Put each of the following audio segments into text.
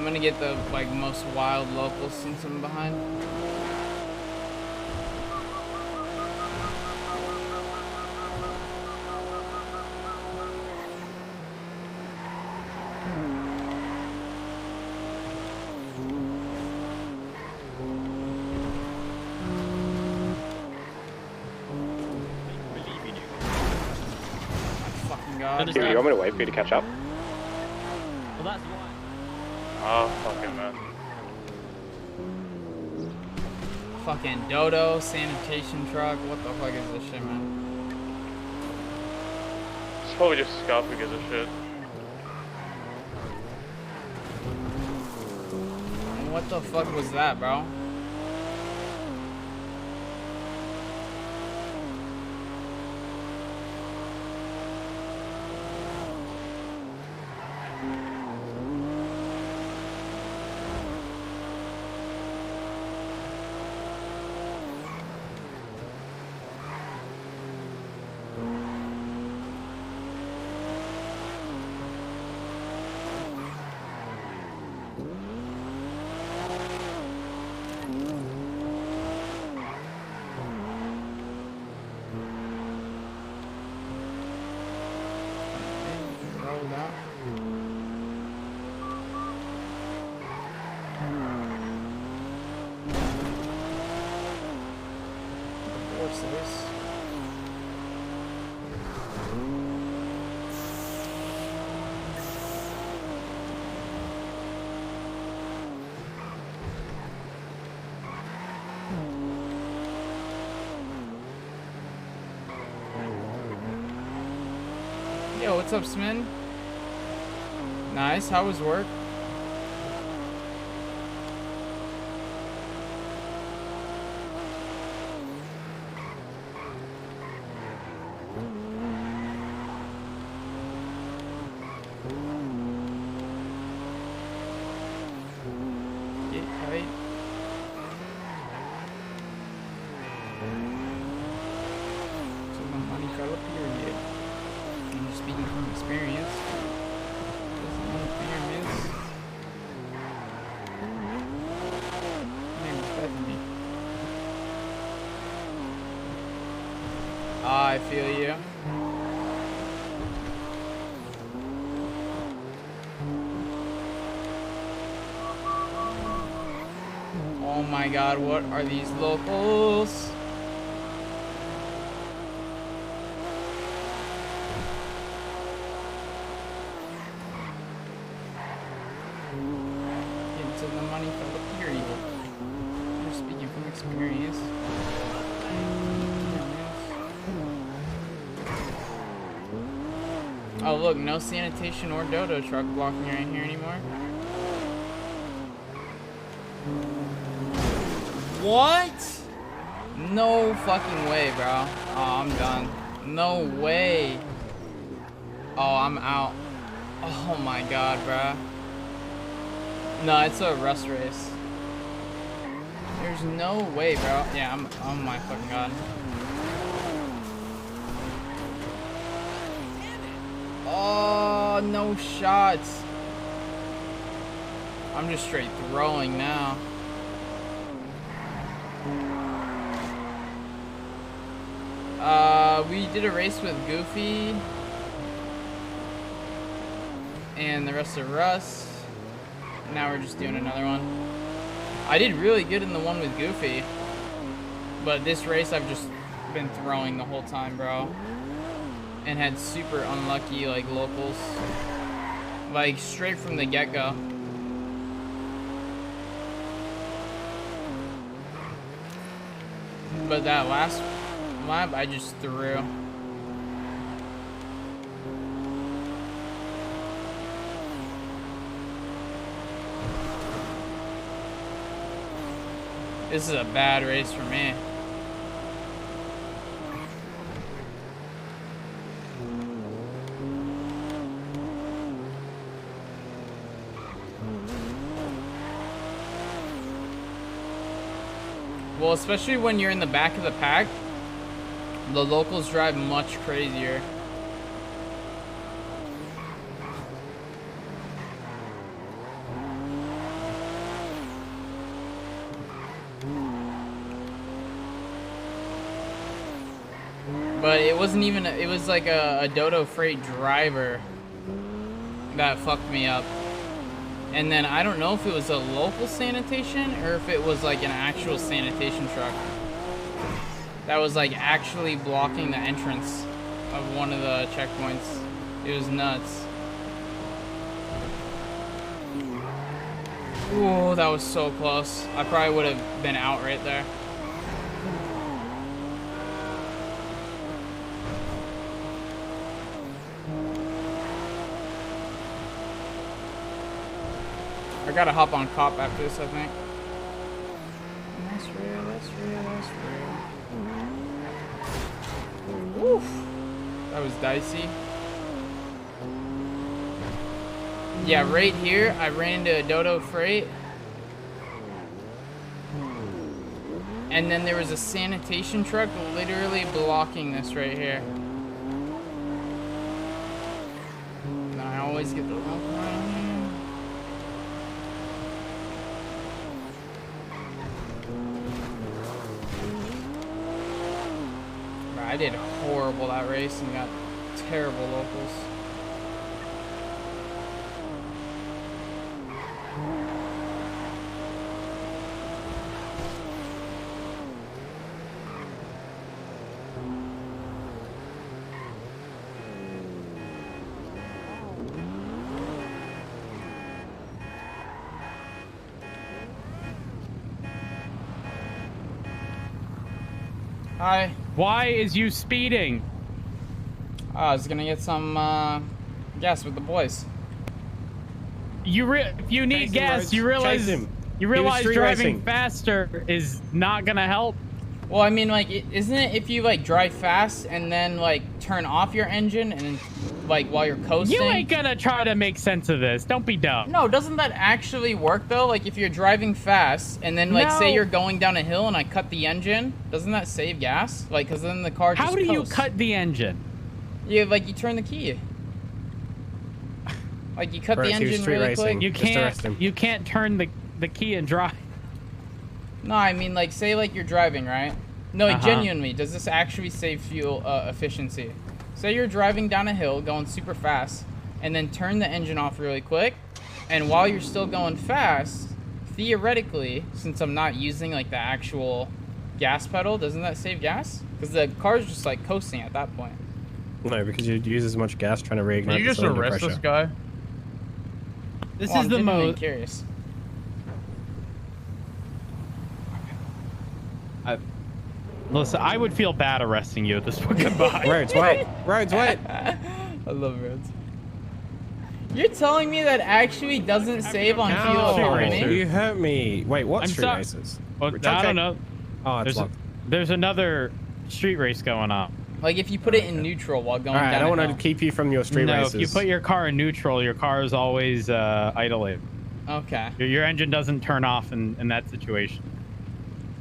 I'm gonna get the like most wild locals since I'm behind. Do you want me to wait for you to catch up? Well, that's why. Oh, fucking man. Fucking dodo, sanitation truck. What the fuck is this shit, man? It's probably just scuff because of shit. What the fuck was that, bro? Yo, what's up, Smin? Nice, how was work? Get tight. So my money fell up here, yeah. I'm speaking from experience. Doesn't want pyramids. Man, respect me. I feel you. Oh my god, what are these locals? Into the money for the period. You're speaking from experience. Oh look, no sanitation or dodo truck blocking right here anymore. What? No fucking way, bro. Oh, I'm done. No way. Oh, I'm out. Oh my god, bro. No, it's a R.U.S.T race. There's no way, bro. Yeah, I'm. Oh my fucking god. Oh, no shots. I'm just straight throwing now. We did a race with Goofy and the rest of R.U.S.T. Now we're just doing another one. I did really good in the one with Goofy, but this race I've just been throwing the whole time, bro. And had super unlucky, like, locals. Like, straight from the get-go. But that last lap, I just threw. This is a bad race for me. Well, especially when you're in the back of the pack, the locals drive much crazier. But it wasn't even, it was like a Dodo Freight driver that fucked me up. And then I don't know if it was a local sanitation or if it was like an actual sanitation truck that was like actually blocking the entrance of one of the checkpoints. It was nuts. Ooh, that was so close. I probably would have been out right there. I gotta hop on cop after this, I think. That's real, that's real, that's real. Woof. That was dicey. Yeah, right here, I ran into a Dodo Freight. And then there was a sanitation truck literally blocking this right here. And I always get the wrong one. I did horrible that race and got terrible locals. Hi. Why is you speeding? I was gonna get some gas with the boys. If you need gas, you realize driving racing. faster is not gonna help. Well, I mean, like, isn't it if you like drive fast and then like turn off your engine and then like while you're coasting? You ain't gonna try to make sense of this. Don't be dumb. No, doesn't that actually work though? Like if you're driving fast and then like say you're going down a hill and I cut the engine, doesn't that save gas? Like, cause then the car just How do you coasts. cut the engine? Yeah, like you turn the key. Like you cut the engine really quick. You can't turn the key and drive. No, I mean like say like you're driving, right? No, genuinely, does this actually save fuel efficiency? Say you're driving down a hill going super fast and then turn the engine off really quick, and while you're still going fast, theoretically, since I'm not using like the actual gas pedal, doesn't that save gas? Because the car's just like coasting at that point. No, because you use as much gas trying to reignite. Can you just arrest this guy? This Well, is I'm the genuinely most. curious. Listen, I would feel bad arresting you at this point. Goodbye. Roads wet. Roads wet. I love roads. You're telling me that actually doesn't save on fuel economy? You hurt me. Wait, what I'm street sorry. races? Well, I don't know. Oh, it's locked. There's another street race going on. Like if you put it in neutral while going down I don't a want hill. to keep you from your street races. No, if you put your car in neutral, your car is always idling. Okay. Your engine doesn't turn off in that situation.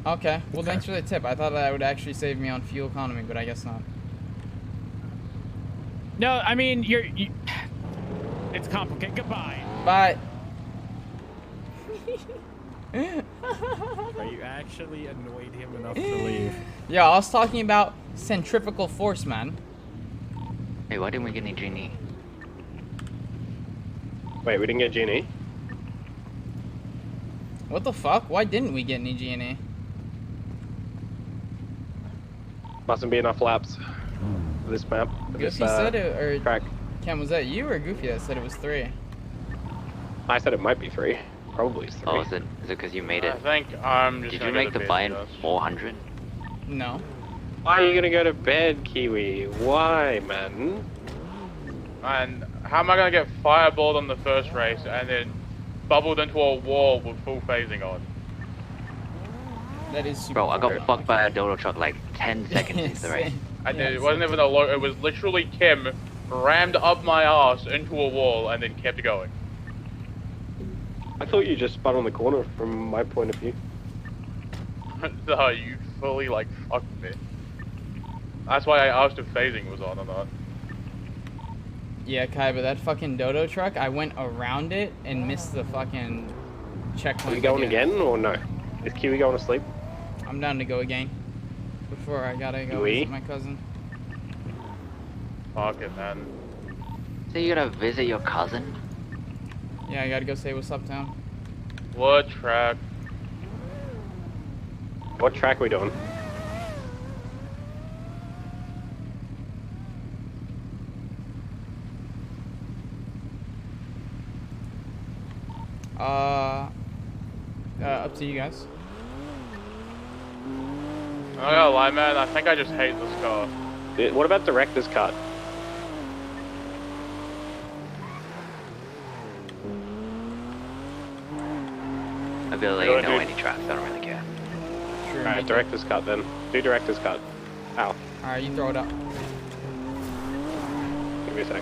Okay. Well, thanks for the tip. I thought that would actually save me on fuel economy, but I guess not. No, I mean it's complicated. Goodbye. Bye. Are you actually annoyed him enough to leave? Yeah, I was talking about centrifugal force, man. Hey, why didn't we get any genie? Wait, we didn't get Genie? What the fuck? Why didn't we get any G&A? Mustn't be enough laps for this map. Goofy said it, or track. Cam, was that you or Goofy that said it was 3? I said it might be 3. Probably 3. Oh, is it because you made I it? think I'm just Did gonna you go make to the bed, fine yes. 400? No. Why are you gonna go to bed, Kiwi? Why, man? And how am I gonna get fireballed on the first race and then bubbled into a wall with full phasing on? That is super Bro, I got hard. fucked by a dodo truck like 10 seconds into the race. I did. It wasn't even a low. It was literally Kim rammed up my ass into a wall and then kept going. I thought you just spun on the corner from my point of view. No, you fully like fucked me. That's why I asked if phasing was on or not. Yeah, Kai, but that fucking Dodo truck, I went around it and missed the fucking checkpoint. Are we going again or no? Is Kiwi going to sleep? I'm down to go again. Before I gotta go Kiwi? visit my cousin. Fuck it, man. So you gotta visit your cousin? Yeah, I gotta go say what's up to him. What track? What track we doing? Up to you guys. I'm not gonna lie, man. I think I just hate this car. What about director's cut? I barely Go know ahead. any tracks, I don't really care. Sure. Alright, director's cut then. Do director's cut. Ow. Alright, you throw it up. Give me a sec.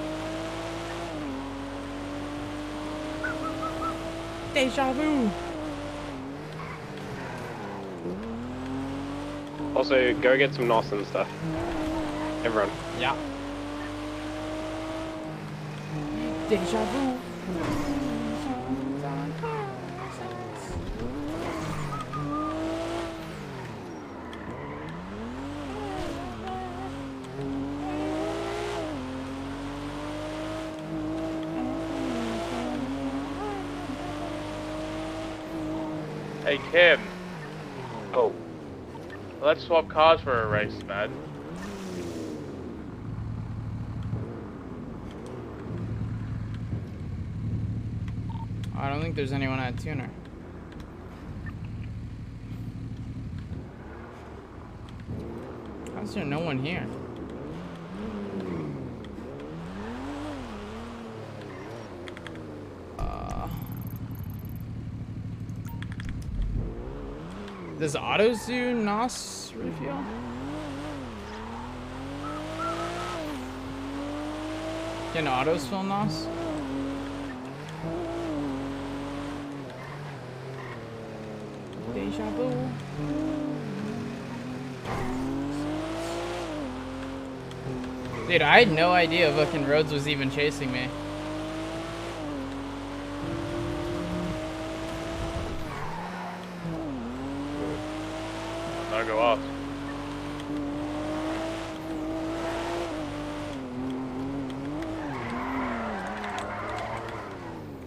Deja vu. Also, go get some NOS and stuff. Everyone. Yeah. Deja vu. Hey, Kim. Oh. Let's swap cars for a race, man. I don't think there's anyone at tuner. How's there no one here? Does autos do NOS refuel? Can autos fill NOS? Deja vu. Dude, I had no idea fucking Rhodes was even chasing me. No go off.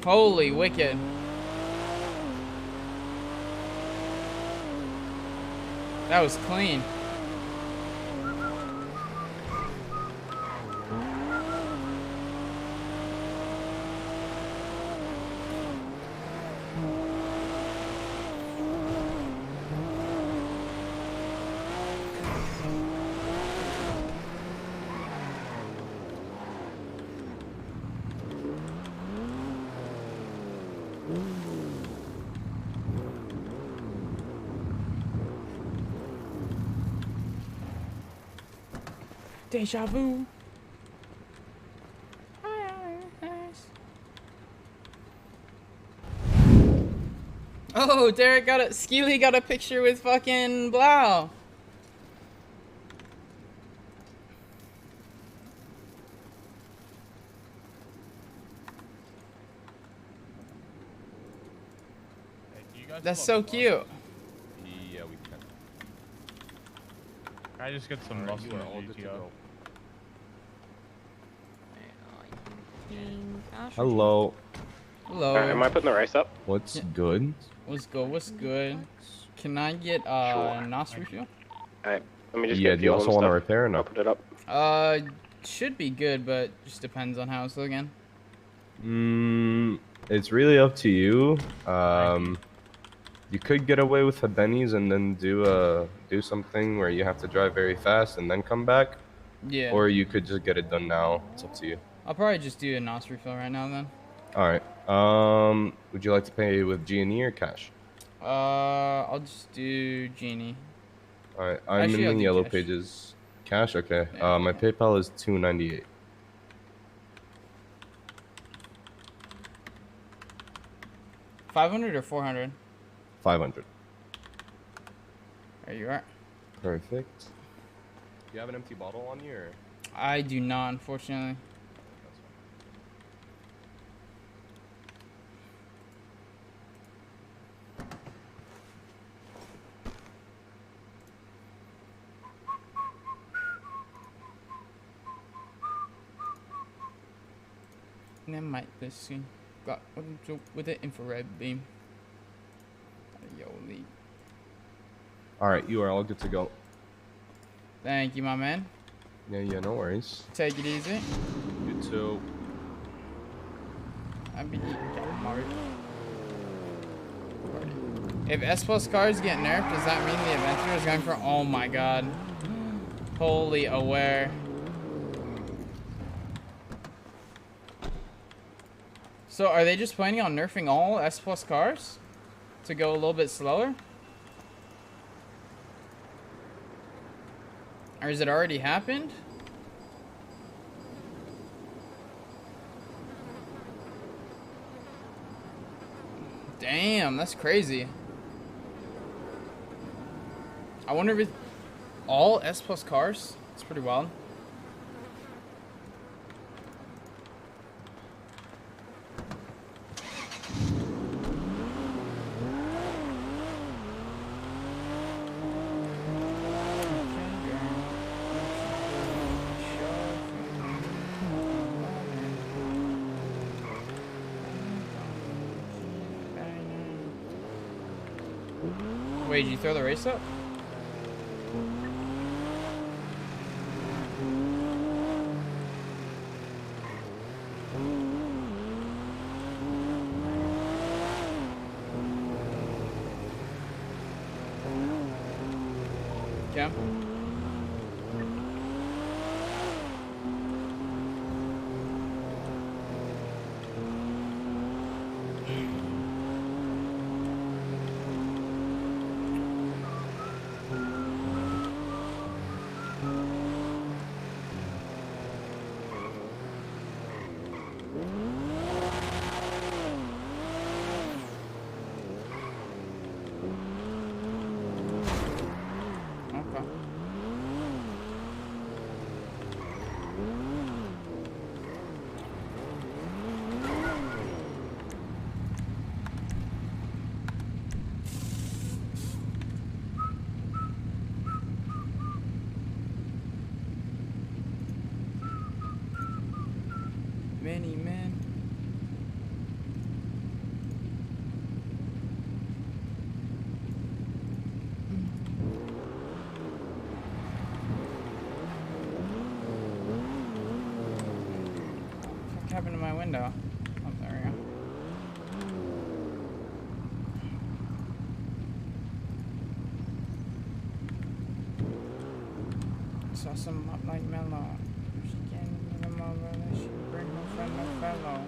Holy wicked. That was clean. Deja vu. Oh, Derek got a Skeely got a picture with fucking Blau. That's so cute. Yeah, we can. Can I just get some muscle You are all good to GTO? go. Hello. Hello. Am I putting the race up? What's Yeah. good? What's good? What's good? Can I get Sure. NOS refuel? Alright, let me just Yeah, get do you fuel also and want to stuff. repair or I'll no? put it up. Should be good, but just depends on how it's looking. It's really up to you. You could get away with a Benny's and then do something where you have to drive very fast and then come back, Yeah. or you could just get it done now. It's up to you. I'll probably just do a NOS refill right now then. All right. Would you like to pay with G&E or cash? I'll just do Genie. All right. I'm Actually, I'll in the do yellow cash. pages. Cash, okay. Yeah, My okay. PayPal is $2.98. 500 or 400? 500. There you are. Perfect. Do you have an empty bottle on you, or? I do not, unfortunately. then might let's see. Got with the infrared beam. Yo, lead. All right, you are all good to go. Thank you, my man. Yeah, no worries. Take it easy. You too. I be Mario. If S plus cars get nerfed, does that mean the adventure is going for? Oh my god. Holy aware. So are they just planning on nerfing all S plus cars to go a little bit slower? Or has it already happened? Damn, that's crazy. I wonder if it's all S plus cars. It's pretty wild. Wait, did you throw the race up? Yeah. Many men. What happened to my window? Oh, there we go. Saw some hot like mellow. She can't even move over. She bring no friend, no fellow.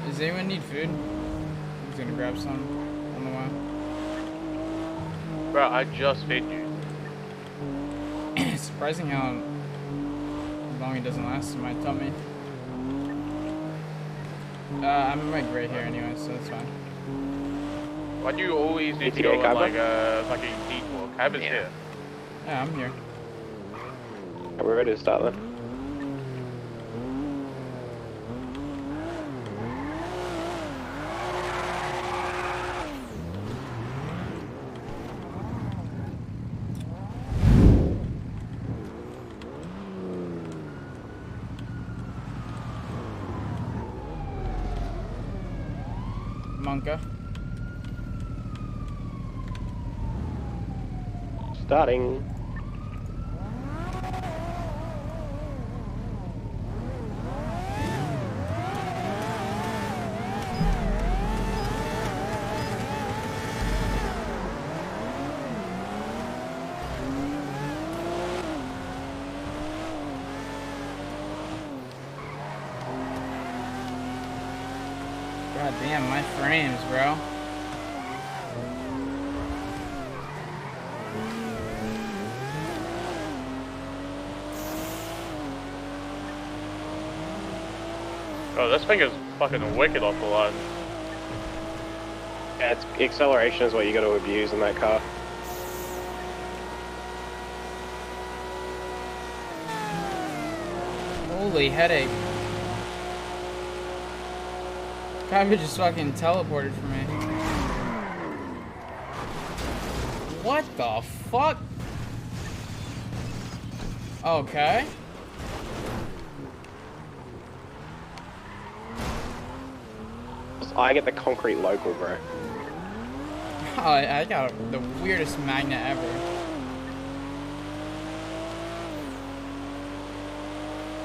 Does anyone need food? I'm just gonna grab some on the way. Bro, I just fed you. It's surprising how long it doesn't last in my tummy. I'm like right here anyway, so it's fine. Why do you always need to go on like a fucking detour? Cab is here. Yeah, I'm here. Are we ready to start then? Monka. Starting. God damn, my frames, bro. Oh, this thing is fucking wicked off the line. Yeah, acceleration is what you got to abuse in that car. Holy headache. Probably just fucking teleported for me. What the fuck? Okay. I get the concrete local, bro. Oh, I got the weirdest magnet ever.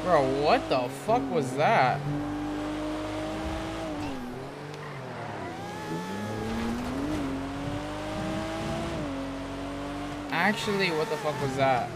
Bro, what the fuck was that? Actually, what the fuck was that?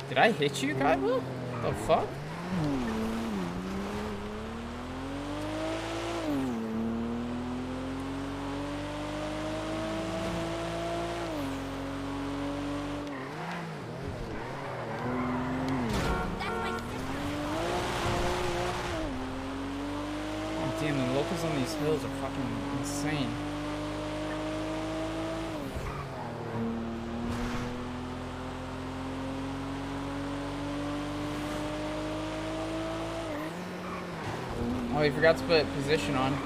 Did I hit you, Kaiba? The fuck? Oh, damn, the locals on these hills are fucking insane. Oh, he forgot to put position on.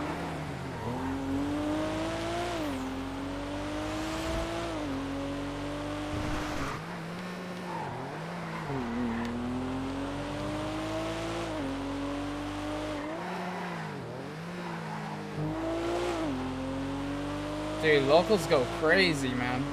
Dude, locals go crazy, man.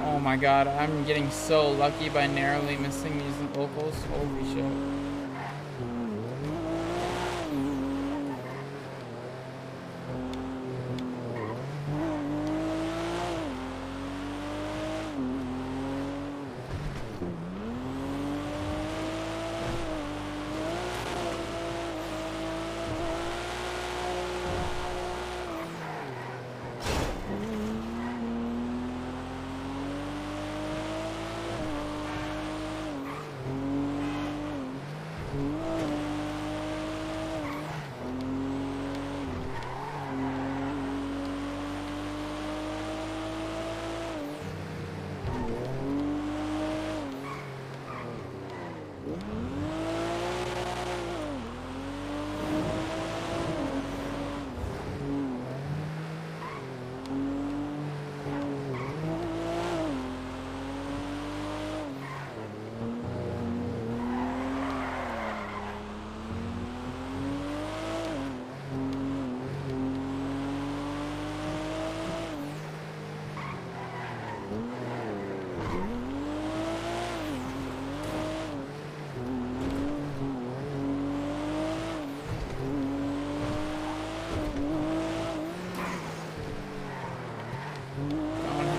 Oh my god, I'm getting so lucky by narrowly missing these locals. Holy shit.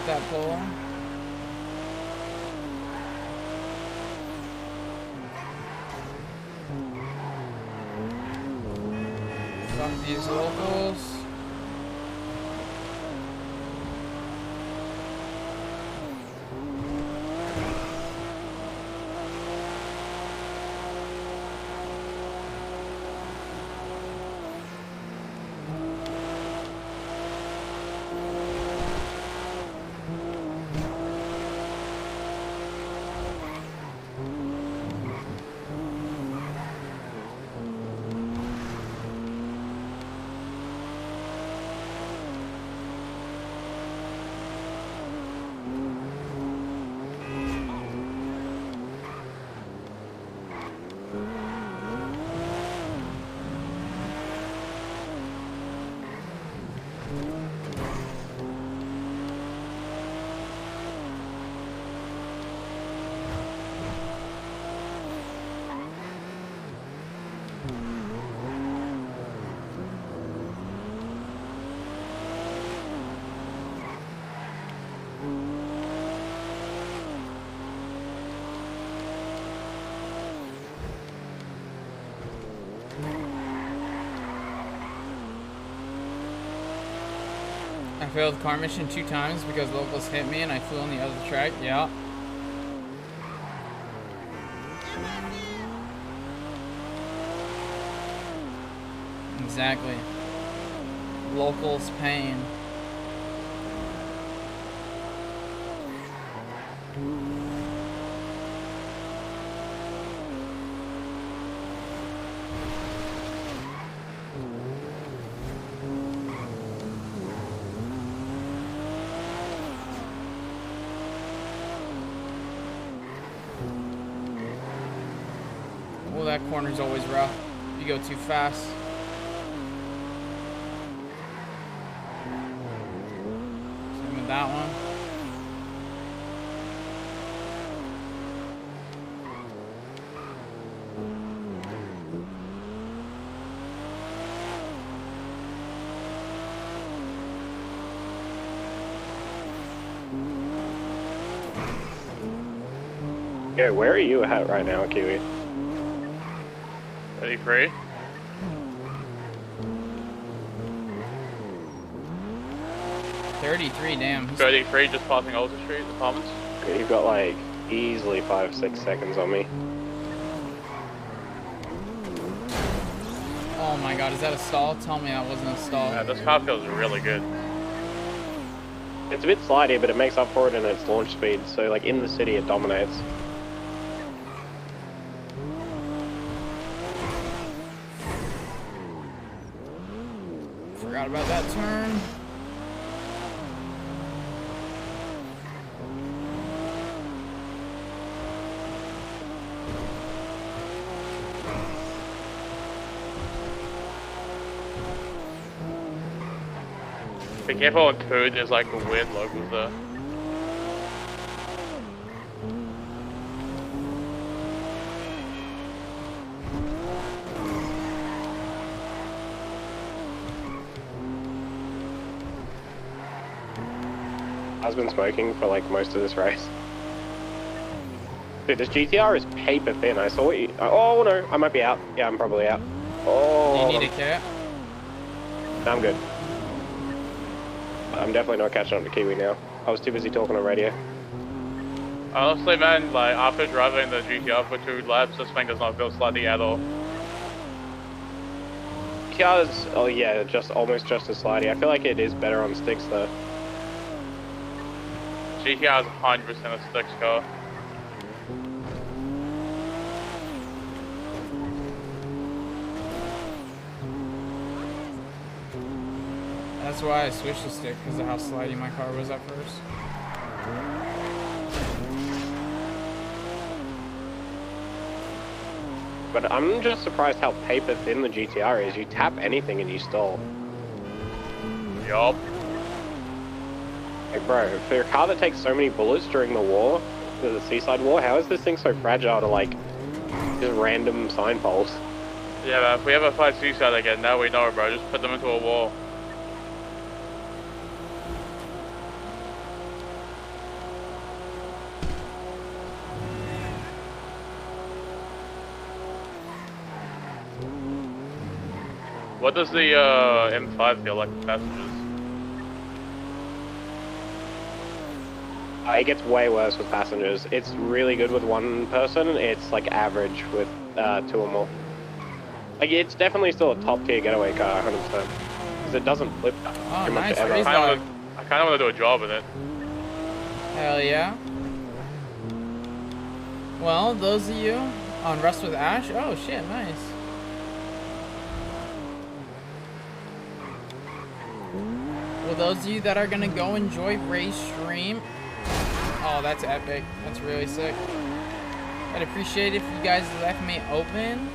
That pole. Fuck these locals. I failed car mission 2 times because locals hit me and I flew on the other track. Yeah. Exactly. Locals pain. Well, that corner's always rough. You go too fast. Same with that one. Yeah, where are you at right now, Kiwi? 33. 33, damn. 33, just passing Alta Street, apartments. Okay, you've got like easily 5-6 seconds on me. Oh my god, is that a stall? Tell me that wasn't a stall. Yeah, this car feels really good. It's a bit slidey, but it makes up for it in its launch speed. So like in the city, it dominates. Forgot about that turn. Be careful on 2, there's like a weird locals there. I've been smoking for like most of this race. Dude, this GTR is paper thin. I saw you. Oh no, I might be out. Yeah, I'm probably out. Oh. Do you need a kit? I'm good. I'm definitely not catching up to Kiwi now. I was too busy talking on radio. Honestly, man, like after driving the GTR for 2 laps, this thing does not feel slutty at all. GTR is, oh yeah, almost just as slidey. I feel like it is better on sticks though. GTR is 100% a sticks car. That's why I switched to stick, because of how slidey my car was at first. But I'm just surprised how paper thin the GTR is. You tap anything and you stall. Yup. Like bro, for a car that takes so many bullets during the war, the Seaside War, how is this thing so fragile to like, just random sign poles? Yeah, man, if we ever fight Seaside again, now we know, bro. Just put them into a wall. What does the M5 feel like with passengers? It gets way worse with passengers. It's really good with one person. It's like average with 2 or more. Like it's definitely still a top tier getaway car, 100%. Because it doesn't flip Oh, too much nice ever. race I dog. kind of want to do a job with it. Hell yeah. Well, those of you on R.U.S.T with Ash, oh shit, nice. Well, those of you that are gonna go enjoy Ray's stream, oh, that's epic. That's really sick. I'd appreciate if you guys left me open,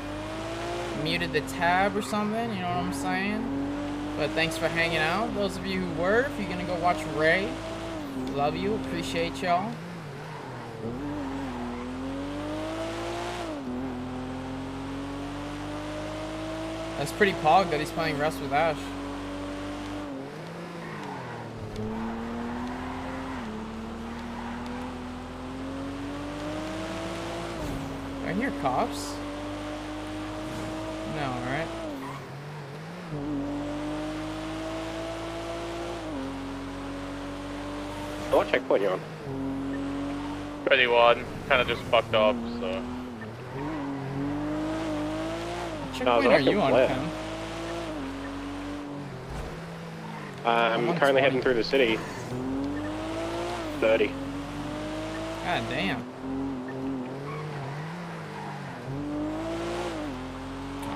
muted the tab or something, you know what I'm saying? But thanks for hanging out. Those of you who were, if you're gonna go watch Ray, love you, appreciate y'all. That's pretty pog that he's playing R.U.S.T with Ash. Do I hear cops? No, all right. What checkpoint you on? 21, kind of just fucked up, so. Checkpoint are you on, left. Ken? I'm on currently 20. heading through the city. 30. God damn.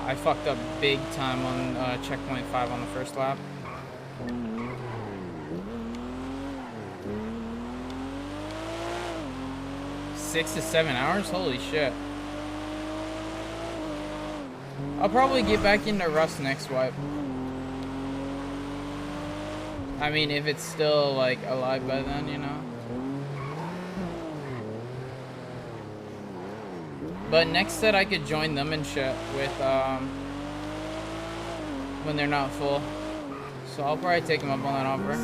I fucked up big time on checkpoint 5 on the first lap. Six to 7 hours? Holy shit. I'll probably get back into Rust next wipe. I mean, if it's still, like, alive by then, you know? But next set I could join them and shit with, when they're not full. So I'll probably take them up on that offer.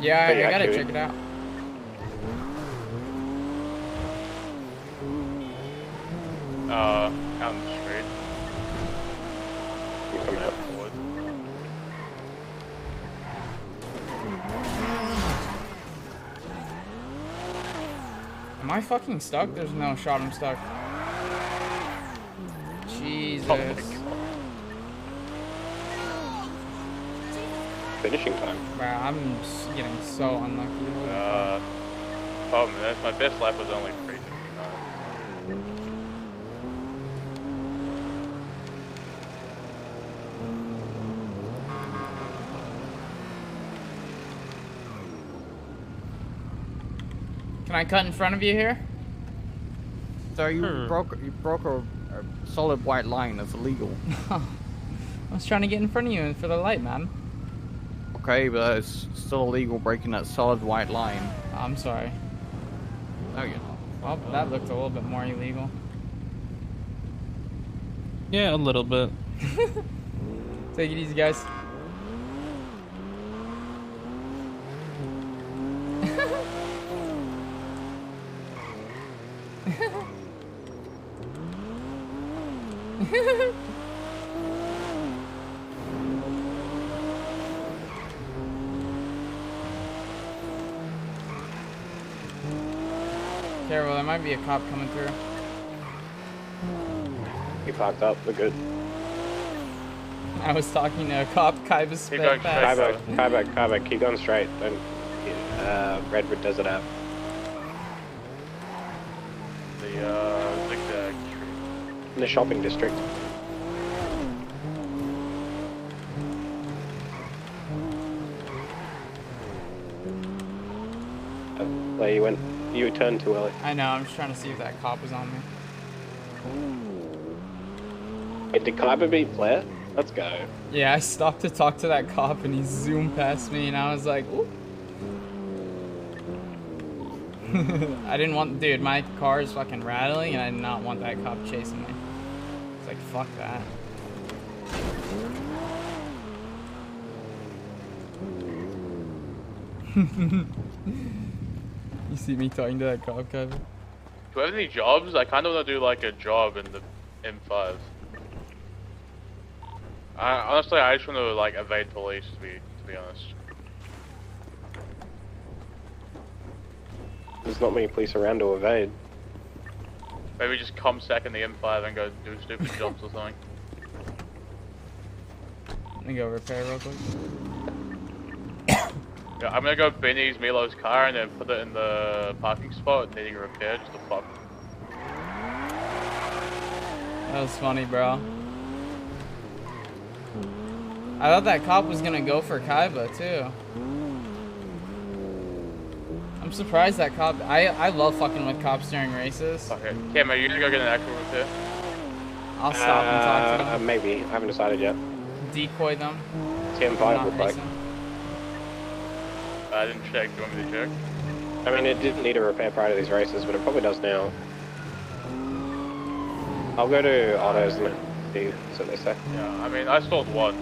Yeah, I gotta check it out. Out in the street. You coming out? Forward. Am I fucking stuck? There's no shot I'm stuck. Jesus. Oh my God. Finishing time. Bro, I'm just getting so unlucky. Problem is, my best lap was only 3:59. Can I cut in front of you here? So you broke a solid white line. That's illegal. I was trying to get in front of you for the light, man. Okay, but it's still illegal breaking that solid white line. I'm sorry. No, you're not. Well, that looked a little bit more illegal. Yeah, a little bit. Take it easy, guys. Careful, there might be a cop coming through. You parked up, we're good. I was talking to a cop, Kaiba sped going past. Kaiba, keep going straight. Don't, Redwood Desert Ave. The zigzag street. In the shopping district. There you turned too early. I know, I'm just trying to see if that cop was on me. Wait, did Kaiba beat Flair? Let's go. Yeah, I stopped to talk to that cop and he zoomed past me and I was like, ooh. I didn't want, dude, my car is fucking rattling and I did not want that cop chasing me. It's like, fuck that. You see me talking to that cop, Kevin? Do we have any jobs? I kind of want to do like a job in the M5. Honestly, I just want to like evade police. To be honest. There's not many police around to evade. Maybe just come sec in the M5 and go do stupid jobs or something. Let me go repair real quick. Yeah, I'm gonna go Benny's Milo's car and then put it in the parking spot needing repair just to fuck. That was funny, bro. I thought that cop was gonna go for Kaiba too. I'm surprised that cop. I love fucking with cops during races. Okay, Cam, are you gonna go get an actual repair? I'll stop and talk to them. Maybe. I haven't decided yet. Decoy them. TM5 Not looked like. racing. I didn't check. Do you want me to check? I mean, it didn't need a repair prior to these races, but it probably does now. I'll go to autos and see what they say. Yeah, I mean, I stalled once.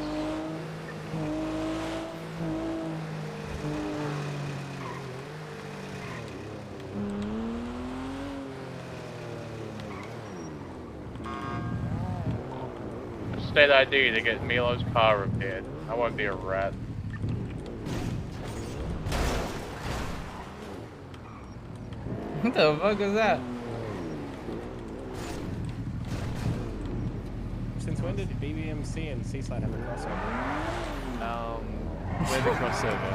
state ID to get Milo's car repaired. I won't be a rat. What the fuck was that? Since when did BBMC and Seaside have a crossover? We're the crossover.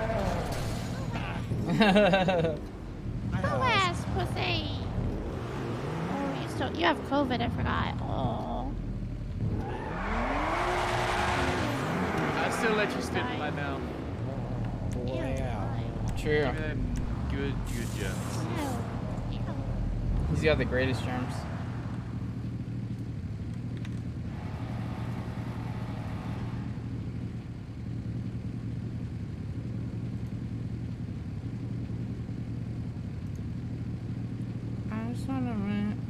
Oh, ass pussy. Oh, you have COVID, I forgot. Oh. I still let you slip right now. Wow. True. Give me them good germs. He's got the greatest germs. I just wanna run.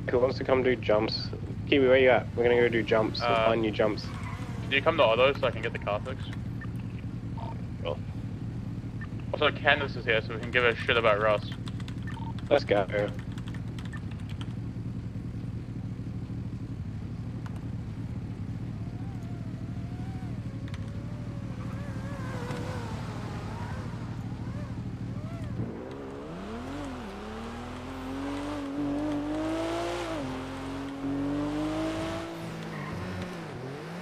Who wants to come do jumps? Kiwi, where you at? We're gonna go do jumps. Find new jumps. Do you come to auto so I can get the car fixed? Cool. Also, Candace is here so we can give her shit about R.U.S.T. Let's go.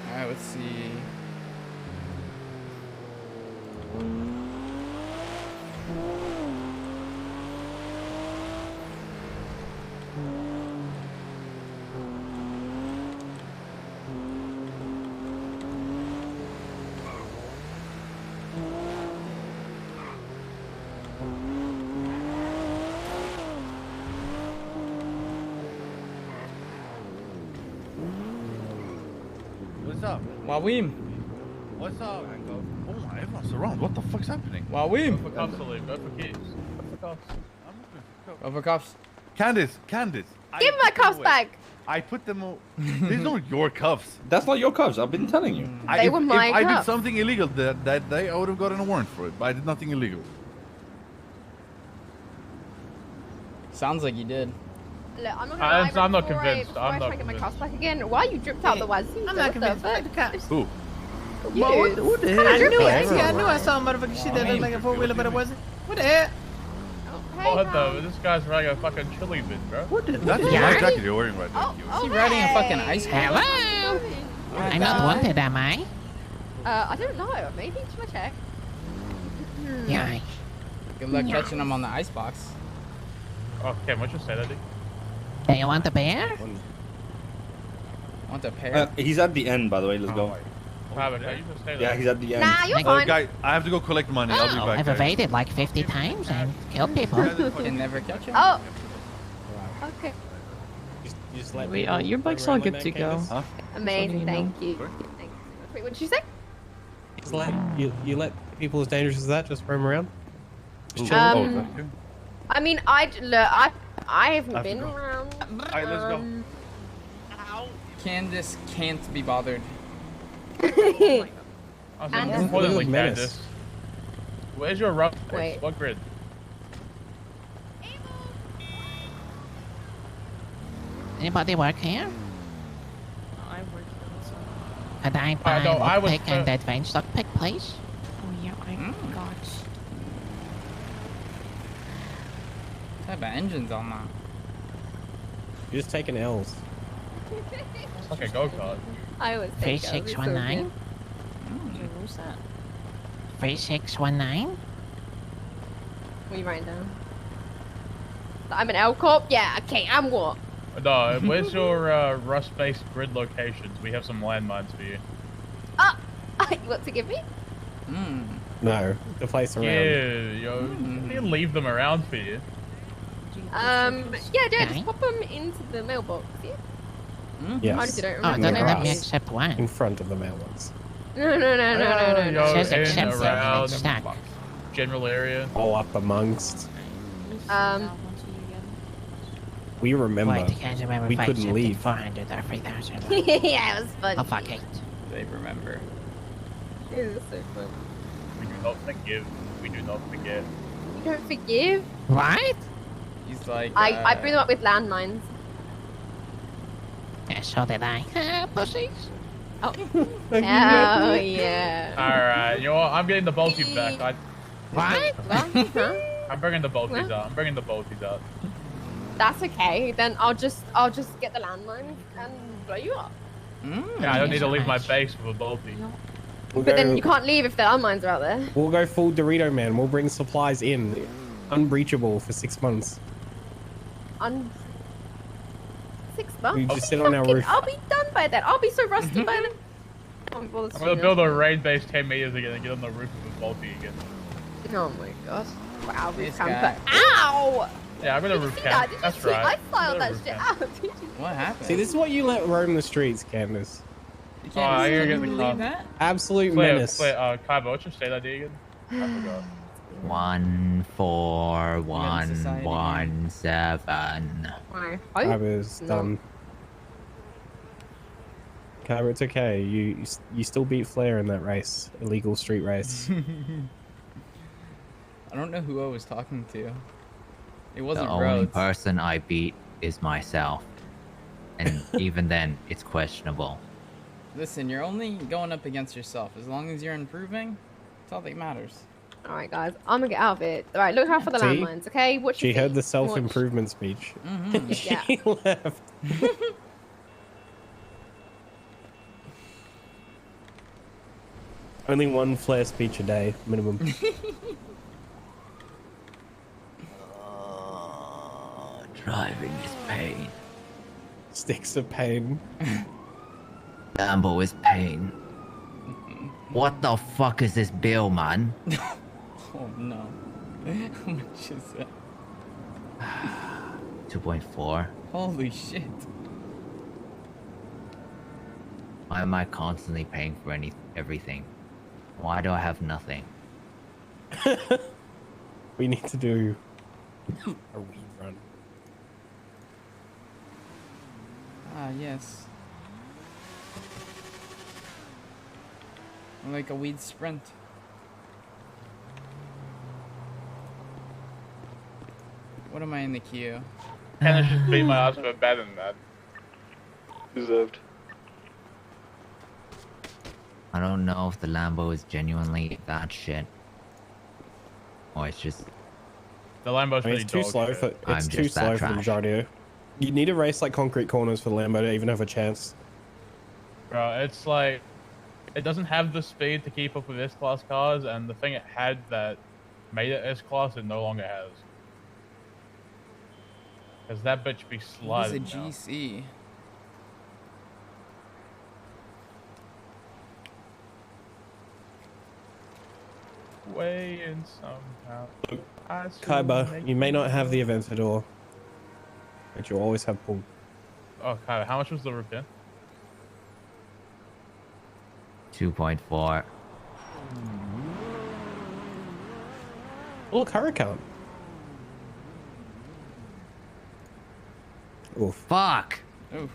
Alright, let's see. What's up? Wawim. What's up? Oh my, everyone's around. What the fuck's happening? Wawim. Go for cuffs, Ali. Go for keys. Go for cuffs. Go for cuffs. Candace. Give my cuffs back. I put them all. These aren't your cuffs. That's not your cuffs. I've been telling you. They were my If I did cuffs. something illegal that day, I would have gotten a warrant for it. But I did nothing illegal. Sounds like you did. Look, I'm not I'm gonna lie, not before convinced. Before I'm I not try to get my convinced. cuffs back again, why you dripped out the onesie? I'm not convinced. What Fuck the the cops. Who? fuck? What the hell? I knew I saw a motherfucking shit that looked like a four-wheeler, but it wasn't. What the hell? What the? This guy's riding a fucking chili bin, bro. What the? That's the light jacket you're wearing right now. Oh, Is he riding a fucking ice cream? Hello? I'm not wanted, am I? I don't know. Maybe. Should I check? Yeah. Good luck catching him on the ice box. Oh, Cam, what'd you say, Daddy? Do you want the bear? Want a pair? He's at the end, by the way. Let's go. Private, how you just say that? Yeah, he's at the end. Nah, you're fine. Guy, I have to go collect money. I'll be back. I've guys. evaded like 50 times and killed people. Can never catch him. Oh. Okay. Just let Wait, people your bike's roam all around good like to that, go. Candace. Huh? Amazing. you Thank you. Sorry? Thanks. Wait, what did you say? Just let you let people as dangerous as that just roam around. Just Ooh, chill. oh, thank you. I mean, I haven't been go. around. Alright, let's go. Candace can't be bothered. I was And more this- importantly, Menace. Candace. Where's your rough? Wait. What grid? Anybody work here? I work here, Could I buy no, I was lockpick and advanced lockpick, please? Oh yeah, I got. What type of engine's on that? You're just taking L's. It's like a go-kart. I was thinking. 3619? What's that? 3619? What are you writing down? I'm an L corp. Yeah. Okay. I'm what? No, where's your Rust-based grid locations? We have some landmines for you. You want to give me? Hmm. No, the place around. Yeah, yo, we leave them around for you. Yeah, dude, Okay. just pop them into the mailbox. Yeah. Yes. Honestly, don't Oh, remember. don't the let me grass. accept one. In front of the mailbox. No. Go Says in, accept them, around, stack. general area. All up amongst. Um, We remember. Wait, can't remember We if I couldn't accepted leave. 400 or 3,000. yeah, it was fun. Oh, fuck it. They remember. It was so fun. We do not forgive. We do not forget. You don't forgive? What? He's like, I blew them up with landmines. Yeah, so did I. Pussies. Oh. Oh, yeah. Alright, you know what? I'm getting the bolties back. What? Huh? I'm bringing the bolties What? out. I'm bringing the bolties out. That's okay. Then I'll just get the landmines and blow you up. Yeah, I don't need to leave my base with a bolty. We'll But go, then you can't leave if the landmines are out there. We'll go full Dorito Man. We'll bring supplies in. Unbreachable for 6 months. 6 months? We just sit on our roof. I'll be done by then. I'll be so rusty by then. I'm gonna build a raid base 10 meters again and get on the roof of a bolty again. Oh my god. Wow, roof This camper. guy. Ow! Yeah, I'm gonna roof See camp. that? Did you That's see? right. I styled I'm that gonna shit roof camp. out. Did you? What happened? See, this is what you let roam the streets, Candace. You Oh, I gotta get the believe car. that? Absolute Wait, menace. Kaiba, what's your state ID again? I forgot. 14117. I was done. Kyber, it's okay. You still beat Flair in that race, illegal street race. I don't know who I was talking to. It The wasn't only Rhodes. person I beat is myself. And even then, it's questionable. Listen, you're only going up against yourself. As long as you're improving, that's all that matters. Alright, guys. I'm gonna get out of it. Alright, look out for the See? landmines, okay? Watch She your heard feet. the self-improvement speech. Mm-hmm. She left. Only one Flair speech a day, minimum. Driving is pain. Sticks of pain. Lambo is pain. What the fuck is this bill, man? Oh no. How much is that? 2.4. Holy shit. Why am I constantly paying for everything? Why do I have nothing? We need to do a weed run. Ah, yes. Like a weed sprint. What am I in the queue? Kenna just beat my ass for better than that. Deserved. I don't know if the Lambo is genuinely that shit. Or it's just... The Lambo's I mean, pretty it's too dog slow shit. for I'm it's too just that slow for the trash. majority. You need to race like concrete corners for the Lambo to even have a chance. Bro, it's like... It doesn't have the speed to keep up with S-Class cars, and the thing it had that made it S-Class, it no longer has. Because that bitch be What is a sliding now. GC? Way in somehow. I still Kaiba, make you may not have the Aventador, but you'll always have pull. Oh, Kaiba, how much was the repair? 2.4. Look, Hurricane. Oof. Fuck! Oof.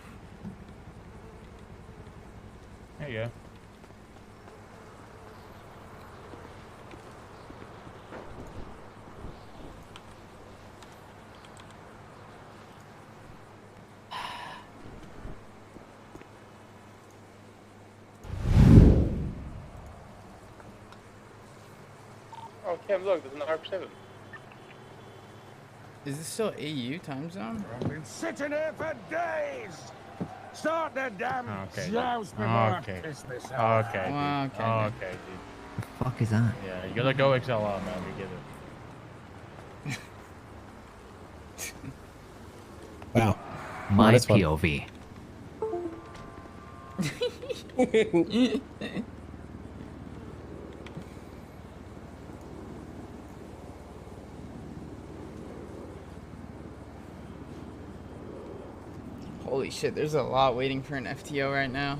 There you go. Oh, Kim, look, there's an R7. Is this still AU time zone? I've been sitting here for days. Start the damn Okay. joust before I Okay. piss this out. Okay, dude. Well, okay. Okay, dude. The fuck is that? Yeah, you gotta go XLR, man. We get it. Wow. My this one. POV. Holy Holy shit, there's a lot waiting for an FTO right now.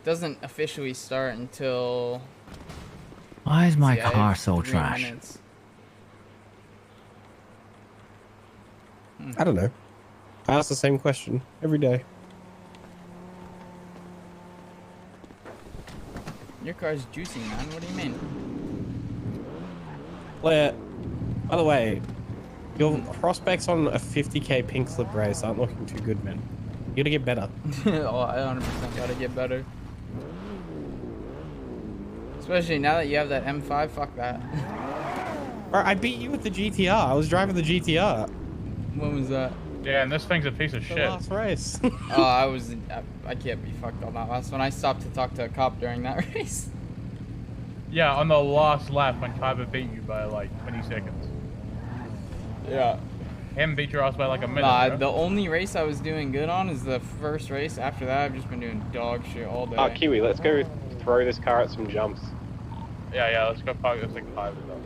Doesn't officially start until... Why is my See, I have car so 3 trash? minutes. I don't know. I ask the same question every day. Your car's juicy, man. What do you mean? Blair, by the way, your prospects on a 50k pink slip race aren't looking too good, man. You gotta get better. Oh, I 100% gotta get better. Especially now that you have that M5, fuck that. Bro, I beat you with the GTR. I was driving the GTR. When was that? Yeah, and this thing's a piece of The shit. last race. Oh, I can't be fucked on that last one. I stopped to talk to a cop during that race. Yeah, on the last lap when Kyber beat you by like 20 seconds. Yeah. Him beat your ass by like a minute. Nah, bro. the only race I was doing good on is the first race. After that, I've just been doing dog shit all day. Oh, Kiwi, let's go throw this car at some jumps. Yeah, let's go park this thing 5 though.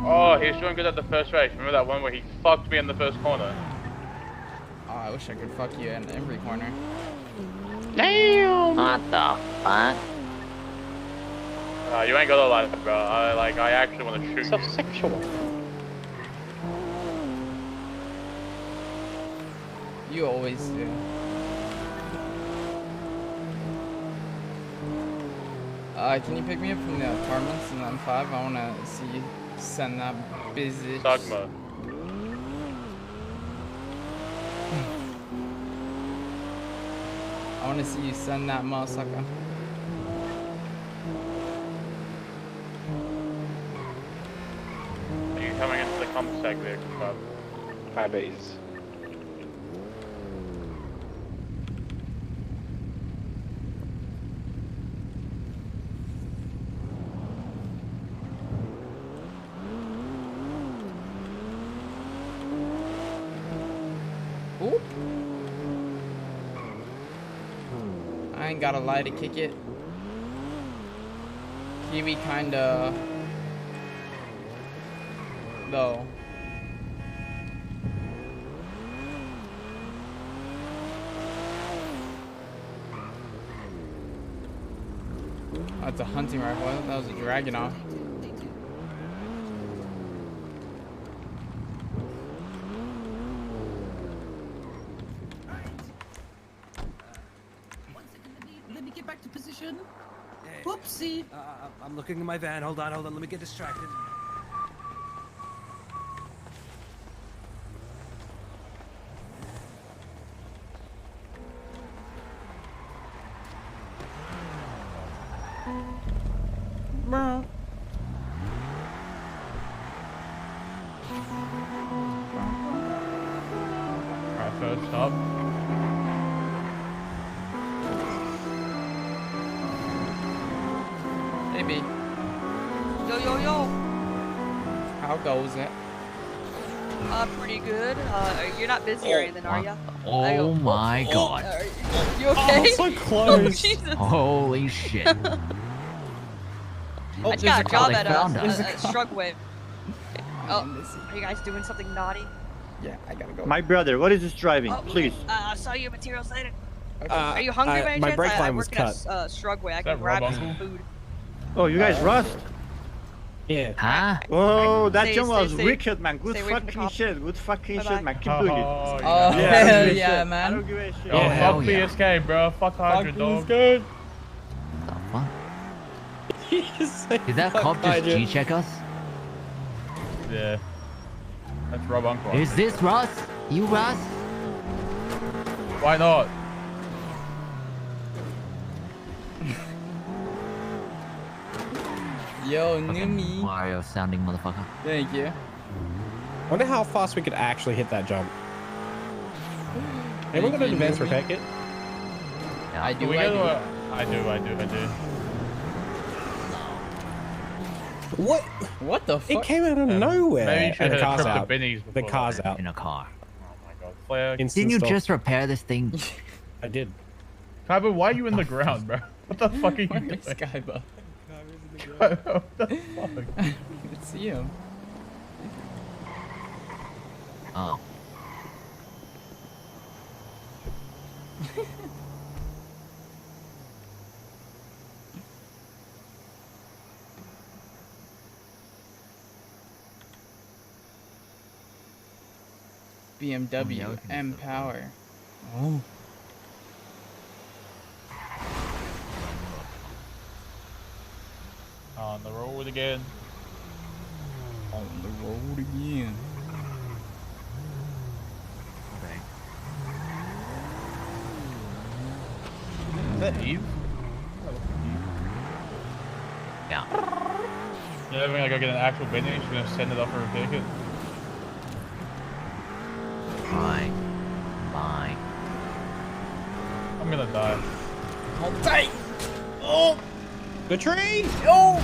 Oh, he was doing good at the first race. Remember that one where he fucked me in the first corner? Oh, I wish I could fuck you in every corner. Damn! What the fuck? You ain't gonna lie, bro. I actually want to shoot So you. sexual. You always do. Can you pick me up from the apartments in the M5? I wanna see you send that busy. Dogma. I wanna see you send that motherfucker. Are you coming into the Comsec vehicle club? I bet he's... Oop. I ain't got a lie to kick it. Kiwi kinda... though. That's a hunting rifle. I thought that was a Dragunov. Let me get back to position. Whoopsie. I'm looking in my van. Hold on. Let me get distracted. Bro. Alright, first stop. Maybe. Yo. How goes it? Pretty good. You're not busy or anything, are ya? Oh my god. You okay? Oh, so close. Oh, Jesus. Holy shit. I just got a job at found us. Strugway. Oh, are you guys doing something naughty? Yeah, I gotta go. My brother, what is this driving? Oh, Please. I'll sell you materials later. Are you hungry by any my chance? brake I line was work at cut. Strugway. I Is can that grab you Rob some Uncle? food. Oh, you guys rust? Yeah. Huh? Oh, that Stay- jump was stay- wicked, man. Good stay away from the fucking cops. shit. Good fucking Bye-bye. shit, man. Keep doing it. Oh, Oh, yeah. I don't hell give a yeah, shit. I man. don't give a shit. Oh, Yeah, hell fuck yeah. BSK, bro. Fuck 100, dog. good. What the fuck? Did that cop just G-check us? Yeah. That's Rob Uncle. Is this Russ? You Russ? Why not? Yo, new me. Mario sounding motherfucker. Thank you. Wonder how fast we could actually hit that jump. Anyone got an advanced repair kit? Yeah. I do. We I go do. to I do. What? What the fuck? It came out of nowhere. Maybe you should And the have car's tripped out. the binnies The before car's that. out. In a car. Oh my god. Flare. Instant Didn't you stop. just repair this thing? I did. Kyber, why are you in the ground, bro? What the fuck are you Where doing? is Skyba? What the fuck? It's you. Oh. BMW M Power. Oh. On the road again. On the road again. Okay. Is that Eve? Yeah. You're never gonna go get an actual vending, you're just gonna send it up for a ticket. Fine. Fine. I'm gonna die. Hold tight. Oh. The tree. Oh.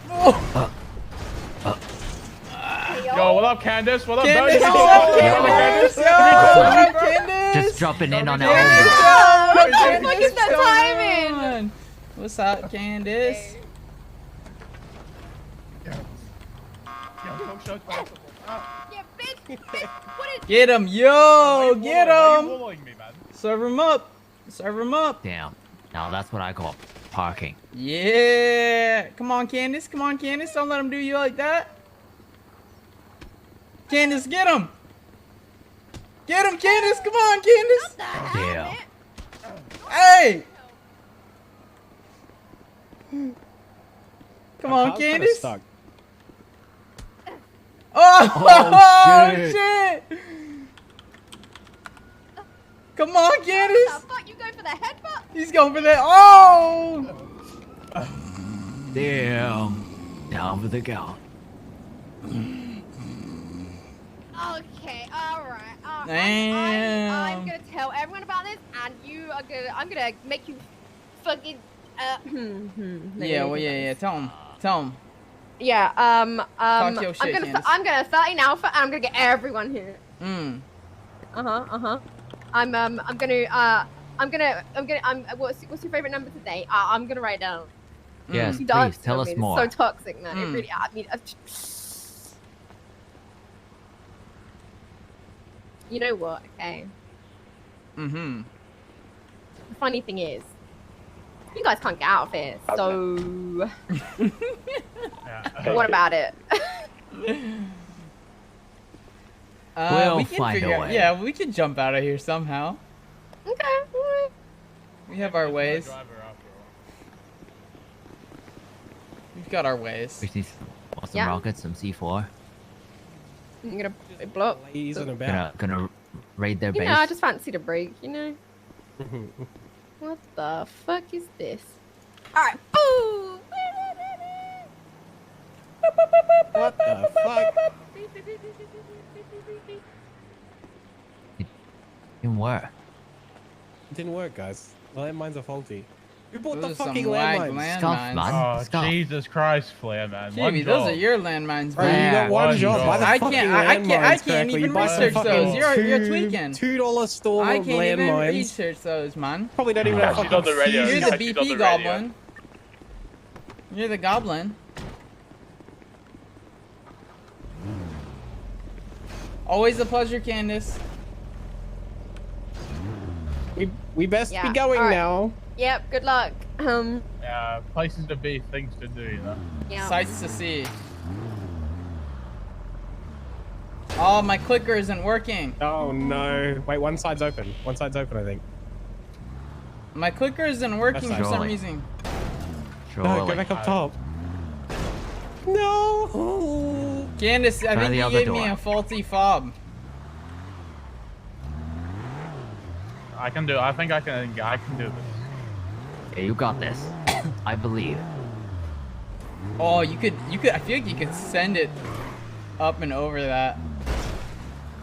Oh. Yo, what up, Candace? What up, Candace? Doug? What's up, Candace? Yo, what up, Candace? Just dropping in on Yo, our own. what the fuck is that timing? What's up, Candace? Yeah, bitch, what is Get him, yo, get Why you him. bullying me, man? Serve him up. Serve him up. Damn. Now that's what I call parking. Yeah. Come on, Candace. Come on, Candace. Don't let him do you like that. Candace, get him. Get him, Candace. Come on, Candace. Damn. Hey. Come My on, car's kinda Candace. stuck. Oh, shit. shit. Come on, Candace. the fuck? You going for the headbutt? He's going for that. Oh. Damn. Down for the count. Okay, alright. Damn. I'm gonna tell everyone about this, and I'm gonna make you fucking, Yeah, well, yeah. Tell him. Tell him. Yeah, Talk your shit, Candace. I'm gonna start an alpha, and I'm gonna get everyone here. Mm. What's your favorite number today? I'm gonna write down. Yes, You please danced tell with us me. more. It's so toxic, man. It really, I mean, you know what? Okay. Mm-hmm. The funny thing is, you guys can't get out of here. So, what about it? We'll we can find figure a out, way. yeah, we can jump out of here somehow. Okay. Alright. We have our ways. We've got our ways. We need some Yeah. rockets, some C4. I'm gonna blow up. Blazing about. Gonna raid their You base. know, I just fancy to break. You know. What the fuck is this? Alright. Boo! What the fuck? Didn't work. It didn't work, guys. The landmines are faulty. Who bought Those the are some fucking wag landmines? Scuff, landmines. man. Oh, Scuff. Jesus Christ, Flair, man. Jamie, One those job. are your landmines, Bro, you man. got one One job. job. Buy the I fucking can't- I landmines can't correctly. even You buy some research fucking those. You're tweaking. $2 store I of can't even landmines. research those, man. Probably don't even have Actually, fucking on the radio. You're fuse. the Actually, on BP the radio. goblin. You're the goblin. Always a pleasure, Candace. We best Yeah, be going alright. now. Yep. Good luck. Yeah, places to be, things to do, you know. Yeah. Sights to see. Oh, my clicker isn't working. Oh no. Wait, one side's open. One side's open, I think. My clicker isn't working That's for some surely. reason. No, Surely. go back up top. No. Candace, I Try think the you other gave me door. a faulty fob. I can do. I think I can do this. Yeah, you got this. I believe. Oh, you could. I feel like you could send it up and over that.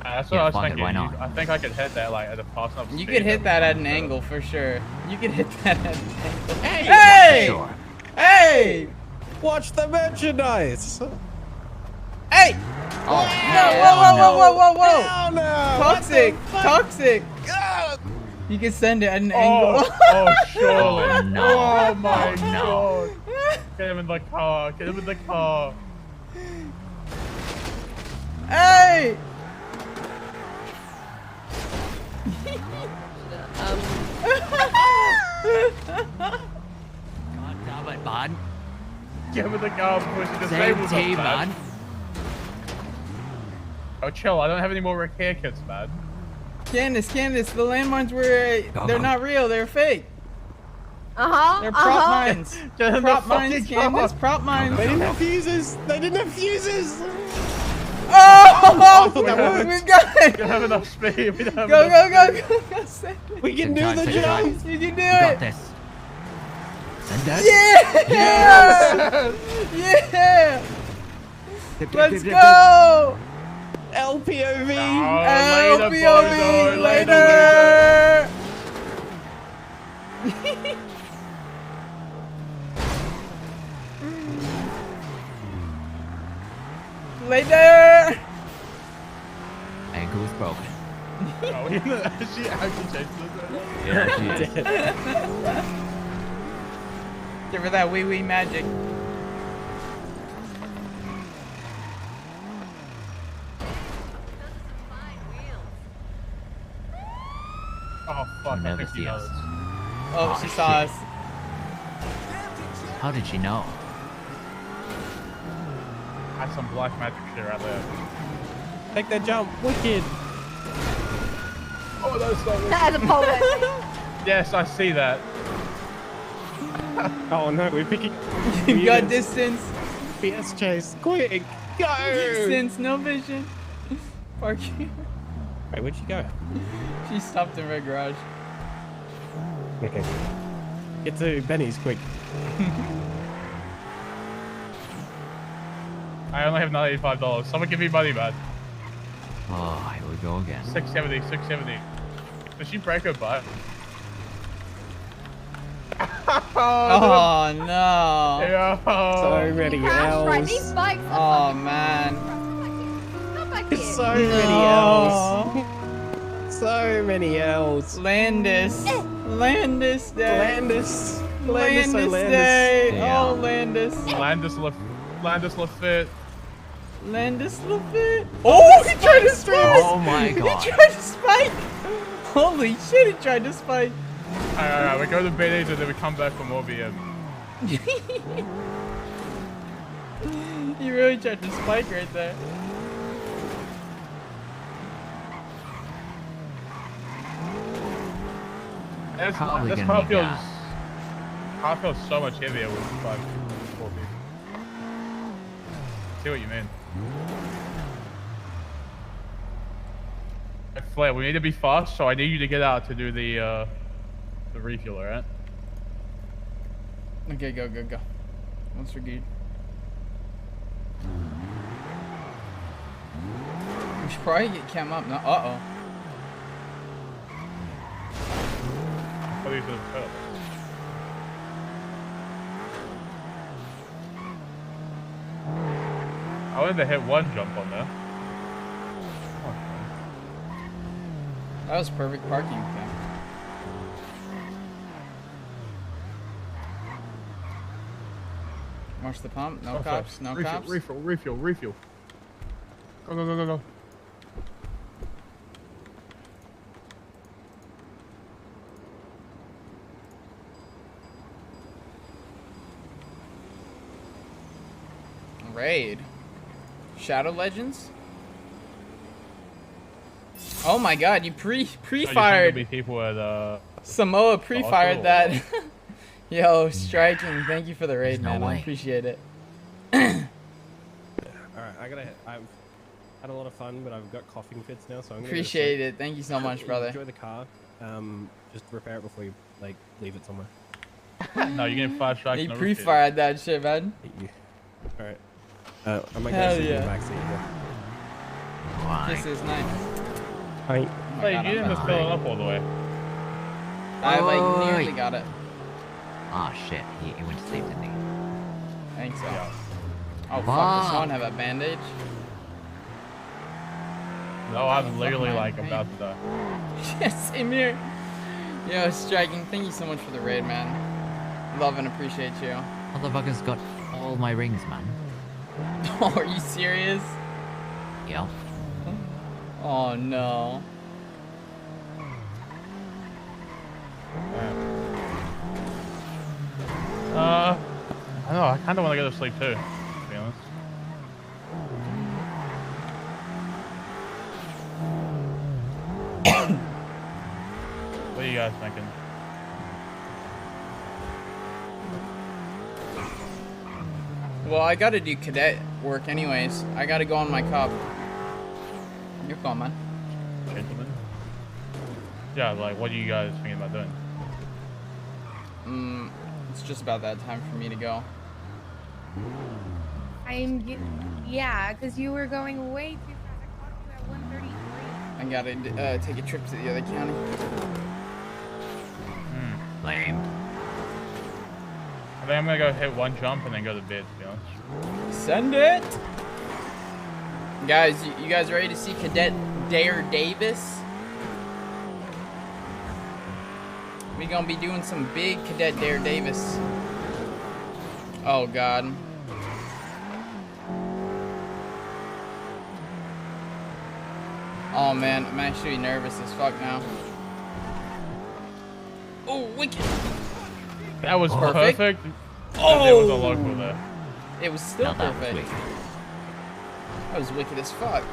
That's what Yeah, I was fuck it, thinking. why not? I think I could hit that like at a fast enough You speed could hit that at an so- angle for sure. You could hit that at an angle. Hey! Hey! Sure. Hey! Watch the merchandise. Hey! Oh, Whoa! Hell no. Toxic! What the fuck? Toxic! You can send it at an angle. Oh, surely. Oh, no. Oh my Oh, no. god. Get him in the car. Get him in the car. Hey! God damn it, man. Get him in the car before she Same disables us, team, man. Oh, chill. I don't have any more repair kits, man. Candace, the landmines were, they're not real, they're fake. They're prop mines. Get in Prop the mines, fucking Candace, car. prop mines. They didn't have fuses. They didn't have fuses. Oh! I thought that worked. We got it! We don't have enough speed. We don't have Go, enough go, speed. go, go, go. We can do Time, the take time. jump. You can do You got it! this. Send it. Yeah! Yeah! Let's Dip. go! LPOV. Oh, LPOV, later. later! Later! Ankle is broken. Oh, she actually changed this. Yeah, she is. Give her that wee magic. Oh, fuck. I never think she see knows. us. Oh, she shit. saw us. How did she know? That's some black magic shit right there. Take that jump. Wicked. Oh, that's so weird. That is a pole. Yes, I see that. Oh no, we're picking. You got distance. BS chase. Quick. Go. Distance, no vision. Parking. Wait, where'd she go? She stopped in red garage. Okay. Get to Benny's quick. I only have $95. Someone give me money, man. Oh, here we go again. 670, 670. Did she break her butt? Oh no. Yeah. So many Right, L's. these bikes Oh man. come back here. So many L's. So many L's. Landis. Landis Day. Landis. Landis Landis. Day. Yeah. Oh, Landis. Landis Lafitte. Landis Lafitte. Oh, he tried to spike. Oh my god. He tried to spike. Holy shit, he tried to spike. Alright, we go to BDs and then we come back for more BM. He really tried to spike right there. Probably This gonna car need feels, gas. car feels so much heavier with 4 people. See what you mean. Hey, Flair, we need to be fast, so I need you to get out to do the refuel, alright? Okay, go. Once we're good. We should probably get Cam up. No, uh-oh. What do you think? I wanted to hit one jump on there. That was perfect parking, Cam. Watch the pump. No Okay. cops. No Refuel, cops. Refuel. Go. Raid. Shadow Legends? Oh my god, you pre-fired. Be people at Samoa pre-fired hospital. that. Yo, striking. Thank you for the raid, There's no man. I way. appreciate it. Alright, I've had a lot of fun, but I've got coughing fits now, so I'm gonna Appreciate it. Thank you so much, brother. Enjoy the car. Just repair it before you like leave it somewhere. No, you're getting fast track. He pre-fired that shit, man. Alright. I might Hell go sit in yeah. the back seat here. This is nice. Hi. Oh my Hey, God, you I'm didn't about just to fill it break. up all the way. I like Oi. nearly got it. Ah, shit. He went to sleep, didn't he? I think so. Yeah. Oh fuck, does someone have a bandage? No, I'm Fuck literally my like brain. about to die. Yes, same here. Yo, striking. Thank you so much for the raid, man. Love and appreciate you. Motherfucker's got all my rings, man. Oh, are you serious? Yeah. Oh no. I don't know. I kind of want to go to sleep too, to be honest. What are you guys thinking? Well, I gotta do cadet work anyways. I gotta go on my cup. You're calm, man. Gentlemen? Yeah, like, what are you guys thinking about doing? It's just about that time for me to go. Yeah, because you were going way too fast. I clocked you at 133. I gotta take a trip to the other county. Lame. I think I'm gonna go hit one jump and then go to bed, to be honest. Send it! Guys, you guys ready to see Cadet Dare Davis? We gonna be doing some big Cadet Dare Davis. Oh God. Oh man, I'm actually nervous as fuck now. Oh, wicked! That was perfect. Oh! There was a local there. It was still No, that was perfect. wicked. That was wicked as fuck.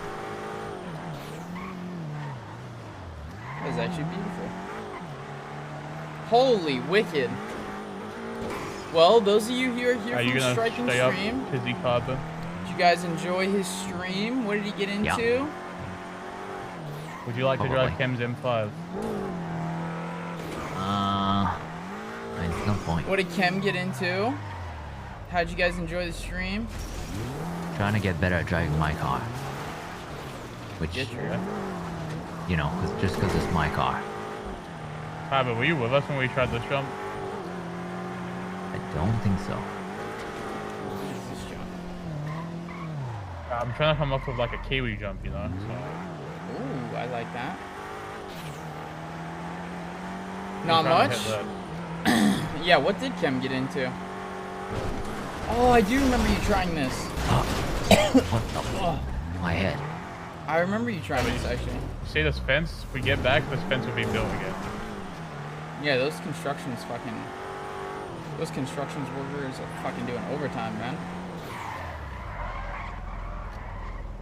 That was actually beautiful. Holy wicked. Well, those of you who are here from Striking Stream, Kizzy Carter? did you guys enjoy his stream? What did he get into? Yeah. Would you like to drive Chem's M5? There's no point. What did Kem get into? How'd you guys enjoy the stream? Trying to get better at driving my car. Which, you know, just because it's my car. But were you with us when we tried this jump? I don't think so. I'm trying to come up with like a Kiwi jump, you know? So. Ooh, I like that. Not much? Yeah, what did Kem get into? Oh, I do remember you trying this. What the fuck? My head. I remember you trying this, actually. See this fence? If we get back, this fence will be built again. Yeah, those constructions workers are fucking doing overtime, man.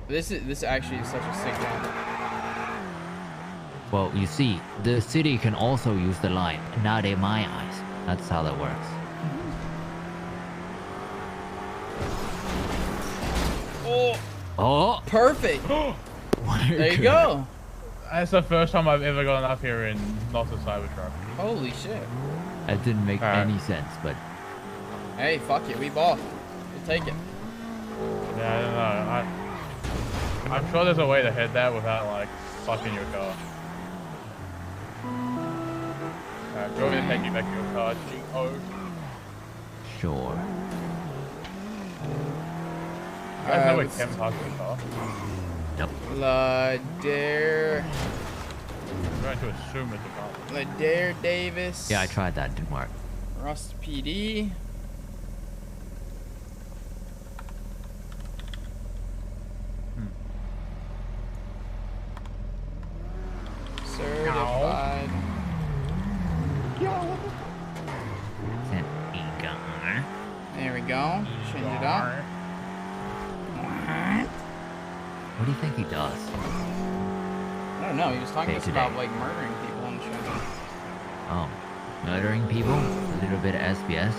This actually is such a sick jump. Well, you see, the city can also use the line, not in my eyes. That's how that works. Oh! Oh! Perfect! There you go! That's the first time I've ever gone up here in not a Cybertruck. Holy shit. That didn't make any sense, but... Hey, fuck it, we bought. We'll take it. Yeah, I don't know. I'm sure there's a way to hit that without, like, fucking your car. Alright, go ahead and take you back to your car, G-O. Sure. You guys know where Kem parked his car? Nope. Ladare. I'm trying to assume it's a car. Ladare Davis. Yeah, I tried that. It didn't work. R.U.S.T PD. Certified. There we go. Change it up. What do you think he does? I don't know. He was talking to us about like murdering people and shit. Oh, murdering people? A little bit of SBS?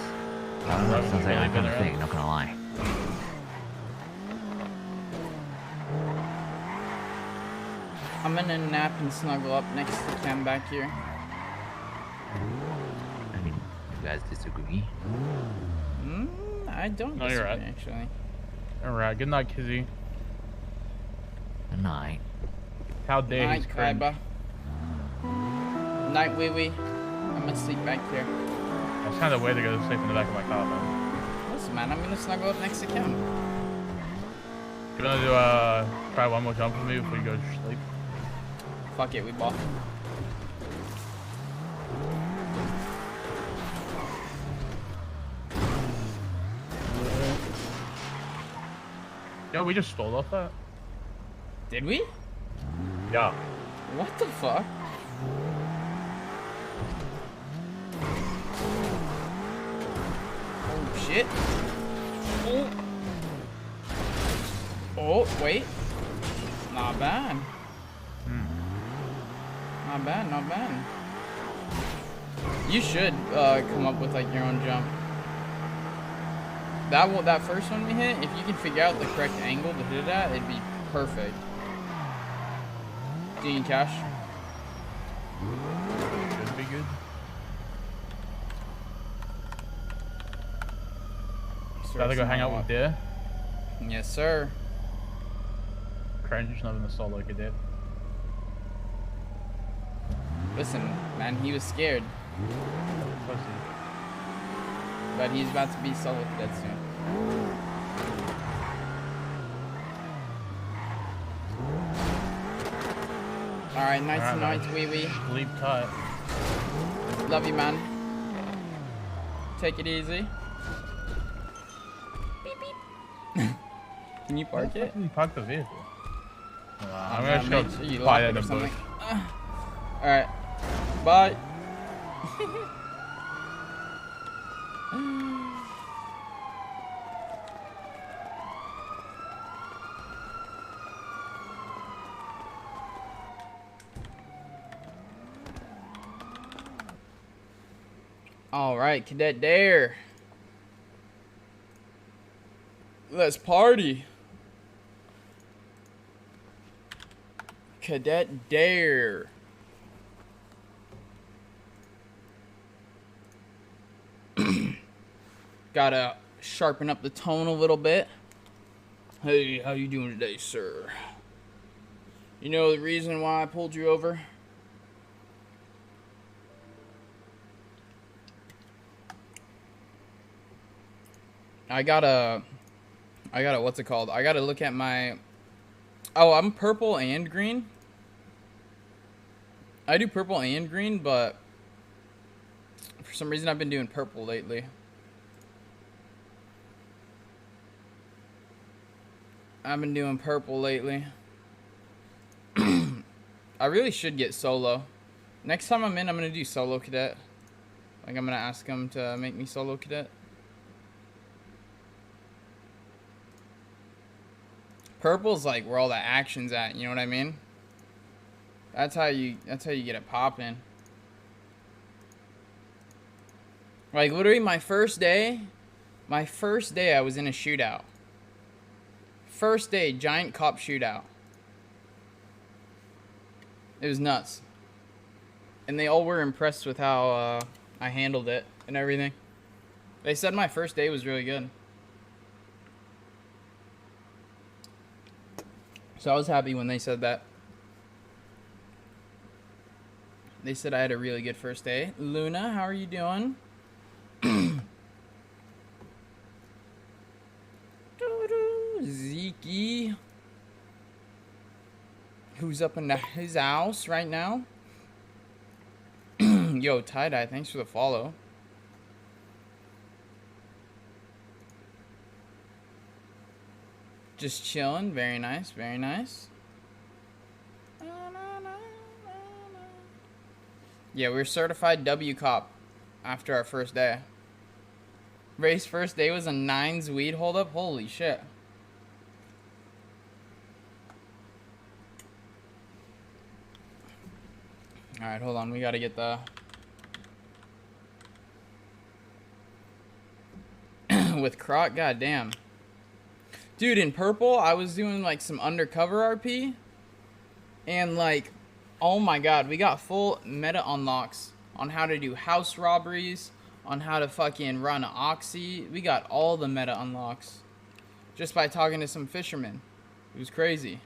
Sounds like my kind of thing, not gonna lie. I'm gonna nap and snuggle up next to Kem back here. I mean, you guys disagree? I don't disagree, you're right. actually. Alright, good night, Kizzy. Good night. How dare Night, he's cringe. Kaiba. Night, wee wee. I'm gonna sleep back here. That's kind of weird to go to sleep in the back of my car, man. Listen, man, I'm gonna snuggle up next to Kem. You wanna do try one more jump with me before you go to sleep? Fuck it, we bought. Yeah, we just stole off that. Did we? Yeah. What the fuck? Oh shit. Oh. Oh, wait. Not bad. Not bad, not bad. You should come up with like your own jump. That first one we hit, if you can figure out the correct angle to hit it at, it'd be perfect. Do you need cash? Should be good. Gotta go hang out with Dare. Yes, sir. Cringe not in the solo cadet. Listen, man, he was scared. Pussy. But he's about to be solo cadet soon. Alright, nights, nights, wee wee. Sleep tight. Love you, man. Take it easy. Beep beep. Can you park it? Can you park the vehicle? I'm Yeah, gonna make just sure you go lock buy it that or in the bush. something. Alright. Bye. All right, Cadet Dare. Let's party. Cadet Dare. Gotta sharpen up the tone a little bit. Hey, how you doing today, sir? You know the reason why I pulled you over? I gotta, what's it called? I gotta look at my, oh, I'm purple and green. I do purple and green, but for some reason I've been doing purple lately. I've been doing purple lately. I really should get solo. Next time I'm in, I'm gonna do solo cadet. Like, I'm gonna ask him to make me solo cadet. Purple's like where all the action's at, you know what I mean? That's how you get it popping. Like, literally my first day I was in a shootout. First day, giant cop shootout. It was nuts. And they all were impressed with how I handled it and everything. They said my first day was really good. So I was happy when they said that. They said I had a really good first day. Luna, how are you doing? Zeke, who's up in his house right now? Yo, tie-dye, thanks for the follow. Just chilling. Very nice, very nice. Yeah, we were certified W cop after our first day. Ray's first day was a 9's weed holdup. Holy shit. Alright, hold on. We gotta get the... With Croc? Goddamn. Dude, in purple, I was doing like some undercover RP. And like, oh my god, we got full meta unlocks on how to do house robberies, on how to fucking run Oxy. We got all the meta unlocks just by talking to some fishermen. It was crazy.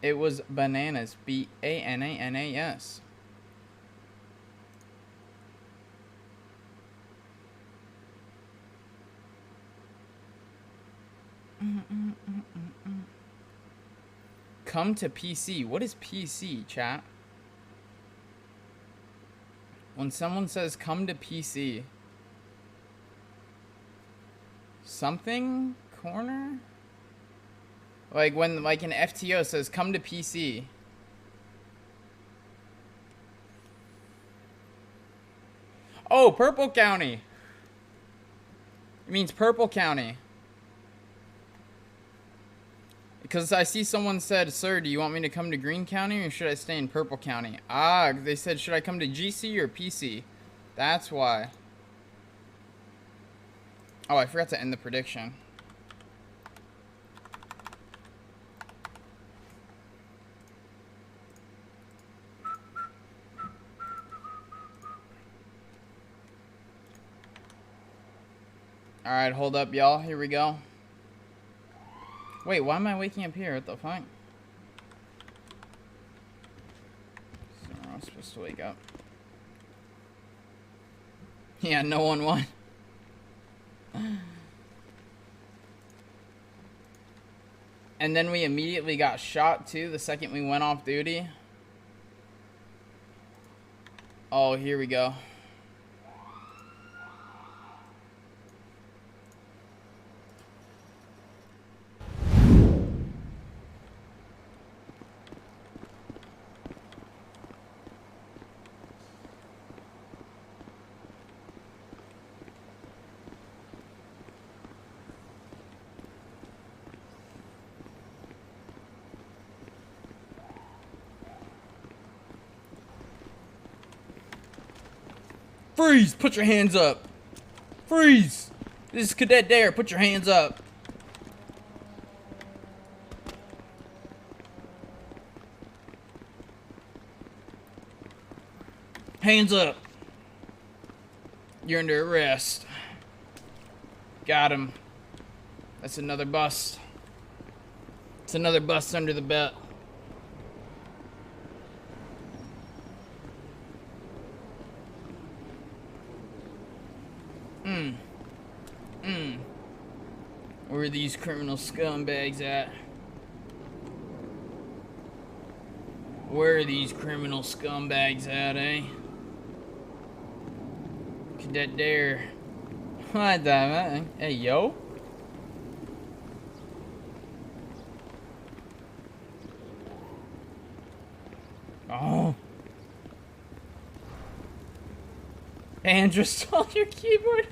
It was bananas. B-A-N-A-N-A-S. Come to PC. What is PC, chat? When someone says come to PC. something corner? Like when like an FTO says come to PC. Oh, Purple County. It means Purple County. Because I see someone said, sir, do you want me to come to Green County or should I stay in Purple County? Ah, they said, should I come to GC or PC? That's why. Oh, I forgot to end the prediction. Alright, hold up, y'all. Here we go. Wait, why am I waking up here? What the fuck? So I was supposed to wake up. Yeah, no one won. And then we immediately got shot too the second we went off duty. Oh, here we go. Freeze! Put your hands up! Freeze! This is Cadet Dare. Put your hands up. Hands up. You're under arrest. Got him. That's another bust. It's another bust under the belt. Where are these criminal scumbags at? Where are these criminal scumbags at, eh? Cadet Dare. What the? Hey, yo. Oh. Andrew stole your keyboard?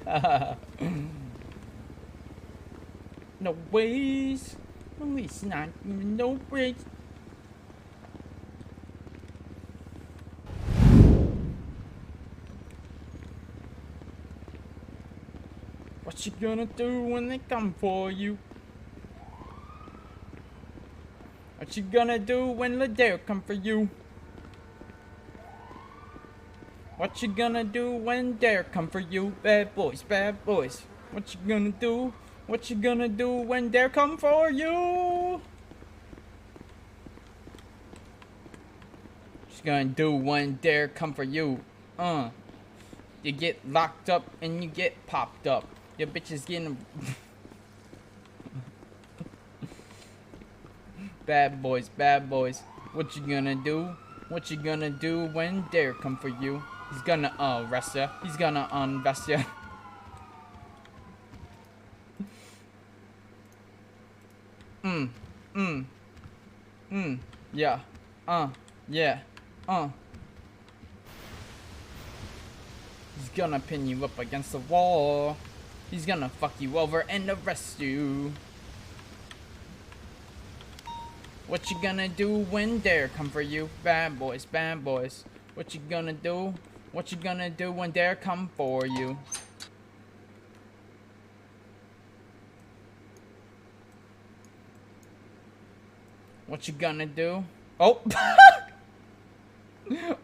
No ways. At least not even no breaks. What you gonna do when they come for you? What you gonna do when the dare come for you? What you gonna do when dare come for you? Bad boys, bad boys. What you gonna do? What you gonna do when dare come for you? What you gonna do when dare come for you? You get locked up and you get popped up. Your bitch is getting bad boys, bad boys. What you gonna do? What you gonna do when dare come for you? He's gonna arrest ya. He's gonna unvest ya. Yeah. Yeah. He's gonna pin you up against the wall. He's gonna fuck you over and arrest you. What you gonna do when dare come for you? Bad boys, bad boys. What you gonna do? What you gonna do when dare come for you? What you gonna do? Oh!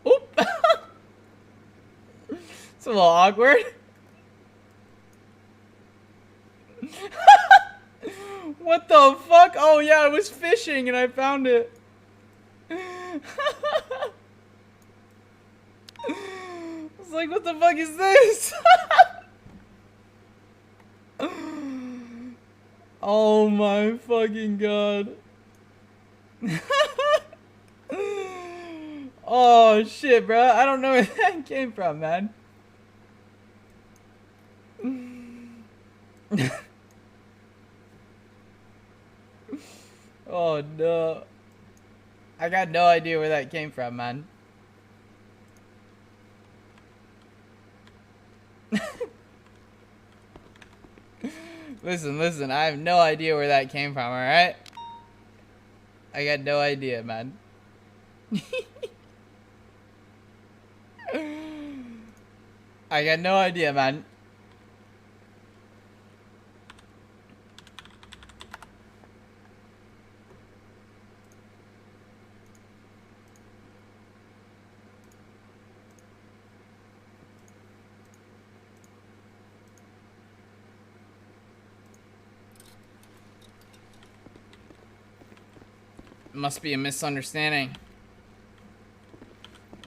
Oop! It's a little awkward. What the fuck? Oh yeah, I was fishing and I found it. I was like, what the fuck is this? Oh my fucking god. Oh shit, bro. I don't know where that came from, man. Oh no. I got no idea where that came from, man. Listen, I have no idea where that came from, alright? I got no idea, man. I got no idea, man. Must be a misunderstanding.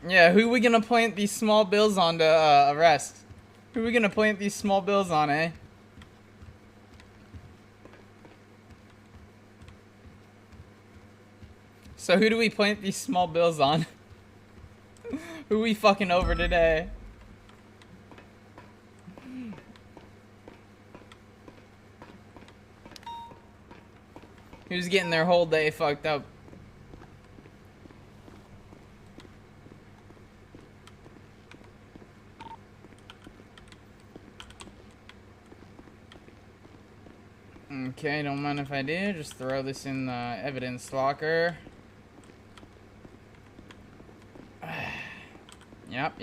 Yeah, who we gonna plant these small bills on to arrest? Who we gonna plant these small bills on, eh? So who do we plant these small bills on? Who we fucking over today? Who's getting their whole day fucked up? Okay, don't mind if I do. Just throw this in the evidence locker. Yep.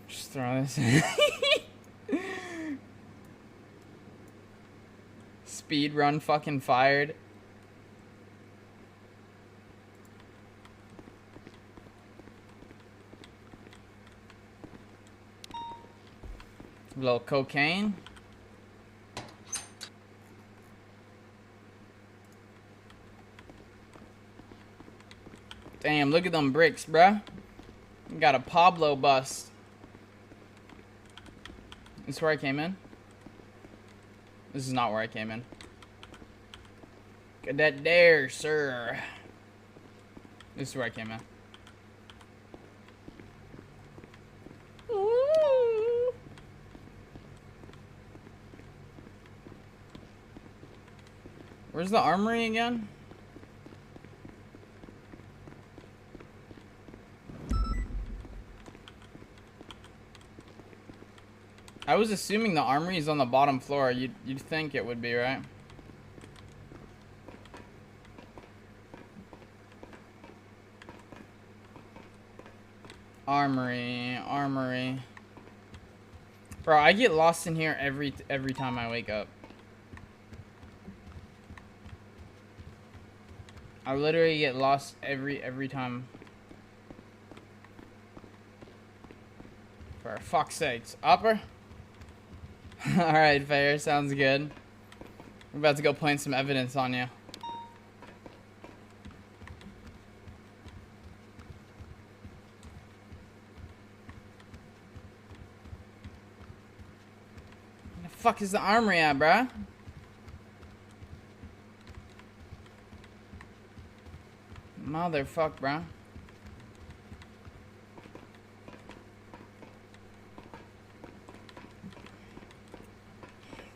Just throw this in. Speed run fucking fired. A little cocaine. Damn, look at them bricks, bruh. Got a Pablo bust. This is where I came in? This is not where I came in. Get that there, sir. This is where I came in. Ooh. Where's the armory again? I was assuming the armory is on the bottom floor. You'd think it would be, right? Armory. Bro, I get lost in here every time I wake up. I literally get lost every time. For fuck's sakes. Upper? Alright, fair. Sounds good. We're about to go plant some evidence on you. Where the fuck is the armory at, bruh? Motherfuck, bruh.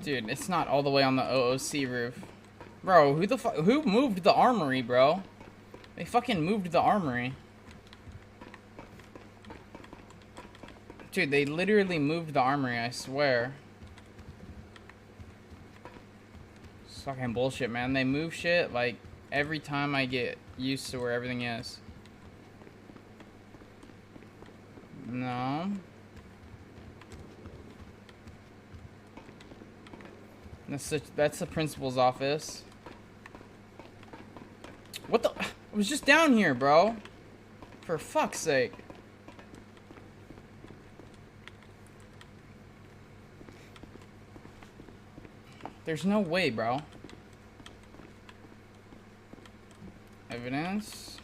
Dude, it's not all the way on the OOC roof. Bro, who moved the armory, bro? They fucking moved the armory. Dude, they literally moved the armory, I swear. It's fucking bullshit, man. They move shit, like, every time I get used to where everything is. No. That's the principal's office. What the? I was just down here, bro. For fuck's sake. There's no way, bro. Evidence.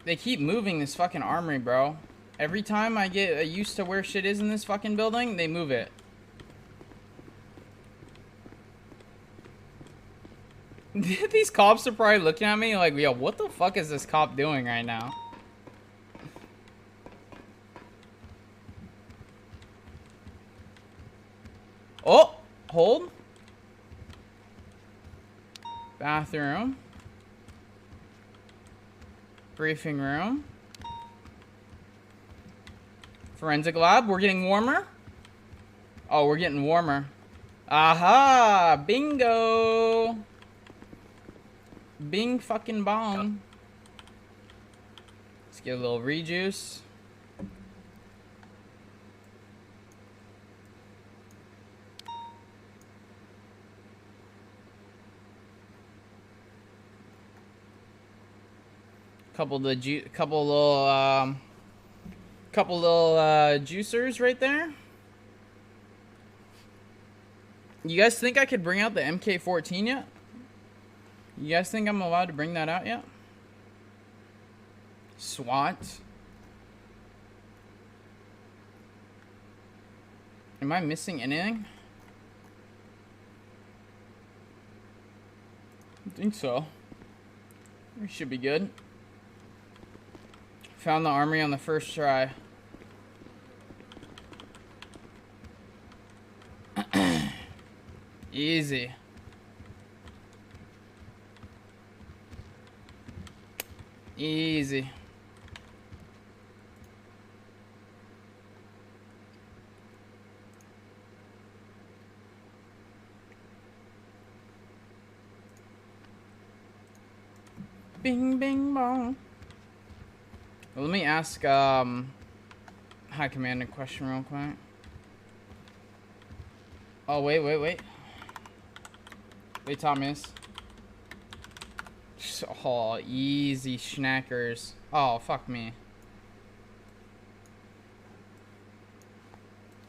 They keep moving this fucking armory, bro. Every time I get used to where shit is in this fucking building, they move it. These cops are probably looking at me like, yo, what the fuck is this cop doing right now? hold. Bathroom. Briefing room. Forensic lab. We're getting warmer. Oh, we're getting warmer. Aha! Bingo! Bing fucking bong. Let's get a little rejuice. Couple little juicers right there. You guys think I could bring out the MK14 yet? You guys think I'm allowed to bring that out yet? SWAT. Am I missing anything? I think so. We should be good. Found the armory on the first try. Easy. Easy. Bing, bing, bong. Well, let me ask, High Command a question real quick. Oh, wait. Wait, Thomas. Oh, easy schnackers. Oh, fuck me.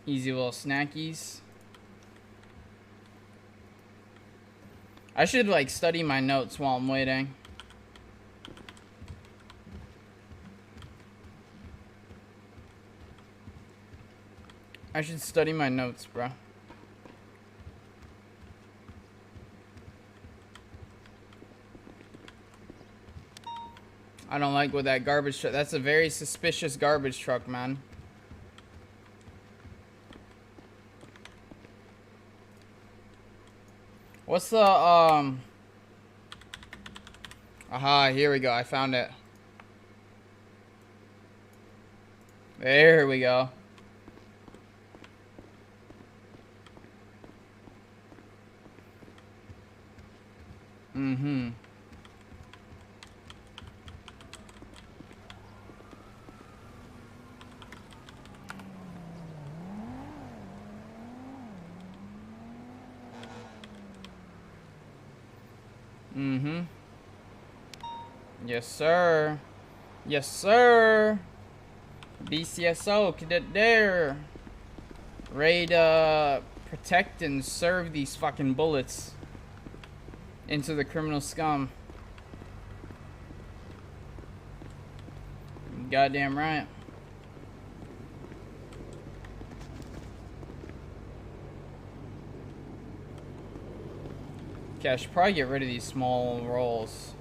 Easy little snackies. I should, like, study my notes while I'm waiting. I should study my notes, bro. I don't like what that garbage truck. That's a very suspicious garbage truck, man. What's the, Aha, here we go. I found it. There we go. Mm-hmm. Mm-hmm. Yes, sir. Yes, sir. BCSO, cadet there. Ready to protect and serve these fucking bullets into the criminal scum. Goddamn right. Okay, I should probably get rid of these small rolls.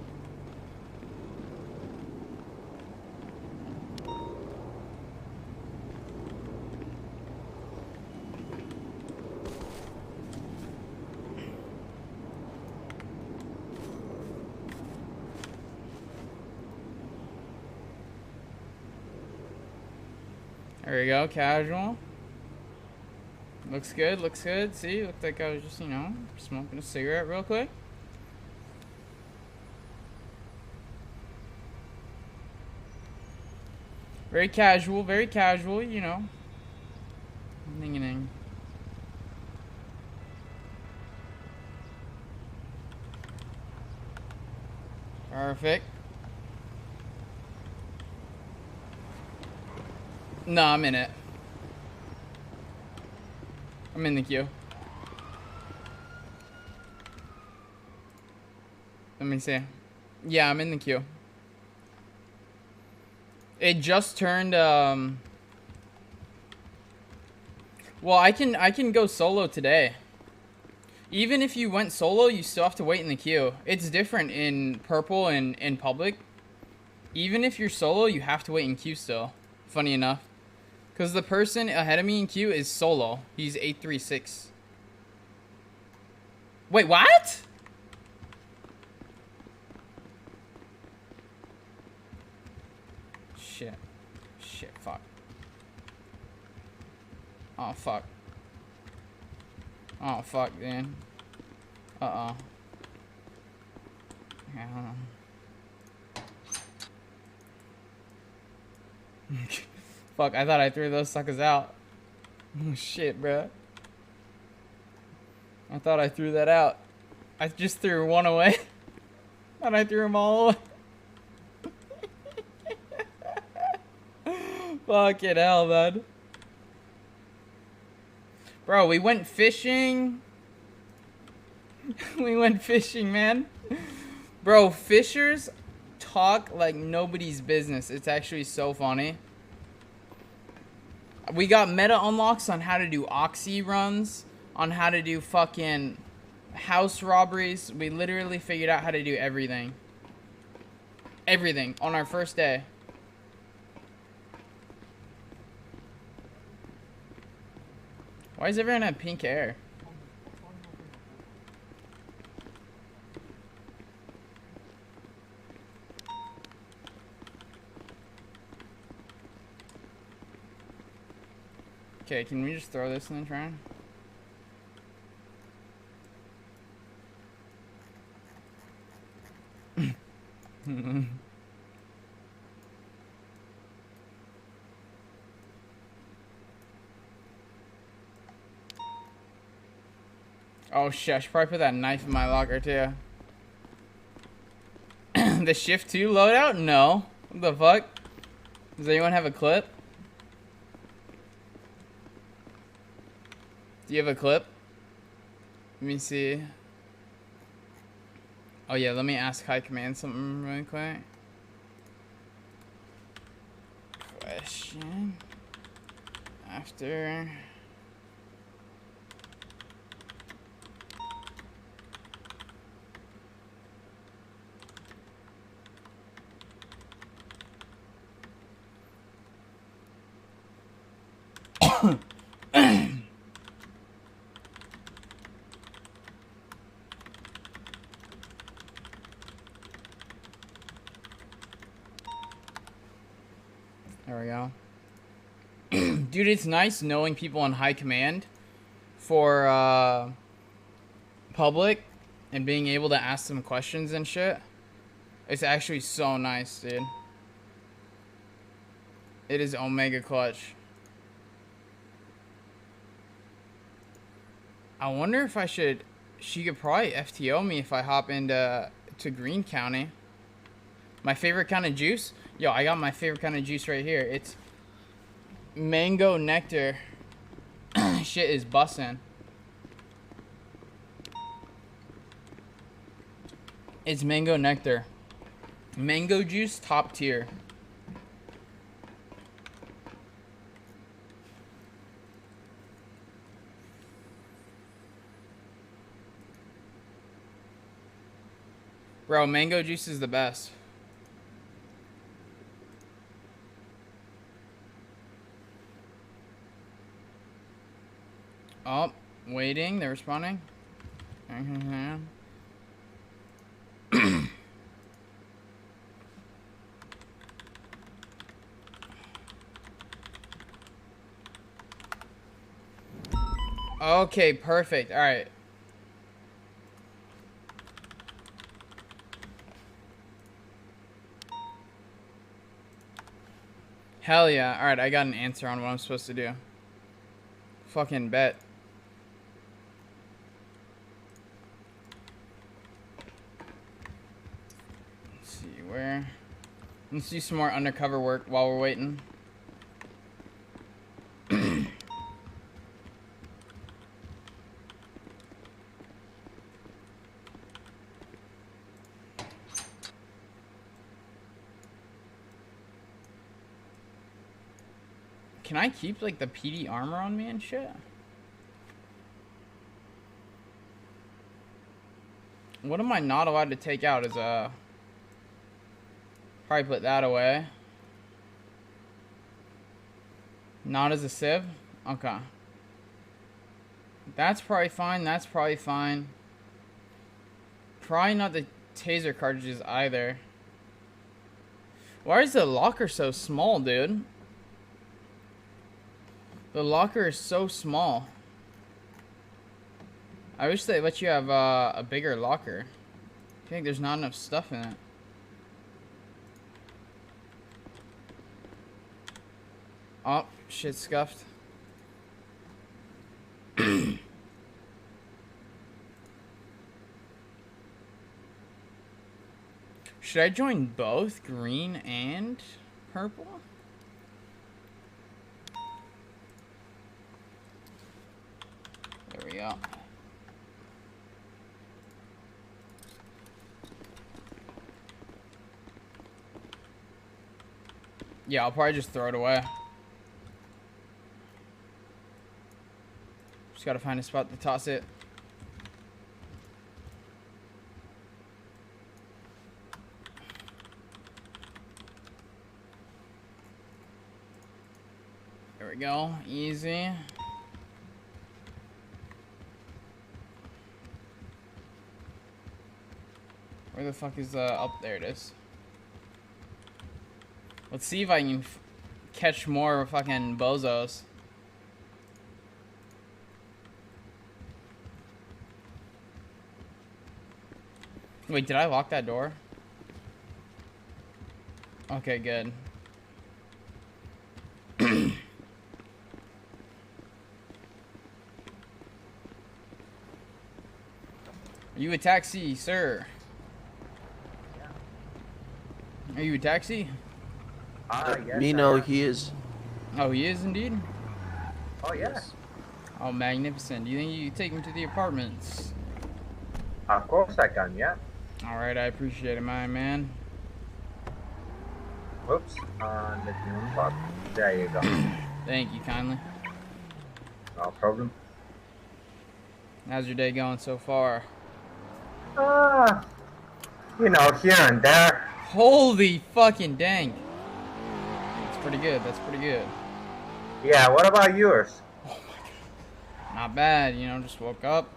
There we go, casual. Looks good, looks good. See, looked like I was just, you know, smoking a cigarette real quick. Very casual, you know. Ning-a-ning. Perfect. No, I'm in it. I'm in the queue. Let me see. Yeah, I'm in the queue. It just turned, well, I can go solo today. Even if you went solo, you still have to wait in the queue. It's different in purple and in public. Even if you're solo, you have to wait in queue still. Funny enough. Because the person ahead of me in queue is solo. He's 836. Wait, what? Shit. Shit, fuck. Oh, fuck. Oh, fuck, dude. Uh-oh. Okay, hold on. Fuck, I thought I threw those suckers out. Oh, shit, bro. I thought I threw that out. I just threw one away. And I threw them all away. Fucking hell, man. Bro, we went fishing. We went fishing, man. Bro, fishers talk like nobody's business. It's actually so funny. We got meta unlocks on how to do oxy runs, on how to do fucking house robberies. We literally figured out how to do everything. Everything on our first day. Why does everyone have pink hair? Okay, can we just throw this in the train? Oh shit, I should probably put that knife in my locker too. The shift 2 loadout? No. What the fuck? Does anyone have a clip? Do you have a clip? Let me see. Oh yeah, let me ask High Command something really quick. Question. After... There we go. Dude, it's nice knowing people on High Command for public and being able to ask them questions and shit. It's actually so nice, dude. It is Omega Clutch. I wonder if I should... She could probably FTO me if I hop into Green County. My favorite kind of juice? Yo, I got my favorite kind of juice right here. It's mango nectar. Shit is bussin'. It's mango nectar. Mango juice, top tier. Bro, mango juice is the best. Oh, waiting. They're responding. Okay, perfect. All right. Hell yeah. All right, I got an answer on what I'm supposed to do. Fucking bet. Let's see where. Let's do some more undercover work while we're waiting. Can I keep like the PD armor on me and shit? What am I not allowed to take out is probably put that away. Not as a civ? Okay. That's probably fine, that's probably fine. Probably not the taser cartridges either. Why is the locker so small, dude? The locker is so small. I wish they let you have a bigger locker. I think there's not enough stuff in it. Oh, shit scuffed. Should I join both green and purple? There we go. Yeah, I'll probably just throw it away. Just gotta find a spot to toss it. There we go, easy. Where the fuck is up there? It is. Let's see if I can catch more fucking bozos. Wait, did I lock that door? Okay, good. Are you a taxi, sir? Are you a taxi? Yes, me know he is. Oh, he is indeed? Oh, yes. Oh, magnificent. Do you think you can take him to the apartments? Of course I can, yeah. Alright, I appreciate it, my man. Whoops. Let me unlock. There you go. Thank you kindly. No problem. How's your day going so far? You know, here and there. Holy fucking dang. That's pretty good, that's pretty good. Yeah, what about yours? Not bad, you know, just woke up.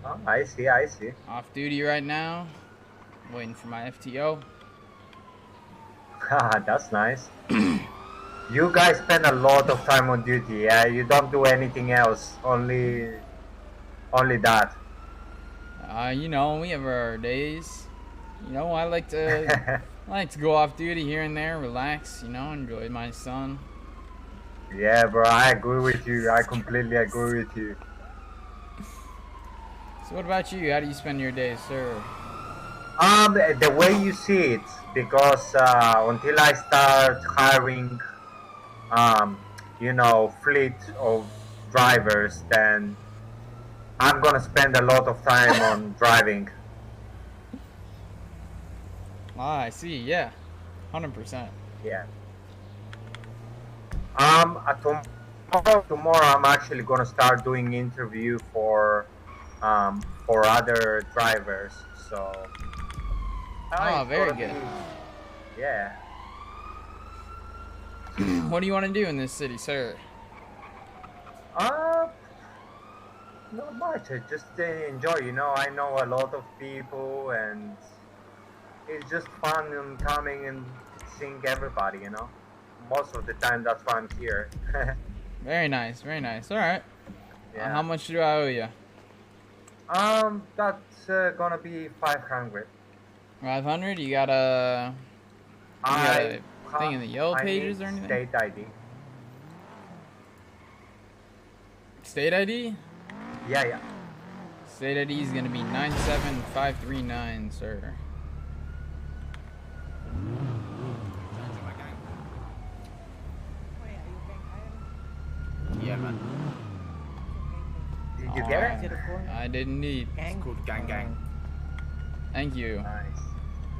Oh, I see, I see. Off duty right now. Waiting for my FTO. Haha, that's nice. You guys spend a lot of time on duty, yeah? You don't do anything else, only that. You know, we have our days. You know, I like to go off duty here and there, relax, you know, enjoy my son. Yeah, bro, I agree with you. I completely agree with you. So what about you? How do you spend your days, sir? The way you see it, because until I start hiring, you know, fleet of drivers, then I'm gonna spend a lot of time on driving. Ah, I see. Yeah, 100%. Yeah. Tomorrow I'm actually gonna start doing interview for other drivers. So. Oh, very good. Yeah. What do you want to do in this city, sir? Not much. I just enjoy. You know, I know a lot of people, and it's just fun and coming and seeing everybody. You know, most of the time that's why I'm here. Very nice, very nice. All right. Yeah. How much do I owe you? That's gonna be 500. 500? You got a thing in the yellow pages or anything? State ID. State ID? Yeah. State ID is gonna be 97539, sir. Yeah, man. Did you get it? I did indeed. It's called gang. Thank you. Nice.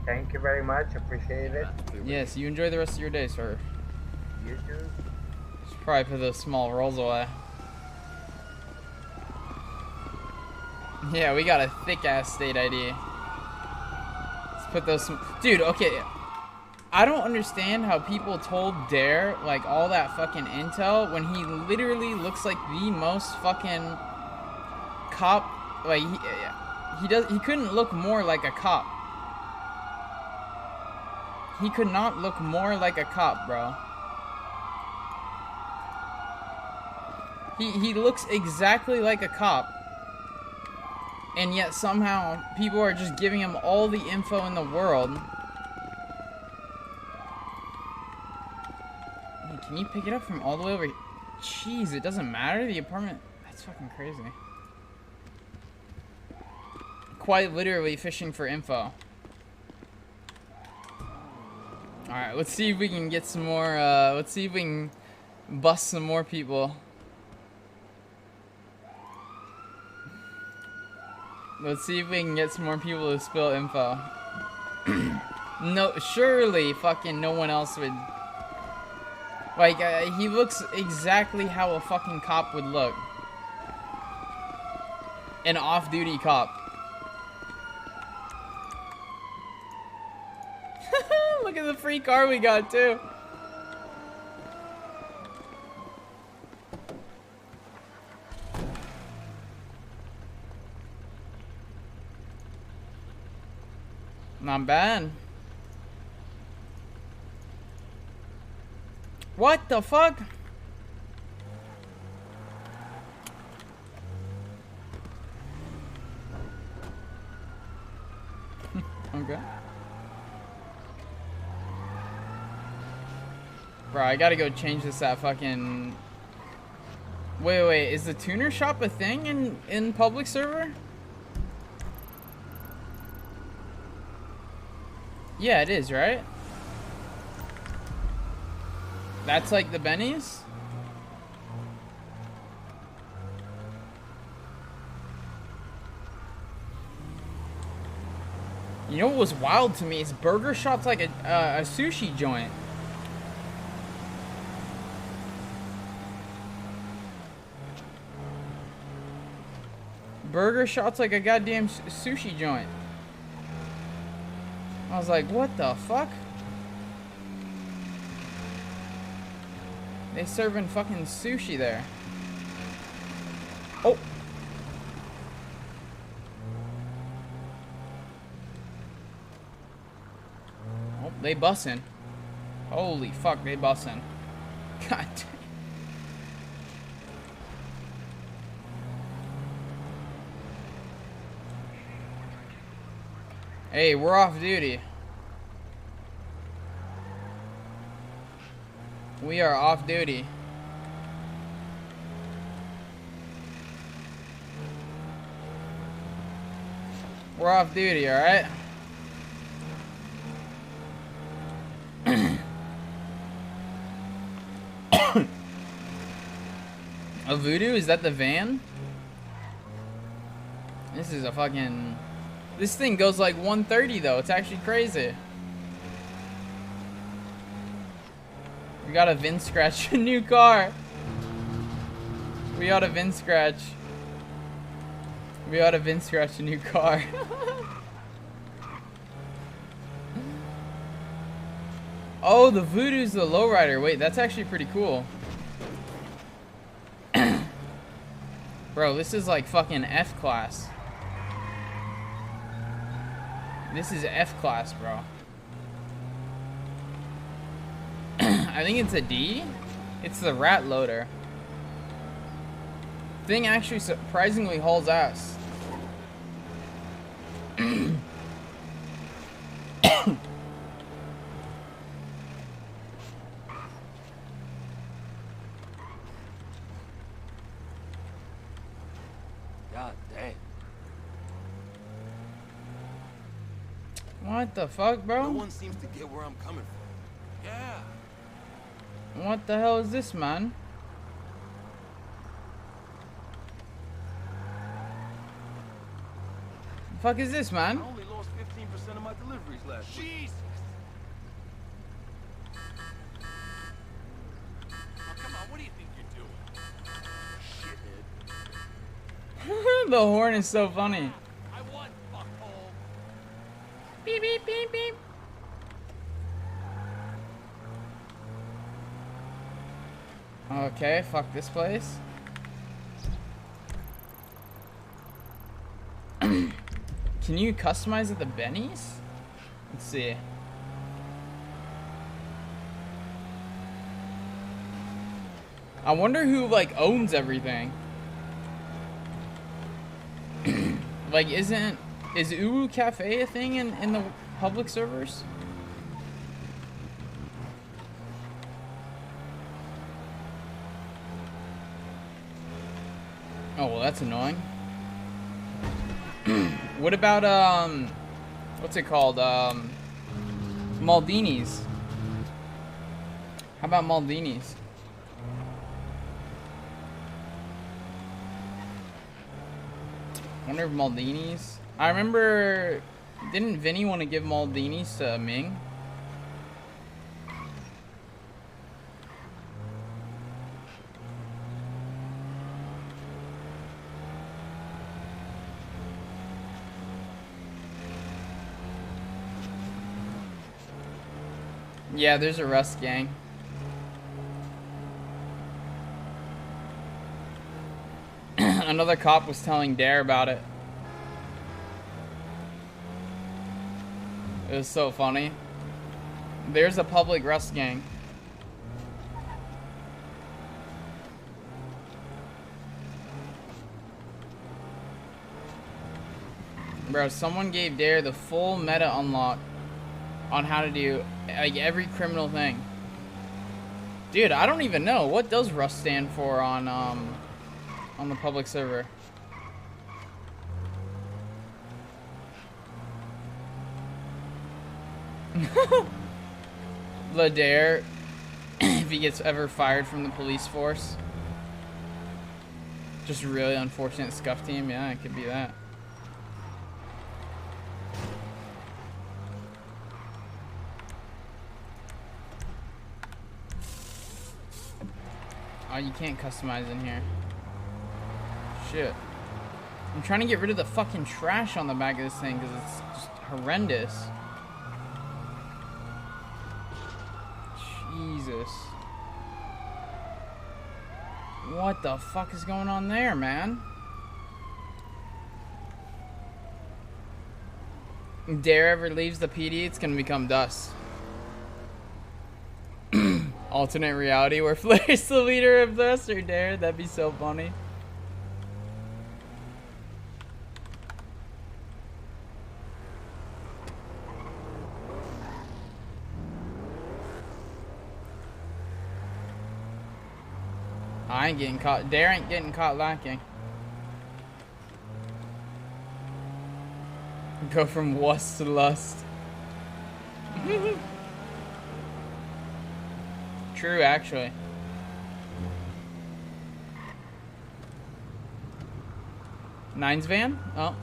Thank you very much. Appreciate it. Yes, you enjoy the rest of your day, sir. You too. Just probably put those small rolls away. Yeah, we got a thick-ass state ID. Let's put those... Dude, okay. I don't understand how people told Dare, like, all that fucking intel when he literally looks like the most fucking cop... Like, He couldn't look more like a cop. He could not look more like a cop, bro. He looks exactly like a cop. And yet somehow people are just giving him all the info in the world. Hey, can you pick it up from all the way over here? Jeez, it doesn't matter. The apartment. That's fucking crazy. Quite literally fishing for info. Alright, let's see if we can get some more, let's see if we can bust some more people. Let's see if we can get some more people to spill info. No, surely fucking no one else would. Like, he looks exactly how a fucking cop would look. An off-duty cop. Look at the free car we got, too. Not bad. What the fuck? Okay. Bro, I gotta go change this at fucking... Wait, is the tuner shop a thing in public server? Yeah, it is, right? That's like the Benny's? You know what was wild to me is Burger Shop's like a sushi joint. Burger Shop's like a goddamn sushi joint. I was like, what the fuck? They serving fucking sushi there. Oh. Oh, they bussin'. Holy fuck, they bussin'. God damn. Hey, we're off duty. We are off duty. We're off duty, alright? A Voodoo? Is that the van? This is a fucking... This thing goes like 130 though. It's actually crazy. We got a VIN scratch a new car. We ought to VIN scratch. We ought to VIN scratch a new car. Oh, the Voodoo's the lowrider. Wait, that's actually pretty cool. Bro, this is like fucking F class. This is F class, bro. I think it's a D. It's the rat loader. Thing actually surprisingly hauls ass. God damn. What the fuck, bro? No one seems to get where I'm coming from. Yeah. What the hell is this, man? The fuck is this, man? I only lost 15% of my deliveries last week. Jesus. Oh, come on, what do you think you're doing? Shithead. The horn is so funny. I won, fuckhole. Beep, beep, beep, beep. Okay, fuck this place. Can you customize at the Bennies? Let's see. I wonder who like owns everything. Like, is Uwu Cafe a thing in the public servers? Oh, well, that's annoying. What about, what's it called? Maldini's. How about Maldini's? Wonder if Maldini's. I remember, didn't Vinny want to give Maldini's to Ming? Yeah, there's a R.U.S.T gang. Another cop was telling Dare about it. It was so funny. There's a public R.U.S.T gang. Bro, someone gave Dare the full meta unlock on how to do like every criminal thing. Dude, I don't even know. What does R.U.S.T stand for on the public server? Ladare, if he gets ever fired from the police force. Just a really unfortunate scuff team. Yeah, it could be that. Oh, you can't customize in here. Shit. I'm trying to get rid of the fucking trash on the back of this thing because it's just horrendous. Jesus. What the fuck is going on there, man? If Dare ever leaves the PD, it's gonna become dust. Alternate reality where Flair's the leader of this or Dare. That'd be so funny. I ain't getting caught. Dare ain't getting caught lacking. Go from wuss to lust. True, actually. Nines van? Oh.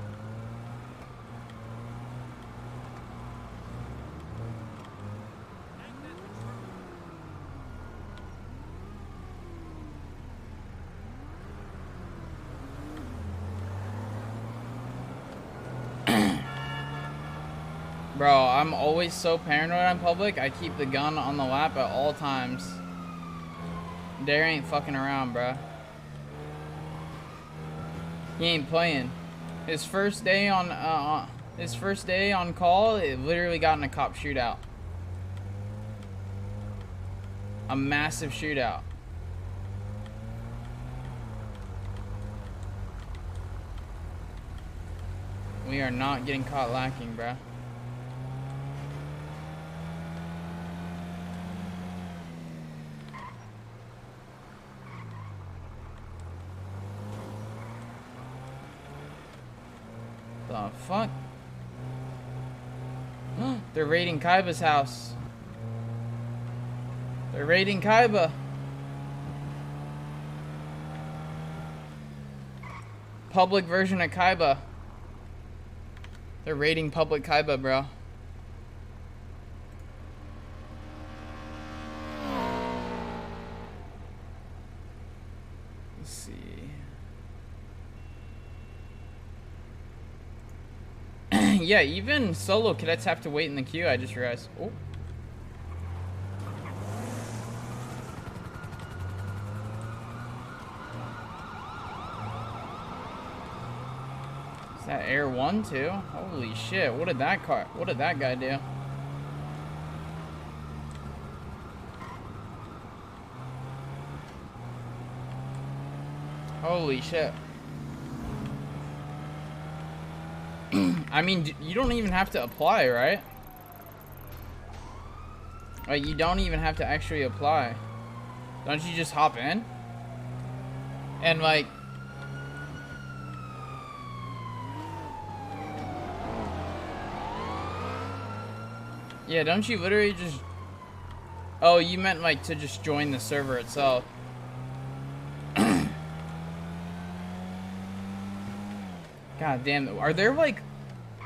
Bro, I'm always so paranoid in public. I keep the gun on the lap at all times. Dare ain't fucking around, bro. He ain't playing. His first day on call, it literally got in a cop shootout. A massive shootout. We are not getting caught lacking, bro. The fuck? They're raiding Kaiba's house. They're raiding Kaiba. Public version of Kaiba. They're raiding public Kaiba, bro. Let's see. Yeah, even solo cadets have to wait in the queue, I just realized. Oh. Is that Air 1 too? Holy shit, what did that guy do? Holy shit. I mean, you don't even have to apply, right? Like, you don't even have to actually apply. Don't you just hop in? And like... Yeah, don't you literally just... Oh, you meant like to just join the server itself. God damn, are there like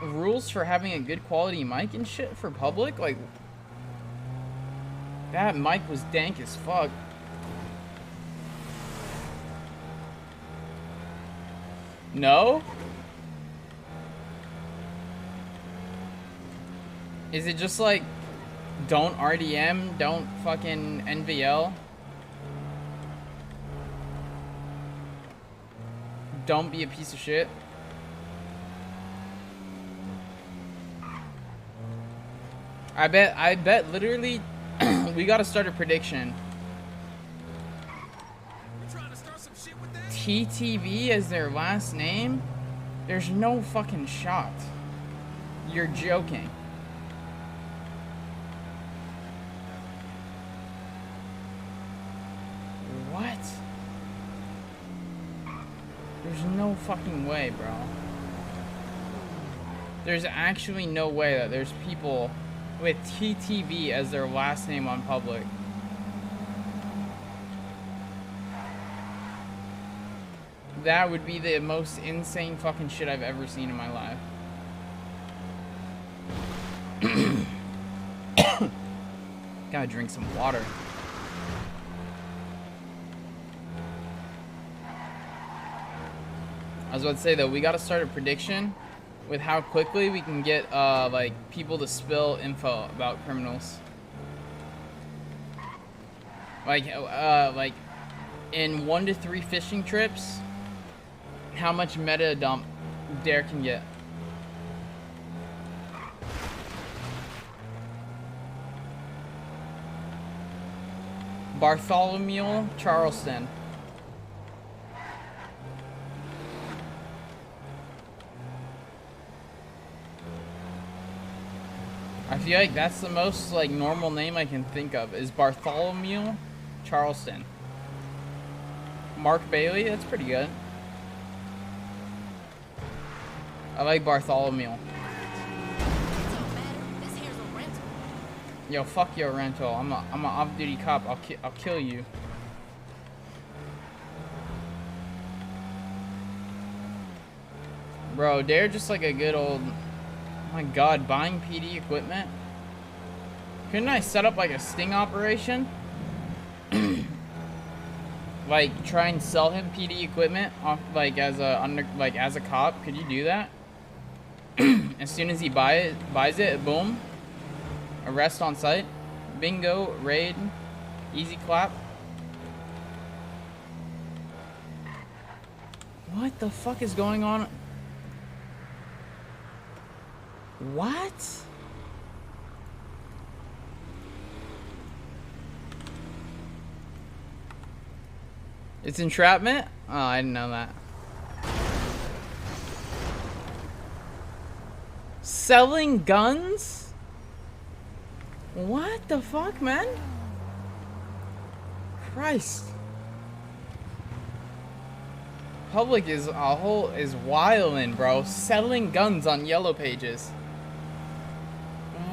rules for having a good quality mic and shit for public? Like, that mic was dank as fuck. No? Is it just like, don't RDM, don't fucking NVL? Don't be a piece of shit? I bet literally we gotta start a prediction. TTV as their last name? There's no fucking shot. You're joking. What? There's no fucking way, bro. There's actually no way that there's people with TTV as their last name on public. That would be the most insane fucking shit I've ever seen in my life. Gotta drink some water. I was about to say though, we gotta start a prediction with how quickly we can get like people to spill info about criminals. Like in 1 to 3 fishing trips, how much meta dump Dare can get. Bartholomew Charleston. I feel like that's the most like normal name I can think of is Bartholomew Charleston. Mark Bailey, that's pretty good. I like Bartholomew. Yo, fuck your rental. I'm an off-duty cop. I'll kill you. Bro, they're just like a good old... Oh my god, buying PD equipment? Couldn't I set up like a sting operation? Like try and sell him PD equipment off like as a cop? Could you do that? As soon as he buys it, boom. Arrest on site. Bingo, raid, easy clap. What the fuck is going on? What? It's entrapment? Oh, I didn't know that. Selling guns? What the fuck, man? Christ. Public is wildin', bro. Selling guns on yellow pages.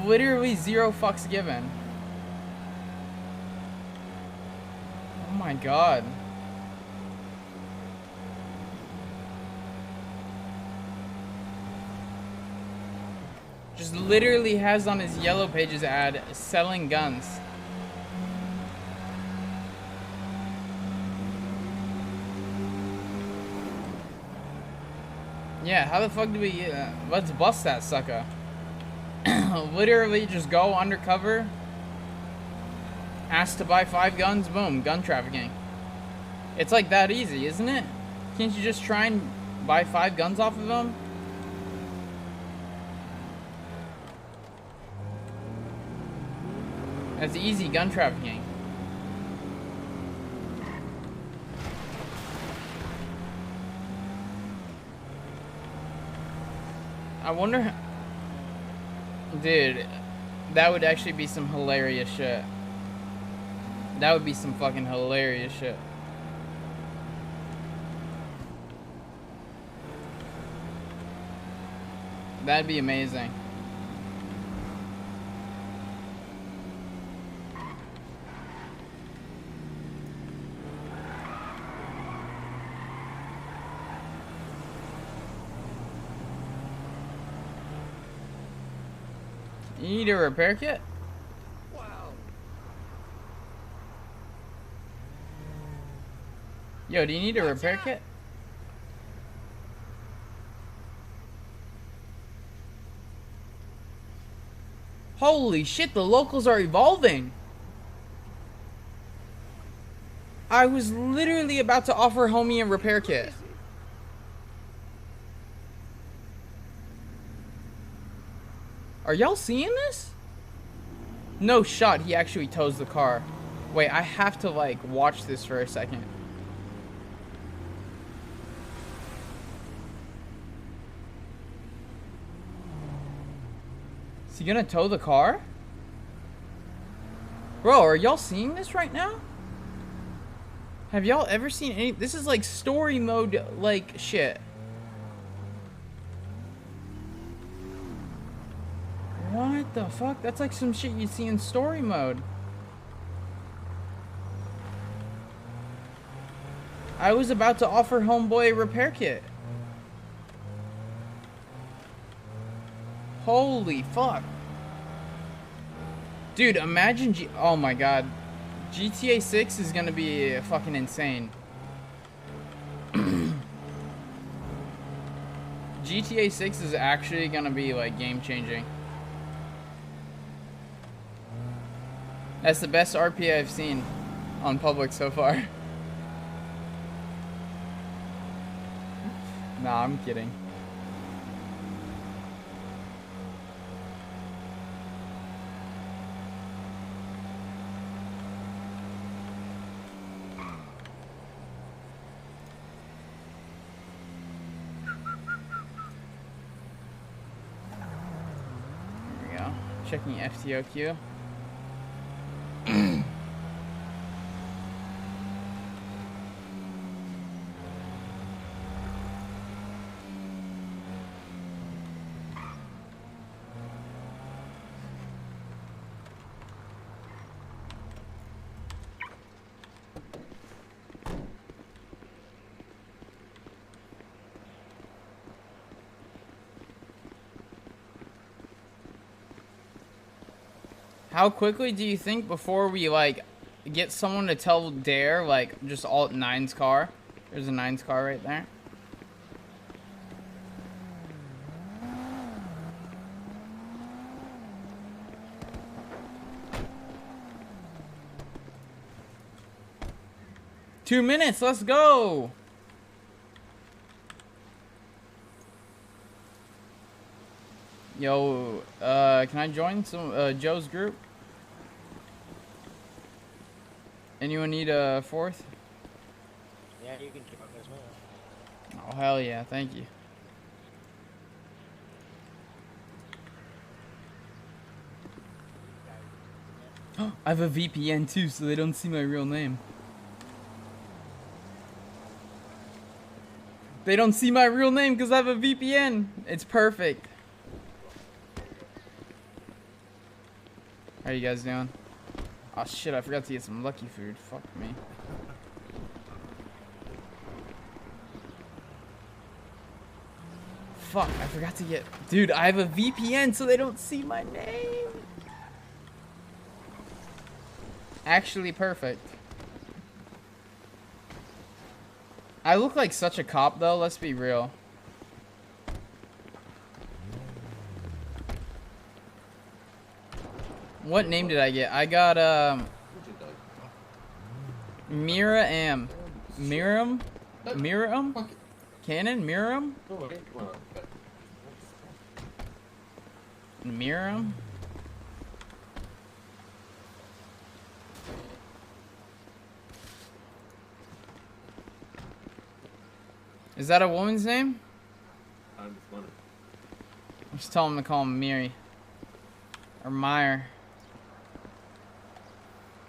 Literally 0 fucks given. Oh my god. Just literally has on his yellow pages ad selling guns. Yeah, how the fuck do we let's bust that sucker. Literally just go undercover, ask to buy 5 guns, boom, gun trafficking. It's like that easy, isn't it? Can't you just try and buy 5 guns off of them? That's easy gun trafficking. I wonder, dude, that would actually be some hilarious shit. That would be some fucking hilarious shit. That'd be amazing. You need a repair kit? Wow. Yo, do you need a repair kit? Holy shit, the locals are evolving. I was literally about to offer homie a repair kit. Are y'all seeing this? No shot, he actually tows the car. Wait, I have to like watch this for a second. Is he gonna tow the car? Bro, are y'all seeing this right now? Have y'all ever seen any? This is like story mode, like shit. What the fuck? That's like some shit you see in story mode. I was about to offer homeboy a repair kit. Holy fuck. Dude, imagine oh my god. GTA 6 is gonna be fucking insane. GTA 6 is actually gonna be like game changing. That's the best RP I've seen on public so far. Nah, I'm kidding. There we go. Checking FTO queue. How quickly do you think before we like get someone to tell Dare like just alt 9's car? There's a 9's car right there. Two minutes, let's go. Yo, can I join some Joe's group? Anyone need a fourth? Yeah, you can join as well. Oh hell yeah, thank you. I have a VPN too, so they don't see my real name. They don't see my real name because I have a VPN. It's perfect. How you guys doing? Oh shit, I forgot to get some Lucky food. Fuck me. Fuck, I forgot to get... Dude, I have a VPN so they don't see my name. Actually perfect. I look like such a cop though, let's be real. What name did I get? I got Miriam. Miriam? Miriam? Cannon? Miriam? Miriam? Is that a woman's name? Just tell him to call him Miri. Or Meyer.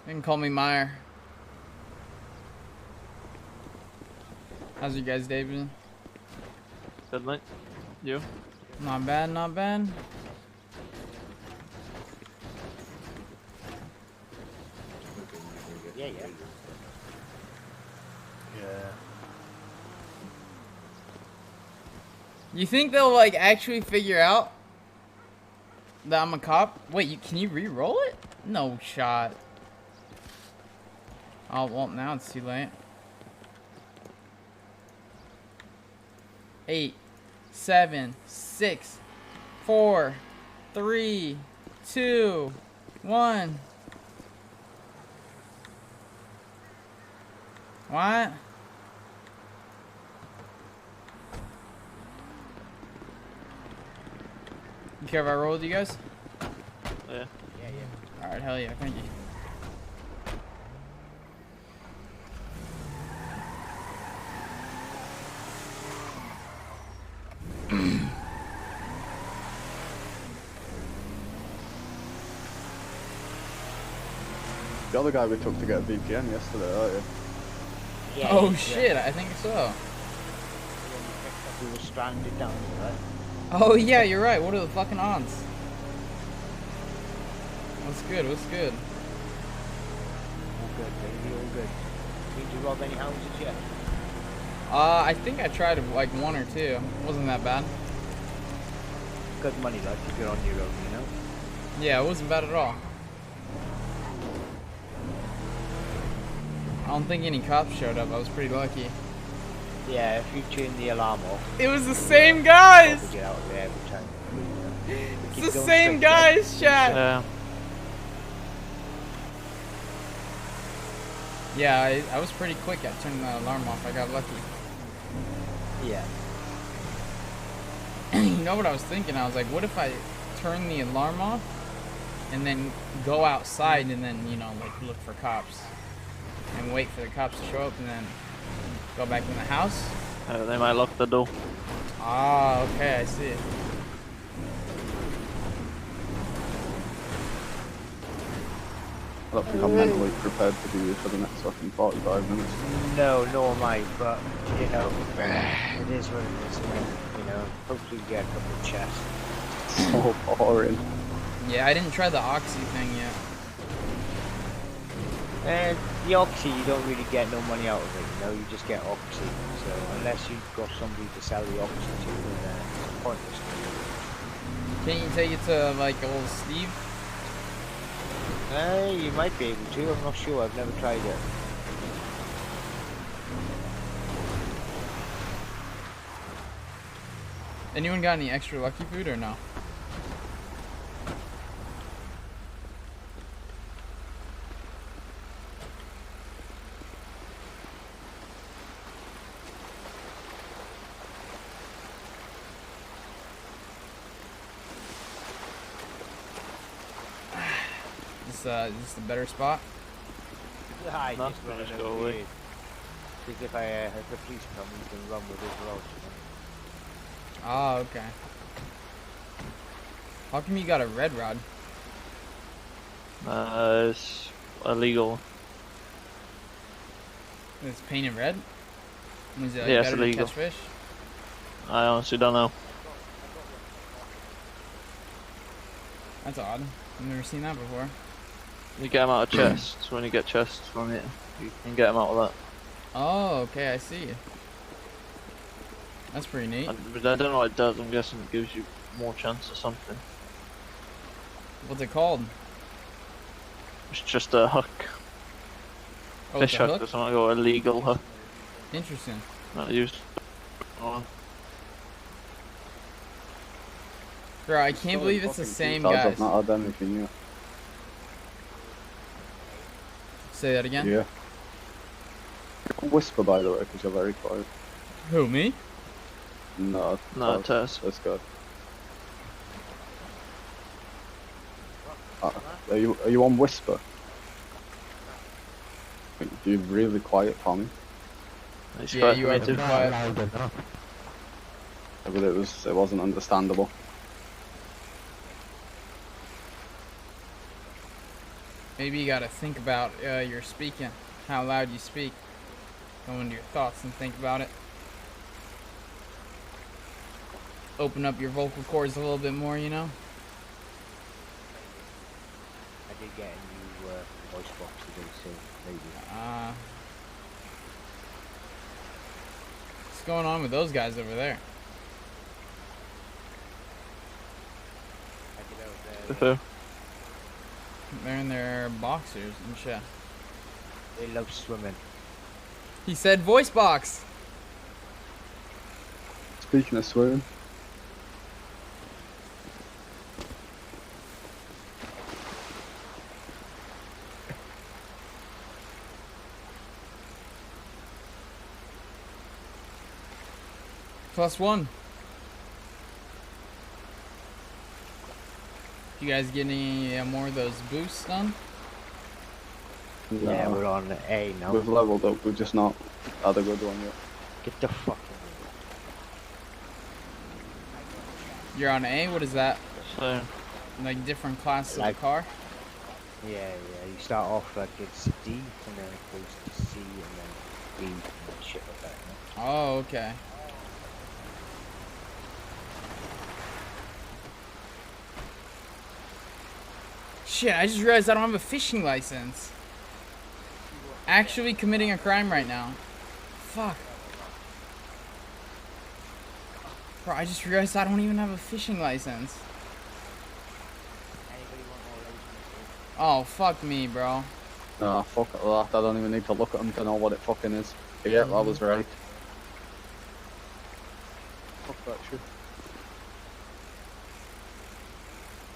They can call me Meyer. How's your guys' day been? Good night. You? Not bad, not bad. Yeah. You think they'll like actually figure out that I'm a cop? Wait, can you re-roll it? No shot. Oh well, now it's too late. 8, 7, 6, 4, 3, 2, 1. What? You care if I roll with you guys? Yeah. Alright, hell yeah, thank you. The other guy we took to get a VPN yesterday, aren't you? Yeah, Oh yeah. shit, I think so. We were stranded down here, right? Oh yeah, you're right. What are the fucking odds? What's good? What's good? All good, baby, all good. Did you rob any houses yet? I think I tried like 1 or 2. Wasn't that bad. Good money, like, if you're on your own, you know? Yeah, it wasn't bad at all. I don't think any cops showed up. I was pretty lucky. Yeah, if you turn the alarm off. It was the same guys! Get out of there every time. It's the same guys, chat! Yeah, I was pretty quick at turning the alarm off. I got lucky. Yeah. You know what I was thinking? I was like, what if I turn the alarm off and then go outside and then, you know, like look for cops and wait for the cops to show up and then go back in the house? They might lock the door. Ah, okay, I see. I don't think I'm mentally prepared to do this for the next fucking 45 minutes. No, nor am I, but, you know, it is what it is, man. You know, hopefully you get a couple of chests. So boring. Yeah, I didn't try the Oxy thing yet. And the Oxy, you don't really get no money out of it, you know, you just get Oxy. So unless you've got somebody to sell the Oxy to, then it's pointless. Can't you take it to, like, old Steve? You might be able to, I'm not sure, I've never tried it. Anyone got any extra lucky food or no? Is this a better spot? I No, just run just over go away. here. Because if if the police come, you can run with his road. Oh, okay. How come you got a red rod? It's illegal. It's painted red? Was it like Yeah, it's better to illegal. catch fish? I honestly don't know. That's odd. I've never seen that before. You get them out of chests. When you get chests from it, you can get them out of that. Oh, okay, I see. That's pretty neat. But I don't know what it does. I'm guessing it gives you more chance or something. What's it called? It's just a hook. Oh, Fish it's a hook or something, or illegal hook. Interesting. Not used. Oh. Bro, I can't believe it's the same I've guys. not had anything yet. Say that again? Yeah. Whisper, by the way, because you're very quiet. Who, me? No, No, Tess. Let's go. Are you on Whisper? You're really quiet, Tommy. It's Yeah, quite you are too primitive. quiet. Yeah, but it wasn't understandable. Maybe you gotta think about your speaking, how loud you speak. Go into your thoughts and think about it. Open up your vocal cords a little bit more, you know? I did get a new voice box today, so maybe. What's going on with those guys over there? They're in their boxers and shit. They love swimming. He said voice box. Speaking of swearing. +1. You guys get any more of those boosts done? Yeah, we're on A now. We've leveled up, we've just not had a good one yet. Get the fuck You're on A? What is that? So, like different classes like, of car? Yeah. You start off like it's D, and then it goes to C, and then B, and then shit like that. You know? Oh, okay. Shit, I just realized I don't have a fishing license. Actually committing a crime right now. Fuck. Bro, I just realized I don't even have a fishing license. Oh, fuck me, bro. Nah, fuck that. I don't even need to look at them to know what it fucking is. Yeah, I was right. Fuck that shit.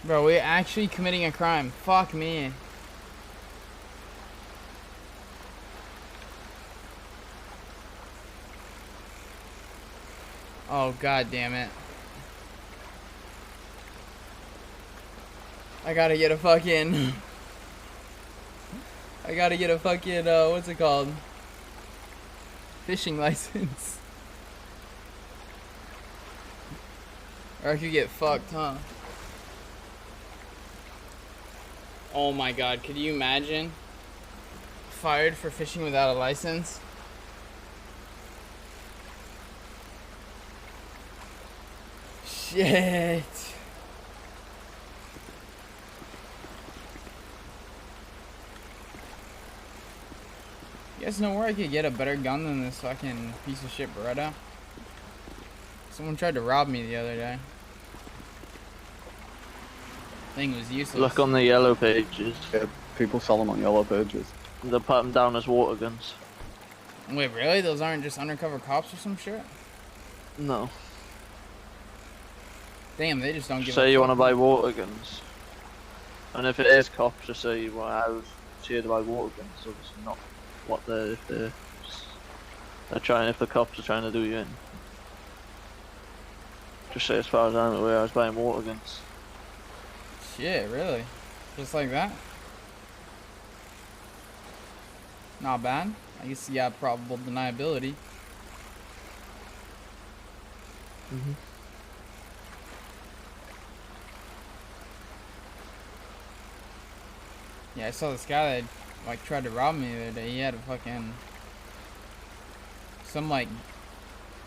Bro, we're actually committing a crime. Fuck me. Oh, god damn it. I gotta get a fucking... I gotta get a fucking, what's it called? Fishing license. Or I could get fucked, huh? Oh my god, could you imagine? Fired for fishing without a license? Shit. You guys know where I could get a better gun than this fucking piece of shit Beretta? Someone tried to rob me the other day. Thing was useless. look on the yellow pages. Yeah, people sell them on yellow pages. They put them down as water guns. Wait, really? Those aren't just undercover cops or some shit? No. Damn, they just don't give Say a you fuck. want to buy water guns. And if it is cops, just say you want to here to buy water guns. Obviously not what they're, if they're trying, if the cops are trying to do you in. Just say as far as I'm aware, I was buying water guns. Shit, really? Just like that? Not bad. I guess you got probable deniability. Mm-hmm. Yeah, I saw this guy that like tried to rob me the other day. He had a fucking some like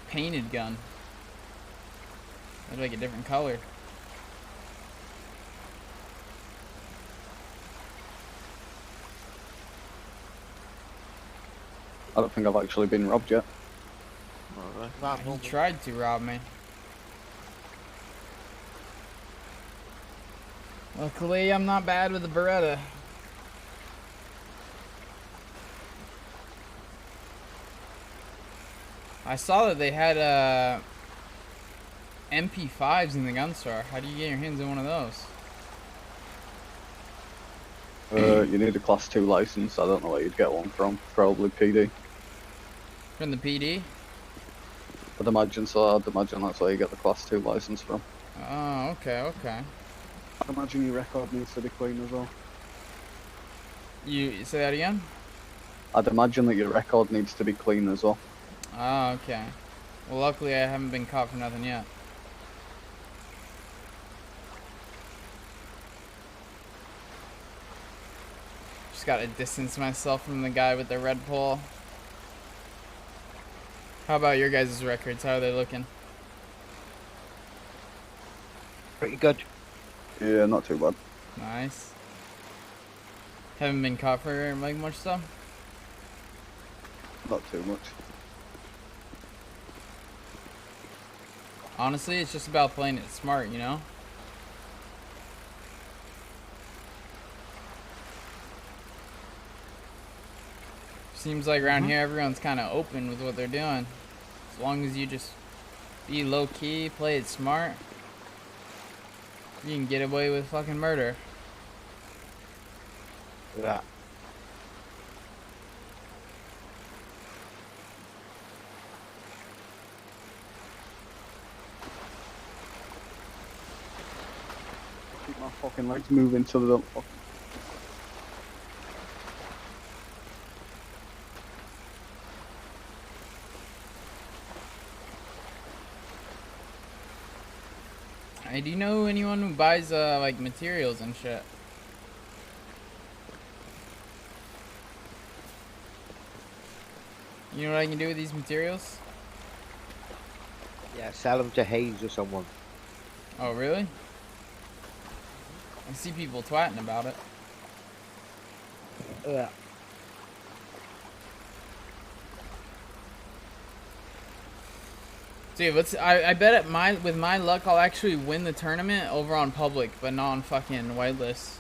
painted gun. It was like a different color. I don't think I've actually been robbed yet. He tried to rob me. Luckily, I'm not bad with the Beretta. I saw that they had MP5s in the gun store. How do you get your hands on one of those? You need a class 2 license. I don't know where you'd get one from. Probably PD. From the PD? I'd imagine so. I'd imagine that's where you get the class 2 license from. Oh, okay, okay. I'd imagine your record needs to be clean as well. You say that again? I'd imagine that your record needs to be clean as well. Oh, okay. Well, luckily I haven't been caught for nothing yet. Just gotta distance myself from the guy with the red pole. How about your guys' records? How are they looking? Pretty good. Yeah, not too bad. Nice. Haven't been caught for like much stuff? Not too much. Honestly, it's just about playing it smart, you know? Seems like around here everyone's kind of open with what they're doing. As long as you just be low key, play it smart, you can get away with fucking murder. Yeah. Keep my fucking legs moving so they don't fucking... Hey, do you know anyone who buys like materials and shit? You know what I can do with these materials? Yeah, sell them to Hayes or someone. Oh, really? I see people twatting about it. Yeah. Dude, I bet with my luck I'll actually win the tournament over on public, but not on fucking whitelist.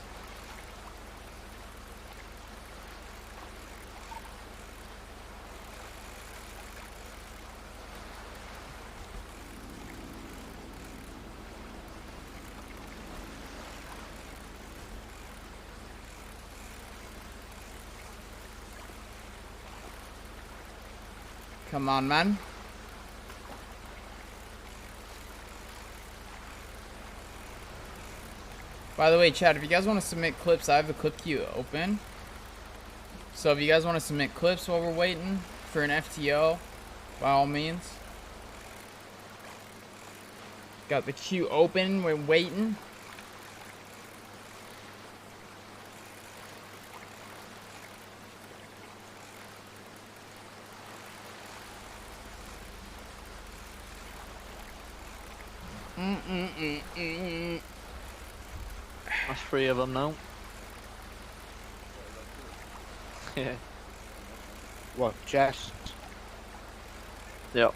Come on, man. By the way, chat, if you guys want to submit clips, I have the clip queue open. So if you guys want to submit clips while we're waiting for an FTO, by all means. Got the queue open, we're waiting. That's 3 of them now. Yeah. What, chest? Yep.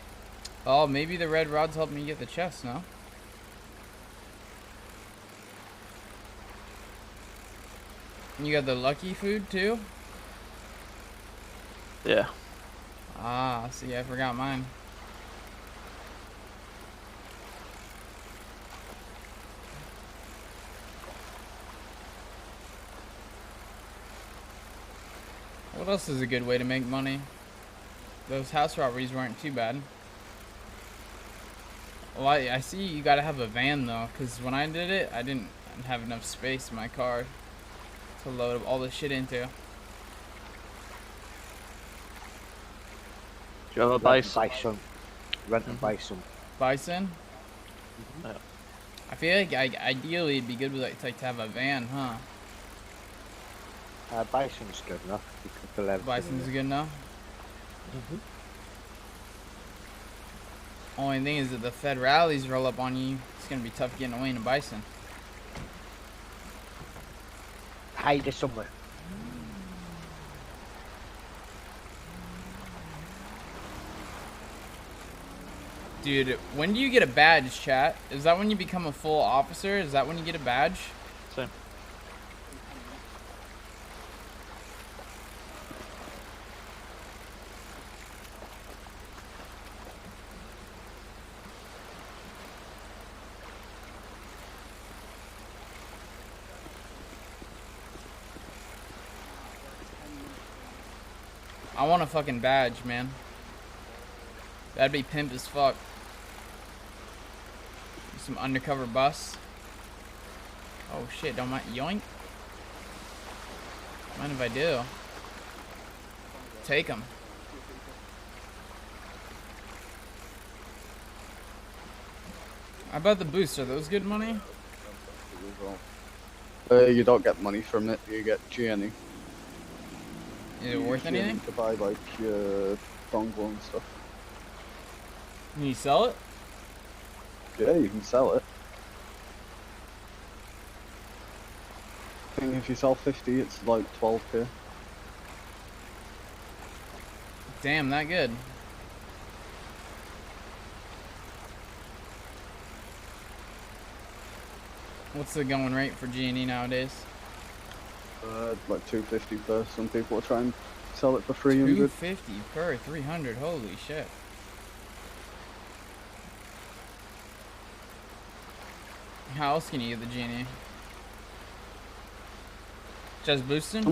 Oh, maybe the red rods helped me get the chest, no? You got the lucky food too? Yeah. Ah, see, I forgot mine. What else is a good way to make money? Those house robberies weren't too bad. Well, I see you gotta have a van though, because when I did it, I didn't have enough space in my car to load all the shit into. Do you have a bison? Rent a bison. Bison? Yeah. I feel like ideally it'd be good with like to have a van, huh? Bison's good enough. You can fill everything Bison's in. good enough? Only thing is that the federales roll up on you. It's gonna be tough getting away in a bison. Hide it somewhere. Dude, when do you get a badge, chat? Is that when you become a full officer? Is that when you get a badge? Same. I want a fucking badge, man. That'd be pimp as fuck. Some undercover bus. Oh shit, don't mind. Yoink. Mind if I do? Take them. How about the boost? Are those good money? You don't get money from it. You get GNE. Is it worth anything? To buy like dongle and stuff. Can you sell it? Yeah, you can sell it. I think if you sell 50, it's like 12k. Damn, that good. What's the going rate for G&E nowadays? Like 250 per. Some people are trying to sell it for 300. 250 per 300. Holy shit. How else can you get the G&E? Just boosting?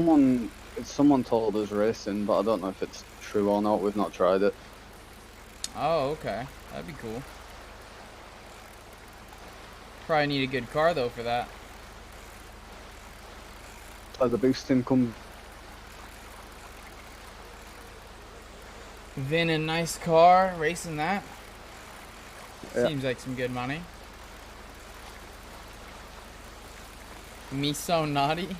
Someone told us racing, but I don't know if it's true or not. We've not tried it. Oh, okay. That'd be cool. Probably need a good car though for that. The boosting come. Vin a nice car, racing that. Yeah. Seems like some good money. Me so naughty.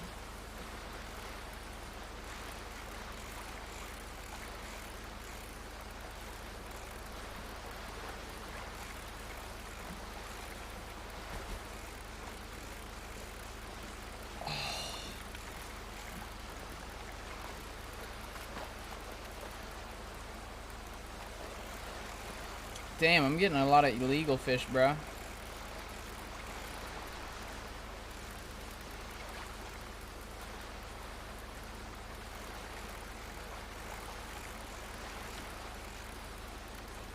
Damn, I'm getting a lot of illegal fish, bro.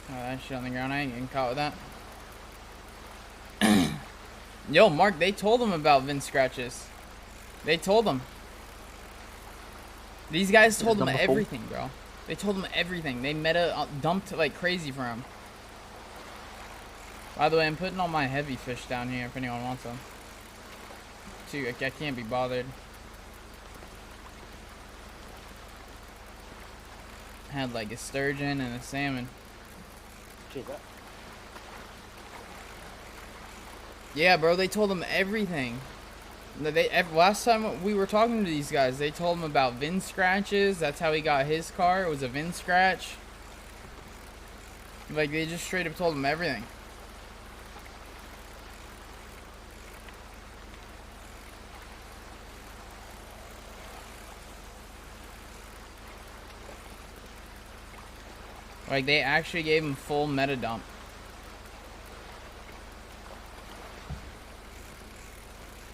Oh, that shit on the ground. I ain't getting caught with that. Yo, Mark, they told him about Vin scratches. They told him. These guys told him everything, bro. They told him everything. They dumped like crazy for him. By the way, I'm putting all my heavy fish down here if anyone wants them. Too, I can't be bothered. I had like a sturgeon and a salmon. Yeah, bro, they told him everything. Last time we were talking to these guys, they told him about Vin scratches. That's how he got his car. It was a Vin scratch. Like, they just straight up told him everything. Like, they actually gave him full meta dump.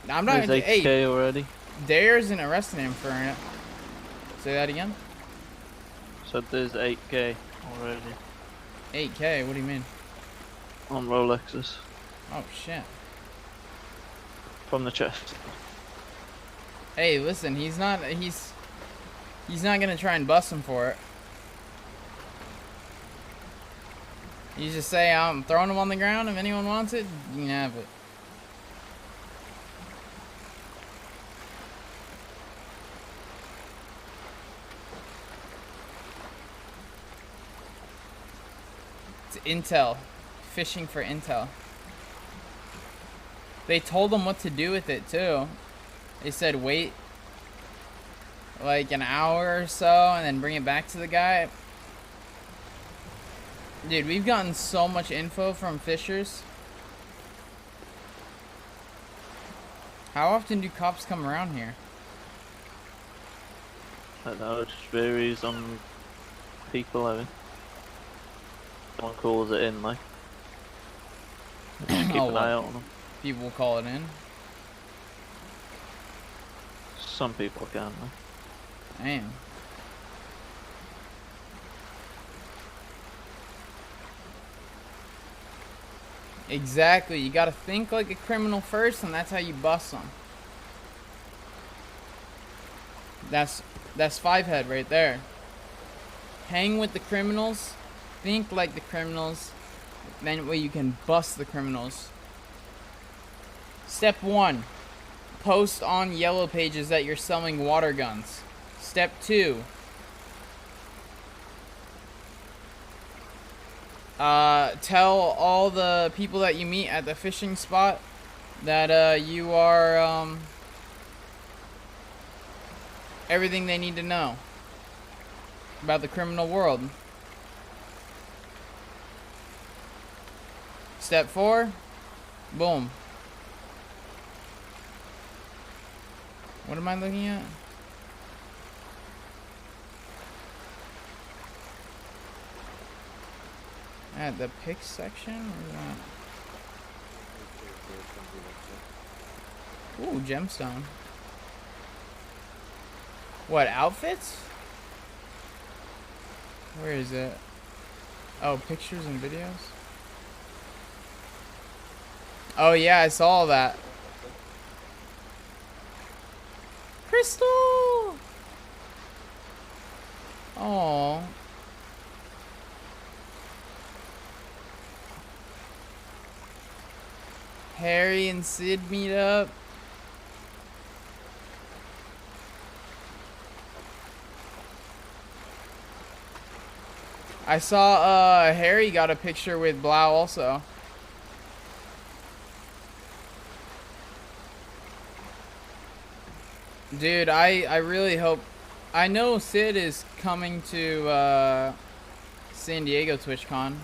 I'm not gonna. Hey, already. Dare isn't arresting him for it. Say that again. So there's 8k already. 8k? What do you mean? On Rolexes. Oh shit. From the chest. Hey, listen, he's not gonna try and bust him for it. You just say, I'm throwing him on the ground. If anyone wants it, you can have it. It's intel. Fishing for intel. They told him what to do with it, too. They said wait like an hour or so and then bring it back to the guy. Dude, we've gotten so much info from fishers. How often do cops come around here? I don't know, it just varies on people, I think. Someone calls it in, like. Keep an eye out on them. People will call it in. Some people can, like. Damn. Exactly. You gotta think like a criminal first, and that's how you bust them. That's 5-head right there. Hang with the criminals. Think like the criminals. Then way you can bust the criminals. Step 1. Post on yellow pages that you're selling water guns. Step 2. Tell all the people that you meet at the fishing spot that you are everything they need to know about the criminal world. Step 4, boom. What am I looking at? At the pick section? Or that? Ooh, gemstone. What, outfits? Where is it? Oh, pictures and videos? Oh yeah, I saw that. Crystal! Oh. Harry and Sid meet up. I saw Harry got a picture with Blau also. Dude, I really hope. I know Sid is coming to San Diego TwitchCon.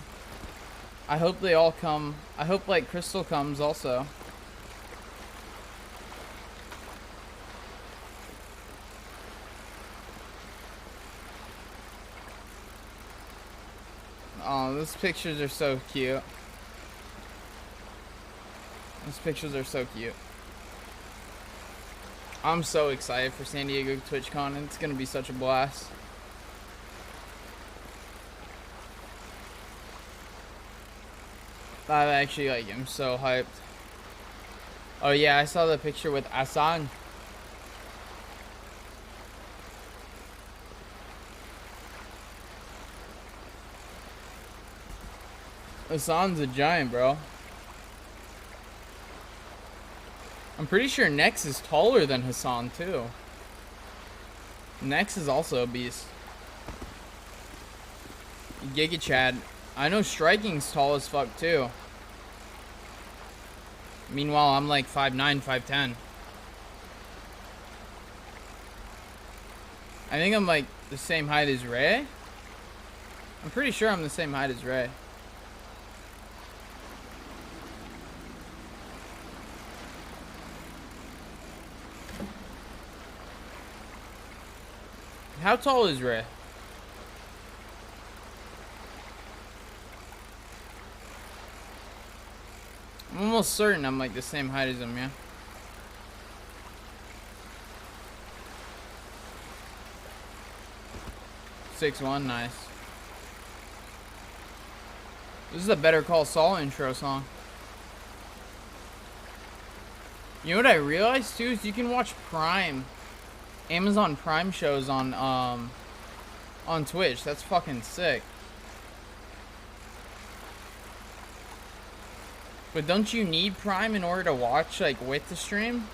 I hope they all come. I hope like Crystal comes also. Oh, those pictures are so cute. Those pictures are so cute. I'm so excited for San Diego TwitchCon. It's gonna be such a blast. I actually like am so hyped. Oh yeah, I saw the picture with Asan. Asan's a giant, bro. I'm pretty sure Nex is taller than Hassan too. Nex is also a beast. Giga Chad. I know Striking's tall as fuck too. Meanwhile, I'm like 5'9", 5'10". I think I'm like the same height as Ray. I'm pretty sure I'm the same height as Ray. How tall is Ray? I'm almost certain I'm like the same height as him, yeah. .6'1", nice. This is a Better Call Saul intro song. You know what I realized too is you can watch Prime, Amazon Prime shows on Twitch. That's fucking sick. But don't you need Prime in order to watch like with the stream?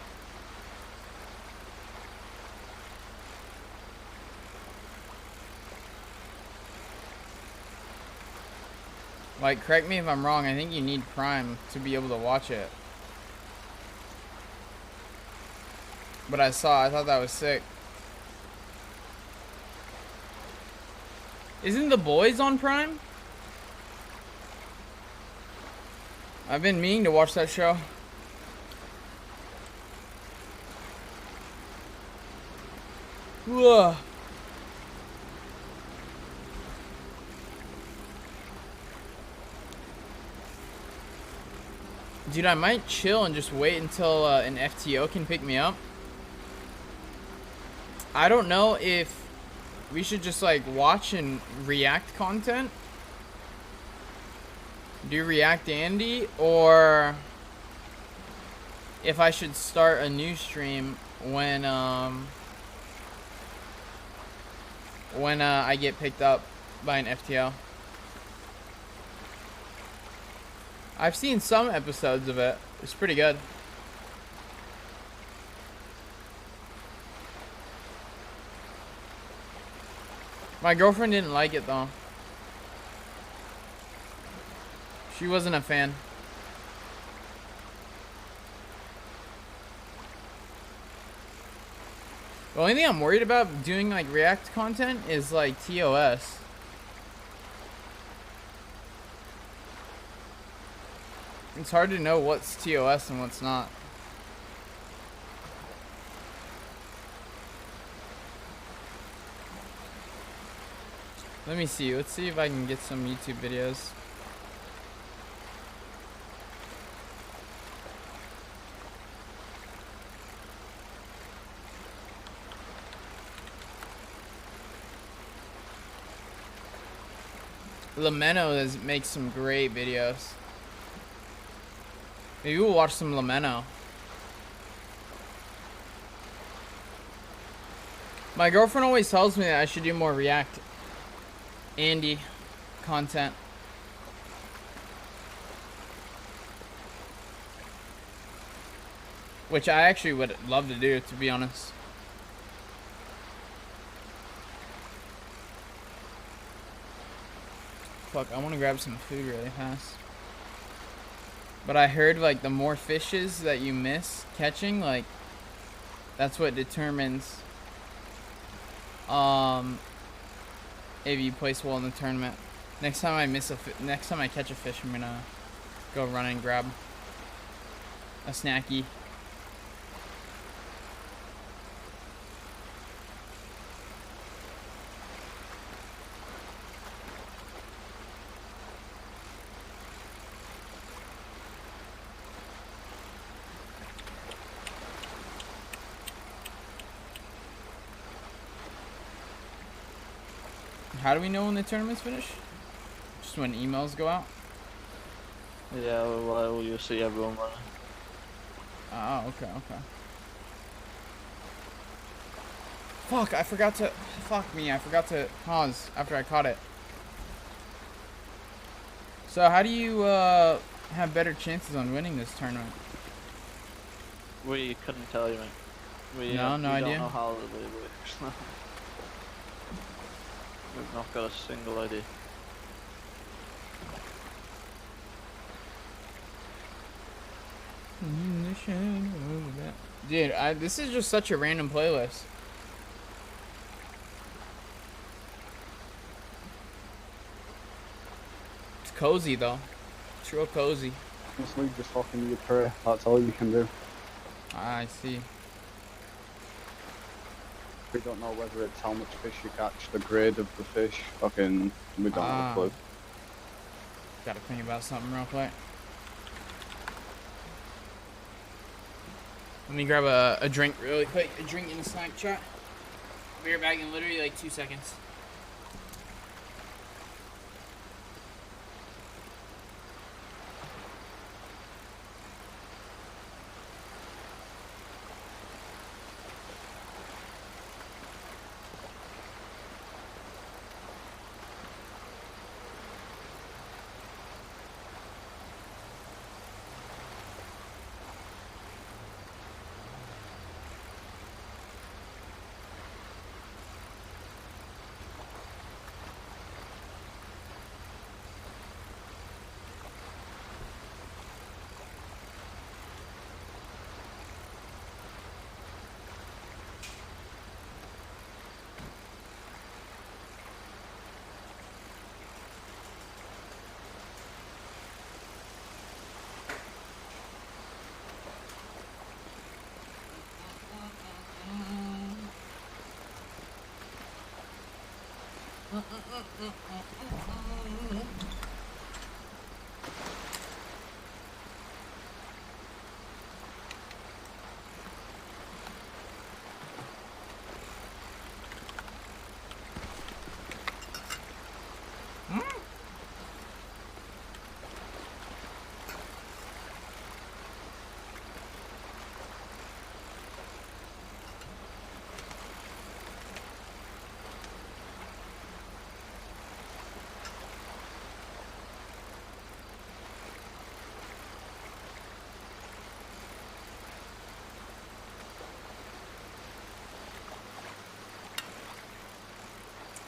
Like, correct me if I'm wrong, I think you need Prime to be able to watch it. But I thought that was sick. Isn't The Boys on Prime? I've been meaning to watch that show. Ugh. Dude, I might chill and just wait until an FTO can pick me up. I don't know if we should just like watch and react content. Do React Andy, or if I should start a new stream when I get picked up by an FTO. I've seen some episodes of it. It's pretty good. My girlfriend didn't like it though. She wasn't a fan. The only thing I'm worried about doing like React content is like TOS. It's hard to know what's TOS and what's not. Let me see. Let's see if I can get some YouTube videos. Lameno makes some great videos. Maybe we'll watch some Lameno. My girlfriend always tells me that I should do more React Andy content. Which I actually would love to do, to be honest. Fuck, I want to grab some food really fast. But I heard like the more fishes that you miss catching, like that's what determines if you place well in the tournament. Next time I catch a fish, I'm gonna go run and grab a snacky. How do we know when the tournament's finished? Just when emails go out? Yeah, well, you'll see everyone running. Oh, okay. Fuck, I forgot to... Fuck me, I forgot to pause after I caught it. So how do you have better chances on winning this tournament? We couldn't tell you, mate. We no idea. Don't know how it works. We've not got a single idea. Dude, this is just such a random playlist. It's cozy though. It's real cozy. Honestly, just fucking your prey. That's all you can do. I see. We don't know whether it's how much fish you catch, the grade of the fish. Fucking, we don't have a clue. Gotta think about something real quick. Let me grab a drink really quick. A drink in a snack chat. I'll be right back in literally like 2 seconds.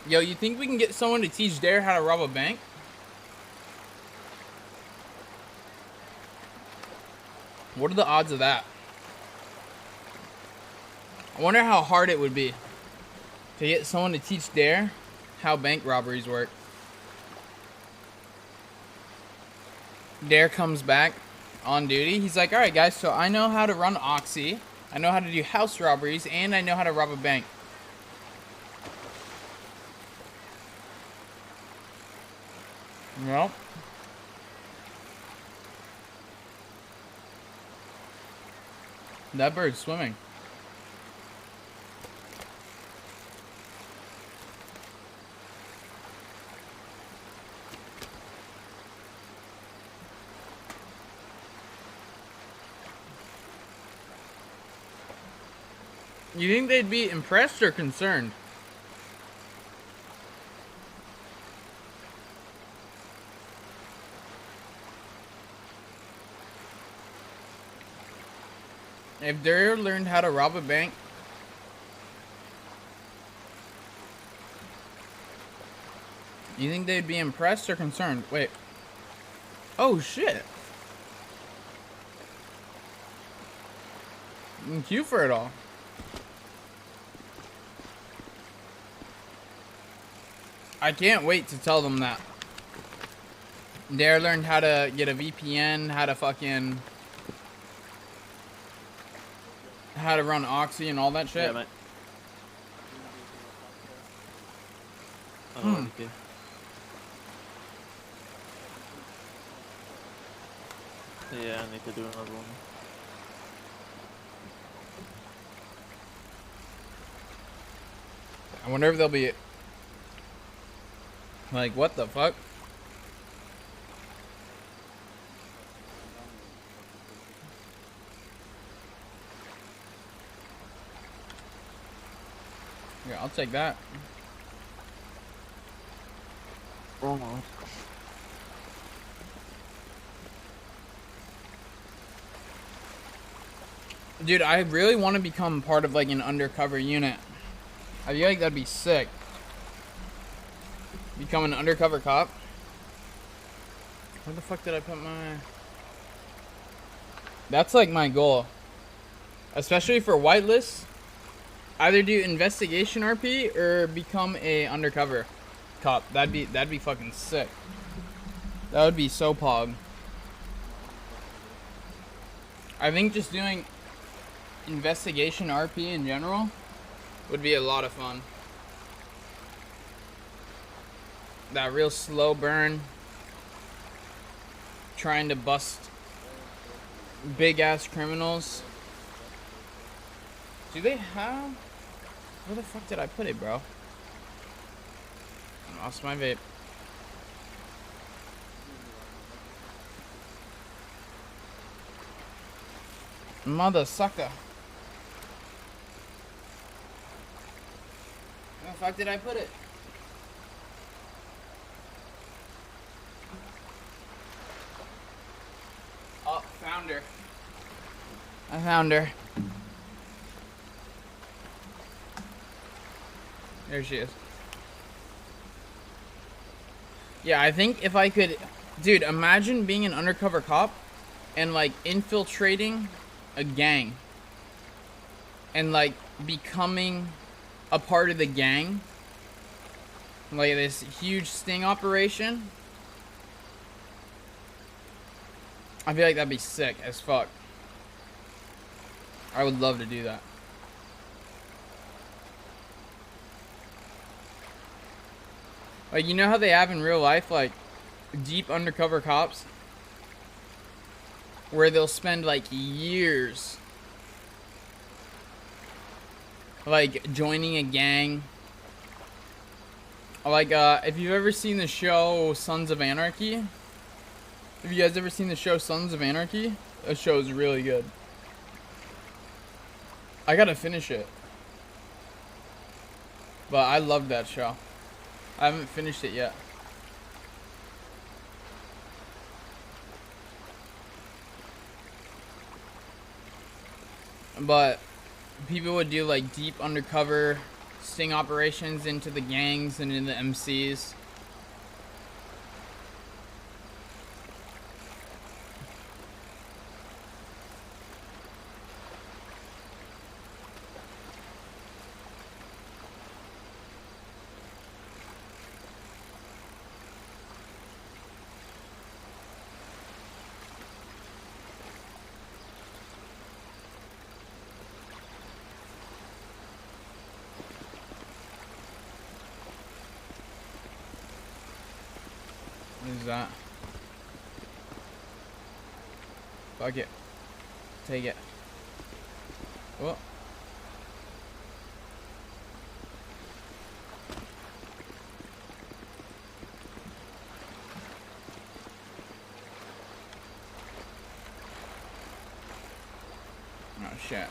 Yo, you think we can get someone to teach Dare how to rob a bank? What are the odds of that? I wonder how hard it would be to get someone to teach Dare how bank robberies work. Dare comes back on duty. He's like, all right, guys, so I know how to run Oxy. I know how to do house robberies, and I know how to rob a bank. Well. That bird's swimming. You think they'd be impressed or concerned? If Dare learned how to rob a bank, you think they'd be impressed or concerned? Wait. Oh shit. Thank you for it all. I can't wait to tell them that. Dare learned how to get a VPN, how to run Oxy and all that shit. Yeah, mate. Oh, okay. Yeah, I need to do another one. I wonder if they'll be like, what the fuck? Yeah, I'll take that. Almost. Dude, I really want to become part of like an undercover unit. I feel like that'd be sick. Become an undercover cop. Where the fuck did I put my... That's like my goal. Especially for whitelists. Either do investigation RP or become a undercover cop. That'd be fucking sick. That would be so pog. I think just doing investigation RP in general would be a lot of fun. That real slow burn, trying to bust big ass criminals. Do they have... Where the fuck did I put it, bro? I lost my vape. Mother sucker. Where the fuck did I put it? Oh, found her. I found her. There she is. Yeah, I think if I could... Dude, imagine being an undercover cop and, like, infiltrating a gang. And, like, becoming a part of the gang. Like, this huge sting operation. I feel like that'd be sick as fuck. I would love to do that. Like, you know how they have in real life, like, deep undercover cops? Where they'll spend, like, years, like, joining a gang. Like, if you've ever seen the show Sons of Anarchy. Have you guys ever seen the show Sons of Anarchy? That show is really good. I gotta finish it. But I loved that show. I haven't finished it yet. But people would do like deep undercover sting operations into the gangs and in the MCs. Who's that? Fuck it. Take it. Whoa. Oh shit.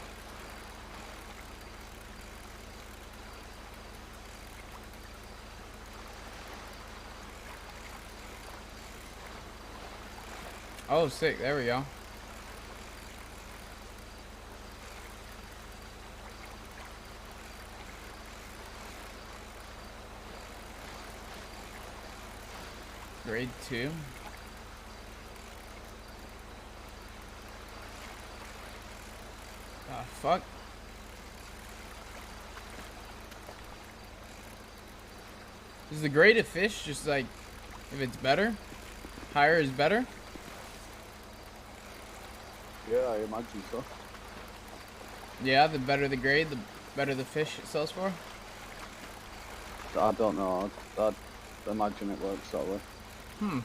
Oh, sick. There we go. Grade 2. Fuck. Is the grade of fish just like, if it's better? Higher is better? Yeah, I imagine so. Yeah, the better the grade, the better the fish it sells for? I don't know. I'd imagine it works that way. Hmm.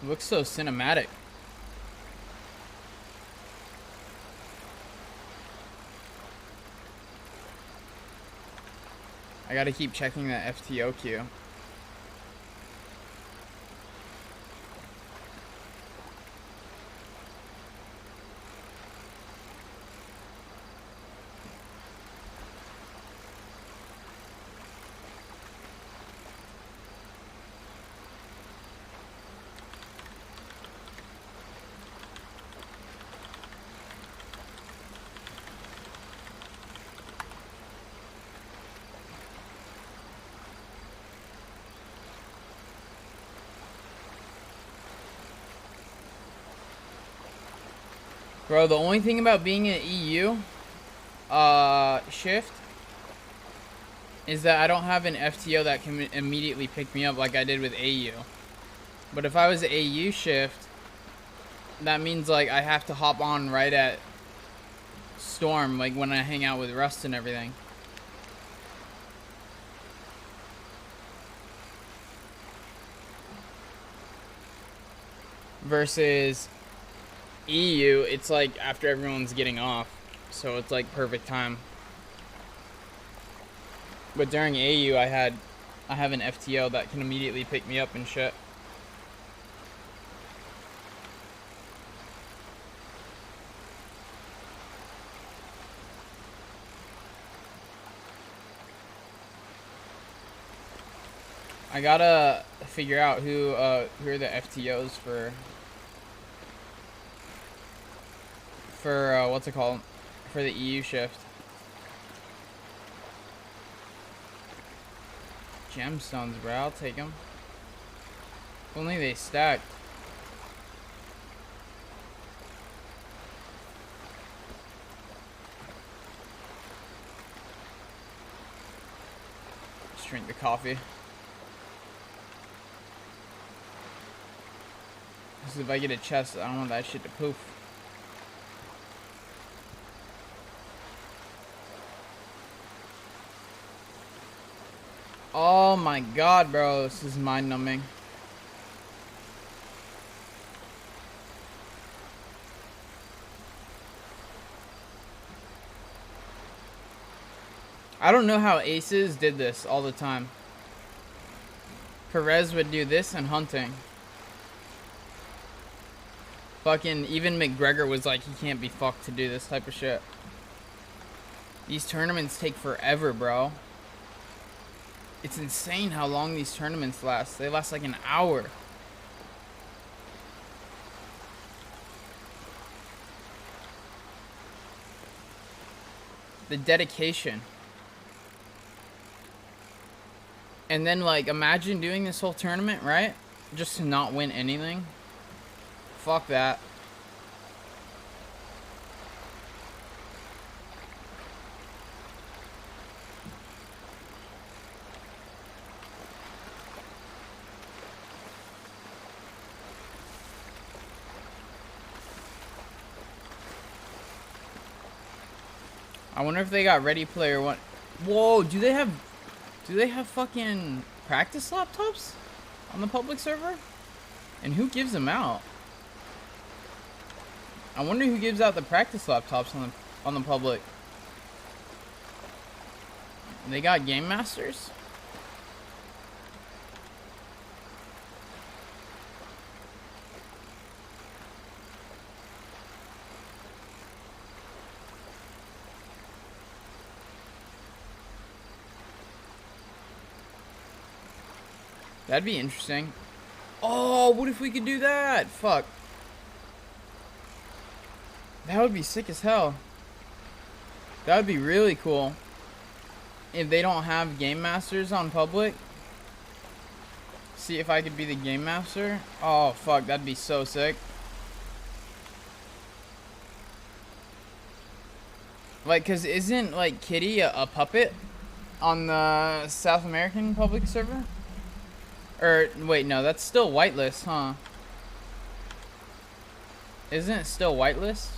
It looks so cinematic. I gotta keep checking that FTO queue. Bro, the only thing about being an EU shift is that I don't have an FTO that can immediately pick me up like I did with AU. But if I was an AU shift, that means like I have to hop on right at Storm, like when I hang out with R.U.S.T and everything. Versus EU, it's like after everyone's getting off, so it's like perfect time. But during AU, I have an FTO that can immediately pick me up and shit. I gotta figure out who are the FTOs for what's it called, for the EU shift. Gemstones, bro, I'll take them. If only they stacked. Just drink the coffee. Because if I get a chest, I don't want that shit to poof. Oh my god, bro, this is mind-numbing. I don't know how aces did this all the time. Perez would do this and hunting. Fucking even McGregor was like, he can't be fucked to do this type of shit. These tournaments take forever, bro. It's insane how long these tournaments last. They last like an hour. The dedication. And then like imagine doing this whole tournament, right? Just to not win anything. Fuck that. I wonder if they got Ready Player One. Whoa, do they have fucking practice laptops on the public server? And who gives them out? I wonder who gives out the practice laptops on the public. They got Game Masters? That'd be interesting. Oh, what if we could do that? Fuck. That would be sick as hell. That would be really cool. If they don't have Game Masters on public. See if I could be the Game Master. Oh, fuck. That'd be so sick. Like, cause isn't, like, Kitty a puppet on the South American public server? Or, wait, no, that's still whitelist, huh? Isn't it still whitelist?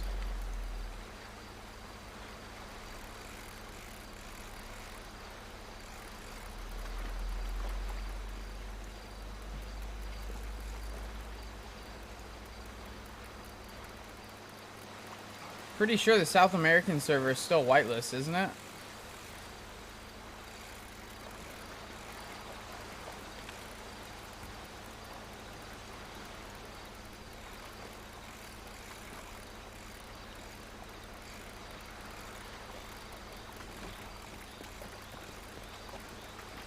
Pretty sure the South American server is still whitelist, isn't it?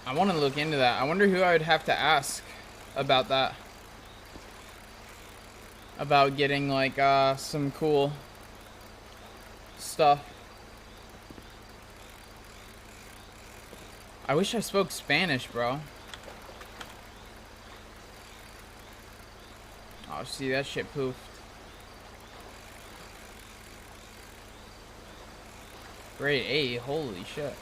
I want to look into that. I wonder who I would have to ask about that. About getting like some cool stuff. I wish I spoke Spanish, bro. Oh, see, that shit poofed. Grade A, holy shit.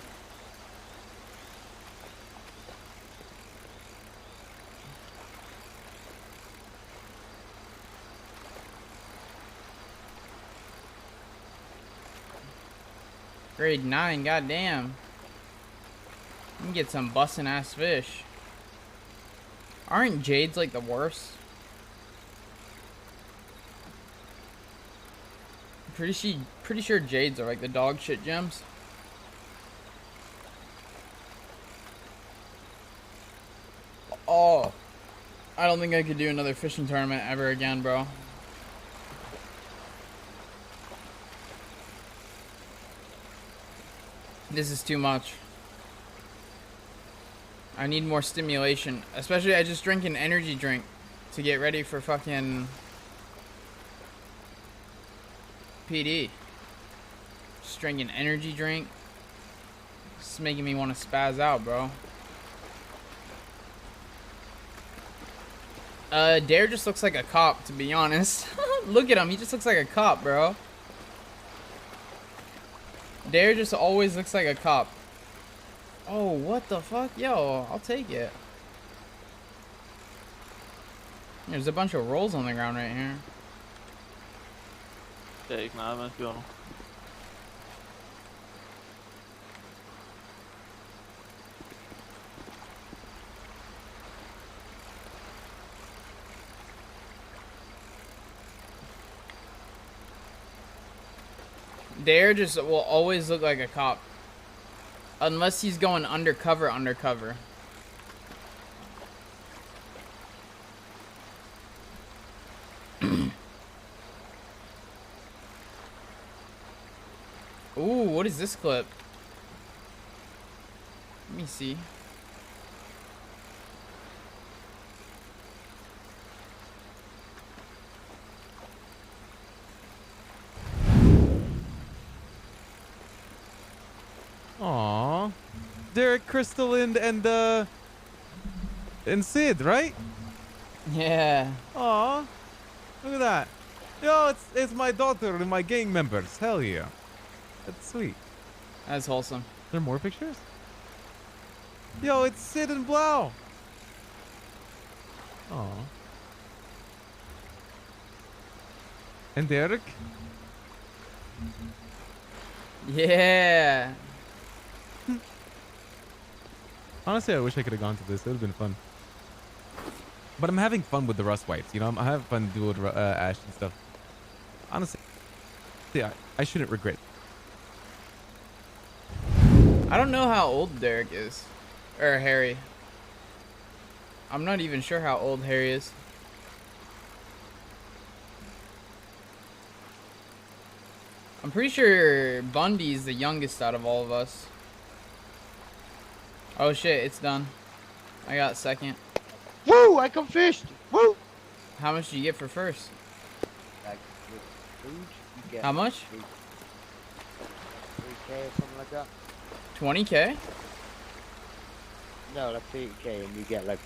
Grade 9, goddamn. You can get some bussin' ass fish. Aren't jades like the worst? Pretty sure jades are like the dog shit gems. Oh, I don't think I could do another fishing tournament ever again, bro. This is too much. I need more stimulation. Especially I just drank an energy drink to get ready for fucking PD. Just drank an energy drink. It's making me want to spaz out, bro. Dare just looks like a cop, to be honest. Look at him, he just looks like a cop, bro. Dare just always looks like a cop. Oh, what the fuck? Yo, I'll take it. There's a bunch of rolls on the ground right here. Yeah, you can have it if you want. Dare just will always look like a cop. Unless he's going undercover. Ooh, what is this clip? Let me see. Aww. Derek, Crystalline, and Sid, right? Yeah. Aww. Look at that. Yo, it's my daughter and my gang members. Hell yeah. That's sweet. That's wholesome. Are there more pictures? Yo, it's Sid and Blau. Aww. And Derek? Yeah. Honestly, I wish I could have gone to this. It would have been fun. But I'm having fun with the Rust wipes. You know, I'm having fun doing Ash and stuff. Honestly, yeah, I shouldn't regret. I don't know how old Derek is. Or Harry. I'm not even sure how old Harry is. I'm pretty sure Bundy's the youngest out of all of us. Oh shit, it's done. I got second. Woo! I got first. Woo! How much did you get for first? Like with food, you get How much? 3K or something like that. 20K? No, like 30K, and you get like,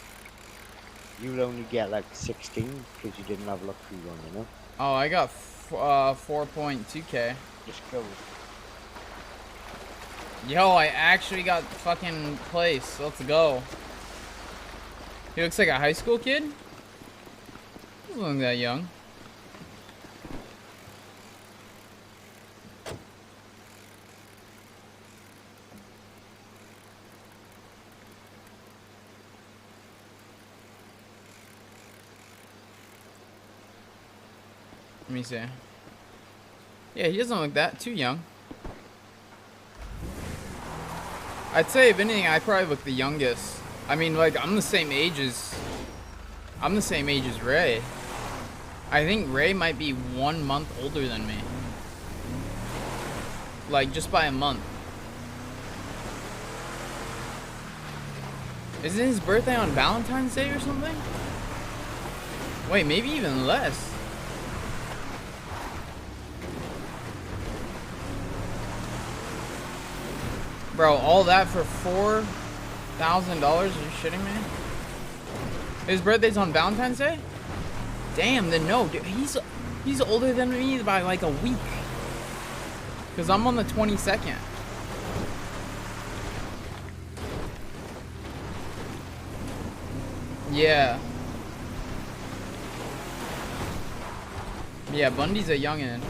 you'll only get like 16 because you didn't have luck food on, you know. Oh, I got 4.2K. Just go. Yo, I actually got fucking place. Let's go. He looks like a high school kid. He doesn't look that young. Let me see. Yeah, he doesn't look that too young. I'd say if anything, I probably look the youngest. I mean, like, I'm the same age as Ray. I think Ray might be 1 month older than me. Like, just by a month. Isn't his birthday on Valentine's Day or something? Wait, maybe even less. Bro, all that for $4,000? Are you shitting me? His birthday's on Valentine's Day? Damn, then no, dude, he's older than me by like a week. Cause I'm on the 22nd. Yeah. Yeah, Bundy's a youngin'.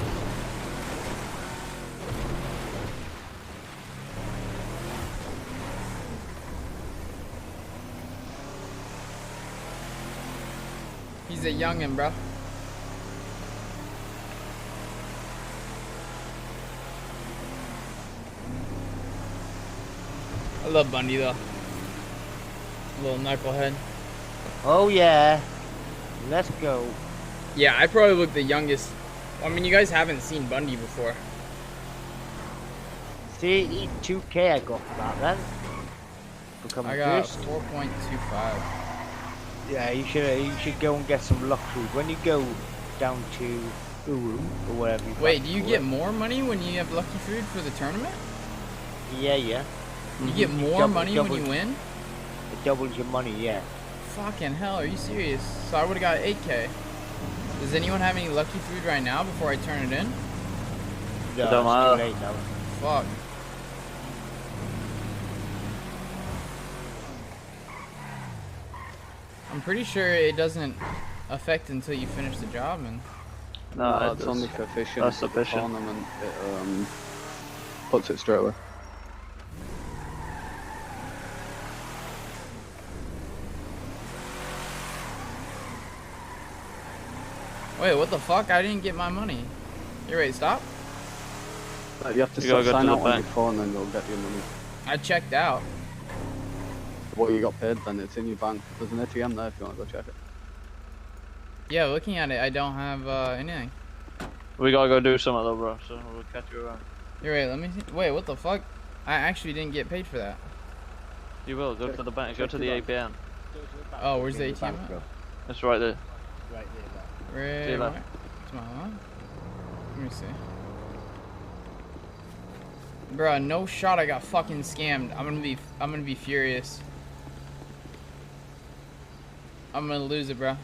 He's a youngin', bro. I love Bundy though. Little knucklehead. Oh yeah. Let's go. Yeah, I probably look the youngest. Well, I mean, you guys haven't seen Bundy before. 32K I got for that then. I got 4.25. Yeah, you should go and get some luck food. When you go down to Uru or whatever you Wait, do you get more money when you have lucky food for the tournament? Yeah, yeah. You get more money when you win? It doubles your money, yeah. Fucking hell, are you serious? So I would've got 8K. Does anyone have any lucky food right now before I turn it in? No, it's too late now. Fuck. I'm pretty sure it doesn't affect until you finish the job, and No, it's only for fishing. That's For the sufficient. tournament, it puts it straight away. wait, what the fuck? I didn't get my money. You ready to stop? You have to You gotta go sign to the out on your bank. phone and they'll get your money. I checked out. What you got paid then, it's in your bank. There's an ATM there if you want to go check it. Yeah, looking at it, I don't have anything. We gotta go do something though, bro. So we'll catch you around. You're right, let me see. Wait, what the fuck? I actually didn't get paid for that. You will go to the bank. Go to the ABN. Oh, where's the ATM at? It's right there. Right there, Right, To your left. right. To my left? Let me see. Bruh, no shot I got fucking scammed. I'm gonna be furious. I'm gonna lose it, bruh.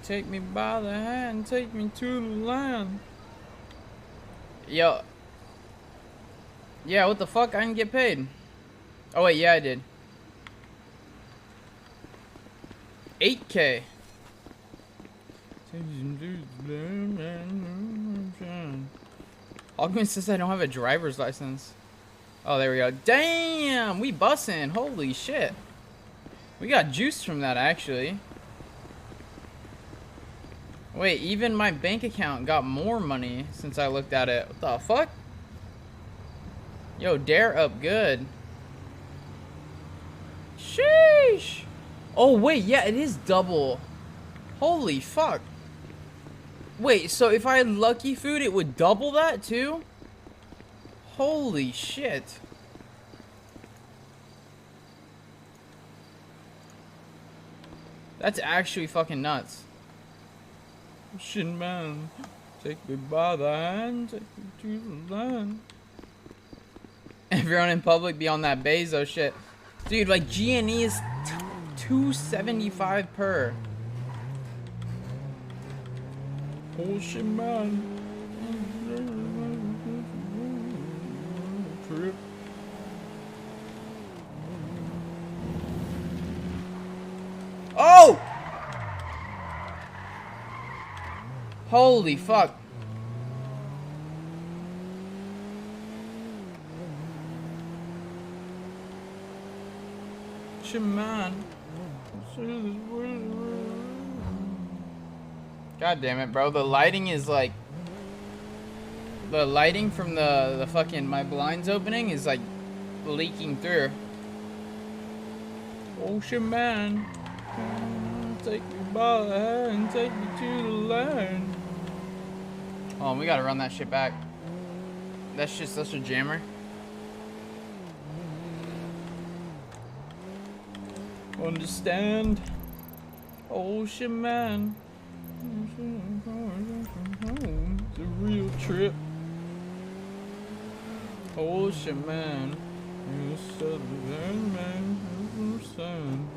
Take me by the hand, take me to the land. Yo. Yeah, what the fuck? I didn't get paid. Oh wait, yeah I did. 8K. Hogman says I don't have a driver's license. Oh, there we go. Damn, we bussin'. Holy shit. We got juice from that, actually. Wait, even my bank account got more money since I looked at it. What the fuck? Yo, dare up good. Sheesh. Oh, wait, yeah, it is double. Holy fuck. Wait, so if I had lucky food, it would double that too? Holy shit. That's actually fucking nuts. Shit, man. Take me by the hand, take me to the land. Everyone in public be on that Bezos shit. Dude, like G&E is $275 per. Oh shit, man. Trip. Oh! Holy fuck. Shit, man. God damn it, bro. The lighting is like... The lighting from the fucking... My blinds opening is like leaking through. Ocean man. Take me by the hand. Take me to the land. Oh, we gotta run that shit back. That's just such a jammer. Understand? Ocean man. It's a real trip. Ocean man. You southern man. Son.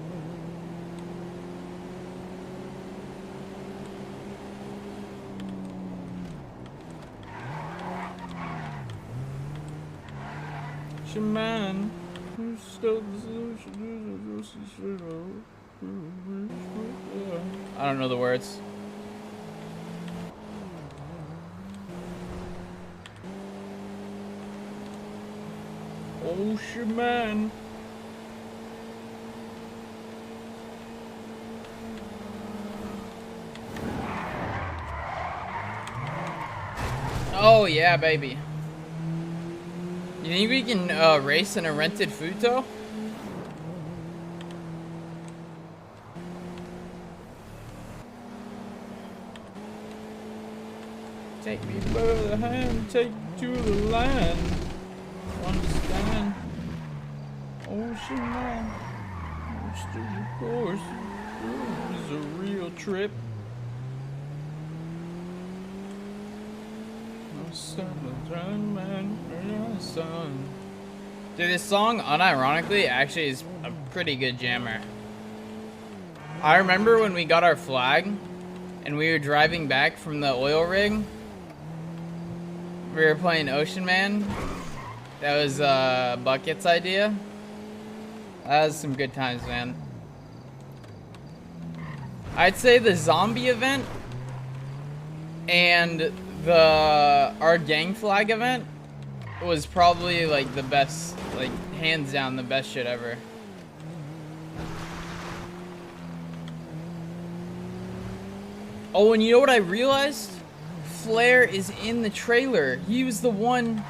Ocean man. I don't know the words. Ocean man. Oh yeah, baby. You think we can race in a rented Futo? Take me by the hand, take me to the land. Understand? Ocean man. Of course, it's a real trip. Dude, this song, unironically, actually is a pretty good jammer. I remember when we got our flag and we were driving back from the oil rig. We were playing Ocean Man. That was Bucket's idea. That was some good times, man. I'd say the zombie event and our gang flag event was probably like the best, like hands down the best shit ever. Oh, and you know what I realized? Flair is in the trailer. He was the one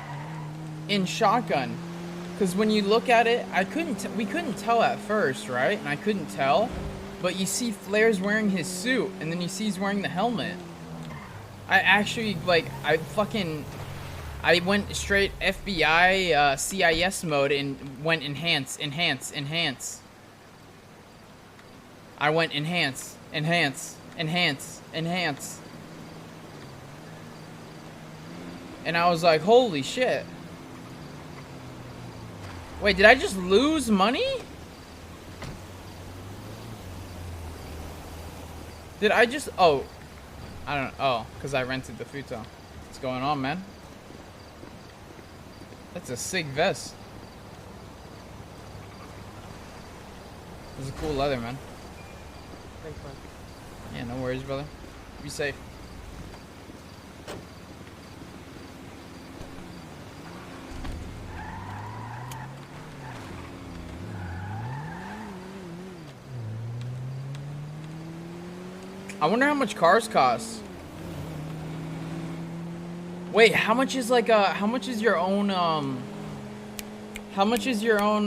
in shotgun. Because when you look at it, we couldn't tell at first, right? And I couldn't tell. But you see Flair's wearing his suit, and then you see he's wearing the helmet. I actually, like, I went straight FBI CIS mode and went enhance. I went enhance. And I was like, holy shit. Wait, did I just lose money? Did I just, oh. I don't know. Oh, because I rented the Futo. What's going on, man? That's a sick vest. It's a cool leather, man. Thanks, man. Yeah, no worries, brother. Be safe. I wonder how much cars cost. Wait, how much is like how much is your own how much is your own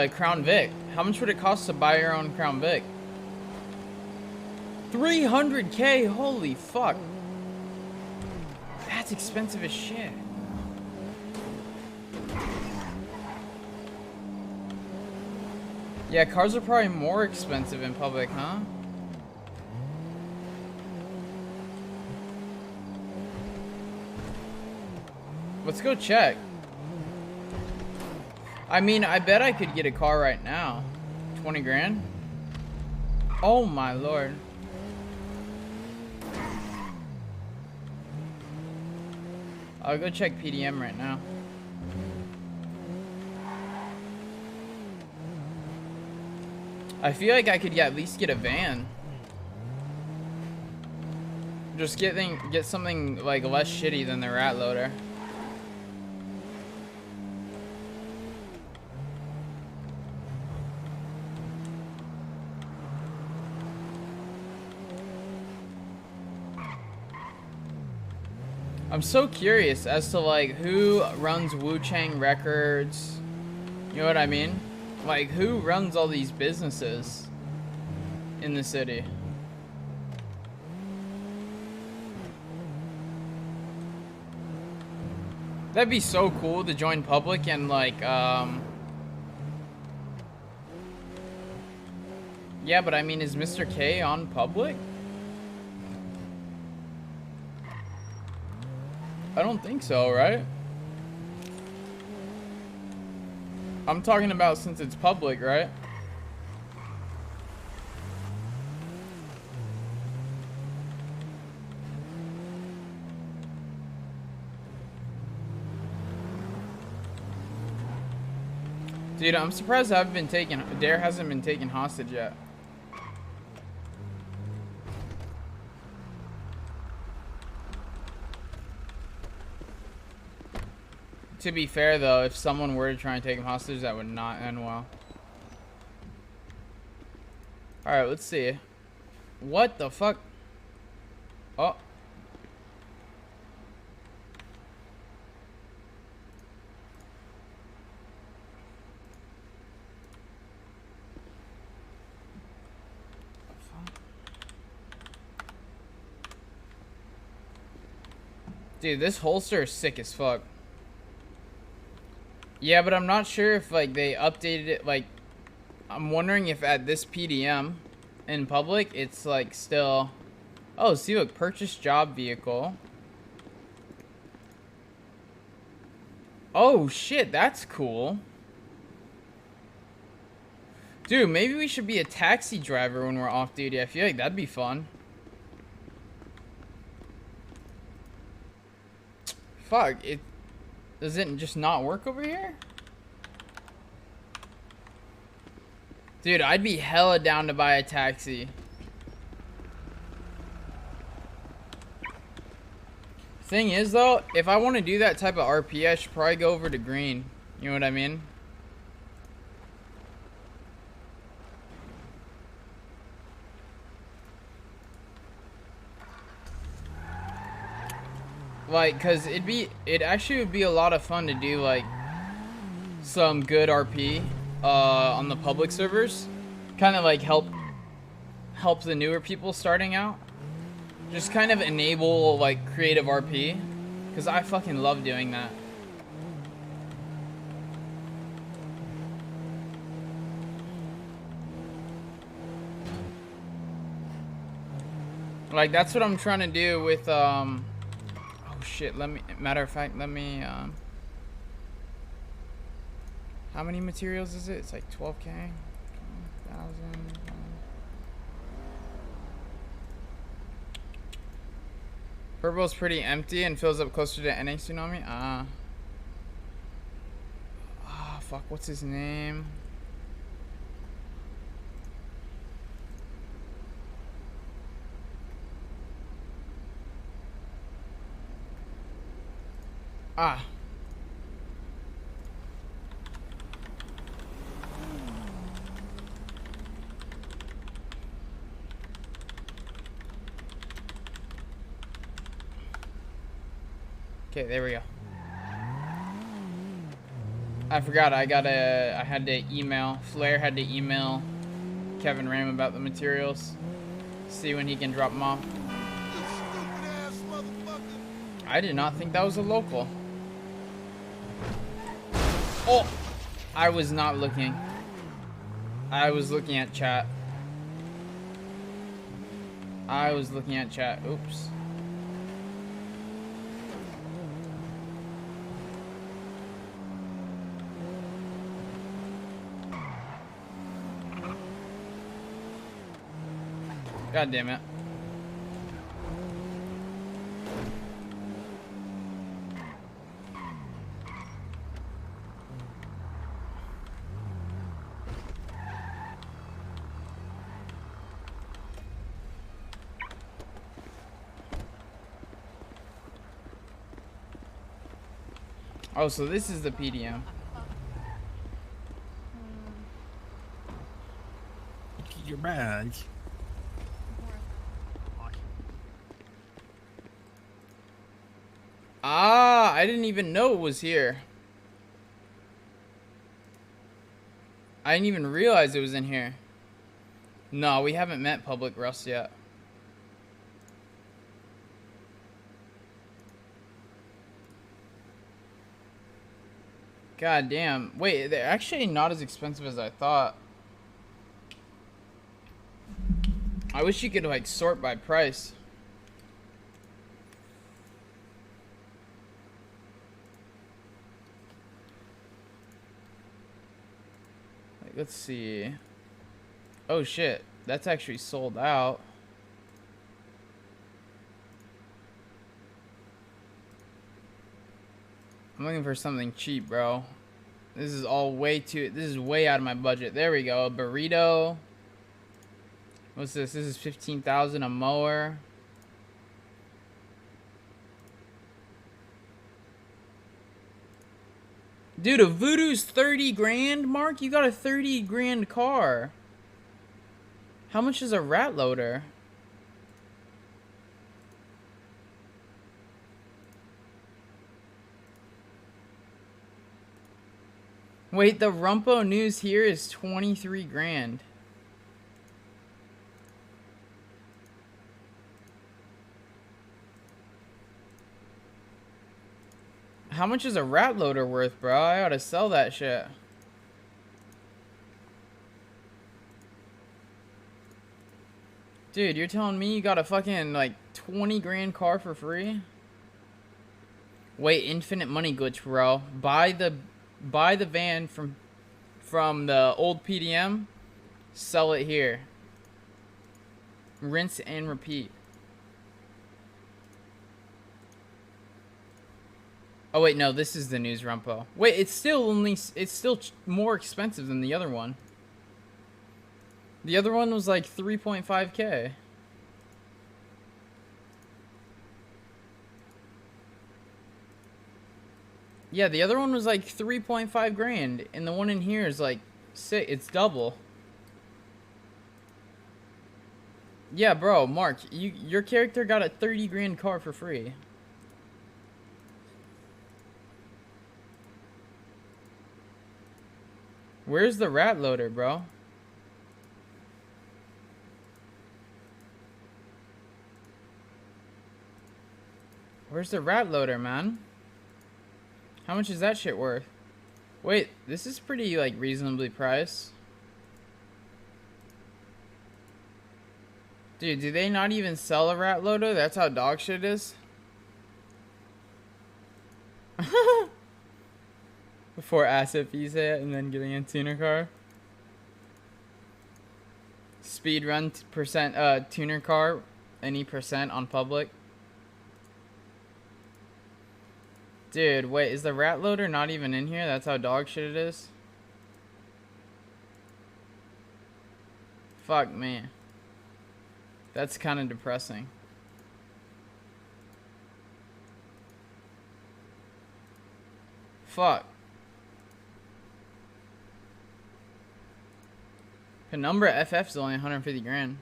Crown Vic? How much would it cost to buy your own Crown Vic? 300K, holy fuck. That's expensive as shit. Yeah, cars are probably more expensive in public, huh? Let's go check. I mean, I bet I could get a car right now. 20 grand? Oh my lord. I'll go check PDM right now. I feel like I could at least get a van. Just get something like less shitty than the rat loader. I'm so curious as to like who runs Wu Chang Records. You know what I mean? Like who runs all these businesses in the city? That'd be so cool to join public and like yeah, but I mean, is Mr. K on public? I don't think so, right? I'm talking about since it's public, right? Dude, I'm surprised Dare hasn't been taken hostage yet. To be fair, though, if someone were to try and take him hostage, that would not end well. Alright, let's see. What the fuck? Oh. Dude, this holster is sick as fuck. Yeah, but I'm not sure if like they updated it. Like, I'm wondering if at this PDM in public, it's like still. Oh, see, look, purchase job vehicle. Oh shit, that's cool. Dude, maybe we should be a taxi driver when we're off duty. I feel like that'd be fun. Fuck, does it just not work over here? Dude, I'd be hella down to buy a taxi. Thing is, though, if I want to do that type of RP, I should probably go over to green. You know what I mean? Like, cause it actually would be a lot of fun to do like some good RP on the public servers, kind of like help the newer people starting out, just kind of enable like creative RP, cause I fucking love doing that. Like that's what I'm trying to do with oh shit, matter of fact, let me, how many materials is it? It's like 12K, 12,000. Purple's pretty empty and fills up closer to NA Tsunami. Fuck, what's his name? Ah. Okay, there we go. I forgot I had to email, Flair had to email Kevin Ram about the materials. See when he can drop them off. I did not think that was a local. Oh! I was not looking. I was looking at chat. I was looking at chat. Oops. God damn it. Oh, so this is the PDM. Your badge. Ah, I didn't even know it was here. I didn't even realize it was in here. No, we haven't met Public Rust yet. God damn. Wait, they're actually not as expensive as I thought. I wish you could like sort by price. Like, let's see. Oh shit, that's actually sold out. I'm looking for something cheap, bro. This is all way too, this is way out of my budget. There we go, a burrito. What's this? This is 15,000, a mower. Dude, a Voodoo's 30 grand, Mark? You got a 30 grand car. How much is a rat loader? Wait, the Rumpo news here is 23 grand. How much is a rat loader worth, bro? I oughta sell that shit. Dude, you're telling me you got a fucking, like, 20 grand car for free? Wait, infinite money glitch, bro. Buy the van from the old PDM, sell it here. Rinse and repeat. Oh wait, no, this is the news Rumpo. Wait, it's still more expensive than the other one. The other one was like 3.5K. Yeah, the other one was like 3.5 grand, and the one in here is like it's double. Yeah, bro, Mark, your character got a 30 grand car for free. Where's the rat loader, bro? Where's the rat loader, man? How much is that shit worth? Wait, this is pretty, like, reasonably priced. Dude, do they not even sell a rat loader? That's how dog shit is? Before asset fees hit and then getting a tuner car. Speed run tuner car, any percent on public. Dude, wait, is the rat loader not even in here? That's how dog shit it is? Fuck me. That's kind of depressing. Fuck. Penumbra FF is only 150 grand.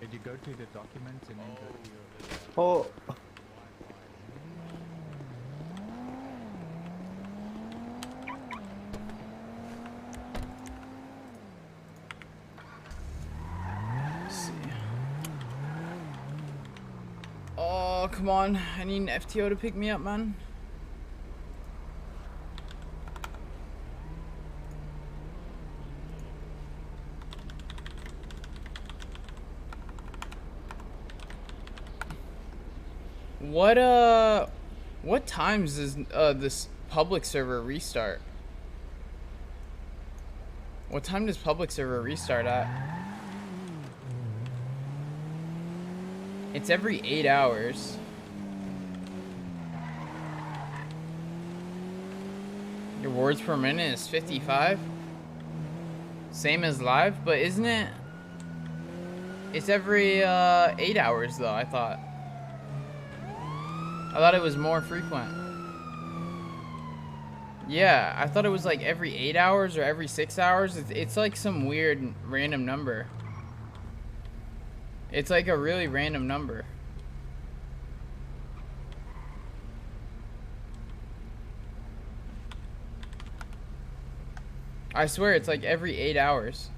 Did you go to the documents and then go to your... Oh. Oh, come on. I need an FTO to pick me up, man. What times does this public server restart? What time does public server restart at? It's every 8 hours. Your words per minute is 55. Same as live, but isn't it? It's every 8 hours though, I thought. I thought it was more frequent. Yeah, I thought it was like every 8 hours or every 6 hours. It's like some weird random number. It's like a really random number. I swear it's like every 8 hours.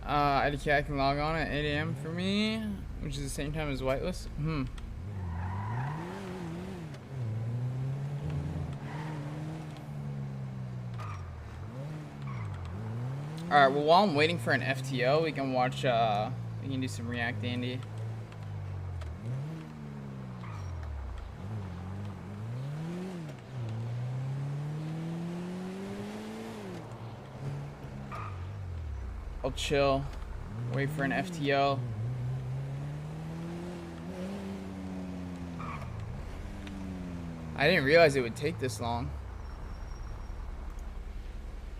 IDK, I can log on at 8 AM for me, which is the same time as whitelist. Alright, well while I'm waiting for an FTO, we can watch, we can do some React Andy. I'll chill, wait for an FTO. I didn't realize it would take this long.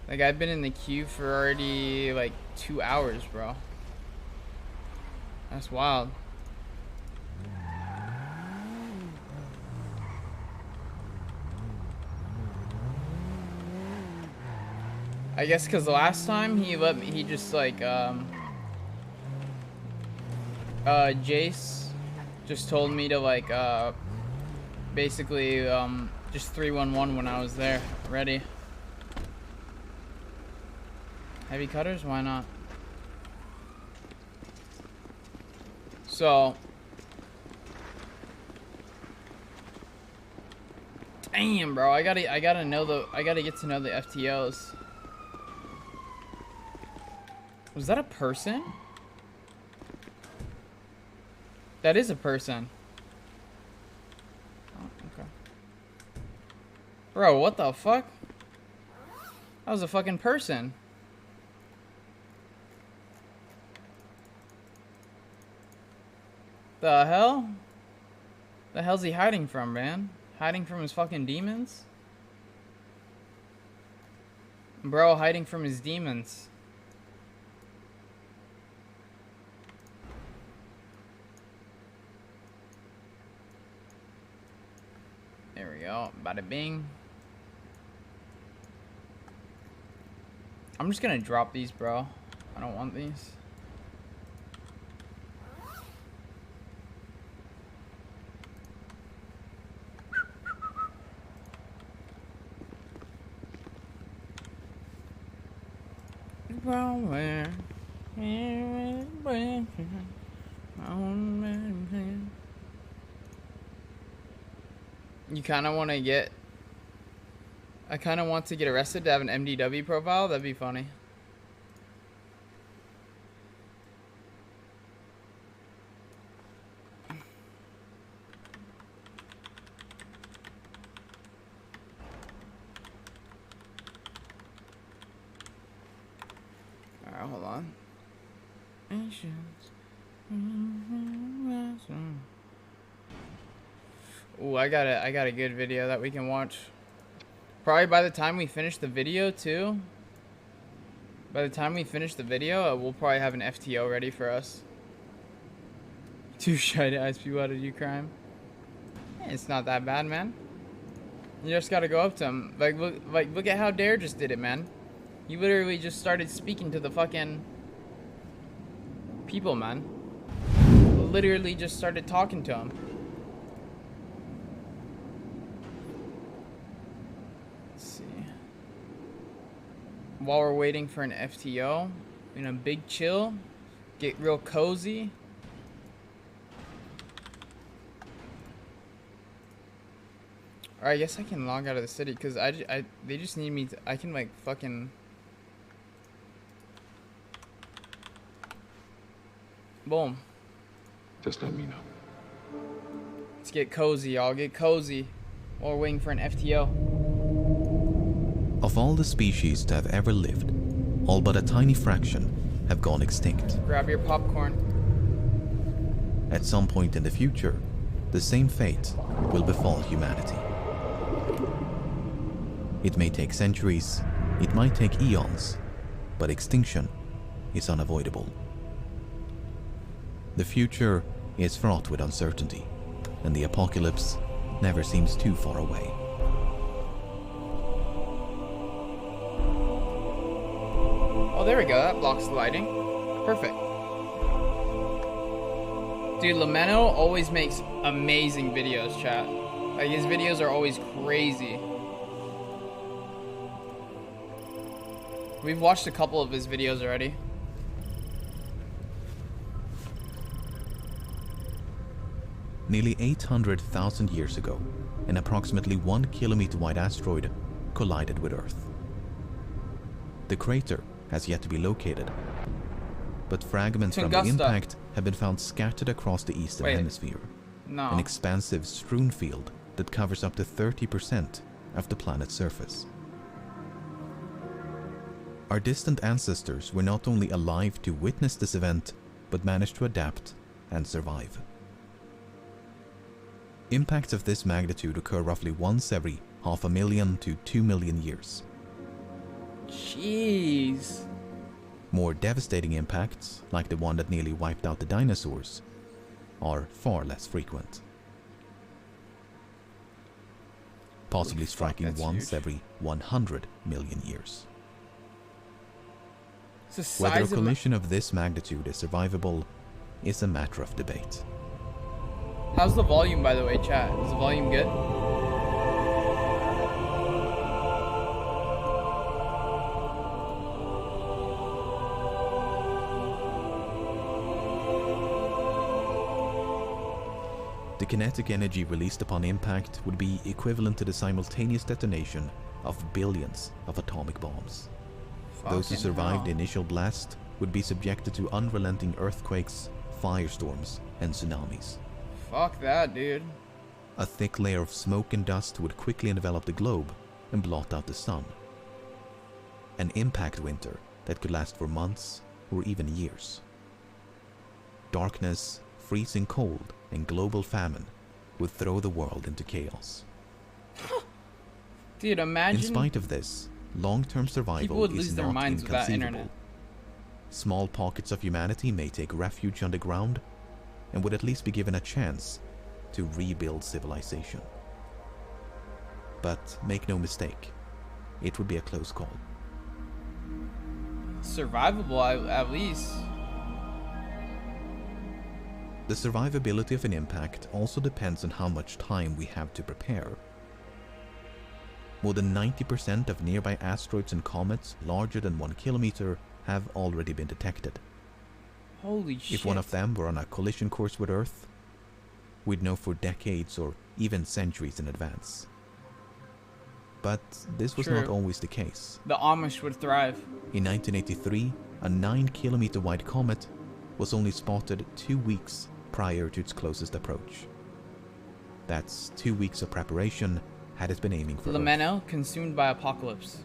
Like, I've been in the queue for already, like, 2 hours, bro. That's wild. I guess because the last time he just, like, Jace just told me to, like, basically, just 311 when I was there. Ready. Heavy cutters? Why not? So. Damn, bro. I gotta get to know the FTOs. Was that a person? That is a person. Oh, okay. Bro, what the fuck? That was a fucking person. The hell? The hell's he hiding from, man? Hiding from his fucking demons? Bro, hiding from his demons. There we go. Bada bing. I'm just gonna drop these, bro. I don't want these. You kind of want to get... I kind of want to get arrested to have an MDW profile. That'd be funny. Ooh, I got a good video that we can watch. Probably by the time we finish the video too. By the time we finish the video, we'll probably have an FTO ready for us. Too shy to ask people how to do crime. It's not that bad, man. You just gotta go up to him. Look at how Dare just did it, man. He literally just started speaking to the fucking people, man. Literally just started talking to him. Let's see. While we're waiting for an FTO, in a big chill, get real cozy. Alright, I guess I can log out of the city because they just need me to, I can like fucking boom. Just let me know. Let's get cozy, y'all. Get cozy while we're waiting for an FTO. Of all the species to have ever lived, all but a tiny fraction have gone extinct. Grab your popcorn. At some point in the future, the same fate will befall humanity. It may take centuries, it might take eons, but extinction is unavoidable. The future is fraught with uncertainty, and the apocalypse never seems too far away. Oh, there we go. That blocks the lighting. Perfect. Dude, Lameno always makes amazing videos, chat. Like, his videos are always crazy. We've watched a couple of his videos already. Nearly 800,000 years ago, an approximately 1 kilometer wide asteroid collided with Earth. The crater has yet to be located, but fragments from the impact have been found scattered across the eastern hemisphere. No. An expansive strewn field that covers up to 30% of the planet's surface. Our distant ancestors were not only alive to witness this event, but managed to adapt and survive. Impacts of this magnitude occur roughly once every 500,000 to 2 million years. Jeez. More devastating impacts, like the one that nearly wiped out the dinosaurs, are far less frequent. Possibly striking once every 100 million years. Whether a collision of this magnitude is survivable is a matter of debate. How's the volume, by the way, chat? Is the volume good? The kinetic energy released upon impact would be equivalent to the simultaneous detonation of billions of atomic bombs. Those who survived the initial blast would be subjected to unrelenting earthquakes, firestorms, and tsunamis. Fuck that, dude. A thick layer of smoke and dust would quickly envelop the globe and blot out the sun. An impact winter that could last for months or even years. Darkness, freezing cold, and global famine would throw the world into chaos. Dude, imagine. In spite of this, long-term survival is not inconceivable. Small pockets of humanity may take refuge underground and would at least be given a chance to rebuild civilization. But make no mistake, it would be a close call. Survivable, at least. The survivability of an impact also depends on how much time we have to prepare. More than 90% of nearby asteroids and comets larger than 1 kilometer have already been detected. Holy shit. If one of them were on a collision course with Earth, we'd know for decades or even centuries in advance. But this was not always the case. The Amish would thrive. In 1983, a 9-kilometer wide comet was only spotted 2 weeks prior to its closest approach. That's 2 weeks of preparation had it been aiming for Lameno, consumed by apocalypse.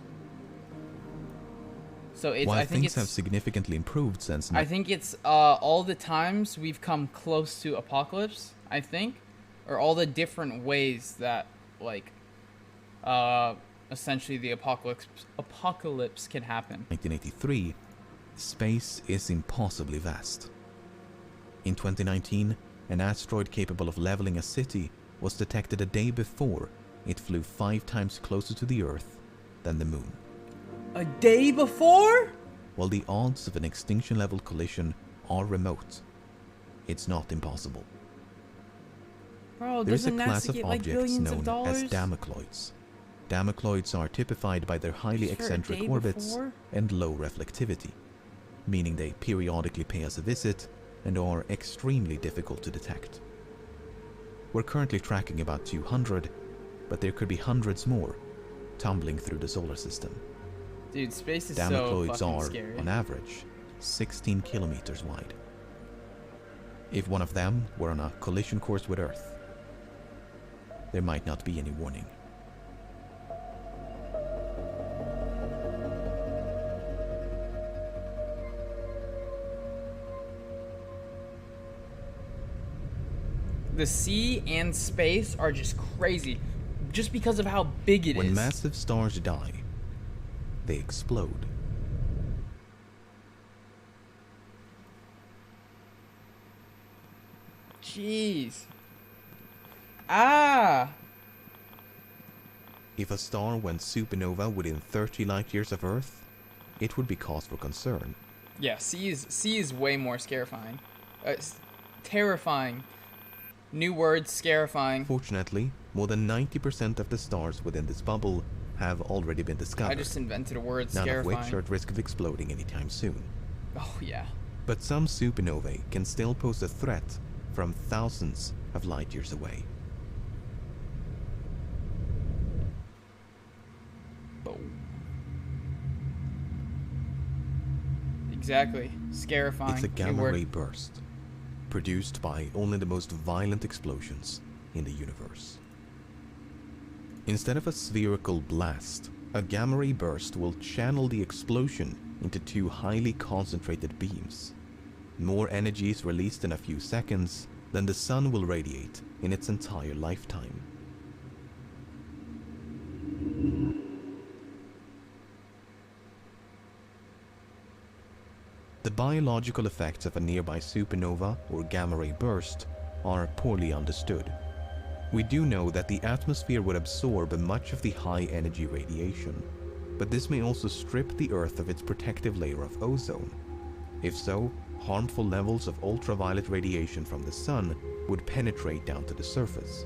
So it's While I think things it's have significantly improved since I think it's all the times we've come close to apocalypse, I think, or all the different ways that like essentially the apocalypse can happen. 1983, space is impossibly vast. In 2019, an asteroid capable of leveling a city was detected a day before it flew 5 times closer to the Earth than the Moon. A day before? While the odds of an extinction-level collision are remote, it's not impossible. Bro, There is a doesn't class NASA of get like objects billions of known dollars? as Damocloids. Damocloids are typified by their highly Just for a eccentric day orbits before? and low reflectivity, meaning they periodically pay us a visit and are extremely difficult to detect. We're currently tracking about 200, but there could be hundreds more tumbling through the solar system. Dude, space is so Damocloids fucking are, scary. on average, 16 kilometers wide. If one of them were on a collision course with Earth, there might not be any warning. The sea and space are just crazy, just because of how big it is. When massive stars die, they explode. Jeez. Ah! If a star went supernova within 30 light years of Earth, it would be cause for concern. Yeah, sea is way more scarifying. Terrifying. New word, scarifying. Fortunately, more than 90% of the stars within this bubble have already been discovered. I just invented a word, none scarifying. of which are at risk of exploding anytime soon. Oh, yeah. But some supernovae can still pose a threat from thousands of light years away. Exactly. Scarifying. It's a New gamma word. ray burst, produced by only the most violent explosions in the universe. Instead of a spherical blast, a gamma ray burst will channel the explosion into 2 highly concentrated beams. More energy is released in a few seconds than the sun will radiate in its entire lifetime. The biological effects of a nearby supernova or gamma ray burst are poorly understood. We do know that the atmosphere would absorb much of the high energy radiation, but this may also strip the Earth of its protective layer of ozone. If so, harmful levels of ultraviolet radiation from the sun would penetrate down to the surface.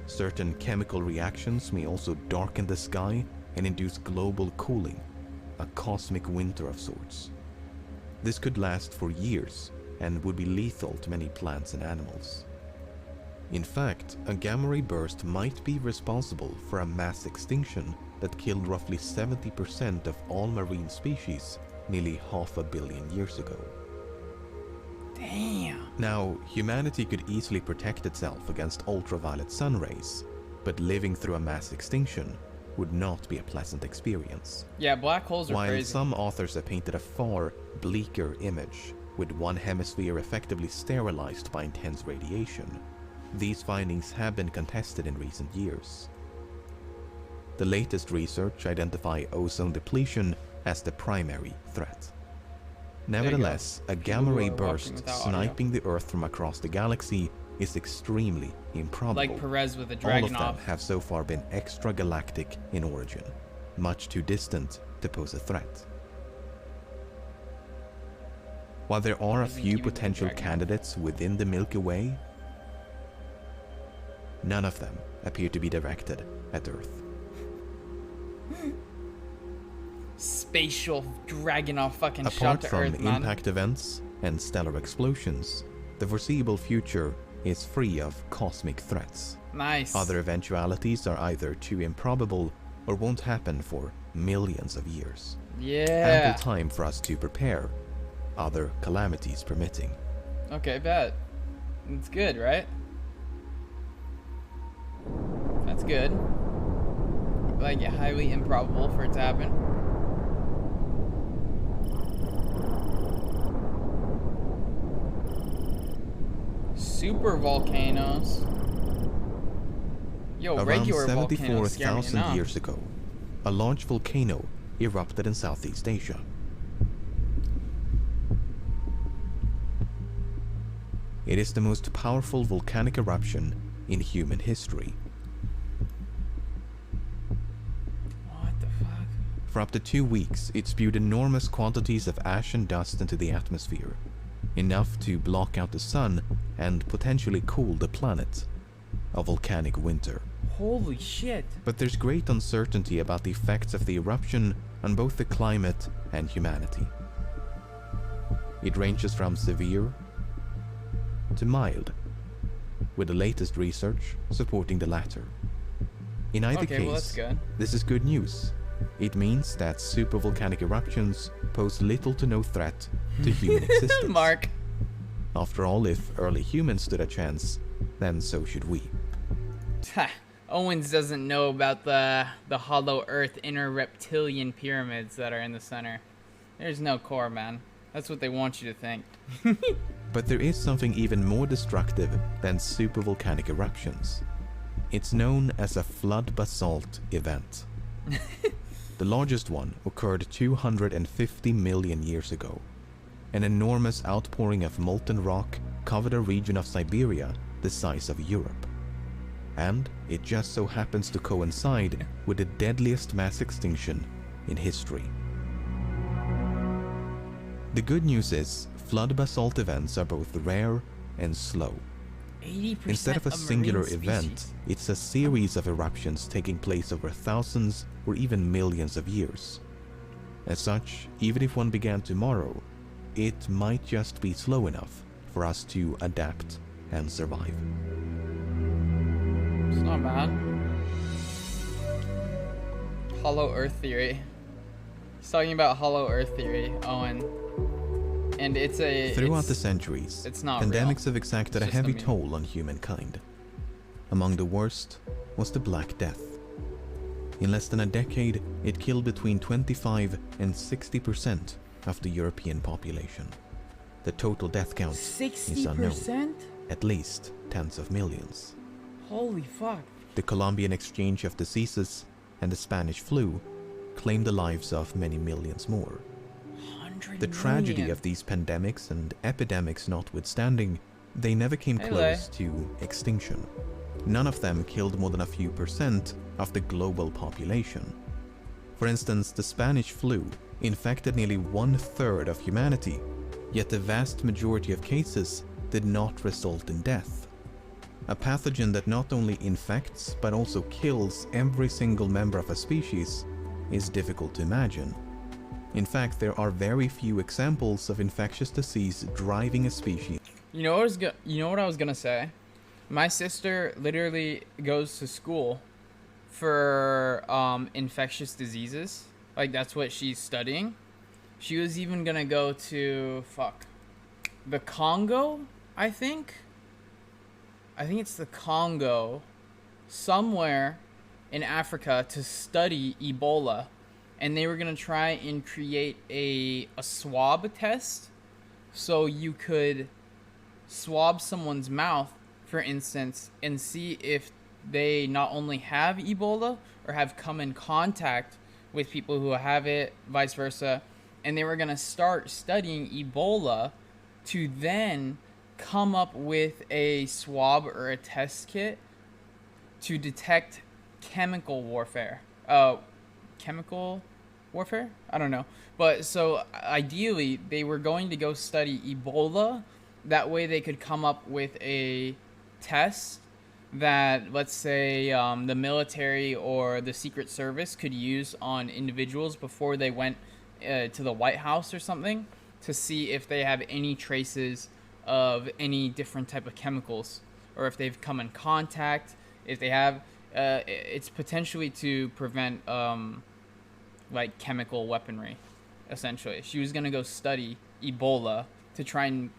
Certain chemical reactions may also darken the sky and induce global cooling, a cosmic winter of sorts. This could last for years and would be lethal to many plants and animals. In fact, a gamma ray burst might be responsible for a mass extinction that killed roughly 70% of all marine species nearly 500 million years ago. Damn. Now, humanity could easily protect itself against ultraviolet sun rays, but living through a mass extinction would not be a pleasant experience. Yeah, black holes are While crazy. some authors have painted a far bleaker image, with one hemisphere effectively sterilized by intense radiation, these findings have been contested in recent years. The latest research identifies ozone depletion as the primary threat. Nevertheless, a gamma ray burst sniping the Earth from across the galaxy is extremely improbable. Like Perez with a All of Dragunov. them have so far been extragalactic in origin, much too distant to pose a threat. While there are a few potential candidates within the Milky Way, none of them appear to be directed at Earth. Spatial Dragunov fucking shot Apart to from Earth, man. impact events and stellar explosions, the foreseeable future is free of cosmic threats. Nice. Other eventualities are either too improbable or won't happen for millions of years. Yeah. Ample time for us to prepare, other calamities permitting. Okay, bet. It's good, right? That's good. Like, highly improbable for it to happen. Super volcanoes. Yo, Around regular volcanoes scare me 74,000 enough. years ago, a large volcano erupted in Southeast Asia. It is the most powerful volcanic eruption in human history. What the fuck? For up to 2 weeks, it spewed enormous quantities of ash and dust into the atmosphere, enough to block out the sun and potentially cool the planet. A volcanic winter. Holy shit. But there's great uncertainty about the effects of the eruption on both the climate and humanity. It ranges from severe to mild, with the latest research supporting the latter. In either Okay, case, well, that's good. this is good news. It means that supervolcanic eruptions pose little to no threat to human existence. Mark. After all, if early humans stood a chance, then so should we. Ha, Owens doesn't know about the hollow earth inner reptilian pyramids that are in the center. There's no core, man. That's what they want you to think. But there is something even more destructive than supervolcanic eruptions. It's known as a flood basalt event. The largest one occurred 250 million years ago. An enormous outpouring of molten rock covered a region of Siberia the size of Europe. And it just so happens to coincide with the deadliest mass extinction in history. The good news is, flood basalt events are both rare and slow. 80% Instead of a singular marine event, species. it's a series of eruptions taking place over thousands or even millions of years. As such, even if one began tomorrow, it might just be slow enough for us to adapt and survive. It's not bad. Hollow Earth theory. He's talking about Hollow Earth theory, Owen. And it's a... Throughout the centuries, it's not pandemics real. have exacted It's a just heavy meme. toll on humankind. Among the worst was the Black Death. In less than a decade, it killed between 25 and 60% of the European population. The total death count is unknown. 60%? At least tens of millions. Holy fuck. The Colombian exchange of diseases and the Spanish flu claimed the lives of many millions more. The tragedy of these pandemics and epidemics notwithstanding, they never came close to extinction. None of them killed more than a few % of the global population. For instance, the Spanish flu infected nearly 1/3 of humanity, yet the vast majority of cases did not result in death. A pathogen that not only infects but also kills every single member of a species is difficult to imagine. In fact, there are very few examples of infectious disease driving a species. You know what I was gonna say? My sister literally goes to school for infectious diseases. Like, that's what she's studying. She was even gonna go to the Congo, I think it's the Congo, somewhere in Africa, to study Ebola. And they were gonna try and create a swab test, so you could swab someone's mouth, for instance, and see if they not only have Ebola or have come in contact with people who have it, vice versa. And they were gonna start studying Ebola to then come up with a swab or a test kit to detect chemical warfare. Chemical warfare? I don't know. But so ideally, they were going to go study Ebola. That way they could come up with a test that, let's say, the military or the Secret Service could use on individuals before they went to the White House or something, to see if they have any traces of any different type of chemicals, or if they've come in contact. If they have, it's potentially to prevent like chemical weaponry, essentially. She was gonna go study Ebola to try and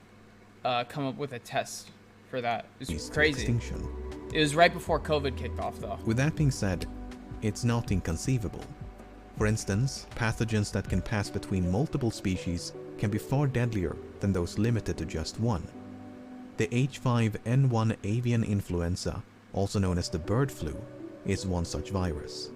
come up with a test for that. It was crazy. Extinction. It was right before COVID kicked off, though. With that being said, it's not inconceivable. For instance, pathogens that can pass between multiple species can be far deadlier than those limited to just one. The H5N1 avian influenza, also known as the bird flu, is one such virus.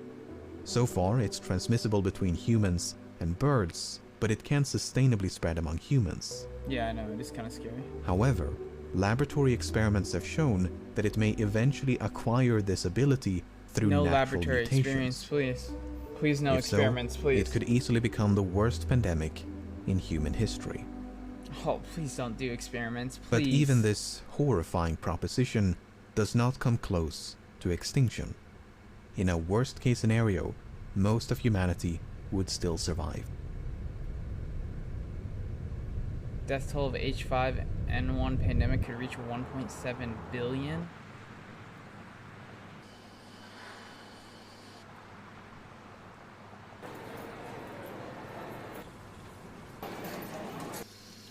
So far, it's transmissible between humans and birds, but it can't sustainably spread among humans. Yeah, I know, it is kind of scary. However, laboratory experiments have shown that it may eventually acquire this ability through No natural laboratory mutations. experience, please. Please, no If experiments, so, please. it could easily become the worst pandemic in human history. Oh, please don't do experiments, please. But even this horrifying proposition does not come close to extinction. In a worst-case scenario, most of humanity would still survive. Death toll of H5N1 pandemic could reach 1.7 billion.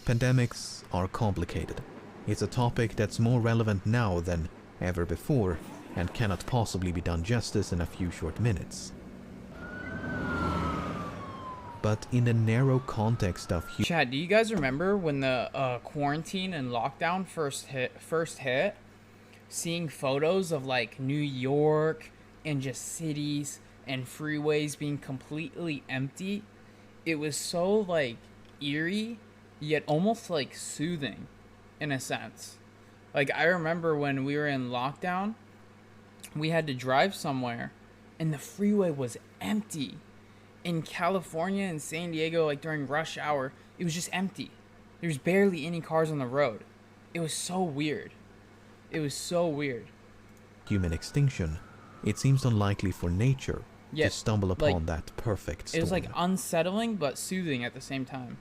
Pandemics are complicated. It's a topic that's more relevant now than ever before and cannot possibly be done justice in a few short minutes. But in the narrow context of Chad, do you guys remember when the quarantine and lockdown first hit? Seeing photos of like New York and just cities and freeways being completely empty. It was so like eerie, yet almost like soothing in a sense. Like I remember when we were in lockdown, we had to drive somewhere and the freeway was empty. In California and San Diego, like during rush hour, it was just empty. There's barely any cars on the road. It was so weird. It was so weird. human extinction, it seems unlikely for nature to stumble upon that perfect storm. It was like unsettling but soothing at the same time.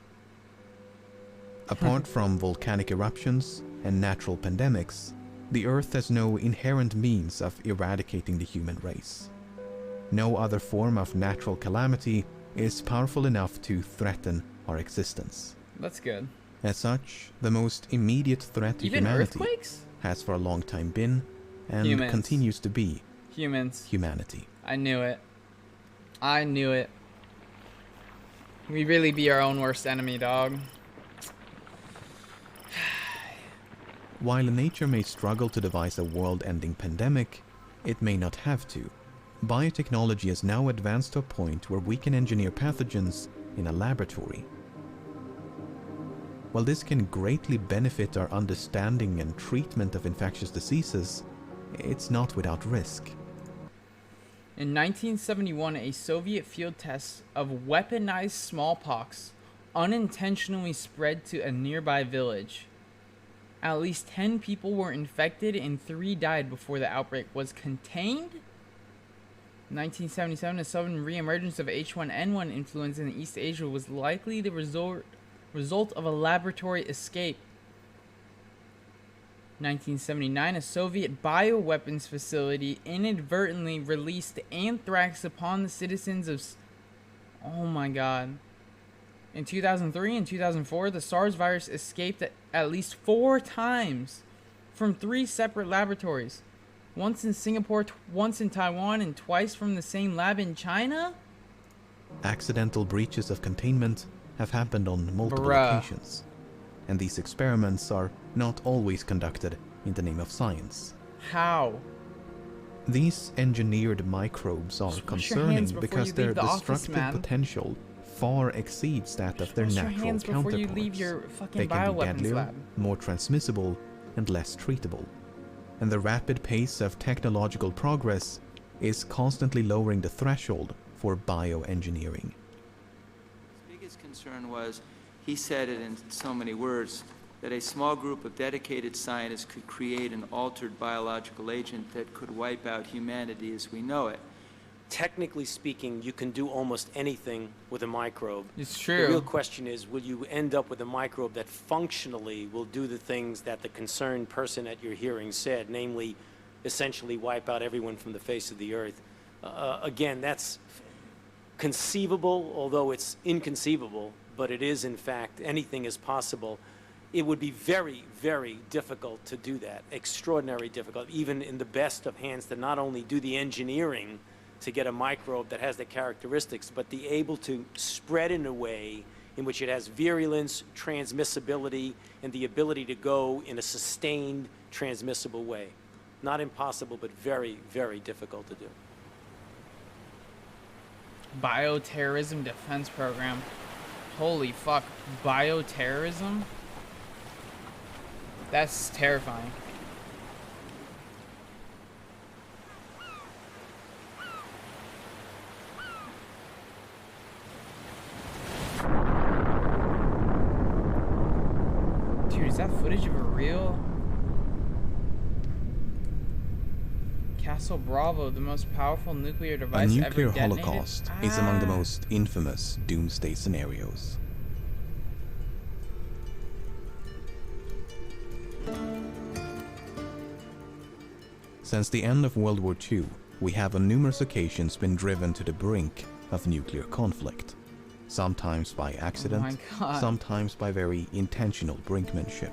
Apart from volcanic eruptions and natural pandemics, the Earth has no inherent means of eradicating the human race. No other form of natural calamity is powerful enough to threaten our existence. That's good. As such, the most immediate threat to Even humanity earthquakes? has for a long time been, and Humans. continues to be, Humans. humanity. I knew it. I knew it. We really be our own worst enemy, dog. While nature may struggle to devise a world-ending pandemic, it may not have to. Biotechnology has now advanced to a point where we can engineer pathogens in a laboratory. While this can greatly benefit our understanding and treatment of infectious diseases, it's not without risk. In 1971, a Soviet field test of weaponized smallpox unintentionally spread to a nearby village. At least 10 people were infected and 3 died before the outbreak was contained. 1977, a sudden reemergence of H1N1 influenza in East Asia was likely the result of a laboratory escape. 1979, a Soviet bioweapons facility inadvertently released anthrax upon the citizens of... Oh my god. In 2003 and 2004, the SARS virus escaped at least 4 times from 3 separate laboratories. Once in Singapore, once in Taiwan, and twice from the same lab in China? Accidental breaches of containment have happened on multiple occasions, and these experiments are not always conducted in the name of science. How? These engineered microbes are concerning because their destructive potential far exceeds that of their natural counterparts. They can be deadlier, more transmissible, and less treatable. And the rapid pace of technological progress is constantly lowering the threshold for bioengineering. His biggest concern was, he said it in so many words, that a small group of dedicated scientists could create an altered biological agent that could wipe out humanity as we know it. Technically speaking, you can do almost anything with a microbe. It's true. The real question is, will you end up with a microbe that functionally will do the things that the concerned person at your hearing said, namely, essentially wipe out everyone from the face of the earth? Again, that's conceivable, although it's inconceivable, but it is, in fact, anything is possible. It would be very, very difficult to do that, extraordinarily difficult, even in the best of hands, to not only do the engineering to get a microbe that has the characteristics, but be able to spread in a way in which it has virulence, transmissibility, and the ability to go in a sustained, transmissible way. Not impossible, but very, very difficult to do. Bioterrorism defense program. Holy fuck. Bioterrorism? That's terrifying. Dude, is that footage of a real Castle Bravo, the most powerful nuclear A device nuclear ever detonated? holocaust is among the most infamous doomsday scenarios. Since the end of World War II, we have on numerous occasions been driven to the brink of nuclear conflict, sometimes by accident, Oh my God. sometimes by very intentional brinkmanship.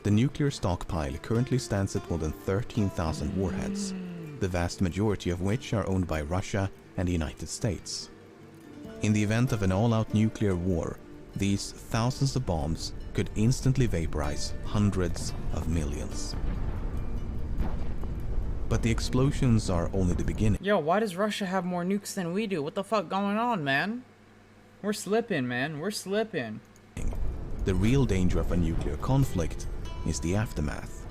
The nuclear stockpile currently stands at more than 13,000 warheads, the vast majority of which are owned by Russia and the United States. In the event of an all-out nuclear war, these thousands of bombs could instantly vaporize hundreds of millions. But the explosions are only the beginning. Yo, why does Russia have more nukes than we do? What the fuck going on, man? We're slipping, man. We're slipping. The real danger of a nuclear conflict is the aftermath.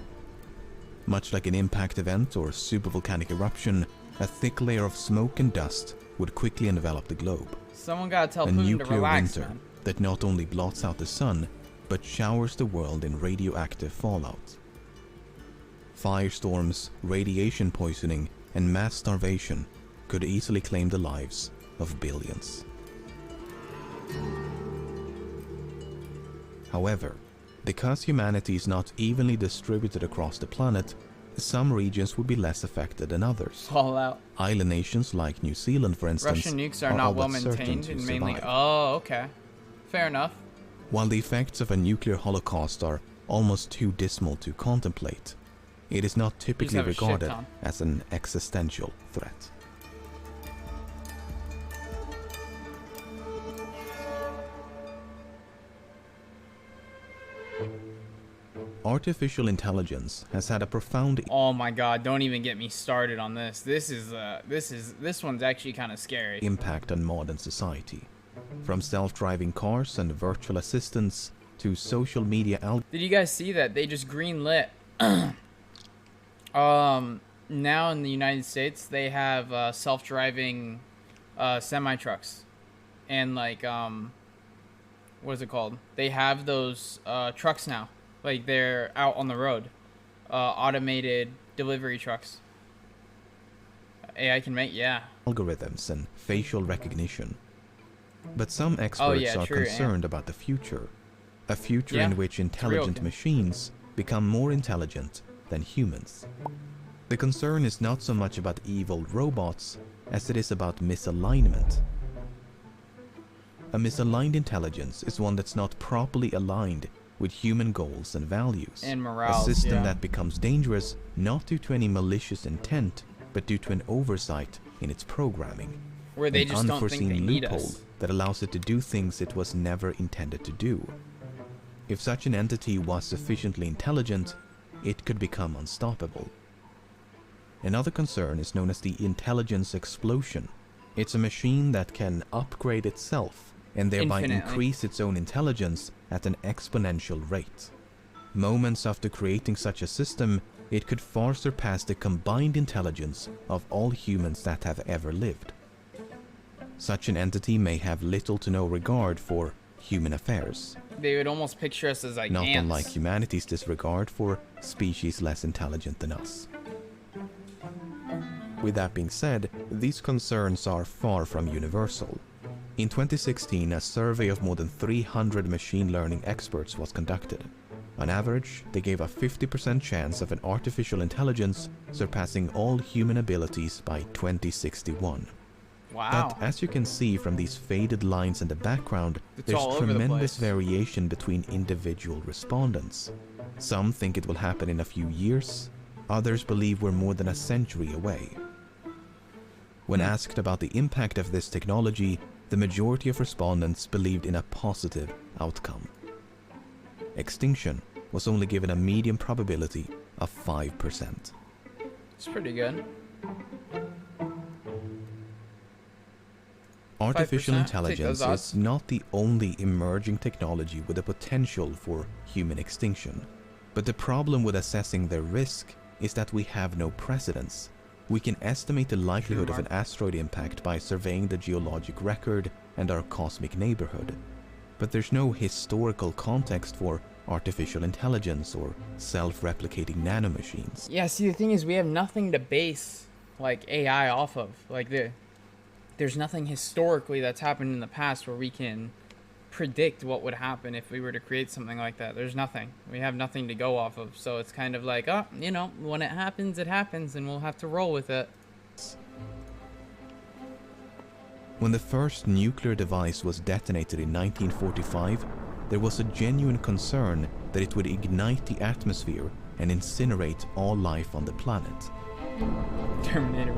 Much like an impact event or supervolcanic eruption, a thick layer of smoke and dust would quickly envelop the globe. Someone gotta tell A Putin to nuclear relax, winter man. that not only blots out the sun, but showers the world in radioactive fallout. Firestorms, radiation poisoning, and mass starvation could easily claim the lives of billions. However, because humanity is not evenly distributed across the planet, some regions would be less affected than others. Fallout. Island nations like New Zealand, for instance, Russian nukes are all not but well certain maintained to and mainly. survive. Oh, okay. Fair enough. While the effects of a nuclear holocaust are almost too dismal to contemplate, it is not typically have a shit regarded ton. as an existential threat. Artificial intelligence has had a profound Oh my god, don't even get me started on this. This one's actually kind of scary. impact on modern society. From self-driving cars and virtual assistants to social media Did you guys see that they just greenlit now in the United States they have self-driving semi trucks and like what is it called? They have those trucks now. Like they're out on the road. Automated delivery trucks. AI can make, yeah. algorithms and facial recognition. But some experts are concerned about the future. A future in which intelligent machines become more intelligent than humans. The concern is not so much about evil robots as it is about misalignment. A misaligned intelligence is one that's not properly aligned with human goals and values. And morals, a system yeah. that becomes dangerous not due to any malicious intent, but due to an oversight in its programming. Where they an just don't think unforeseen they need loophole us. that allows it to do things it was never intended to do. If such an entity was sufficiently intelligent, it could become unstoppable. Another concern is known as the intelligence explosion. It's a machine that can upgrade itself and thereby Infinitely. increase its own intelligence at an exponential rate. Moments after creating such a system, it could far surpass the combined intelligence of all humans that have ever lived. Such an entity may have little to no regard for human affairs, They would almost picture us as like not ants. unlike humanity's disregard for species less intelligent than us. With that being said, these concerns are far from universal. In 2016, a survey of more than 300 machine learning experts was conducted. On average, they gave a 50% chance of an artificial intelligence surpassing all human abilities by 2061. Wow. But as you can see from these faded lines in the background, It's there's all over the tremendous place. variation between individual respondents. Some think it will happen in a few years, others believe we're more than a century away. When asked about the impact of this technology, the majority of respondents believed in a positive outcome. Extinction was only given a medium probability of 5%. It's pretty good. Artificial 5%? intelligence is not the only emerging technology with the potential for human extinction. But the problem with assessing their risk is that we have no precedents. We can estimate the likelihood of an asteroid impact by surveying the geologic record and our cosmic neighborhood. But there's no historical context for artificial intelligence or self-replicating nanomachines. Yeah, see, the thing is, we have nothing to base like AI off of. Like there's nothing historically that's happened in the past where we can predict what would happen if we were to create something like that. There's nothing. We have nothing to go off of. So it's kind of like, oh, you know, when it happens, and we'll have to roll with it. When the first nuclear device was detonated in 1945, there was a genuine concern that it would ignite the atmosphere and incinerate all life on the planet. Terminator.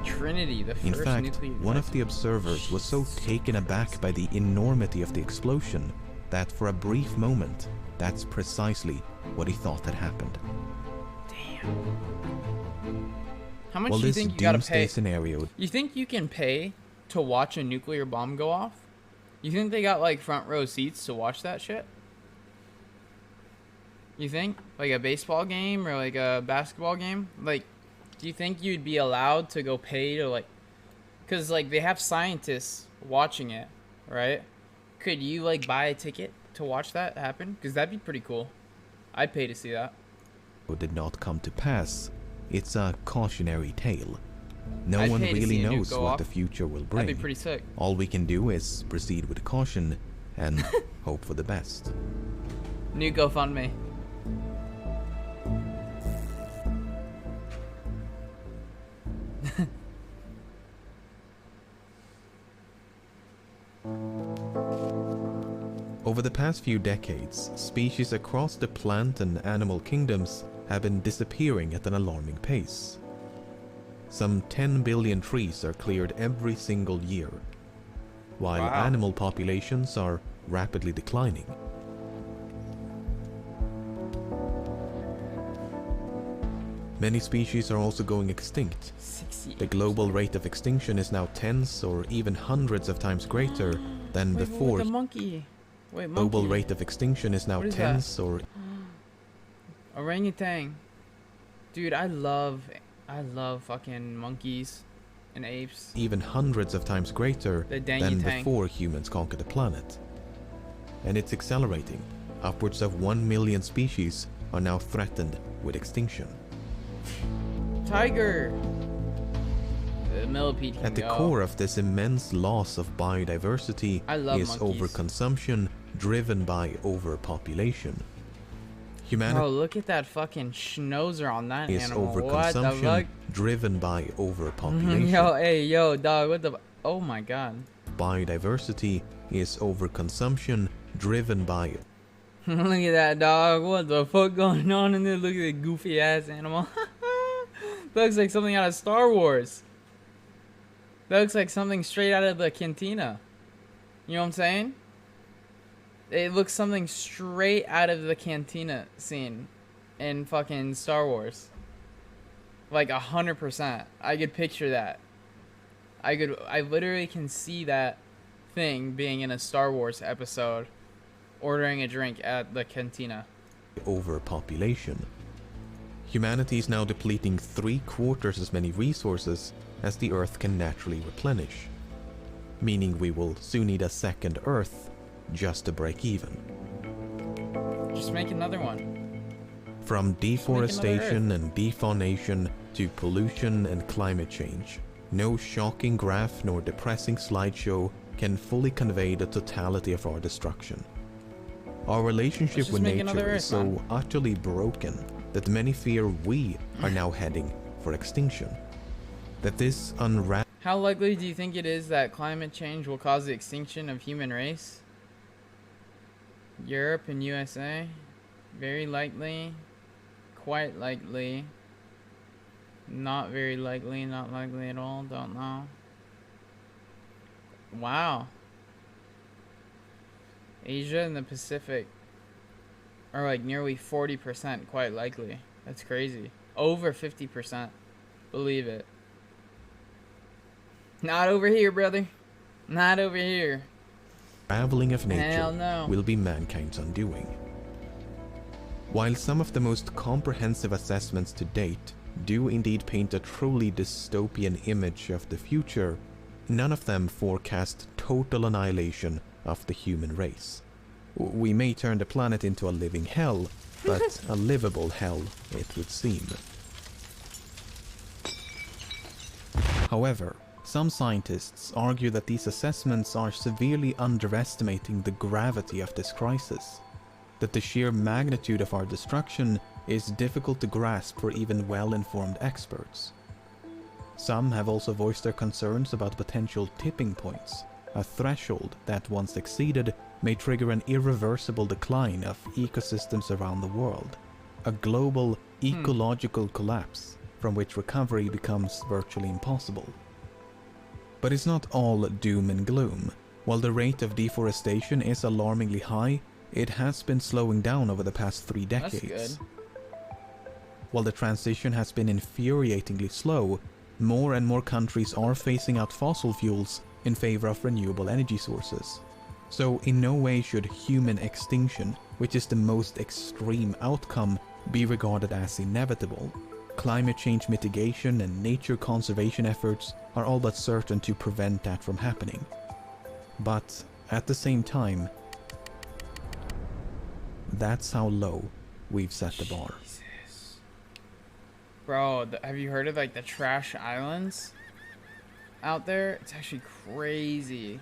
Trinity, the first In fact, nuclear one device. of the observers was so taken aback by the enormity of the explosion that for a brief moment, that's precisely what he thought had happened. How much Well, do you this think you gotta doomsday pay? scenario, You think you can pay to watch a nuclear bomb go off? You think they got like front row seats to watch that shit? You think? Like a baseball game or like a basketball game? Like, do you think you'd be allowed to go pay to like... Because like they have scientists watching it, right? Could you like buy a ticket to watch that happen? Because that'd be pretty cool. I'd pay to see that. did not come to pass. It's a cautionary tale. No I'd one pay to really see a nuke knows go what off. the future will bring. That'd be pretty sick. All we can do is proceed with caution and hope for the best. New GoFundMe. Over the past few decades, species across the plant and animal kingdoms have been disappearing at an alarming pace. Some 10 billion trees are cleared every single year, while Wow. animal populations are rapidly declining. Many species are also going extinct. The global rate of extinction is now tens or even hundreds of times greater than before. The monkey. Wait, monkey. Global rate of extinction is now What is tens or Orangutan. Dude, I love fucking monkeys and apes. even hundreds of times greater The than dang-a-tang. before humans conquered the planet. And it's accelerating. Upwards of 1 million species are now threatened with extinction. Tiger. The millipede can At the go. core of this immense loss of biodiversity I love is monkeys. overconsumption driven by overpopulation. Humanity Bro, look at that fucking schnauzer on that is animal. What the overconsumption fuck? driven by overpopulation. Yo, hey, yo, dog, what the... Oh my god. Biodiversity is overconsumption driven by Look at that, dog. What the fuck going on in there? Look at that goofy ass animal. Looks like something out of Star Wars. That looks like something straight out of the cantina. You know what I'm saying? It looks something straight out of the cantina scene in fucking Star Wars. Like 100%. I could picture that. I literally can see that thing being in a Star Wars episode, ordering a drink at the cantina. overpopulation. Humanity is now depleting 3/4 as many resources as the Earth can naturally replenish, meaning we will soon need a second Earth just to break even. Just make another one. From make another deforestation and defaunation to pollution and climate change, no shocking graph nor depressing slideshow can fully convey the totality of our destruction. Our relationship Let's just with make nature another is Earth, so man. utterly broken that many fear we are now heading for extinction. That this How likely do you think it is that climate change will cause the extinction of human race? Europe and USA? Very likely. Quite likely. Not very likely, not likely at all, don't know. Wow. Asia and the Pacific are like nearly 40% quite likely. That's crazy. Over 50%. Believe it. Not over here, brother. Not over here. Unraveling of nature Hell no. will be mankind's undoing. While some of the most comprehensive assessments to date do indeed paint a truly dystopian image of the future, none of them forecast total annihilation of the human race. We may turn the planet into a living hell, but a livable hell, it would seem. However, some scientists argue that these assessments are severely underestimating the gravity of this crisis, that the sheer magnitude of our destruction is difficult to grasp for even well-informed experts. Some have also voiced their concerns about potential tipping points, a threshold that once exceeded may trigger an irreversible decline of ecosystems around the world, a global ecological collapse from which recovery becomes virtually impossible. But it's not all doom and gloom. While the rate of deforestation is alarmingly high, it has been slowing down over the past 3 decades. That's good. While the transition has been infuriatingly slow, more and more countries are phasing out fossil fuels in favor of renewable energy sources. So in no way should human extinction, which is the most extreme outcome, be regarded as inevitable. Climate change mitigation and nature conservation efforts are all but certain to prevent that from happening. But at the same time, that's how low we've set the bar. Bro, have you heard of like the trash islands out there? It's actually crazy.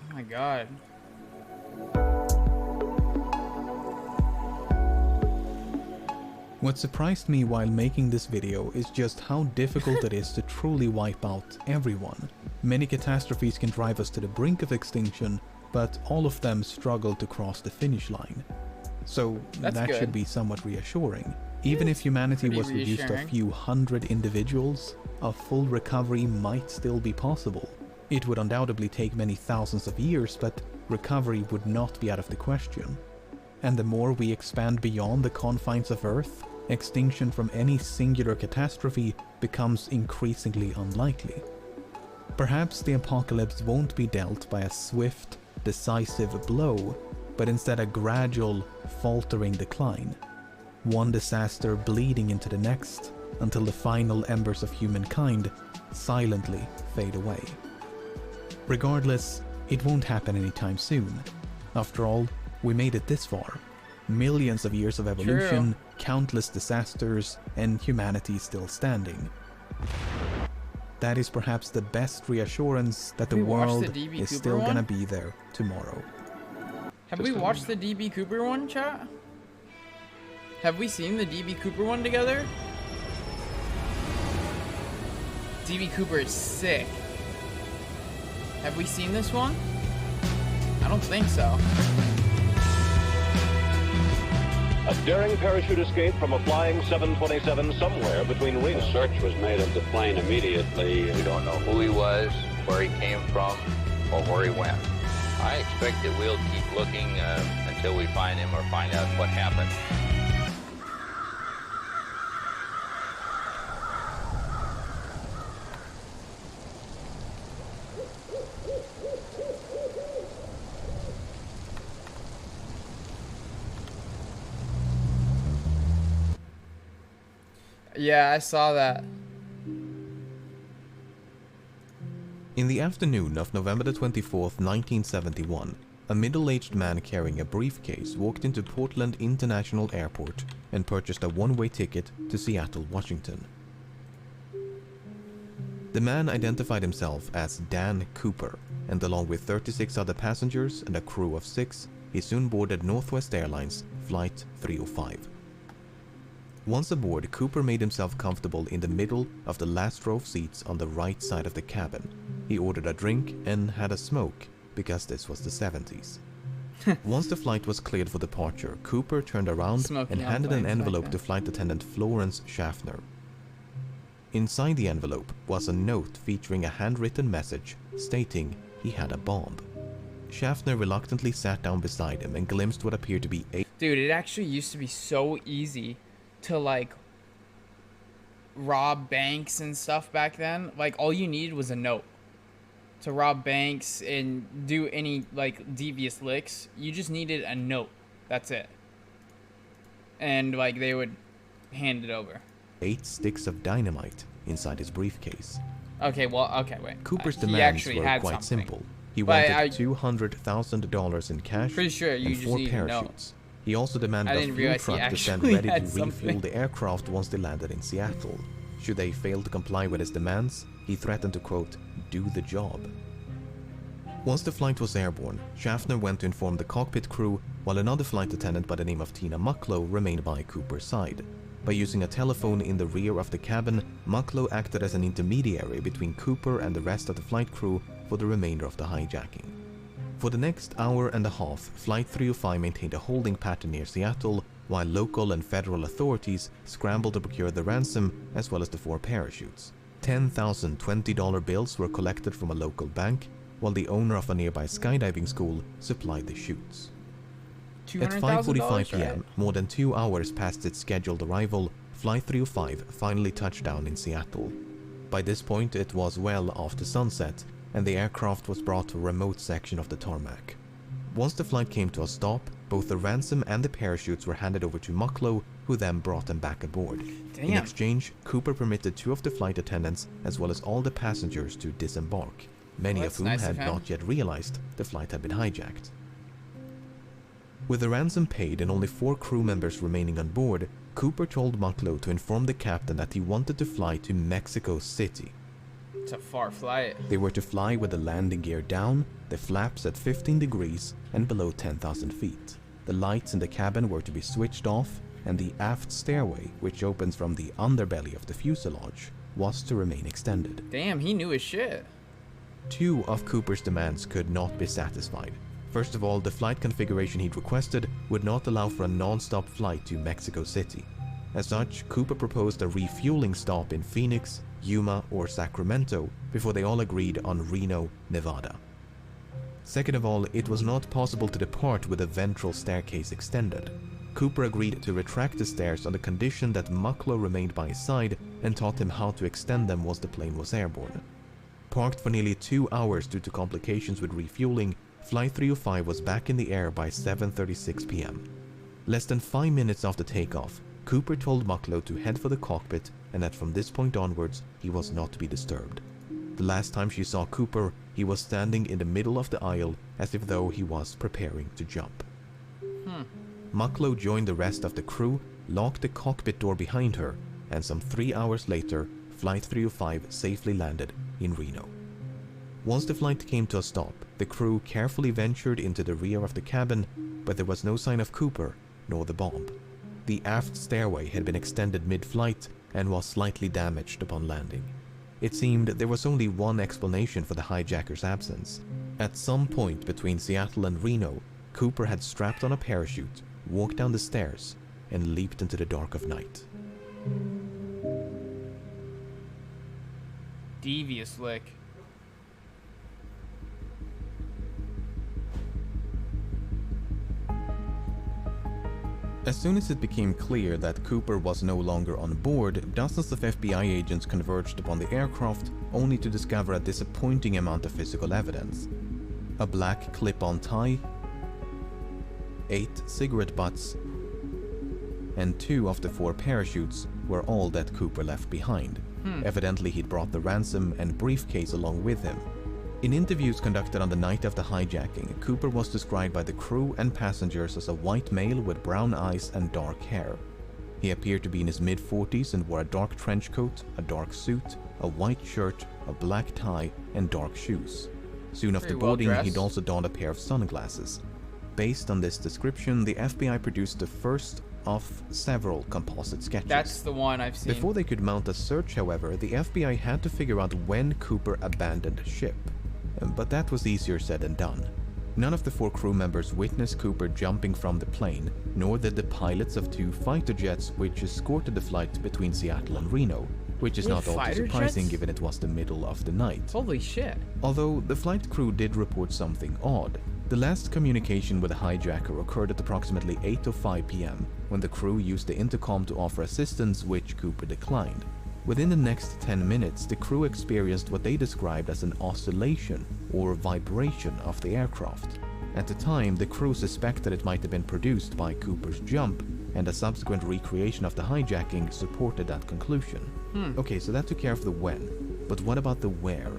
Oh my god. What surprised me while making this video is just how difficult it is to truly wipe out everyone. Many catastrophes can drive us to the brink of extinction, but all of them struggle to cross the finish line. So that should be somewhat reassuring. Even if humanity was reduced to a few hundred individuals, a full recovery might still be possible. It would undoubtedly take many thousands of years, but recovery would not be out of the question. And the more we expand beyond the confines of Earth, extinction from any singular catastrophe becomes increasingly unlikely. Perhaps the apocalypse won't be dealt by a swift, decisive blow, but instead a gradual, faltering decline. One disaster bleeding into the next, until the final embers of humankind silently fade away. Regardless, it won't happen anytime soon. After all, we made it this far. Millions of years of evolution, countless disasters, and humanity still standing. That is perhaps the best reassurance that the world is still gonna be there tomorrow. Have we watched the DB Cooper one, chat? Have we seen the DB Cooper one together? DB Cooper is sick. Have we seen this one? I don't think so. A daring parachute escape from a flying 727 somewhere between Reno. A search was made of the plane immediately. We don't know who he was, where he came from, or where he went. I expect that we'll keep looking until we find him or find out what happened. Yeah, I saw that. In the afternoon of November the 24th, 1971, a middle-aged man carrying a briefcase walked into Portland International Airport and purchased a one-way ticket to Seattle, Washington. The man identified himself as Dan Cooper, and along with 36 other passengers and a crew of 6, he soon boarded Northwest Airlines Flight 305. Once aboard, Cooper made himself comfortable in the middle of the last row of seats on the right side of the cabin. He ordered a drink and had a smoke, because this was the 70s. Once the flight was cleared for departure, Cooper turned around Smoking and on handed an planes envelope like to that. flight attendant Florence Schaffner. Inside the envelope was a note featuring a handwritten message stating he had a bomb. Schaffner reluctantly sat down beside him and glimpsed what appeared to be a... Dude, it actually used to be so easy to like rob banks and stuff back then. Like all you needed was a note to rob banks and do any like devious licks. You just needed a note. That's it. And like they would hand it over. 8 sticks of dynamite inside his briefcase. Okay, well, okay, wait. Cooper's He demands actually were had quite something. simple. He But wanted $200,000 in cash Pretty sure you and just 4 need a note. parachutes. He also demanded I a didn't fuel realize he truck to stand actually ready to had refuel something. the aircraft once they landed in Seattle. Should they fail to comply with his demands, he threatened to, quote, do the job. Once the flight was airborne, Schaffner went to inform the cockpit crew, while another flight attendant by the name of Tina Mucklow remained by Cooper's side. By using a telephone in the rear of the cabin, Mucklow acted as an intermediary between Cooper and the rest of the flight crew for the remainder of the hijacking. For the next hour and a half, Flight 305 maintained a holding pattern near Seattle, while local and federal authorities scrambled to procure the ransom as well as the 4 parachutes. 10,000 $20 bills were collected from a local bank, while the owner of a nearby skydiving school supplied the chutes. At 5:45 p.m., more than 2 hours past its scheduled arrival, Flight 305 finally touched down in Seattle. By this point, it was well after sunset, and the aircraft was brought to a remote section of the tarmac. Once the flight came to a stop, both the ransom and the parachutes were handed over to Mucklow, who then brought them back aboard. In Damn. exchange, Cooper permitted 2 of the flight attendants as well as all the passengers to disembark, many Well, of that's whom nice had of him. not yet realized the flight had been hijacked. With the ransom paid and only 4 crew members remaining on board, Cooper told Mucklow to inform the captain that he wanted to fly to Mexico City. It's a far flight. They were to fly with the landing gear down, the flaps at 15 degrees and below 10,000 feet. The lights in the cabin were to be switched off, and the aft stairway, which opens from the underbelly of the fuselage, was to remain extended. Damn, he knew his shit. 2 of Cooper's demands could not be satisfied. First of all, the flight configuration he'd requested would not allow for a non-stop flight to Mexico City. As such, Cooper proposed a refueling stop in Phoenix, Yuma, or Sacramento before they all agreed on Reno, Nevada. Second of all, it was not possible to depart with the ventral staircase extended. Cooper agreed to retract the stairs on the condition that Mucklow remained by his side and taught him how to extend them once the plane was airborne. Parked for nearly 2 hours due to complications with refueling, Flight 305 was back in the air by 7:36 p.m. Less than 5 minutes after takeoff, Cooper told Mucklow to head for the cockpit and that from this point onwards, he was not to be disturbed. The last time she saw Cooper, he was standing in the middle of the aisle as if though he was preparing to jump. Mucklow joined the rest of the crew, locked the cockpit door behind her, and some 3 hours later, Flight 305 safely landed in Reno. Once the flight came to a stop, the crew carefully ventured into the rear of the cabin, but there was no sign of Cooper nor the bomb. The aft stairway had been extended mid-flight and was slightly damaged upon landing. It seemed there was only one explanation for the hijacker's absence. At some point between Seattle and Reno, Cooper had strapped on a parachute, walked down the stairs, and leaped into the dark of night. Devious lick. As soon as it became clear that Cooper was no longer on board, dozens of FBI agents converged upon the aircraft, only to discover a disappointing amount of physical evidence. A black clip-on tie, 8 cigarette butts, and 2 of the 4 parachutes were all that Cooper left behind. Evidently he'd brought the ransom and briefcase along with him. In interviews conducted on the night of the hijacking, Cooper was described by the crew and passengers as a white male with brown eyes and dark hair. He appeared to be in his mid-40s and wore a dark trench coat, a dark suit, a white shirt, a black tie, and dark shoes. Soon after Pretty well boarding, dressed. he'd also donned a pair of sunglasses. Based on this description, the FBI produced the first of several composite sketches. That's the one I've seen. Before they could mount a search, however, the FBI had to figure out when Cooper abandoned ship. But that was easier said than done. None of the 4 crew members witnessed Cooper jumping from the plane, nor did the pilots of 2 fighter jets which escorted the flight between Seattle and Reno, which is They not have all too fighter surprising jets? given it was the middle of the night. Holy shit. Although the flight crew did report something odd. The last communication with the hijacker occurred at approximately 8:05 p.m. when the crew used the intercom to offer assistance, which Cooper declined. Within the next 10 minutes, the crew experienced what they described as an oscillation or vibration of the aircraft. At the time, the crew suspected it might have been produced by Cooper's jump, and a subsequent recreation of the hijacking supported that conclusion. Okay, so that took care of the when, but what about the where?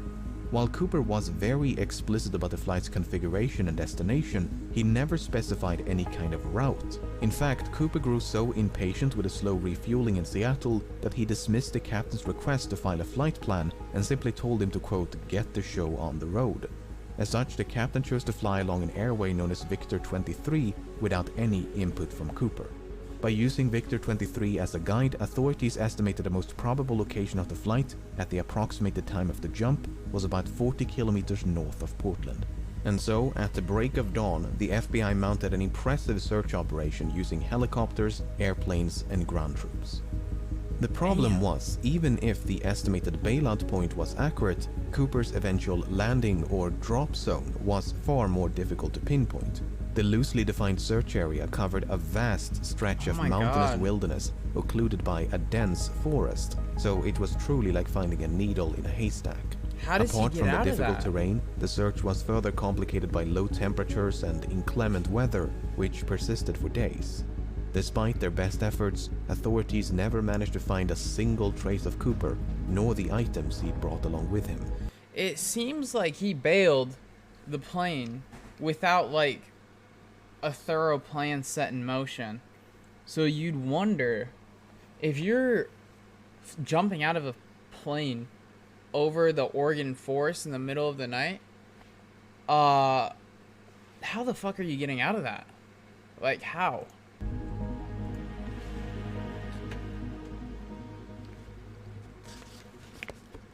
While Cooper was very explicit about the flight's configuration and destination, he never specified any kind of route. In fact, Cooper grew so impatient with the slow refueling in Seattle that he dismissed the captain's request to file a flight plan and simply told him to, quote, get the show on the road. As such, the captain chose to fly along an airway known as Victor 23 without any input from Cooper. By using Victor 23 as a guide, authorities estimated the most probable location of the flight at the approximated time of the jump was about 40 kilometers north of Portland. And so, at the break of dawn, the FBI mounted an impressive search operation using helicopters, airplanes, and ground troops. The problem was, even if the estimated bailout point was accurate, Cooper's eventual landing or drop zone was far more difficult to pinpoint. The loosely defined search area covered a vast stretch of mountainous wilderness occluded by a dense forest, so it was truly like finding a needle in a haystack. How does Apart he from get the out of difficult that? terrain, the search was further complicated by low temperatures and inclement weather, which persisted for days. Despite their best efforts, authorities never managed to find a single trace of Cooper, nor the items he'd brought along with him. It seems like he bailed the plane without, like, a thorough plan set in motion. So you'd wonder, if you're jumping out of a plane over the Oregon forest in the middle of the night, how the fuck are you getting out of that? Like, how?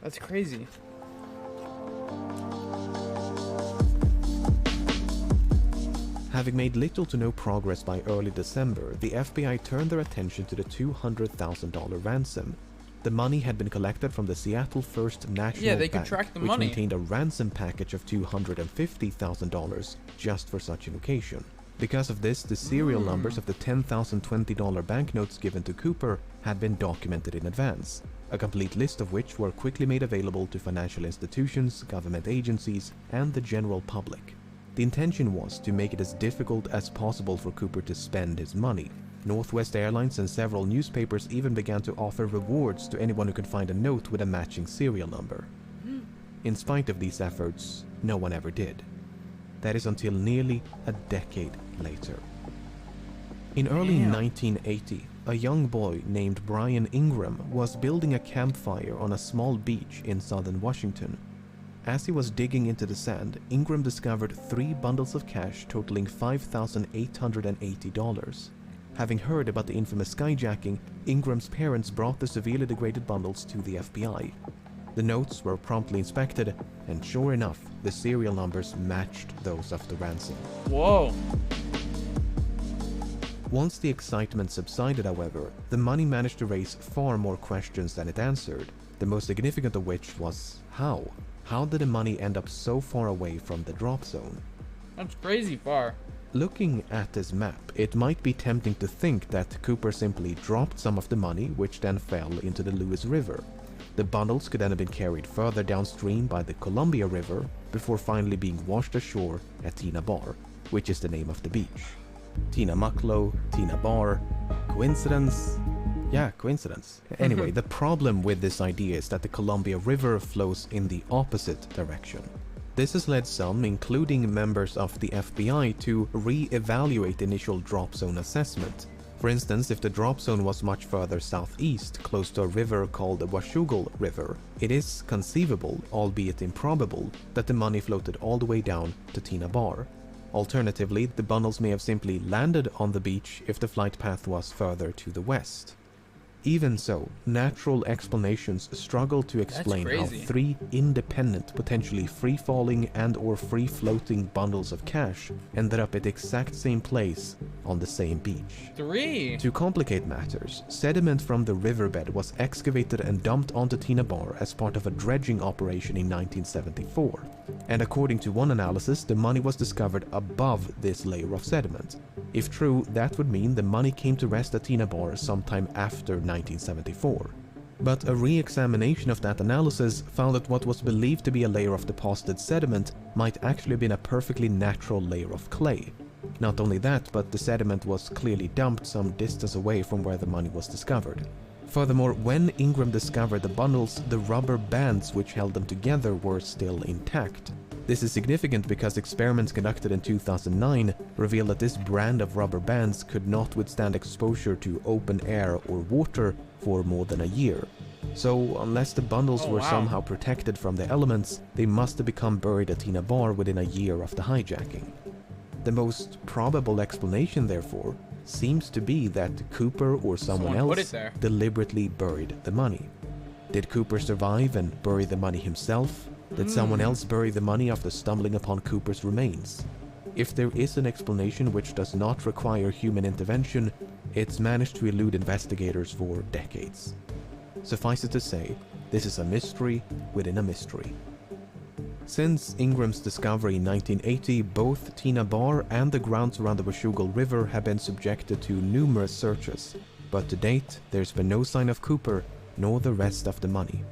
That's crazy. Having made little to no progress by early December, the FBI turned their attention to the $200,000 ransom. The money had been collected from the Seattle First National they could Bank, track the which money. maintained a ransom package of $250,000 just for such an occasion. Because of this, the serial numbers of the $10,020 banknotes given to Cooper had been documented in advance, a complete list of which were quickly made available to financial institutions, government agencies, and the general public. The intention was to make it as difficult as possible for Cooper to spend his money. Northwest Airlines and several newspapers even began to offer rewards to anyone who could find a note with a matching serial number. In spite of these efforts, no one ever did. That is until nearly a decade later. In early 1980, a young boy named Brian Ingram was building a campfire on a small beach in southern Washington. As he was digging into the sand, Ingram discovered 3 bundles of cash totaling $5,880. Having heard about the infamous skyjacking, Ingram's parents brought the severely degraded bundles to the FBI. The notes were promptly inspected, and sure enough, the serial numbers matched those of the ransom. Whoa. Once the excitement subsided, however, the money managed to raise far more questions than it answered, the most significant of which was how? How did the money end up so far away from the drop zone? That's crazy far. Looking at this map, it might be tempting to think that Cooper simply dropped some of the money, which then fell into the Lewis River. The bundles could then have been carried further downstream by the Columbia River before finally being washed ashore at Tina Bar, which is the name of the beach. Tina Mucklow, Tina Bar. Coincidence? Yeah, coincidence. Anyway, the problem with this idea is that the Columbia River flows in the opposite direction. This has led some, including members of the FBI, to re-evaluate the initial drop zone assessment. For instance, if the drop zone was much further southeast, close to a river called the Washougal River, it is conceivable, albeit improbable, that the money floated all the way down to Tina Bar. Alternatively, the bundles may have simply landed on the beach if the flight path was further to the west. Even so, natural explanations struggle to explain how crazy. 3 independent, potentially free-falling and or free-floating bundles of cash ended up at the exact same place on the same beach. 3. To complicate matters, sediment from the riverbed was excavated and dumped onto Tina Bar as part of a dredging operation in 1974. And according to one analysis, the money was discovered above this layer of sediment. If true, that would mean the money came to rest at Tina Bar sometime after 1974. But a re-examination of that analysis found that what was believed to be a layer of deposited sediment might actually have been a perfectly natural layer of clay. Not only that, but the sediment was clearly dumped some distance away from where the money was discovered. Furthermore, when Ingram discovered the bundles, the rubber bands which held them together were still intact. This is significant because experiments conducted in 2009 revealed that this brand of rubber bands could not withstand exposure to open air or water for more than a year. So, unless the bundles were somehow protected from the elements, they must have become buried at Tina Bar within a year of the hijacking. The most probable explanation, therefore, seems to be that Cooper or someone else deliberately buried the money. Did Cooper survive and bury the money himself? Did someone else bury the money after stumbling upon Cooper's remains? If there is an explanation which does not require human intervention, it's managed to elude investigators for decades. Suffice it to say, this is a mystery within a mystery. Since Ingram's discovery in 1980, both Tina Bar and the grounds around the Washougal River have been subjected to numerous searches, but to date, there's been no sign of Cooper nor the rest of the money.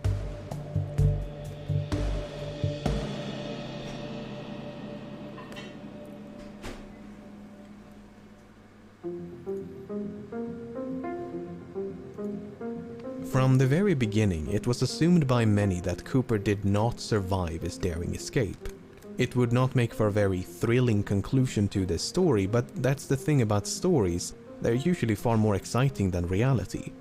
From the very beginning, it was assumed by many that Cooper did not survive his daring escape. It would not make for a very thrilling conclusion to this story, but that's the thing about stories, they're usually far more exciting than reality.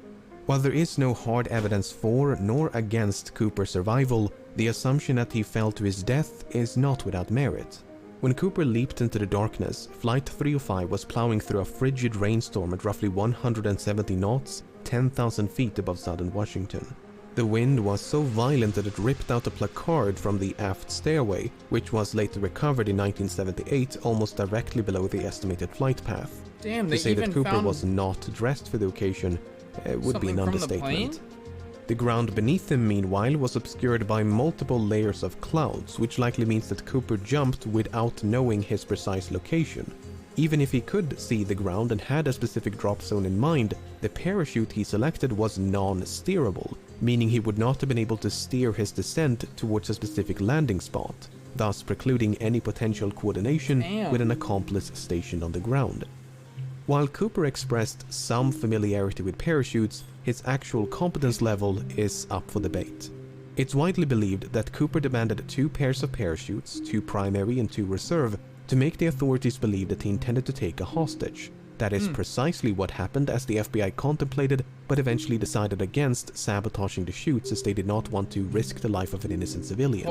While there is no hard evidence for nor against Cooper's survival, the assumption that he fell to his death is not without merit. When Cooper leaped into the darkness, Flight 305 was plowing through a frigid rainstorm at roughly 170 knots, 10,000 feet above southern Washington. The wind was so violent that it ripped out a placard from the aft stairway, which was later recovered in 1978 almost directly below the estimated flight path. Damn, to say that Cooper was not dressed for the occasion would be an understatement. The ground beneath him, meanwhile, was obscured by multiple layers of clouds, which likely means that Cooper jumped without knowing his precise location. Even if he could see the ground and had a specific drop zone in mind, the parachute he selected was non-steerable, meaning he would not have been able to steer his descent towards a specific landing spot, thus precluding any potential coordination with an accomplice stationed on the ground. While Cooper expressed some familiarity with parachutes, his actual competence level is up for debate. It's widely believed that Cooper demanded 2 pairs of parachutes, 2 primary and 2 reserve, to make the authorities believe that he intended to take a hostage. That is precisely what happened, as the FBI contemplated but eventually decided against sabotaging the chutes, as they did not want to risk the life of an innocent civilian.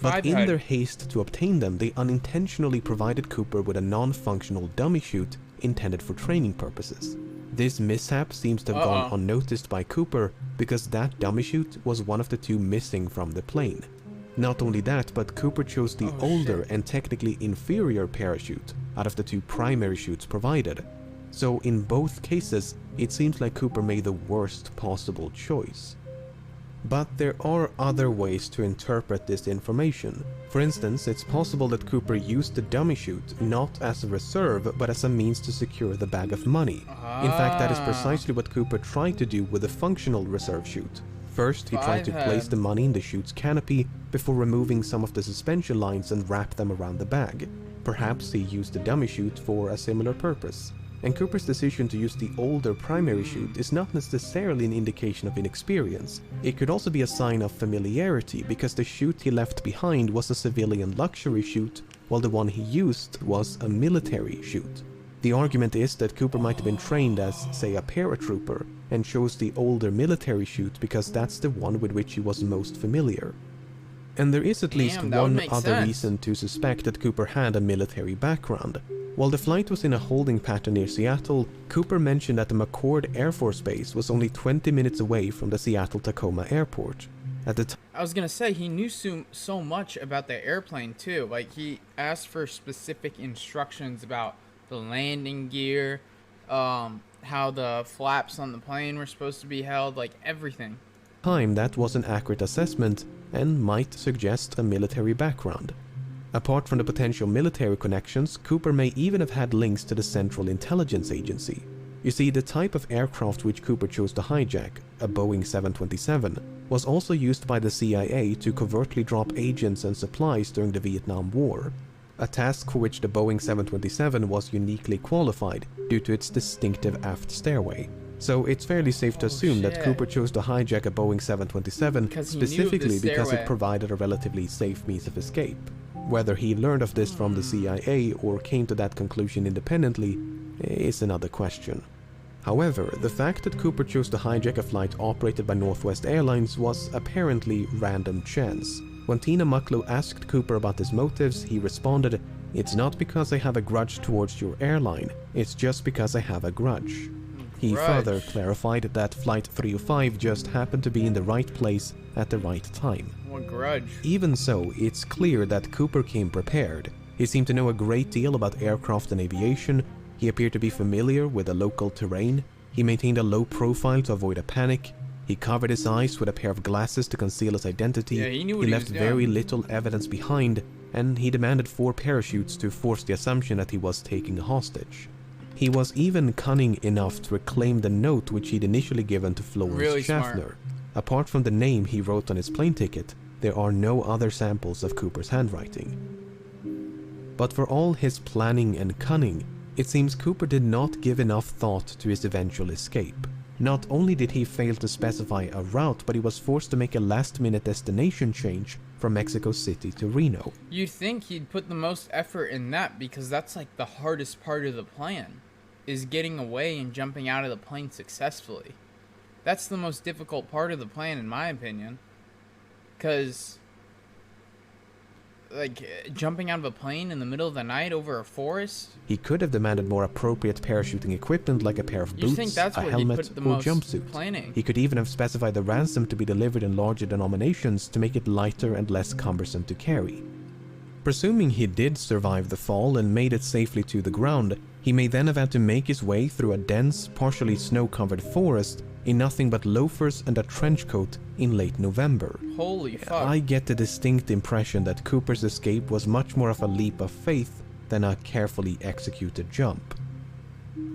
But in their haste to obtain them, they unintentionally provided Cooper with a non-functional dummy chute intended for training purposes. This mishap seems to have gone unnoticed by Cooper because that dummy chute was one of the 2 missing from the plane. Not only that, but Cooper chose the older and technically inferior parachute out of the 2 primary chutes provided. So in both cases, it seems like Cooper made the worst possible choice. But there are other ways to interpret this information. For instance, it's possible that Cooper used the dummy chute not as a reserve, but as a means to secure the bag of money. In fact, that is precisely what Cooper tried to do with the functional reserve chute. First, he tried to place the money in the chute's canopy before removing some of the suspension lines and wrap them around the bag. Perhaps he used the dummy chute for a similar purpose. And Cooper's decision to use the older primary chute is not necessarily an indication of inexperience. It could also be a sign of familiarity, because the chute he left behind was a civilian luxury chute, while the one he used was a military chute. The argument is that Cooper might have been trained as, say, a paratrooper, and chose the older military chute because that's the one with which he was most familiar. And there is at least one other reason to suspect that Cooper had a military background. While the flight was in a holding pattern near Seattle, Cooper mentioned that the McCord Air Force Base was only 20 minutes away from the Seattle-Tacoma airport. At the time, I was gonna say, he knew so much about the airplane too. Like, he asked for specific instructions about the landing gear, how the flaps on the plane were supposed to be held, like everything. that was an accurate assessment and might suggest a military background. Apart from the potential military connections, Cooper may even have had links to the Central Intelligence Agency. You see, the type of aircraft which Cooper chose to hijack, a Boeing 727, was also used by the CIA to covertly drop agents and supplies during the Vietnam War, a task for which the Boeing 727 was uniquely qualified due to its distinctive aft stairway. So it's fairly safe to assume that Cooper chose to hijack a Boeing 727 specifically because it provided a relatively safe means of escape. Whether he learned of this from the CIA or came to that conclusion independently is another question. However, the fact that Cooper chose to hijack a flight operated by Northwest Airlines was apparently random chance. When Tina Mucklow asked Cooper about his motives, he responded, "It's not because I have a grudge towards your airline, it's just because I have a grudge." He further clarified that Flight 305 just happened to be in the right place at the right time. What grudge? Even so, it's clear that Cooper came prepared. He seemed to know a great deal about aircraft and aviation. He appeared to be familiar with the local terrain. He maintained a low profile to avoid a panic. He covered his eyes with a pair of glasses to conceal his identity. Yeah, he knew what he he left was very doing. little evidence behind, and he demanded 4 parachutes to force the assumption that he was taking a hostage. He was even cunning enough to reclaim the note which he'd initially given to Florence Really Schaffner. smart. Apart from the name he wrote on his plane ticket, there are no other samples of Cooper's handwriting. But for all his planning and cunning, it seems Cooper did not give enough thought to his eventual escape. Not only did he fail to specify a route, but he was forced to make a last-minute destination change from Mexico City to Reno. You'd think he'd put the most effort in that, because that's like the hardest part of the plan, is getting away and jumping out of the plane successfully. That's the most difficult part of the plan, in my opinion. Because, like, jumping out of a plane in the middle of the night over a forest? He could have demanded more appropriate parachuting equipment like a pair of You think boots, that's a where he'd helmet, put the or most jumpsuit. planning? He could even have specified the ransom to be delivered in larger denominations to make it lighter and less cumbersome to carry. Presuming he did survive the fall and made it safely to the ground, he may then have had to make his way through a dense, partially snow-covered forest in nothing but loafers and a trench coat in late November. Holy fuck. I get the distinct impression that Cooper's escape was much more of a leap of faith than a carefully executed jump.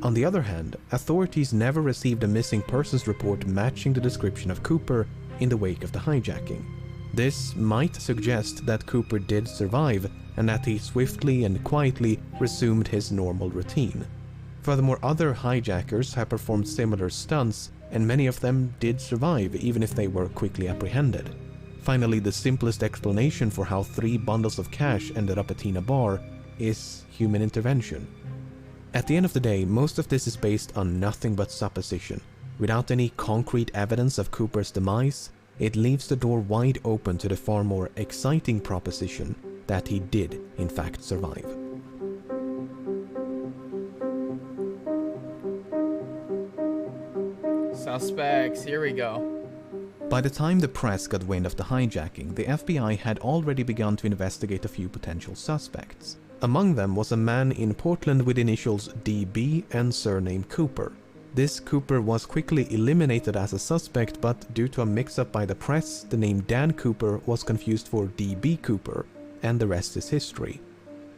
On the other hand, authorities never received a missing persons report matching the description of Cooper in the wake of the hijacking. This might suggest that Cooper did survive and that he swiftly and quietly resumed his normal routine. Furthermore, other hijackers have performed similar stunts, and many of them did survive even if they were quickly apprehended. Finally, the simplest explanation for how 3 bundles of cash ended up at Tina Bar is human intervention. At the end of the day, most of this is based on nothing but supposition. Without any concrete evidence of Cooper's demise, it leaves the door wide open to the far more exciting proposition that he did, in fact, survive. Suspects, here we go. By the time the press got wind of the hijacking, the FBI had already begun to investigate a few potential suspects. Among them was a man in Portland with initials DB and surname Cooper. This Cooper was quickly eliminated as a suspect, but due to a mix-up by the press, the name Dan Cooper was confused for DB Cooper, and the rest is history.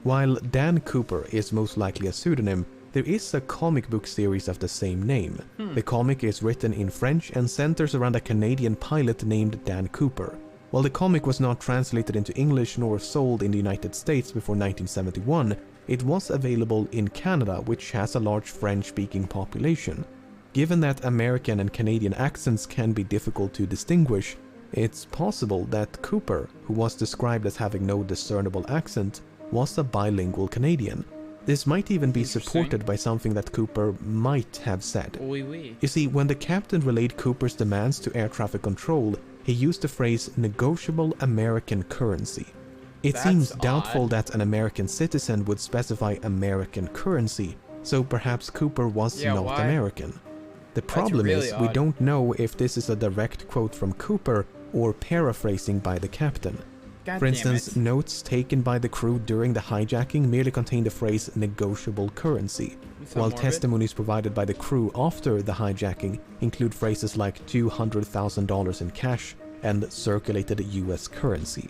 While Dan Cooper is most likely a pseudonym, there is a comic book series of the same name. The comic is written in French and centers around a Canadian pilot named Dan Cooper. While the comic was not translated into English nor sold in the United States before 1971, it was available in Canada, which has a large French-speaking population. Given that American and Canadian accents can be difficult to distinguish, it's possible that Cooper, who was described as having no discernible accent, was a bilingual Canadian. This might even be supported by something that Cooper might have said. Oui, oui. You see, when the captain relayed Cooper's demands to air traffic control, he used the phrase negotiable American currency. It That's seems doubtful odd. that an American citizen would specify American currency, so perhaps Cooper was Yeah, not why? American. The problem really is, we odd. don't know if this is a direct quote from Cooper or paraphrasing by the captain. God For damn instance, it. notes taken by the crew during the hijacking merely contain the phrase negotiable currency, It's while not morbid. testimonies provided by the crew after the hijacking include phrases like $200,000 in cash and circulated US currency.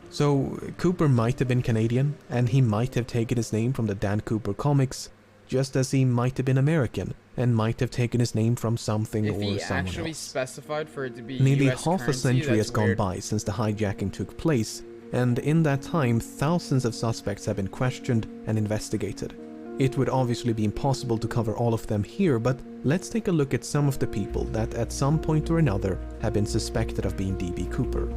So Cooper might have been Canadian, and he might have taken his name from the Dan Cooper comics, just as he might have been American and might have taken his name from something If or he someone actually else. specified for it to be Nearly US half a currency, century that's has gone weird. by since the hijacking took place, and in that time thousands of suspects have been questioned and investigated. It would obviously be impossible to cover all of them here, but let's take a look at some of the people that at some point or another have been suspected of being D.B. Cooper.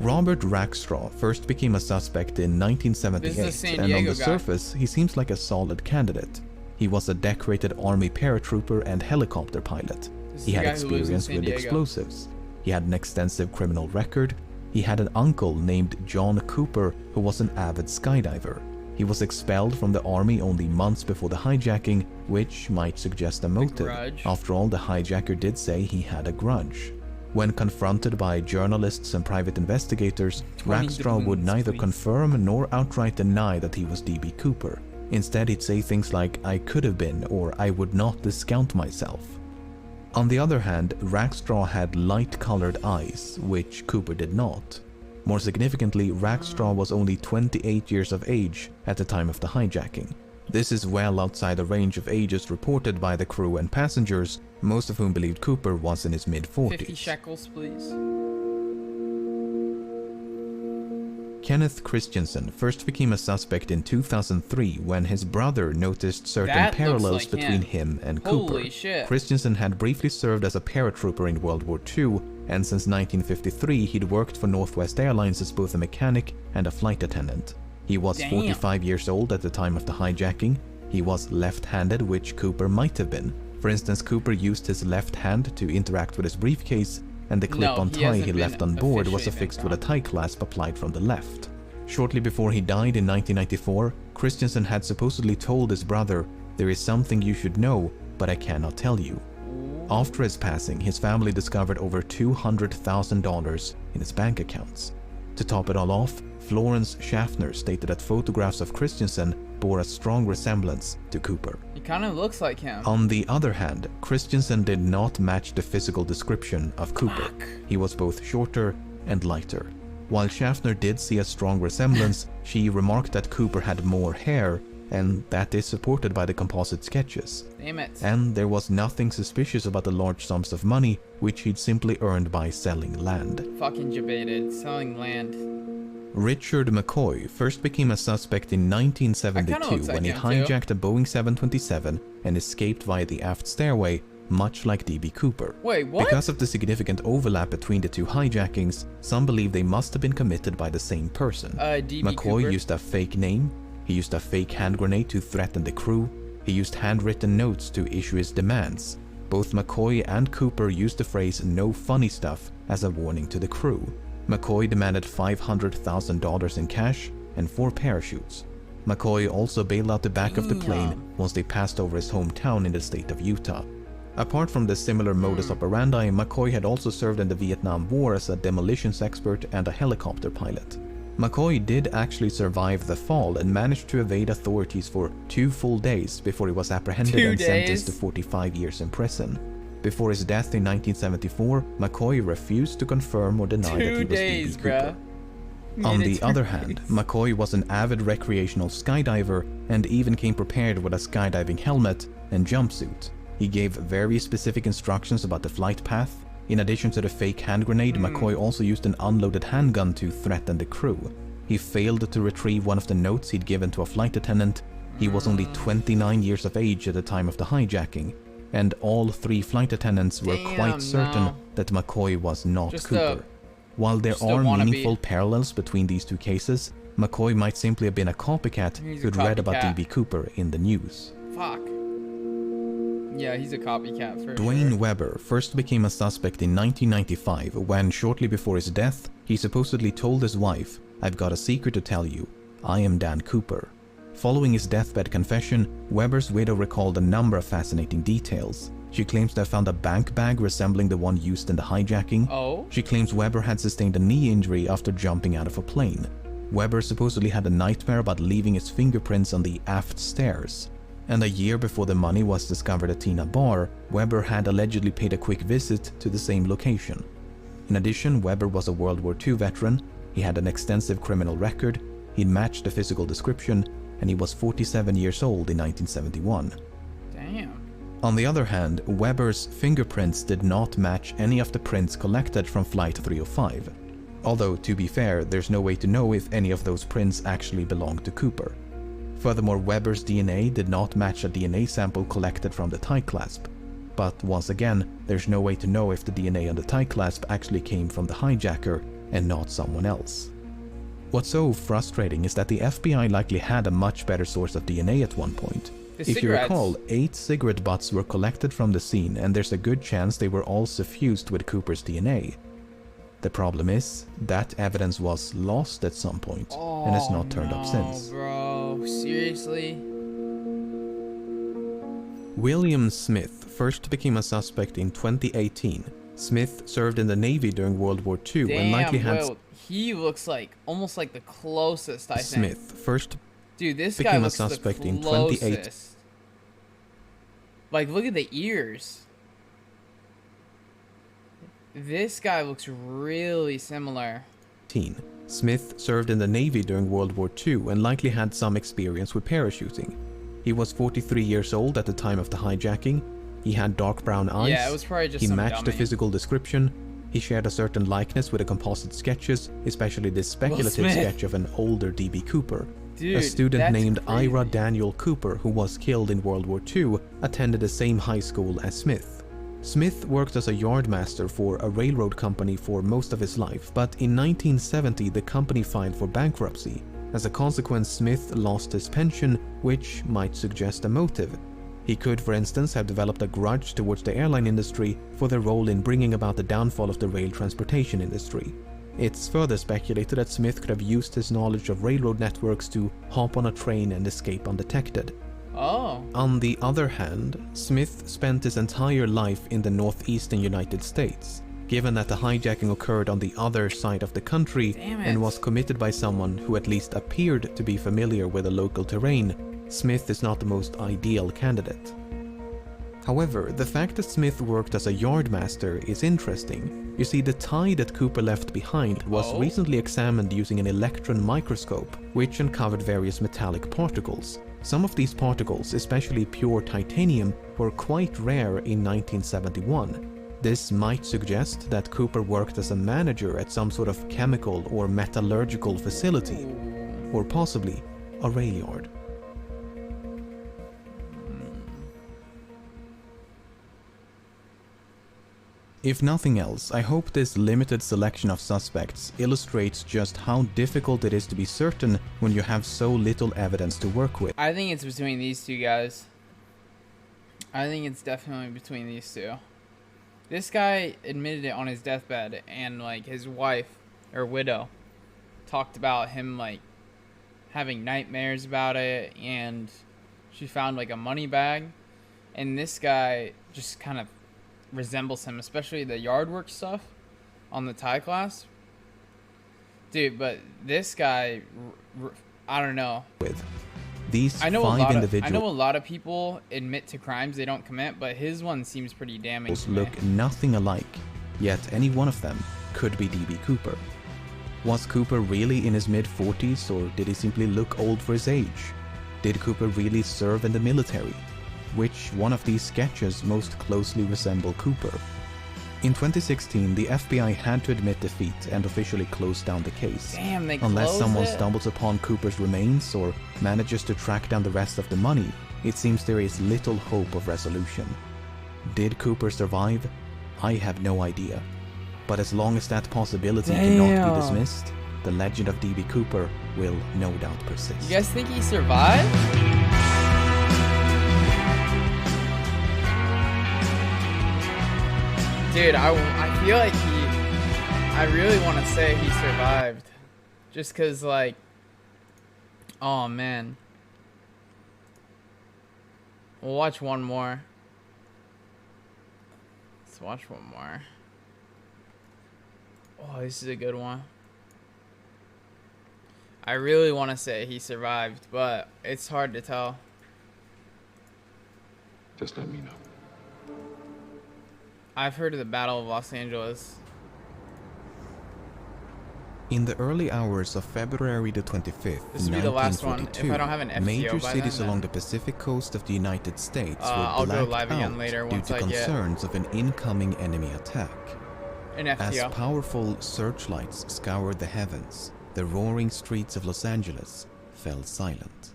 Robert Rackstraw first became a suspect in This is the 1978, San and on Diego the guy. surface, he seems like a solid candidate. He was a decorated Army paratrooper and helicopter pilot. This is He the had guy who lives in experience San with Diego. explosives. He had an extensive criminal record. He had an uncle named John Cooper who was an avid skydiver. He was expelled from the army only months before the hijacking, which might suggest a motive. grudge. After all, the hijacker did say he had a grudge. When confronted by journalists and private investigators, 20 Rackstraw would doubloons, neither please. confirm nor outright deny that he was D.B. Cooper. Instead, he'd say things like, "I could have been," or "I would not discount myself." On the other hand, Rackstraw had light-colored eyes, which Cooper did not. More significantly, Rackstraw was only 28 years of age at the time of the hijacking. This is well outside the range of ages reported by the crew and passengers, most of whom believed Cooper was in his 50 mid-40s. shekels, please. Kenneth Christensen first became a suspect in 2003 when his brother noticed certain That looks parallels like between him. him and Holy Cooper. shit. Christensen had briefly served as a paratrooper in World War II, and since 1953 he'd worked for Northwest Airlines as both a mechanic and a flight attendant. He was Damn. 45 years old at the time of the hijacking. He was left-handed, which Cooper might have been. For instance, Cooper used his left hand to interact with his briefcase, and the clip-on he tie hasn't he been left on board was officially affixed been with a tie clasp applied from the left. Shortly before he died in 1994, Christensen had supposedly told his brother, "There is something you should know, but I cannot tell you." After his passing, his family discovered over $200,000 in his bank accounts. To top it all off, Florence Schaffner stated that photographs of Christensen bore a strong resemblance to Cooper. He kind of looks like him. On the other hand, Christensen did not match the physical description of Cooper. He was both shorter and lighter. While Schaffner did see a strong resemblance, she remarked that Cooper had more hair, and that is supported by the composite sketches. Damn it. And there was nothing suspicious about the large sums of money which he'd simply earned by selling land. Fucking debated. Selling land. Richard McCoy first became a suspect in 1972 looks like when he him, too. hijacked a Boeing 727 and escaped via the aft stairway, much like D.B. Cooper. Wait, what? Because of the significant overlap between the two hijackings, some believe they must have been committed by the same person. D.B. McCoy Cooper. used a fake name, he used a fake hand grenade to threaten the crew, he used handwritten notes to issue his demands. Both McCoy and Cooper used the phrase "no funny stuff" as a warning to the crew. McCoy demanded $500,000 in cash and 4 parachutes. McCoy also bailed out the back of the plane once they passed over his hometown in the state of Utah. Apart from the similar modus operandi, McCoy had also served in the Vietnam War as a demolitions expert and a helicopter pilot. McCoy did actually survive the fall and managed to evade authorities for 2 full days before he was apprehended 2 and sentenced to days? 45 years in prison. Before his death in 1974, McCoy refused to confirm or deny that he 2 was days, D.B. Cooper. bruh. On Made it the 2 other days. hand, McCoy was an avid recreational skydiver and even came prepared with a skydiving helmet and jumpsuit. He gave very specific instructions about the flight path. In addition to the fake hand grenade, McCoy also used an unloaded handgun to threaten the crew. He failed to retrieve one of the notes he'd given to a flight attendant. He was only 29 years of age at the time of the hijacking, and all 3 flight attendants were quite certain no. that McCoy was not Just Cooper. While there just a are wannabe. meaningful parallels between these 2 cases, McCoy might simply have been a copycat He's a who'd read about copycat. D.B. Cooper in the news. Fuck. Yeah, he's a copycat for Dwayne sure. Weber first became a suspect in 1995 when, shortly before his death, he supposedly told his wife, "I've got a secret to tell you. I am Dan Cooper." Following his deathbed confession, Weber's widow recalled a number of fascinating details. She claims to have found a bank bag resembling the one used in the hijacking. Oh? She claims Weber had sustained a knee injury after jumping out of a plane. Weber supposedly had a nightmare about leaving his fingerprints on the aft stairs. And a year before the money was discovered at Tina Bar, Weber had allegedly paid a quick visit to the same location. In addition, Weber was a World War II veteran, he had an extensive criminal record, he'd matched the physical description, and he was 47 years old in 1971. Damn. On the other hand, Weber's fingerprints did not match any of the prints collected from Flight 305. Although, to be fair, there's no way to know if any of those prints actually belonged to Cooper. Furthermore, Weber's DNA did not match a DNA sample collected from the tie clasp. But once again, there's no way to know if the DNA on the tie clasp actually came from the hijacker and not someone else. What's so frustrating is that the FBI likely had a much better source of DNA at one point. If you recall, 8 cigarette butts were collected from the scene, and there's a good chance they were all suffused with Cooper's DNA. The problem is, that evidence was lost at some point, and has not turned up since. Bro, seriously? William Smith first became a suspect in 2018. Smith served in the Navy during World War II and likely had... Damn, he looks like, almost like the closest, I think. Smith first Dude, this guy became a looks suspect the in closest. 2018. Like, look at the ears. This guy looks really similar. Smith served in the Navy during World War II and likely had some experience with parachuting. He was 43 years old at the time of the hijacking. He had dark brown eyes. Yeah, it was probably just He some matched the dummy. physical description. He shared a certain likeness with the composite sketches, especially this speculative Smith. sketch of an older D.B. Cooper. Dude, a student that's named crazy. Ira Daniel Cooper, who was killed in World War II, attended the same high school as Smith. Smith worked as a yardmaster for a railroad company for most of his life, but in 1970 the company filed for bankruptcy. As a consequence, Smith lost his pension, which might suggest a motive. He could, for instance, have developed a grudge towards the airline industry for their role in bringing about the downfall of the rail transportation industry. It's further speculated that Smith could have used his knowledge of railroad networks to hop on a train and escape undetected. Oh. On the other hand, Smith spent his entire life in the northeastern United States. Given that the hijacking occurred on the other side of the country and was committed by someone who at least appeared to be familiar with the local terrain, Smith is not the most ideal candidate. However, the fact that Smith worked as a yardmaster is interesting. You see, the tie that Cooper left behind was recently examined using an electron microscope, which uncovered various metallic particles. Some of these particles, especially pure titanium, were quite rare in 1971. This might suggest that Cooper worked as a manager at some sort of chemical or metallurgical facility, or possibly a rail yard. If nothing else, I hope this limited selection of suspects illustrates just how difficult it is to be certain when you have so little evidence to work with. I think it's between these two guys. I think it's definitely between these two. This guy admitted it on his deathbed, and like his wife or widow talked about him like having nightmares about it, and she found like a money bag, and this guy just kind of resembles him, especially the yard work stuff on the tie clasp. Dude, but this guy, I don't know. With these I know five individuals a lot of people admit to crimes they don't commit, but his one seems pretty damning to me. look nothing alike, yet any one of them could be D.B. Cooper. Was Cooper really in his mid-40s, or did he simply look old for his age? Did Cooper really serve in the military? Which one of these sketches most closely resemble Cooper? In 2016, the FBI had to admit defeat and officially close down the case. Damn, they Unless closed someone it? stumbles upon Cooper's remains or manages to track down the rest of the money, it seems there is little hope of resolution. Did Cooper survive? I have no idea. But as long as that possibility cannot be dismissed, the legend of D.B. Cooper will no doubt persist. You guys think he survived? Dude, I feel like I really want to say he survived. Just cause like, oh man. We'll watch one more. Let's watch one more. Oh, this is a good one. I really want to say he survived, but it's hard to tell. Just let me know. I've heard of the Battle of Los Angeles. In the early hours of February the 25th, This will be the last one. If I don't have an FTO major by cities then, along the Pacific coast of the United States were I'll go blacked live again out later due once to I get concerns of an incoming enemy attack. an As FTO. powerful searchlights scoured the heavens, the roaring streets of Los Angeles fell silent.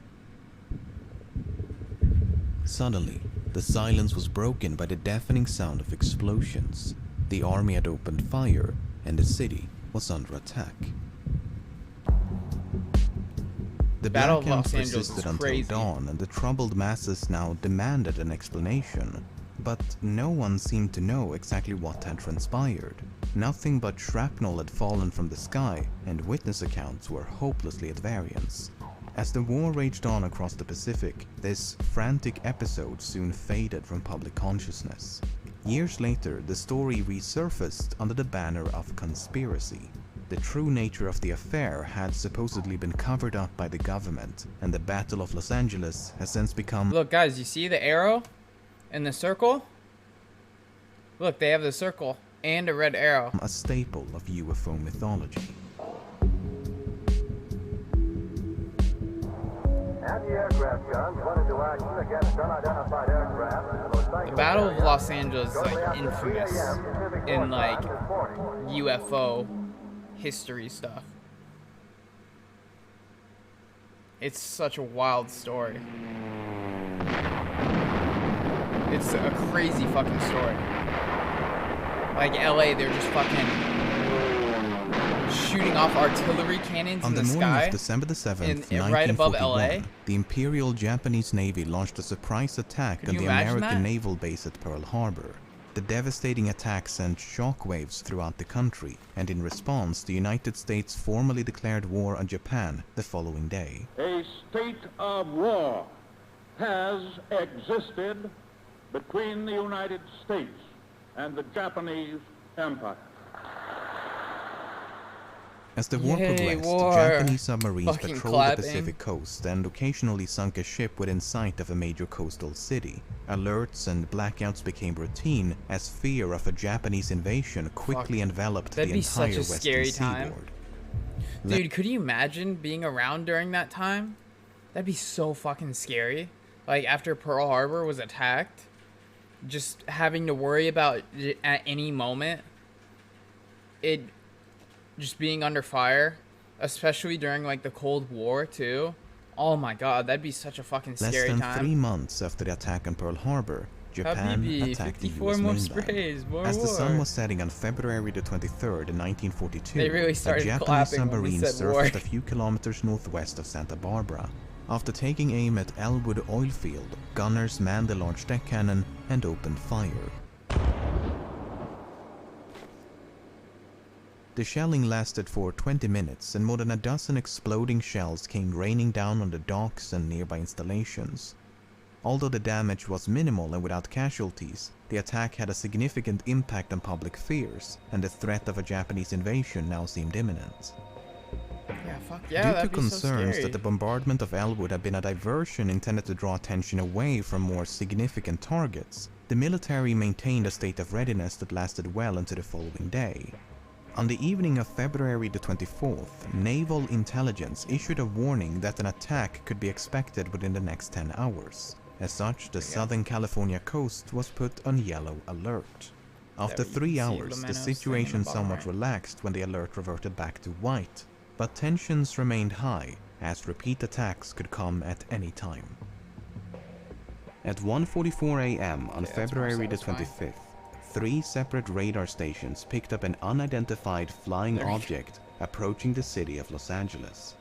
Suddenly, the silence was broken by the deafening sound of explosions. The army had opened fire, and the city was under attack. The Battle of blackout Los Angeles is persisted until crazy. dawn, and the troubled masses now demanded an explanation. But no one seemed to know exactly what had transpired. Nothing but shrapnel had fallen from the sky, and witness accounts were hopelessly at variance. As the war raged on across the Pacific, this frantic episode soon faded from public consciousness. Years later, the story resurfaced under the banner of conspiracy. The true nature of the affair had supposedly been covered up by the government, and the Battle of Los Angeles has since become— Look, guys, you see the arrow and the circle? Look, they have the circle and a red arrow. a staple of UFO mythology. The Battle of Los Angeles is like infamous in like UFO history stuff. It's such a wild story. It's a crazy fucking story. Like LA, they're just fucking shooting off artillery cannons On in the the morning sky. of December the 7th, right above 1941, LA. the Imperial Japanese Navy launched a surprise attack Could on you the imagine American that? naval base at Pearl Harbor. The devastating attack sent shockwaves throughout the country, and in response, the United States formally declared war on Japan the following day. A state of war has existed between the United States and the Japanese Empire. As the war Yay, progressed, war. Japanese submarines Fucking patrolled clapping. the Pacific coast and occasionally sunk a ship within sight of a major coastal city. Alerts and blackouts became routine as fear of a Japanese invasion quickly enveloped the That'd be entire such a western scary time. seaboard. Dude, could you imagine being around during that time? That'd be so fucking scary. Like after Pearl Harbor was attacked, just having to worry about at any moment it just being under fire, especially during like the Cold War too. Oh my god, that'd be such a fucking scary Less than time. 3 months after the attack on Pearl Harbor, Japan Habibi, attacked the 54 US more mainland. sprays, more As the sun war. was setting on February the 23rd in 1942, They really a started Japanese clapping when we submarine said war. surfaced a few kilometers northwest of Santa Barbara. After taking aim at Elwood oil field, gunners manned the large deck cannon and opened fire. The shelling lasted for 20 minutes, and more than a dozen exploding shells came raining down on the docks and nearby installations. Although the damage was minimal and without casualties, the attack had a significant impact on public fears, and the threat of a Japanese invasion now seemed imminent. Yeah, fuck yeah, Due to that'd be so concerns scary. that the bombardment of Elwood had been a diversion intended to draw attention away from more significant targets, the military maintained a state of readiness that lasted well into the following day. On the evening of February the 24th, Naval Intelligence issued a warning that an attack could be expected within the next 10 hours. As such, the Southern California coast was put on yellow alert. After There you 3 can see hours, the Lomeno sitting in situation the bottom somewhat right. relaxed when the alert reverted back to white, but tensions remained high, as repeat attacks could come at any time. At 1:44 a.m. on February the 25th, 3 separate radar stations picked up an unidentified flying object approaching the city of Los Angeles.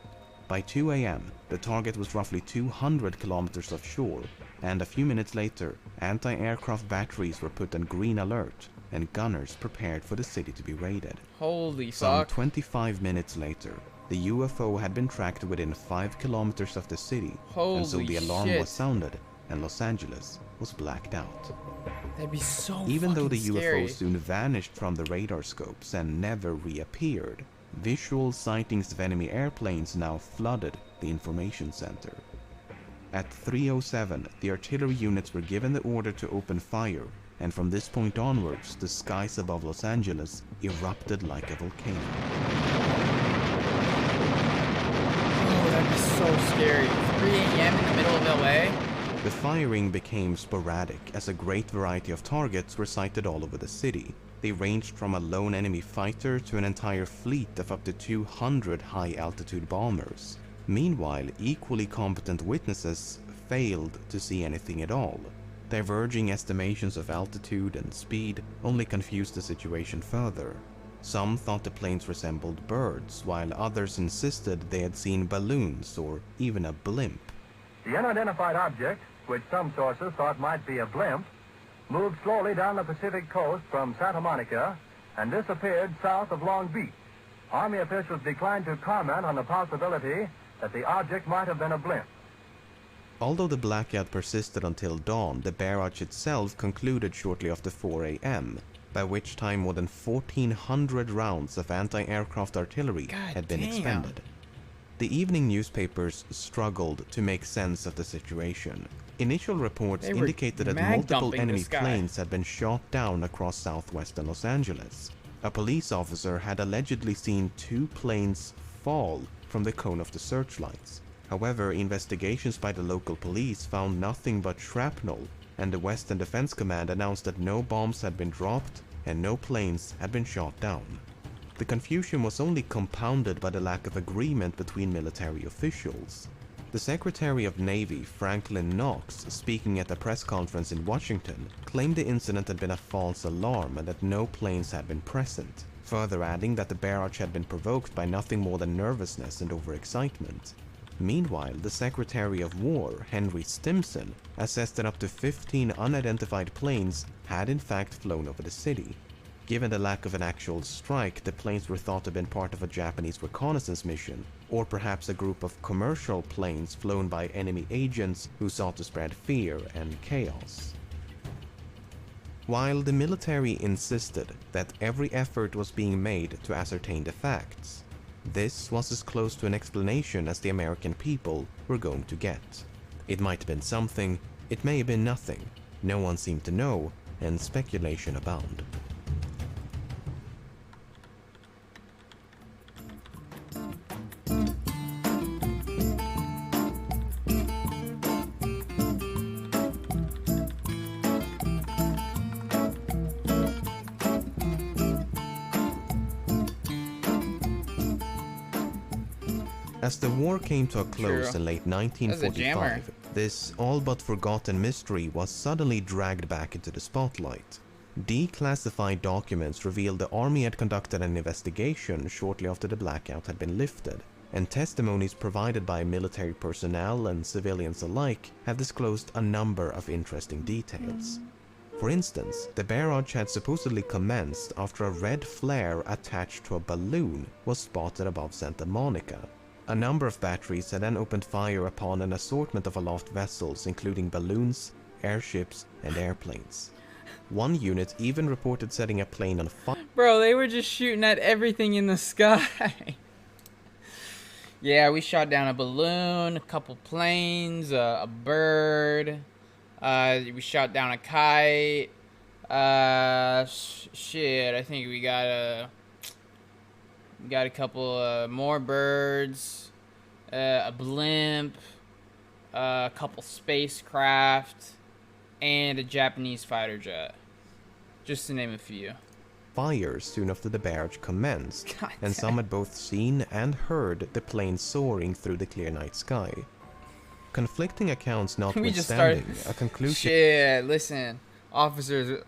By 2 a.m., the target was roughly 200 kilometers offshore, and a few minutes later, anti-aircraft batteries were put on green alert and gunners prepared for the city to be raided. Holy Some fuck. 25 minutes later, the UFO had been tracked within 5 kilometers of the city, and so Holy the alarm shit. was sounded, and Los Angeles was blacked out. That'd be so Even though the fucking scary. UFO soon vanished from the radar scopes and never reappeared, visual sightings of enemy airplanes now flooded the information center. At 3:07, the artillery units were given the order to open fire, and from this point onwards, the skies above Los Angeles erupted like a volcano. Oh, that'd be so scary. 3 a.m. in the middle of LA? The firing became sporadic as a great variety of targets were sighted all over the city. They ranged from a lone enemy fighter to an entire fleet of up to 200 high-altitude bombers. Meanwhile, equally competent witnesses failed to see anything at all. Diverging estimations of altitude and speed only confused the situation further. Some thought the planes resembled birds, while others insisted they had seen balloons or even a blimp. The unidentified object, which some sources thought might be a blimp, moved slowly down the Pacific coast from Santa Monica and disappeared south of Long Beach. Army officials declined to comment on the possibility that the object might have been a blimp. Although the blackout persisted until dawn, the barrage itself concluded shortly after 4 a.m., by which time more than 1,400 rounds of anti-aircraft artillery had been expended. The evening newspapers struggled to make sense of the situation. Initial reports They were indicated that mag multiple dumping enemy this guy. planes had been shot down across southwestern Los Angeles. A police officer had allegedly seen 2 planes fall from the cone of the searchlights. However, investigations by the local police found nothing but shrapnel, and the Western Defense Command announced that no bombs had been dropped and no planes had been shot down. The confusion was only compounded by the lack of agreement between military officials. The Secretary of Navy, Franklin Knox, speaking at a press conference in Washington, claimed the incident had been a false alarm and that no planes had been present, further adding that the barrage had been provoked by nothing more than nervousness and overexcitement. Meanwhile, the Secretary of War, Henry Stimson, assessed that up to 15 unidentified planes had in fact flown over the city. Given the lack of an actual strike, the planes were thought to have been part of a Japanese reconnaissance mission, or perhaps a group of commercial planes flown by enemy agents who sought to spread fear and chaos. While the military insisted that every effort was being made to ascertain the facts, this was as close to an explanation as the American people were going to get. It might have been something, it may have been nothing. No one seemed to know, and speculation abounded. As the war came to a close in late 1945, this all but forgotten mystery was suddenly dragged back into the spotlight. Declassified documents revealed the Army had conducted an investigation shortly after the blackout had been lifted, and testimonies provided by military personnel and civilians alike have disclosed a number of interesting details. For instance, the barrage had supposedly commenced after a red flare attached to a balloon was spotted above Santa Monica. A number of batteries had then opened fire upon an assortment of aloft vessels, including balloons, airships, and airplanes. One unit even reported setting a plane on fire. Bro, they were just shooting at everything in the sky. Yeah, we shot down a balloon, a couple planes, a bird. We shot down a kite. Shit, I think we got a couple more birds, a blimp, a couple spacecraft, and a Japanese fighter jet, just to name a few. Fires soon after the barrage commenced, and some had both seen and heard the plane soaring through the clear night sky. Conflicting accounts notwithstanding, a conclusion... Shit, listen, officers,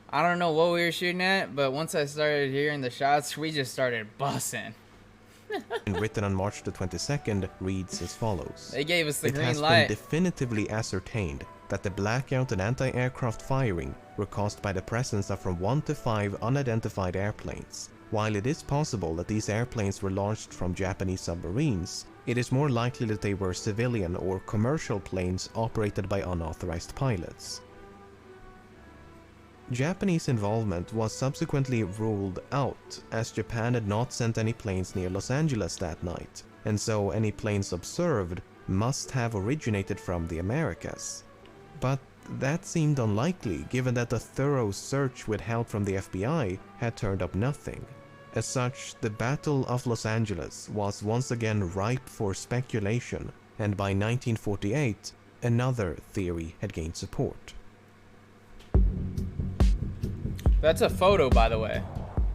I don't know what we were shooting at, but once I started hearing the shots, we just started bussing. written on March the 22nd reads as follows. They gave us the green light. It has been definitively ascertained that the blackout and anti-aircraft firing were caused by the presence of from 1 to 5 unidentified airplanes. While it is possible that these airplanes were launched from Japanese submarines, it is more likely that they were civilian or commercial planes operated by unauthorized pilots. Japanese involvement was subsequently ruled out, as Japan had not sent any planes near Los Angeles that night, and so any planes observed must have originated from the Americas. But that seemed unlikely, given that a thorough search with help from the FBI had turned up nothing. As such, the Battle of Los Angeles was once again ripe for speculation, and by 1948, another theory had gained support. That's a photo, by the way.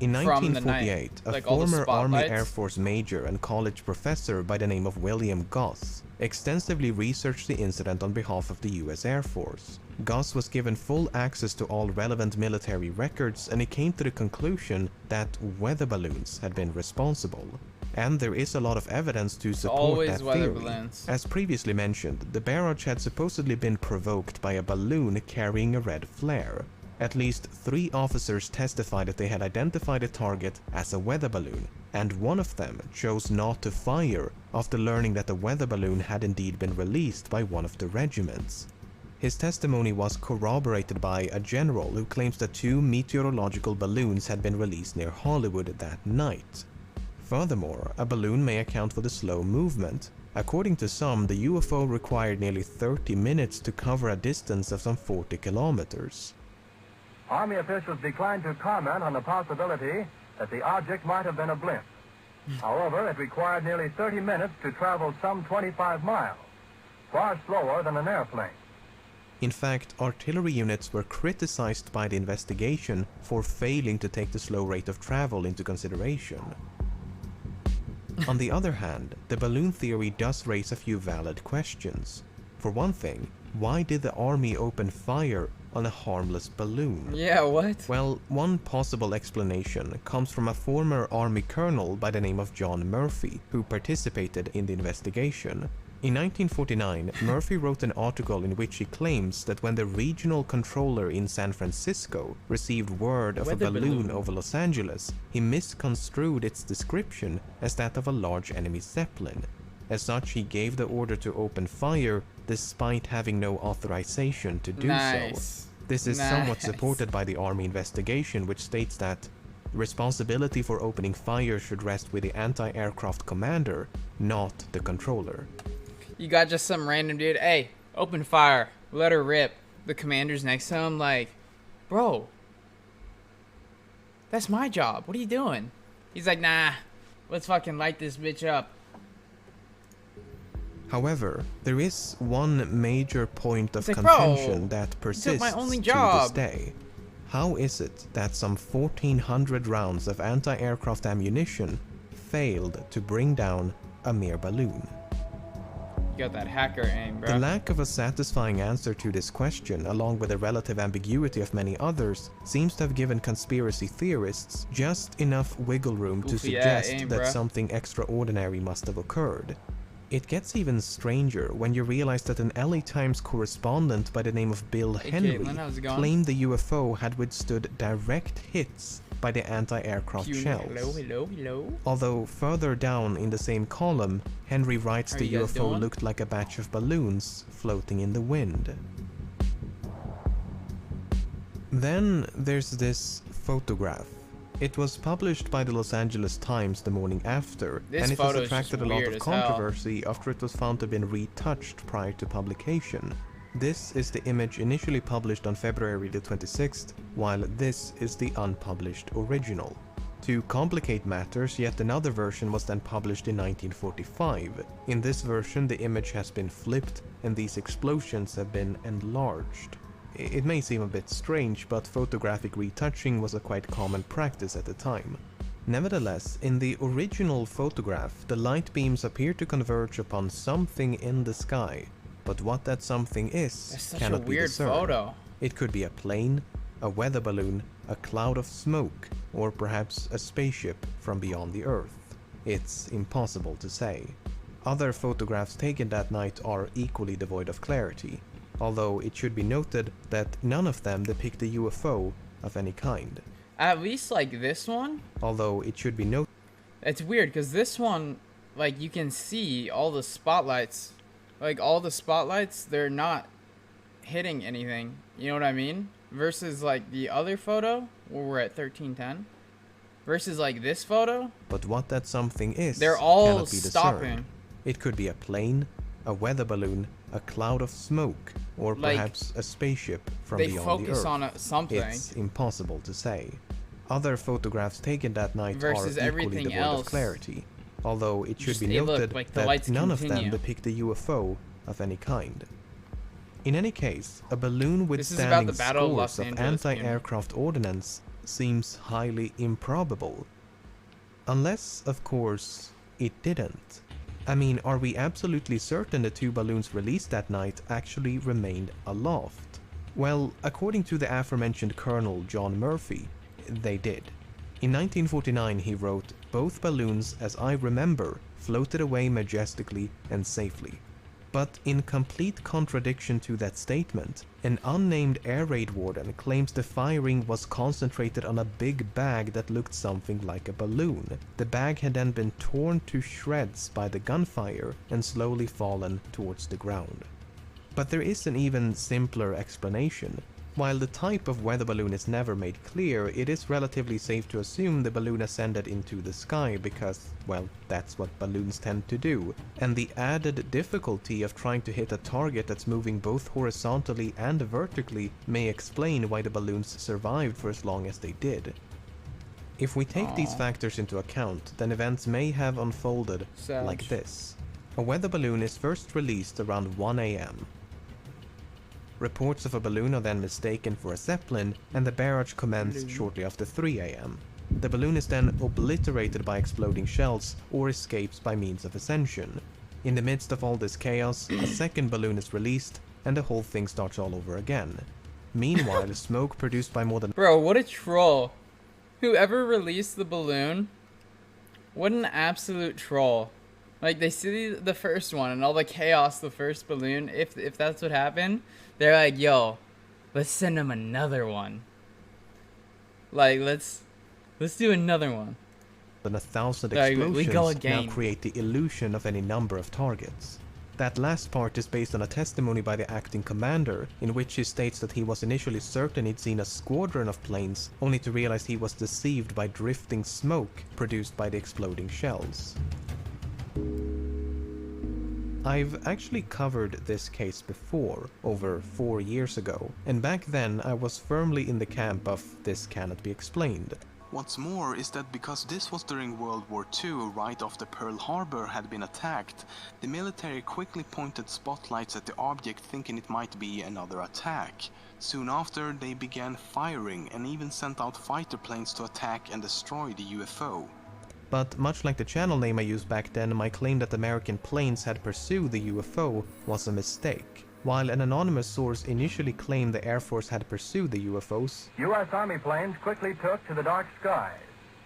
In 1948, a former Army Air Force major and college professor by the name of William Goss extensively researched the incident on behalf of the US Air Force. Goss was given full access to all relevant military records, and he came to the conclusion that weather balloons had been responsible. And there is a lot of evidence to support that theory. As previously mentioned, the barrage had supposedly been provoked by a balloon carrying a red flare. At least 3 officers testified that they had identified a target as a weather balloon, and one of them chose not to fire after learning that the weather balloon had indeed been released by one of the regiments. His testimony was corroborated by a general who claims that 2 meteorological balloons had been released near Hollywood that night. Furthermore, a balloon may account for the slow movement. According to some, the UFO required nearly 30 minutes to cover a distance of some 40 kilometers. Army officials declined to comment on the possibility that the object might have been a blimp. However, it required nearly 30 minutes to travel some 25 miles, far slower than an airplane. In fact, artillery units were criticized by the investigation for failing to take the slow rate of travel into consideration. On the other hand, the balloon theory does raise a few valid questions. For one thing, why did the army open fire on a harmless balloon? Yeah, what? Well, one possible explanation comes from a former army colonel by the name of John Murphy, who participated in the investigation. In 1949, Murphy wrote an article in which he claims that when the regional controller in San Francisco received word of a balloon over Los Angeles, he misconstrued its description as that of a large enemy Zeppelin. As such, he gave the order to open fire despite having no authorization to do so. This is somewhat supported by the Army investigation, which states that responsibility for opening fire should rest with the anti-aircraft commander, not the controller. You got just some random dude, hey, open fire, let her rip. The commander's next to him like, bro, that's my job, what are you doing? He's like, nah, let's fucking light this bitch up. However, there is one major point of contention that persists to this day. How is it that some 1,400 rounds of anti-aircraft ammunition failed to bring down a mere balloon? You got that hacker aim, bro. The lack of a satisfying answer to this question, along with the relative ambiguity of many others, seems to have given conspiracy theorists just enough wiggle room to suggest that something extraordinary must have occurred. It gets even stranger when you realize that an LA Times correspondent by the name of Bill Henry claimed the UFO had withstood direct hits by the anti-aircraft shells. Although further down in the same column, Henry writes the UFO looked like a batch of balloons floating in the wind. Then there's this photograph. It was published by the Los Angeles Times the morning after, and it has attracted a lot of controversy after it was found to have been retouched prior to publication. This is the image initially published on February the 26th, while this is the unpublished original. To complicate matters, yet another version was then published in 1945. In this version, the image has been flipped, and these explosions have been enlarged. It may seem a bit strange, but photographic retouching was a quite common practice at the time. Nevertheless, in the original photograph, the light beams appear to converge upon something in the sky, but what that something is cannot be discerned. Photo. It could be a plane, a weather balloon, a cloud of smoke, or perhaps a spaceship from beyond the Earth. It's impossible to say. Other photographs taken that night are equally devoid of clarity. although it should be noted that none of them depict a UFO of any kind. At least like this one. Although it should be noted. It's weird because this one, like you can see all the spotlights. Like all the spotlights, they're not hitting anything. You know what I mean? Versus like the other photo where we're at 1310. Versus like this photo. But what that something is, they're all cannot be stopping. discerned. It could be a plane, a weather balloon, a cloud of smoke, or Like, perhaps a spaceship from they beyond the focus Earth. on something. It's impossible to say. Other photographs taken that night Versus are equally everything devoid else. of clarity, although it should Just- be hey, look, noted like, the that lights none of them continue. depict a UFO of any kind. In any case, a balloon This is about withstanding the Battle of scores Los of Angeles, anti-aircraft ordnance seems highly improbable. Unless, of course, it didn't. I mean, are we absolutely certain the two balloons released that night actually remained aloft? Well, according to the aforementioned Colonel John Murphy, they did. In 1949 he wrote, "Both balloons, as I remember, floated away majestically and safely." But in complete contradiction to that statement, an unnamed air raid warden claims the firing was concentrated on a big bag that looked something like a balloon. The bag had then been torn to shreds by the gunfire and slowly fallen towards the ground. But there is an even simpler explanation. While the type of weather balloon is never made clear, it is relatively safe to assume the balloon ascended into the sky because, well, that's what balloons tend to do. And the added difficulty of trying to hit a target that's moving both horizontally and vertically may explain why the balloons survived for as long as they did. If we take these factors into account, then events may have unfolded like this. A weather balloon is first released around 1 AM. Reports of a balloon are then mistaken for a zeppelin, and the barrage commenced shortly after 3 AM. The balloon is then obliterated by exploding shells or escapes by means of ascension. In the midst of all this chaos, a second balloon is released, and the whole thing starts all over again. Meanwhile, smoke produced by more than— Bro, what a troll. Whoever released the balloon, what an absolute troll. Like, they see the first one and all the chaos, the first balloon, if that's what happened, they're like, yo, let's send them another one. Like, let's do another one. than 1,000 Sorry, explosions we go now again. create the illusion of any number of targets. That last part is based on a testimony by the acting commander, in which he states that he was initially certain he'd seen a squadron of planes, only to realize he was deceived by drifting smoke produced by the exploding shells. I've actually covered this case before, over 4 years ago, and back then I was firmly in the camp of this cannot be explained. What's more is that because this was during World War II, right after Pearl Harbor had been attacked, the military quickly pointed spotlights at the object thinking it might be another attack. Soon after, they began firing and even sent out fighter planes to attack and destroy the UFO. But much like the channel name I used back then, my claim that American planes had pursued the UFO was a mistake. While an anonymous source initially claimed the Air Force had pursued the UFOs, U.S. Army planes quickly took to the dark skies,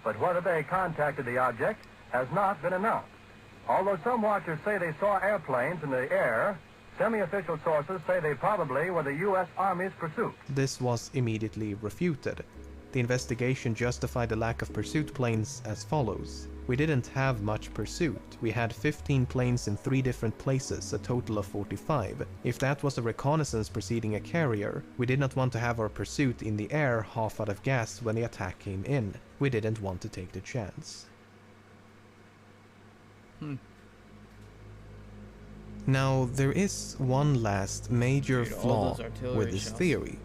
but whether they contacted the object has not been announced. Although some watchers say they saw airplanes in the air, semi-official sources say they probably were the U.S. Army's pursuit. this was immediately refuted. The investigation justified the lack of pursuit planes as follows. We didn't have much pursuit. We had 15 planes in 3 different places, a total of 45. If that was a reconnaissance preceding a carrier, we did not want to have our pursuit in the air half out of gas when the attack came in. We didn't want to take the chance. Now, there is one last major Dude, all flaw those artillery with this shells. theory.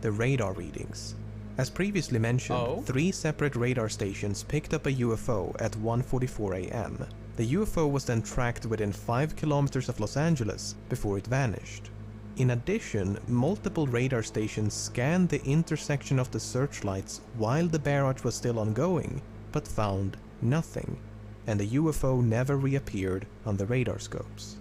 The radar readings. As previously mentioned, 3 separate radar stations picked up a UFO at 1:44 AM. The UFO was then tracked within 5 kilometers of Los Angeles before it vanished. In addition, multiple radar stations scanned the intersection of the searchlights while the barrage was still ongoing, but found nothing, and the UFO never reappeared on the radar scopes.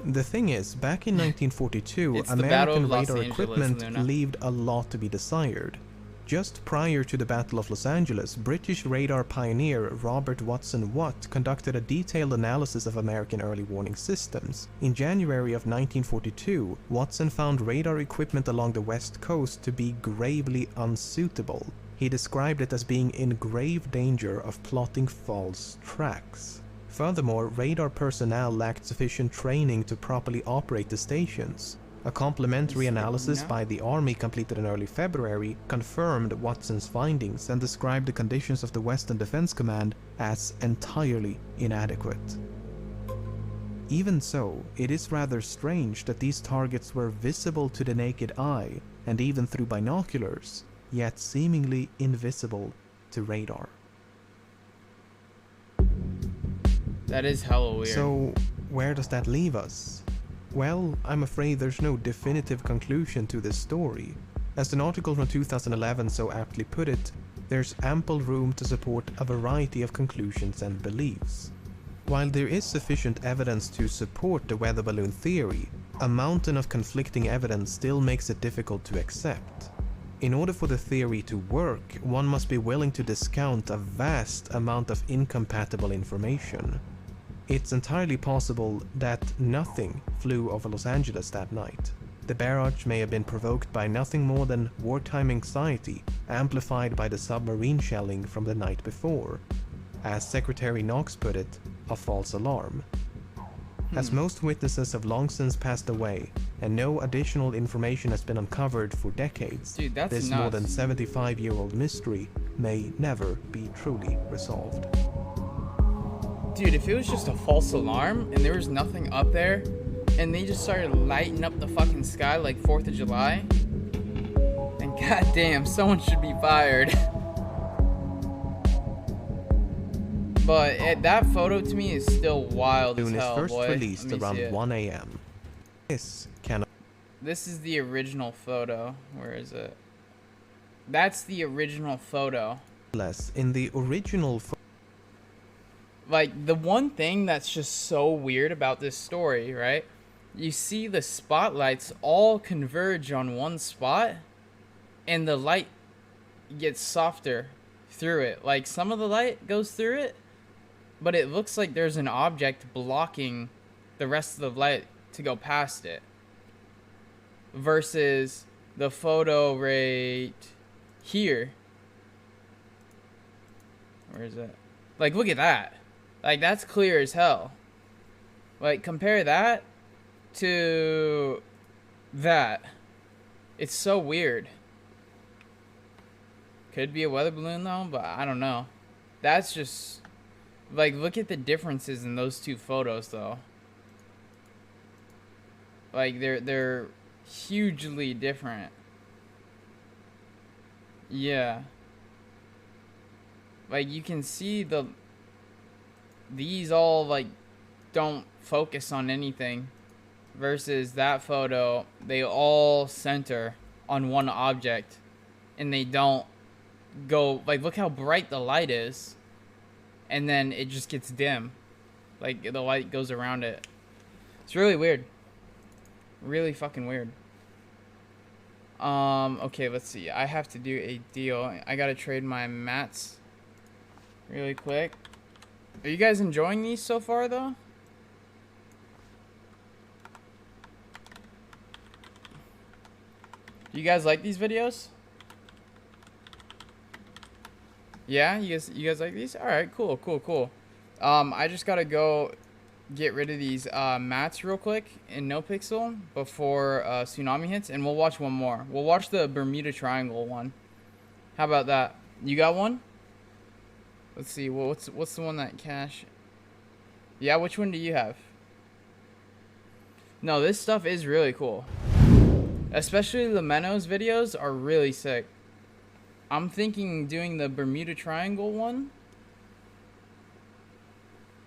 The thing is, back in 1942, It's the Battle American of Los radar Angeles, equipment Luna. left a lot to be desired. Just prior to the Battle of Los Angeles, British radar pioneer Robert Watson Watt conducted a detailed analysis of American early warning systems. In January of 1942, Watson found radar equipment along the west coast to be gravely unsuitable. He described it as being in grave danger of plotting false tracks. Furthermore, radar personnel lacked sufficient training to properly operate the stations. A complementary analysis by the Army completed in early February confirmed Watson's findings and described the conditions of the Western Defense Command as entirely inadequate. Even so, it is rather strange that these targets were visible to the naked eye and even through binoculars, yet seemingly invisible to radar. That is hella weird. So, where does that leave us? Well, I'm afraid there's no definitive conclusion to this story. As an article from 2011 so aptly put it, there's ample room to support a variety of conclusions and beliefs. While there is sufficient evidence to support the weather balloon theory, a mountain of conflicting evidence still makes it difficult to accept. In order for the theory to work, one must be willing to discount a vast amount of incompatible information. It's entirely possible that nothing flew over Los Angeles that night. The barrage may have been provoked by nothing more than wartime anxiety, amplified by the submarine shelling from the night before. As Secretary Knox put it, a false alarm. As most witnesses have long since passed away, and no additional information has been uncovered for decades, Dude, that's this nuts. more than 75-year-old mystery may never be truly resolved. Dude, if it was just a false alarm and there was nothing up there and they just started lighting up the fucking sky like 4th of July, then goddamn, someone should be fired. But that photo to me is still wild as Balloon is hell, first boy. released Let me around see it. 1 a.m. This cannot. This is the original photo. Where is it? That's the original photo. In the original Like, the one thing that's just so weird about this story, right? You see the spotlights all converge on one spot, and the light gets softer through it. Like, some of the light goes through it, but it looks like there's an object blocking the rest of the light to go past it. Versus the photo right here. Where is it? Like, look at that. Like, that's clear as hell. Like, compare that to that. It's so weird. Could be a weather balloon, though, but I don't know. That's just... Like, look at the differences in those two photos, though. Like, they're hugely different. Yeah. Like, you can see these all, like, don't focus on anything. Versus that photo, they all center on one object. And they don't go, like, look how bright the light is. And then it just gets dim. Like, the light goes around it. It's really weird. Really fucking weird. Okay, let's see. I have to do a deal. I gotta trade my mats really quick. Are you guys enjoying these so far, though? Do you guys like these videos? Yeah, you guys like these? All right, cool. I just gotta go get rid of these mats real quick in NoPixel before tsunami hits, and we'll watch one more. We'll watch the Bermuda Triangle one. How about that? You got one? Let's see. Well, what's the one that Cash? Yeah, which one do you have? No, this stuff is really cool. Especially the Menos videos are really sick. I'm thinking doing the Bermuda Triangle one.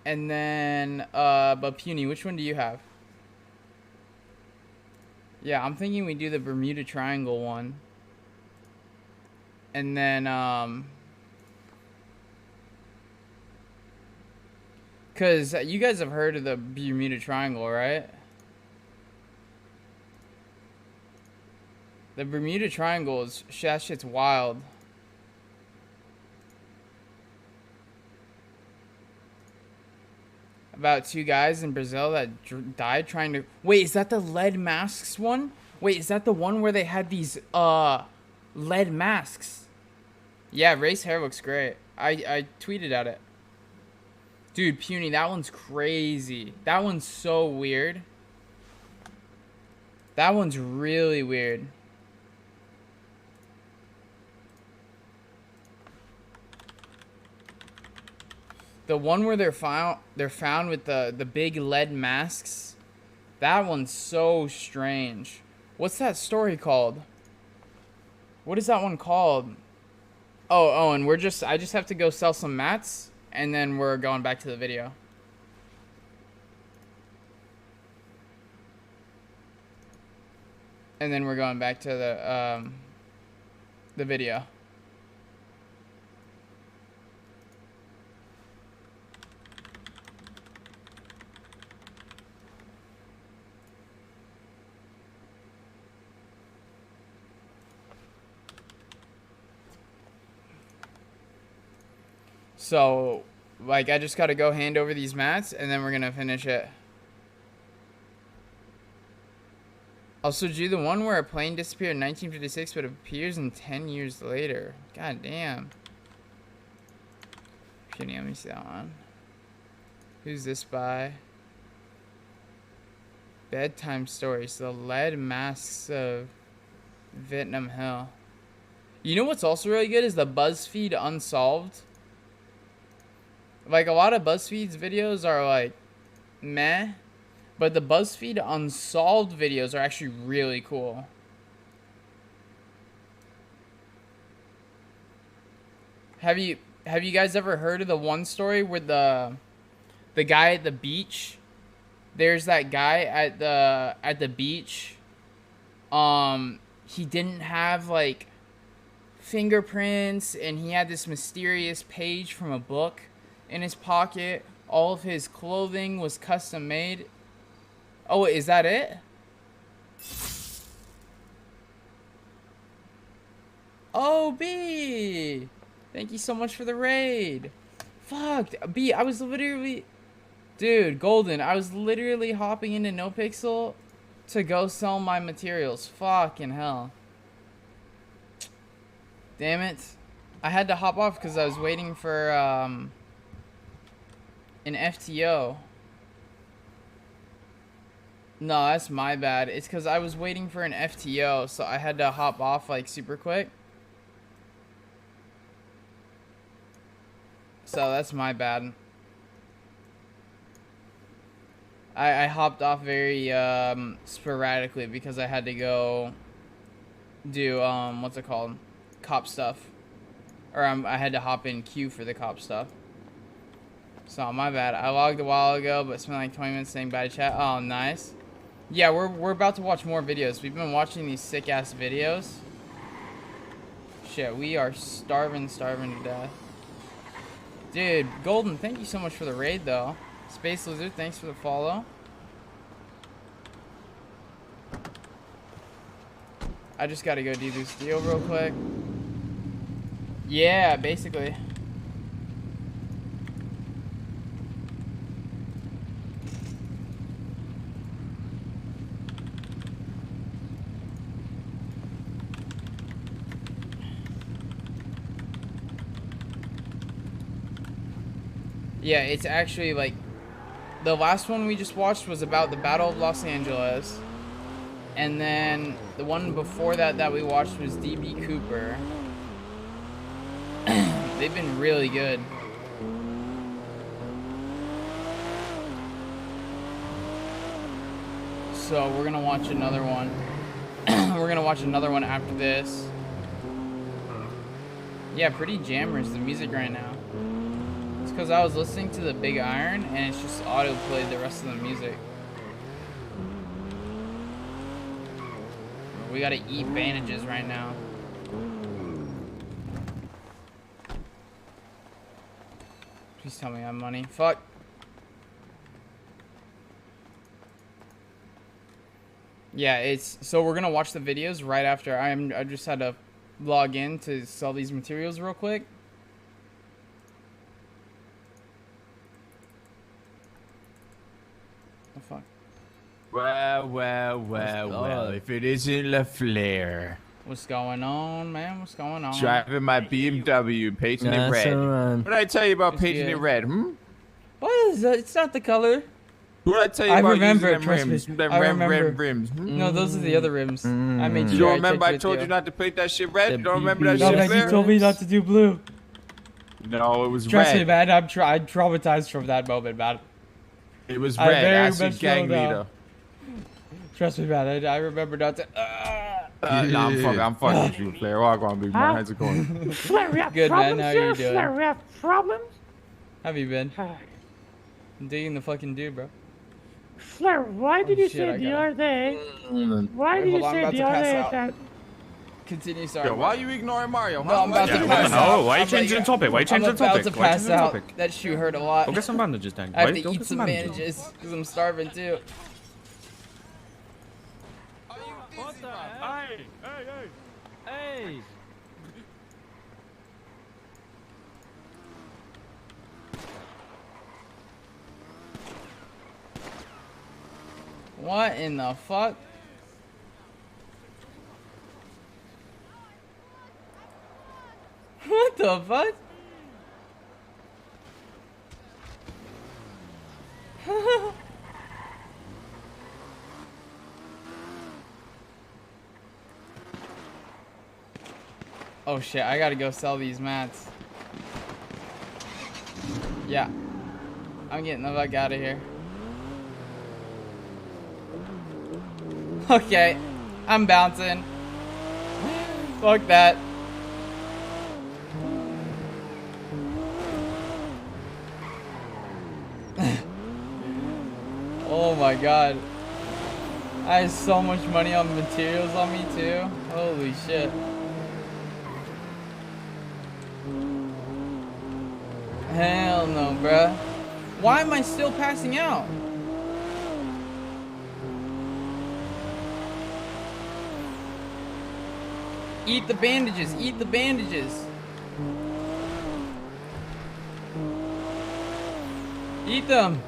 And then, but Puny, which one do you have? Yeah, I'm thinking we do the Bermuda Triangle one. And then, cause you guys have heard of the Bermuda Triangle, right? The Bermuda Triangle is, that shit's wild. about 2 guys in Brazil that died trying to... Wait, is that the lead masks one? Wait, is that the one where they had these lead masks? Yeah, Ray's hair looks great. I tweeted at it. Dude, Puny, that one's crazy. That one's so weird. That one's really weird. The one where they're found with the big lead masks. That one's so strange. What's that story called? What is that one called? Oh, and I just have to go sell some mats, and then we're going back to the video. And then we're going back to the video. So, like, I just gotta go hand over these mats, and then we're gonna finish it. Also, do the one where a plane disappeared in 1956 but appears in 10 years later. God damn. Let me see that one. Who's this by? Bedtime Stories. The Lead Masks of Vietnam Hill. You know what's also really good is the BuzzFeed Unsolved. Like, a lot of BuzzFeed's videos are, like, meh. But the BuzzFeed Unsolved videos are actually really cool. Have you guys ever heard of the one story where the guy at the beach? There's that guy at the beach. He didn't have, like, fingerprints, and he had this mysterious page from a book in his pocket. All of his clothing was custom made. Oh, is that it? Oh, B! Thank you so much for the raid. Fuck, B, I was literally... Dude, Golden, I was literally hopping into NoPixel to go sell my materials. Fucking hell. Damn it. I had to hop off because I was waiting for, an FTO. No, that's my bad. It's because I was waiting for an FTO, so I had to hop off, like, super quick. So that's my bad. I hopped off very sporadically because I had to go do what's it called, cop stuff, or I had to hop in queue for the cop stuff. So my bad. I logged a while ago, but spent like 20 minutes saying bye to chat. Oh, nice. Yeah, we're about to watch more videos. We've been watching these sick ass videos. Shit, we are starving to death. Dude, Golden, thank you so much for the raid though. Space Lizard, thanks for the follow. I just gotta go do this deal real quick. Yeah, basically. Yeah, it's actually like the last one we just watched was about the Battle of Los Angeles, and then the one before that we watched was DB Cooper. They've been really good. So we're gonna watch another one. We're gonna watch another one after this. Yeah, pretty jammers the music right now. Because I was listening to the Big Iron and it's just auto played the rest of the music. We gotta eat bandages right now. Please tell me I have money. Fuck. Yeah, it's so we're gonna watch the videos right after. I just had to log in to sell these materials real quick. fuck? Well, if it isn't LaFleur. What's going on, man? What's going on? Driving my BMW, painting it That's red. alright. What did I tell you about It's painting good. it red, What is that? It's not the color. What did I tell you I about remember, using them trust me. rims? Them I red remember. rims. No, those are the other rims. I made You sure don't remember I checked told with you not to paint that shit red? You don't remember that No, shit, man, you Flair? told me not to do blue. No, it was Trust red. me, man. I'm traumatized from that moment, man. It was I red. very That's your much gang know now. leader. Trust me, man. I remember not to. Nah, I'm fucking with you, Flair. All gonna be my hands are going. Good, man. How you doing? Problems? How have you been? I'm digging the fucking dude, bro. Flair, why did you say the other day? Why did you say the other day that? Continue, sorry. Yo, why are you ignoring Mario? No, I'm about to pass out. No, why are you changing the topic? Why are you changing the topic? I'm about Why are to you pass changing the out. topic? That shoe hurt a lot. Go get some bandages then. I have Wait, to go eat get some bandages. bandages because I'm starving too. What the? Hey! What in the fuck? What the fuck? Oh shit, I gotta go sell these mats. Yeah. I'm getting the fuck out of here. Okay. I'm bouncing. Fuck that. Oh my god. I have so much money on materials on me too. Holy shit. Hell no, bruh. Why am I still passing out? Eat the bandages, eat the bandages. Eat them.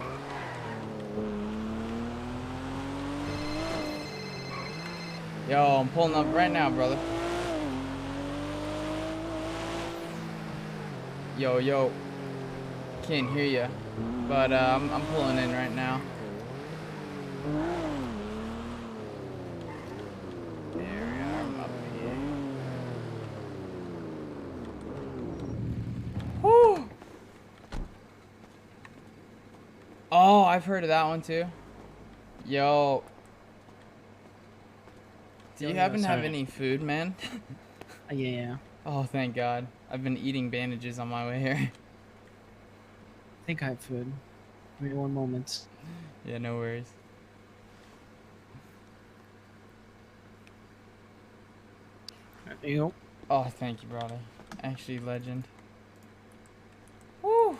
Yo, I'm pulling up right now, brother. Yo, yo. Can't hear ya, but I'm pulling in right now. There we are. I'm up here. Whew. Oh, I've heard of that one too. Yo. Do you happen to have any food, man? Yeah. Oh, thank God. I've been eating bandages on my way here. I think I have food. Give me one moment. Yeah, no worries. There you go. Oh, thank you, brother. Actually, legend. Woo!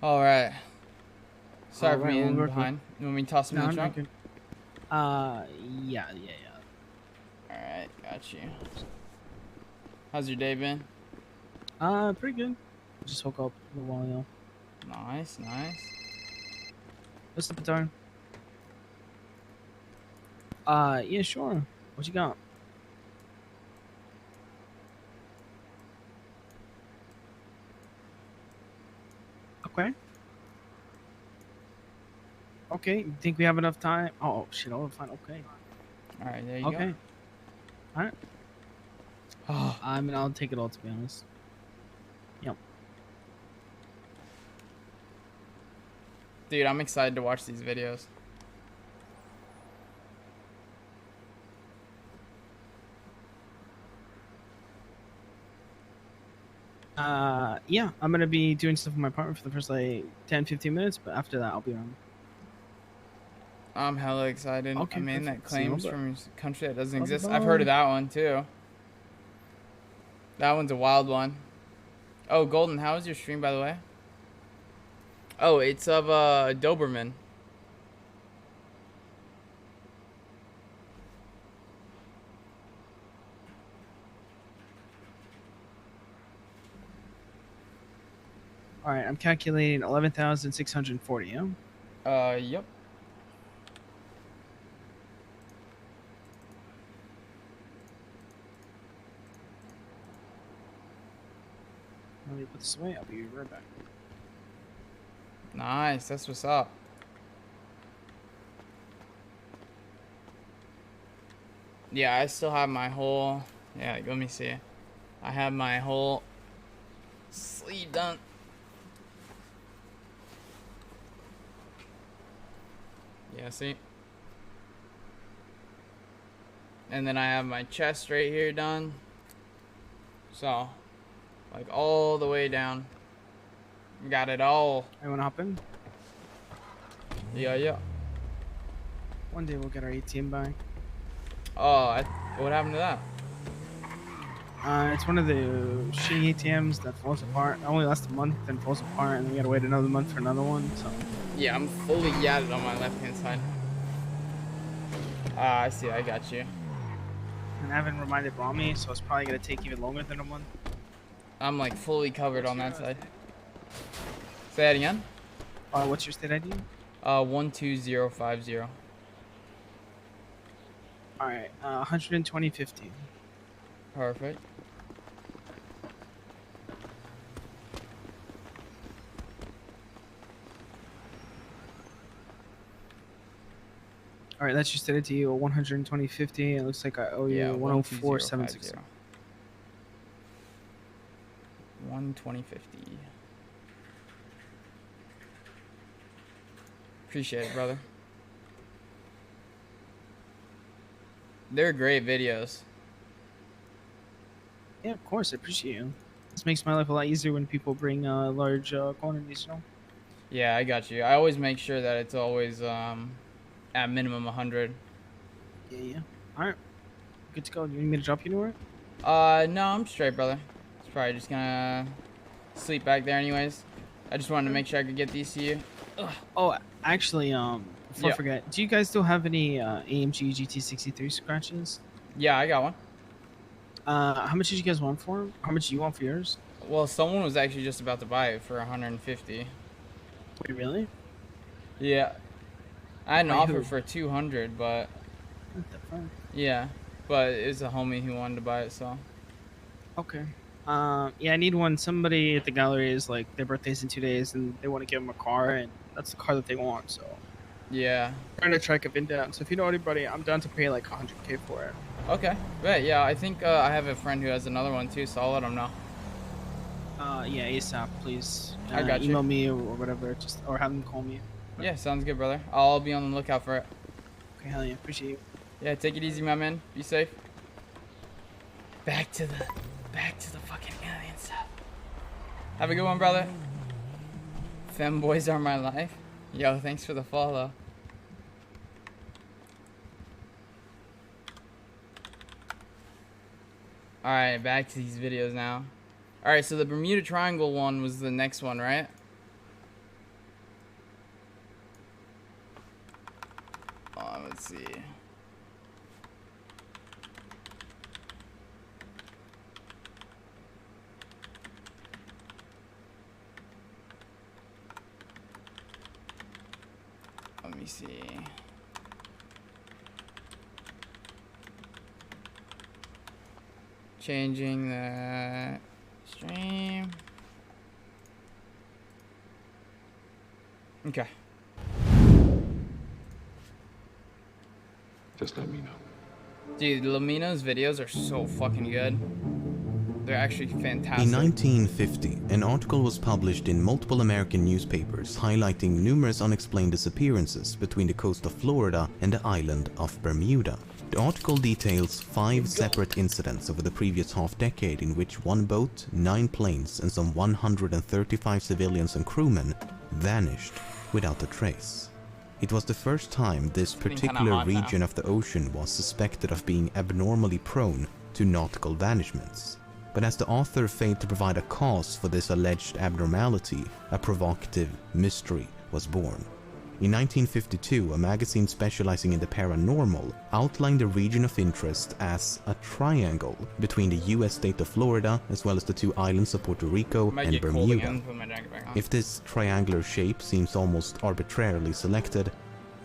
Alright. Sorry for Alright, being we'll behind. You want me to toss them in the trunk? Yeah. Alright, got you. How's your day been? Pretty good. Just woke up a little while ago. Nice, nice. What's the baton? Yeah, sure. What you got? Okay. Okay, you think we have enough time? Oh, shit, oh, fine, okay. Alright, there you Okay. go. Alright. I mean, I'll take it all, to be honest. Yep. Dude, I'm excited to watch these videos. Yeah, I'm gonna be doing stuff in my apartment for the first, like, 10-15 minutes, but after that, I'll be around. I'm hella excited. Okay, I mean, that perfect. See you claims later. from a country that doesn't Bye exist. bye. I've heard of that one, too. That one's a wild one. Oh, Golden, how was your stream, by the way? Oh, it's of, Doberman. Alright, I'm calculating 11,640, yeah? Yep. me put this away. I'll be right back. Nice, that's what's up. Yeah, I still have my whole, yeah, let me see. I have my whole sleeve done. Yeah, see? And then I have my chest right here done. So, like all the way down. Got it all. I wanna hop in? Yeah, yeah. One day we'll get our ATM back. Oh, what happened to that? It's one of the shitty ATMs that falls apart. It only lasts a month, then falls apart, and then we gotta wait another month for another one, so. Yeah, I'm fully yadded on my left-hand side. I see, I got you. And I haven't reminded Rami, so it's probably gonna take even longer than a month. I'm like fully covered on that side. Say that again? What's your state ID? 12050. Alright, 120.50. Perfect. Alright, that's just added to you 120.50. It looks like I owe you 104.760. 120.50. Appreciate it, brother. They're great videos. Yeah, of course, I appreciate you. This makes my life a lot easier when people bring large quantities, you know? Yeah, I got you. I always make sure that it's always at minimum 100. Yeah. Alright. Good to go. You need me to drop you anywhere? No, I'm straight, brother. It's probably just gonna sleep back there anyways. I just wanted to make sure I could get these to you. Ugh. Oh, actually, before I forget, do you guys still have any AMG GT63 scratches? Yeah, I got one. How much did you guys want for them? How much do you want for yours? Well, someone was actually just about to buy it for 150. Wait, really? Yeah. I had an Wait, offer who? for 200, but What the fuck? yeah, but it was a homie who wanted to buy it, so. Okay. Yeah, I need one. Somebody at the gallery is like, their birthday's in 2 days, and they want to give them a car, and that's the car that they want, so. Yeah. Trying to track a VIN down. So if you know anybody, I'm down to pay like 100K for it. Okay. Right, yeah, I think I have a friend who has another one too, so I'll let him know. Yeah, ASAP, please. I got you. Email me or whatever, or have them call me. Yeah, sounds good, brother. I'll be on the lookout for it. Okay, hell yeah, appreciate you. Yeah, take it easy, my man. Be safe. Back to the fucking alien stuff. Have a good one, brother. Femboys are my life. Yo, thanks for the follow. Alright, back to these videos now. Alright, so the Bermuda Triangle one was the next one, right? Let's see. Let me see. Changing the stream. Okay. Just let me know. Dude, Lamino's videos are so fucking good. They're actually fantastic. In 1950, an article was published in multiple American newspapers highlighting numerous unexplained disappearances between the coast of Florida and the island of Bermuda. The article details 5 separate incidents over the previous half-decade in which 1 boat, 9 planes and some 135 civilians and crewmen vanished without a trace. It was the first time this particular region of the ocean was suspected of being abnormally prone to nautical vanishments. But as the author failed to provide a cause for this alleged abnormality, a provocative mystery was born. In 1952, a magazine specializing in the paranormal outlined the region of interest as a triangle between the US state of Florida as well as the 2 islands of Puerto Rico and Bermuda. If this triangular shape seems almost arbitrarily selected,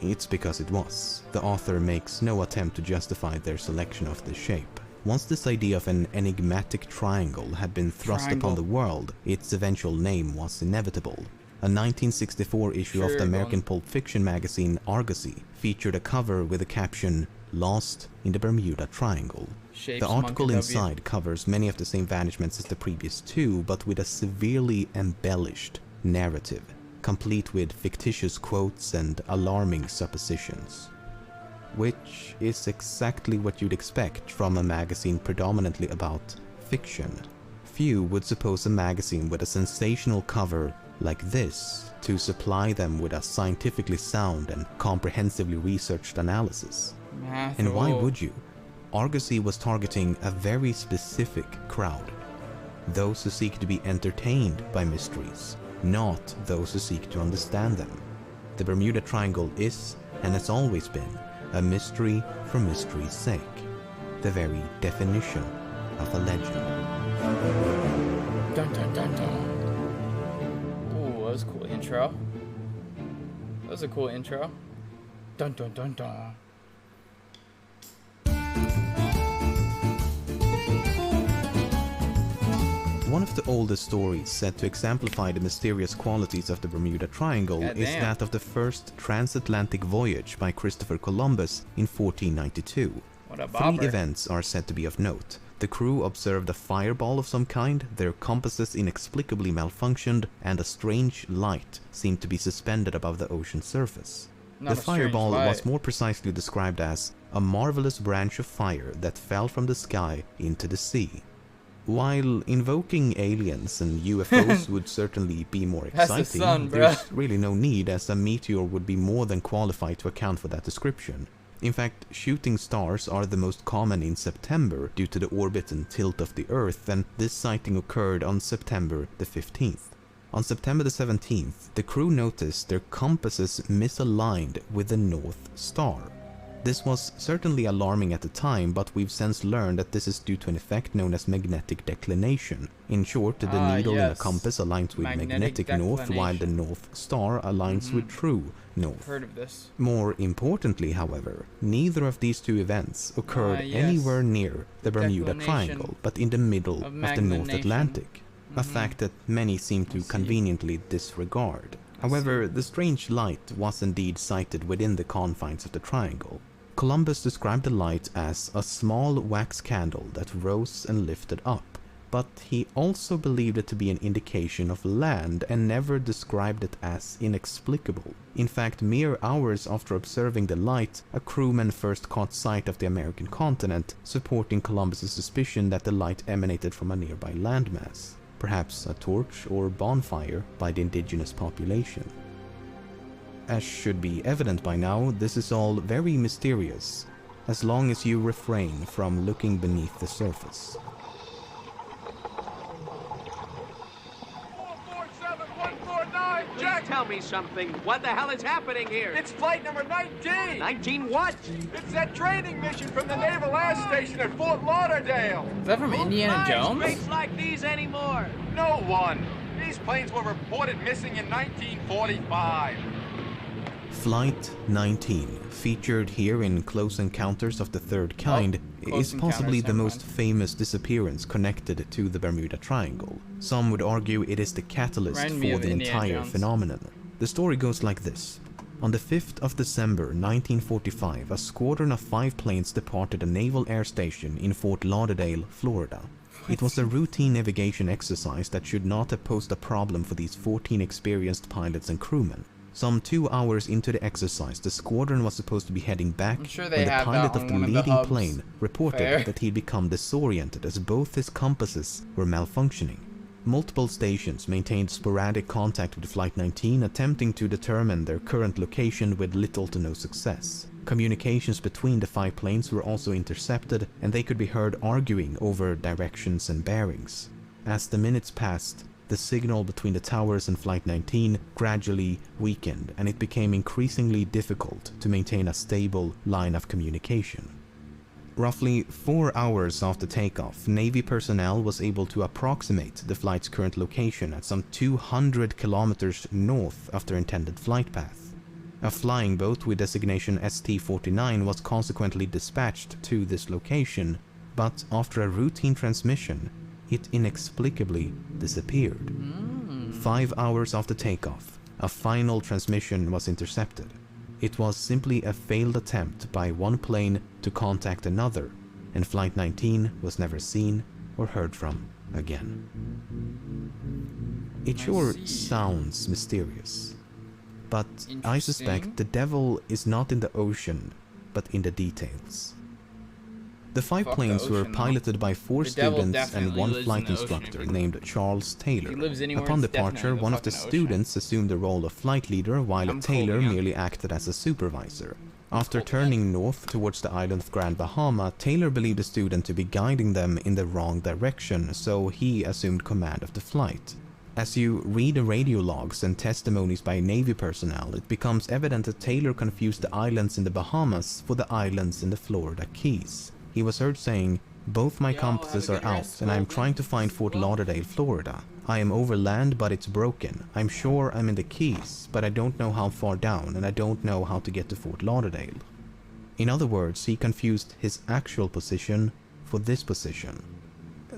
it's because it was. The author makes no attempt to justify their selection of this shape. Once this idea of an enigmatic triangle had been thrust upon the world, its eventual name was inevitable. A 1964 issue of the American pulp fiction magazine R.U.S.T featured a cover with the caption, "Lost in the Bermuda Triangle." The article inside covers many of the same vanishments as the previous two, but with a severely embellished narrative, complete with fictitious quotes and alarming suppositions. Which is exactly what you'd expect from a magazine predominantly about fiction. Few would suppose a magazine with a sensational cover like this to supply them with a scientifically sound and comprehensively researched analysis. And why would you? R.U.S.T was targeting a very specific crowd. Those who seek to be entertained by mysteries, not those who seek to understand them. The Bermuda Triangle is, and has always been, a mystery for mystery's sake. The very definition of a legend. Dun dun dun dun. Ooh, that was a cool intro. That was a cool intro. Dun dun dun dun. One of the oldest stories said to exemplify the mysterious qualities of the Bermuda Triangle is that of the first transatlantic voyage by Christopher Columbus in 1492. Three events are said to be of note. The crew observed a fireball of some kind, their compasses inexplicably malfunctioned, and a strange light seemed to be suspended above the ocean surface. The fireball was more precisely described as a marvelous branch of fire that fell from the sky into the sea. While invoking aliens and UFOs would certainly be more exciting, there's really no need, as a meteor would be more than qualified to account for that description. In fact, shooting stars are the most common in September due to the orbit and tilt of the Earth, and this sighting occurred on September the 15th. On September the 17th, the crew noticed their compasses misaligned with the North Star. This was certainly alarming at the time, but we've since learned that this is due to an effect known as magnetic declination. In short, the needle in a compass aligns with magnetic north, while the North Star aligns with true north. Heard of this. More importantly, however, neither of these two events occurred anywhere near the Bermuda Triangle, but in the middle of the North Atlantic, a fact that many seem to conveniently disregard. However, the strange light was indeed sighted within the confines of the triangle. Columbus described the light as a small wax candle that rose and lifted up, but he also believed it to be an indication of land and never described it as inexplicable. In fact, mere hours after observing the light, a crewman first caught sight of the American continent, supporting Columbus's suspicion that the light emanated from a nearby landmass, perhaps a torch or bonfire by the indigenous population. As should be evident by now, this is all very mysterious, as long as you refrain from looking beneath the surface. 447-149, Jack! Tell me something. What the hell is happening here? It's flight number 19. 19 what? It's that training mission from the Naval Air Station at Fort Lauderdale. Is that from Indiana Jones? Rates like these anymore. No one. These planes were reported missing in 1945. Flight 19, featured here in Close Encounters of the Third Kind, is possibly the most famous disappearance connected to the Bermuda Triangle. Some would argue it is the catalyst for the entire phenomenon. The story goes like this. On the 5th of December 1945, a squadron of 5 planes departed a naval air station in Fort Lauderdale, Florida. It was a routine navigation exercise that should not have posed a problem for these 14 experienced pilots and crewmen. Some 2 hours into the exercise, the squadron was supposed to be heading back when the pilot of the leading plane reported that he'd become disoriented as both his compasses were malfunctioning. Multiple stations maintained sporadic contact with Flight 19, attempting to determine their current location with little to no success. Communications between the 5 planes were also intercepted, and they could be heard arguing over directions and bearings. As the minutes passed, the signal between the towers and Flight 19 gradually weakened, and it became increasingly difficult to maintain a stable line of communication. Roughly 4 hours after takeoff, Navy personnel was able to approximate the flight's current location at some 200 kilometers north of their intended flight path. A flying boat with designation ST-49 was consequently dispatched to this location, but after a routine transmission, it inexplicably disappeared. 5 hours after takeoff, a final transmission was intercepted. It was simply a failed attempt by one plane to contact another, and Flight 19 was never seen or heard from again. It sure sounds mysterious, but I suspect the devil is not in the ocean, but in the details. The 5 planes were piloted by 4 students and 1 flight instructor named Charles Taylor. Upon departure, one of the students assumed the role of flight leader, while Taylor merely acted as a supervisor. After turning north towards the island of Grand Bahama, Taylor believed the student to be guiding them in the wrong direction, so he assumed command of the flight. As you read the radio logs and testimonies by Navy personnel, it becomes evident that Taylor confused the islands in the Bahamas for the islands in the Florida Keys. He was heard saying, "Both my compasses are out and I'm trying to find Fort Lauderdale, Florida. I am over land, but it's broken. I'm sure I'm in the Keys, but I don't know how far down and I don't know how to get to Fort Lauderdale." In other words, he confused his actual position for this position.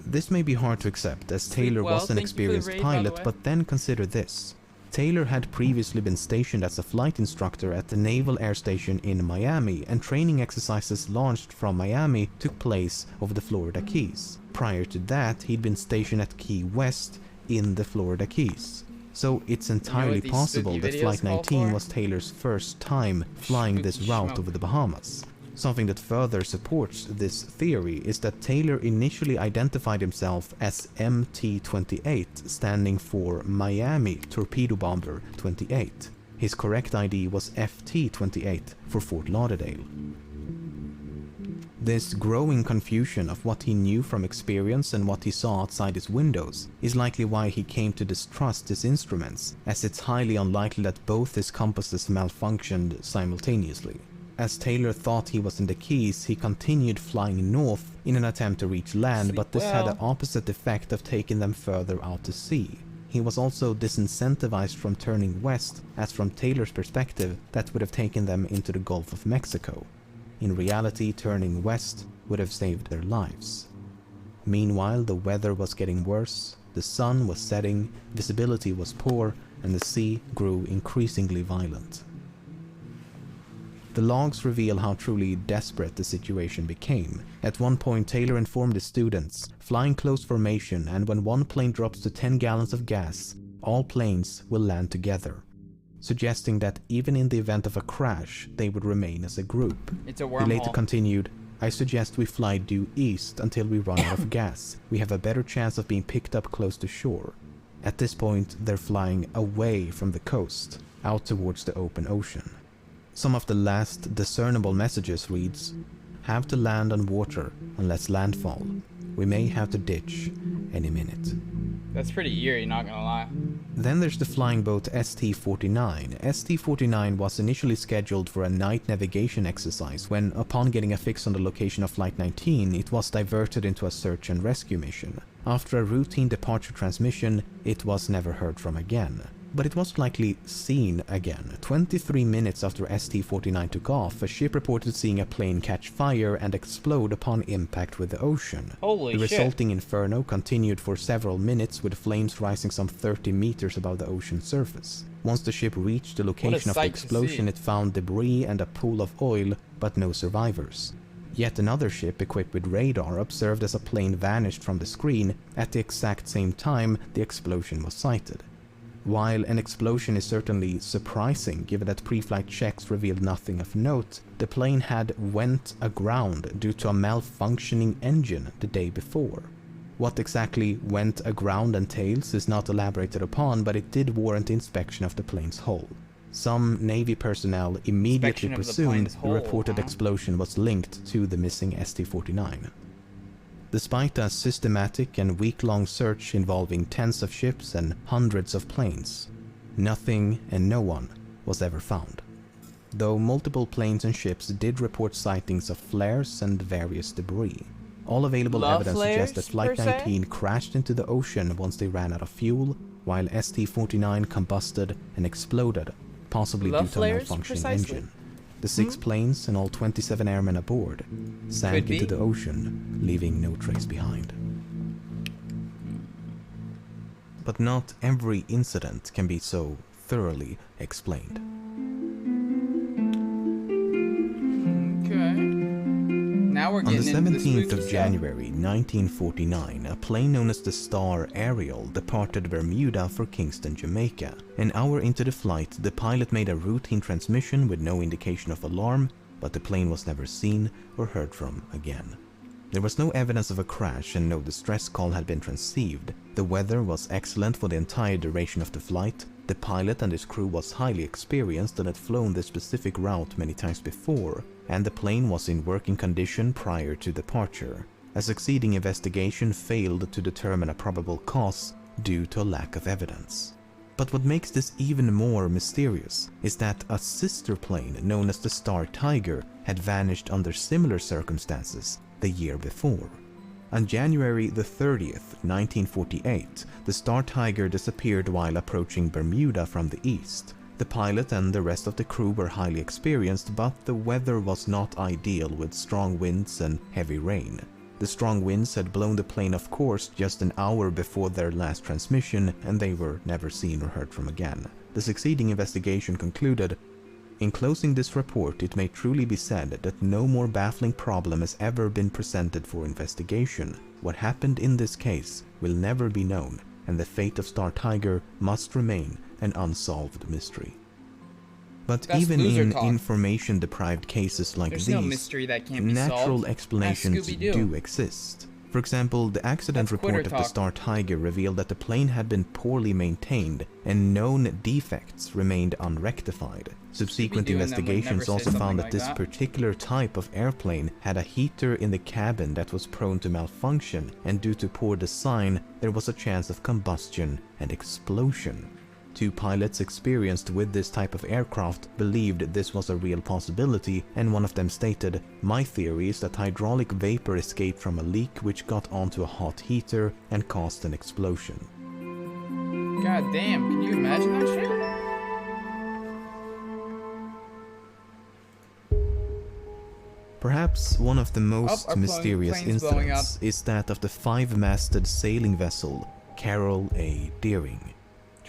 This may be hard to accept, as Taylor was an experienced pilot, but then consider this. Taylor had previously been stationed as a flight instructor at the Naval Air Station in Miami, and training exercises launched from Miami took place over the Florida Keys. Prior to that, he'd been stationed at Key West in the Florida Keys. So it's entirely possible that Flight 19 was Taylor's first time flying this route over the Bahamas. Something that further supports this theory is that Taylor initially identified himself as MT-28, standing for Miami Torpedo Bomber 28. His correct ID was FT-28 for Fort Lauderdale. This growing confusion of what he knew from experience and what he saw outside his windows is likely why he came to distrust his instruments, as it's highly unlikely that both his compasses malfunctioned simultaneously. As Taylor thought he was in the Keys, he continued flying north in an attempt to reach land, but this had the opposite effect of taking them further out to sea. He was also disincentivized from turning west, as from Taylor's perspective, that would have taken them into the Gulf of Mexico. In reality, turning west would have saved their lives. Meanwhile, the weather was getting worse, the sun was setting, visibility was poor, and the sea grew increasingly violent. The logs reveal how truly desperate the situation became. At one point, Taylor informed his students, "Flying close formation, and when one plane drops to 10 gallons of gas, all planes will land together," suggesting that even in the event of a crash, they would remain as a group. It's a He later wormhole. continued, "I suggest we fly due east until we run out of gas. We have a better chance of being picked up close to shore." At this point, they're flying away from the coast, out towards the open ocean. Some of the last discernible messages reads, "Have to land on water unless landfall. We may have to ditch any minute." That's pretty eerie, not gonna lie. Then there's the flying boat ST-49. ST-49 was initially scheduled for a night navigation exercise when, upon getting a fix on the location of Flight 19, it was diverted into a search and rescue mission. After a routine departure transmission, it was never heard from again. But it was likely seen again. 23 minutes after ST-49 took off, a ship reported seeing a plane catch fire and explode upon impact with the ocean. Holy the shit. resulting inferno continued for several minutes, with flames rising some 30 meters above the ocean surface. Once the ship reached the location of the sight to explosion, see. it found debris and a pool of oil, but no survivors. Yet another ship equipped with radar observed as a plane vanished from the screen at the exact same time the explosion was sighted. While an explosion is certainly surprising given that pre-flight checks revealed nothing of note, the plane had went aground due to a malfunctioning engine the day before. What exactly went aground entails is not elaborated upon, but it did warrant inspection of the plane's hull. Some Navy personnel immediately Inspection of the presumed plane's the hull, reported huh? explosion was linked to the missing ST-49. Despite a systematic and week-long search involving tens of ships and hundreds of planes, nothing and no one was ever found. Though multiple planes and ships did report sightings of flares and various debris. All available evidence suggests that Flight 19 crashed into the ocean once they ran out of fuel, while ST-49 combusted and exploded, possibly due to a malfunctioning engine. the 6 planes and all 27 airmen aboard sank into the ocean, leaving no trace behind. But not every incident can be so thoroughly explained. Now we're On the getting into 17th spooky of January 1949, a plane known as the Star Ariel departed Bermuda for Kingston, Jamaica. An hour into the flight, the pilot made a routine transmission with no indication of alarm, but the plane was never seen or heard from again. There was no evidence of a crash and no distress call had been transceived. The weather was excellent for the entire duration of the flight. The pilot and his crew was highly experienced and had flown this specific route many times before, and the plane was in working condition prior to departure. A succeeding investigation failed to determine a probable cause due to a lack of evidence. But what makes this even more mysterious is that a sister plane known as the Star Tiger had vanished under similar circumstances the year before. On January the 30th, 1948, the Star Tiger disappeared while approaching Bermuda from the east. The pilot and the rest of the crew were highly experienced, but the weather was not ideal with strong winds and heavy rain. The strong winds had blown the plane off course just an hour before their last transmission, and they were never seen or heard from again. The succeeding investigation concluded, "In closing this report, it may truly be said that no more baffling problem has ever been presented for investigation. What happened in this case will never be known, and the fate of Star Tiger must remain an unsolved mystery." But That's even loser in talk. information-deprived cases like There's these, no mystery that can't be natural solved. explanations Ask Scooby-Doo. do exist. For example, the accident That's quitter report of the talk. Star Tiger revealed that the plane had been poorly maintained and known defects remained unrectified. Subsequent Scooby-Doo and them would investigations never say also something found that like this that. particular type of airplane had a heater in the cabin that was prone to malfunction, and due to poor design, there was a chance of combustion and explosion. 2 pilots experienced with this type of aircraft believed this was a real possibility, and one of them stated, "My theory is that hydraulic vapor escaped from a leak which got onto a hot heater and caused an explosion." God damn, can you imagine that shit? Perhaps one of the most our mysterious plane's blowing incidents is that of the 5-masted sailing vessel Carol A. Deering.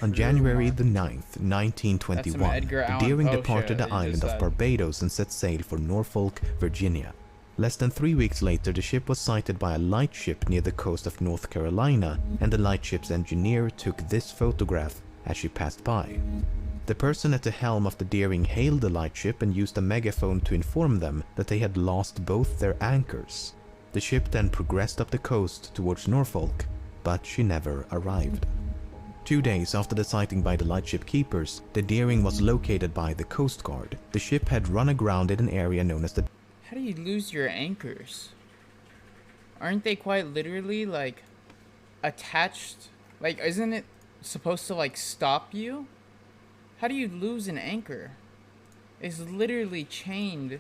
On January the 9th, 1921, Edgar the Allan Deering Poe departed shit the that you island just of said. Barbados and set sail for Norfolk, Virginia. Less than 3 weeks later, the ship was sighted by a lightship near the coast of North Carolina, and the lightship's engineer took this photograph as she passed by. The person at the helm of the Deering hailed the lightship and used a megaphone to inform them that they had lost both their anchors. The ship then progressed up the coast towards Norfolk, but she never arrived. 2 days after the sighting by the lightship keepers, the Deering was located by the Coast Guard. The ship had run aground in an area known as the... How do you lose your anchors? Aren't they quite literally, like, attached? Like, isn't it supposed to, like, stop you? How do you lose an anchor? It's literally chained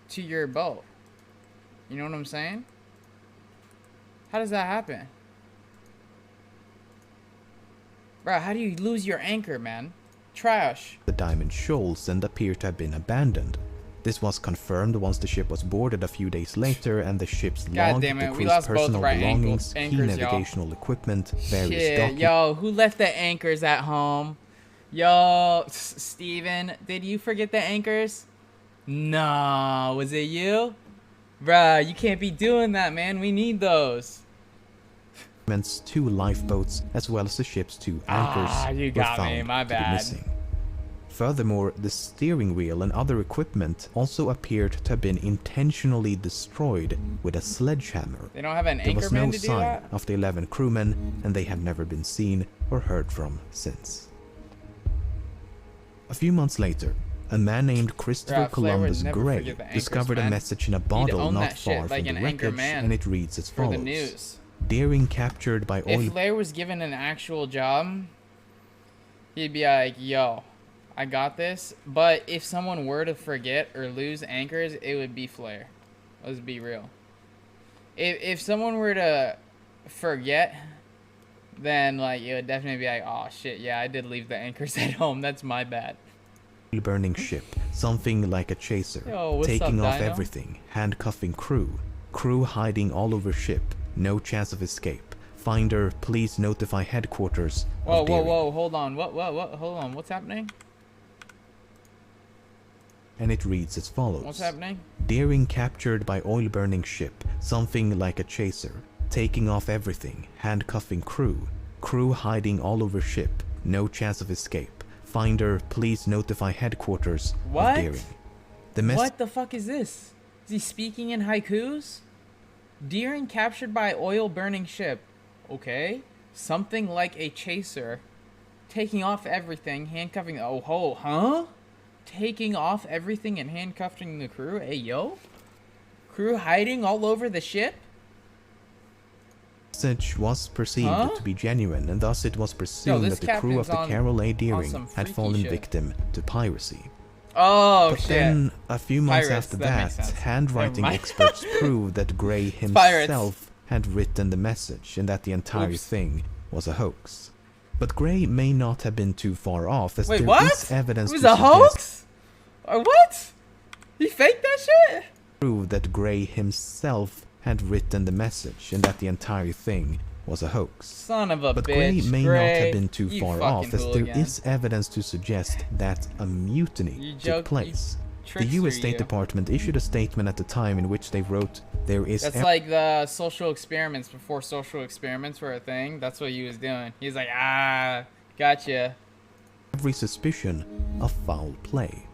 to your boat. You know what I'm saying? How does that happen? Bro, how do you lose your anchor, man? Trash. the Diamond Shoals and appeared to have been abandoned. This was confirmed once the ship was boarded a few days later, and the ship's God log, damn the it, we crew's lost both personal of our belongings, key anchors, y'all. navigational equipment, various Shit, documents. yo, who left the anchors at home? Yo, Steven, did you forget the anchors? No, was it you? Bruh, you can't be doing that, man. We need those. 2 lifeboats, as well as the ship's 2 anchors, you were got found me, my to be bad. missing. Furthermore, the steering wheel and other equipment also appeared to have been intentionally destroyed with a sledgehammer. They don't have an There was anchorman no to do sign that? of the 11 crewmen, and they have never been seen or heard from since. A few months later, a man named Christopher Bruh, Flair would Columbus never Gray forget the anchors, discovered a man. message in a He'd bottle own not that shit far like from the an anchor wreckage, man and it reads as for the follows. news. Deering captured by oil... If Flair was given an actual job, he'd be like, yo, I got this. But if someone were to forget or lose anchors, it would be Flair. Let's be real. If someone were to forget, then like it would definitely be like, oh shit, yeah, I did leave the anchors at home. That's my bad. burning ship, something like a chaser, Yo, what's taking up, off Dino? everything, handcuffing crew hiding all over ship, no chance of escape. Finder, please notify headquarters of Deering. Whoa, hold on. What, hold on, what's happening? And it reads as follows. What's happening? Deering captured by oil-burning ship, something like a chaser, taking off everything, handcuffing crew hiding all over ship, no chance of escape. Finder, please notify headquarters What? of Deering. What the fuck is this? Is he speaking in haikus? Deering captured by oil-burning ship. Okay. Something like a chaser. Taking off everything, handcuffing... huh? Taking off everything and handcuffing the crew? Hey, yo? Crew hiding all over the ship? Message was perceived to be genuine, and thus it was presumed that the crew of the Carol A. Deering had fallen victim to piracy. Oh, but then, a few months after that, handwriting experts proved that Gray himself had written the message and that the entire thing was a hoax. But Gray may not have been too far off, as there is evidence it was a hoax? What? He faked that shit? Proved that Gray himself had written the message and that the entire thing was a hoax. Son of a but bitch. Gray may Gray, not have been too far off, as there is evidence to suggest that a mutiny took place. The U.S. State Department issued a statement at the time in which they wrote, there is... That's like the social experiments before social experiments were a thing. That's what he was doing. He was like, gotcha. Every suspicion of foul play.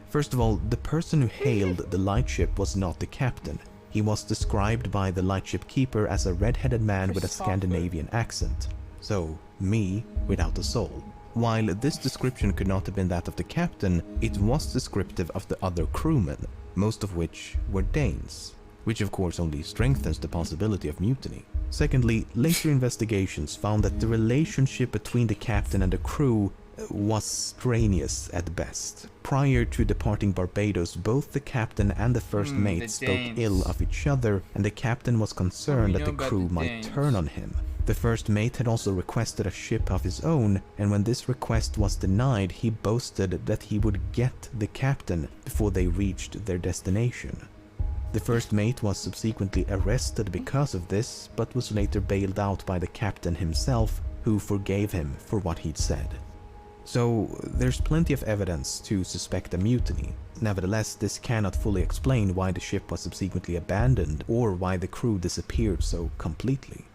First of all, the person who hailed the lightship was not the captain. He was described by the lightship keeper as a red-headed man with a Scandinavian accent. So, me without a soul. While this description could not have been that of the captain, it was descriptive of the other crewmen, most of which were Danes, which of course only strengthens the possibility of mutiny. Secondly, later investigations found that the relationship between the captain and the crew was strenuous at best. Prior to departing Barbados, both the captain and the first mate spoke ill of each other, and the captain was concerned that the crew might turn on him. The first mate had also requested a ship of his own, and when this request was denied, he boasted that he would get the captain before they reached their destination. The first mate was subsequently arrested because of this, but was later bailed out by the captain himself, who forgave him for what he'd said. So, there's plenty of evidence to suspect a mutiny. Nevertheless, this cannot fully explain why the ship was subsequently abandoned or why the crew disappeared so completely.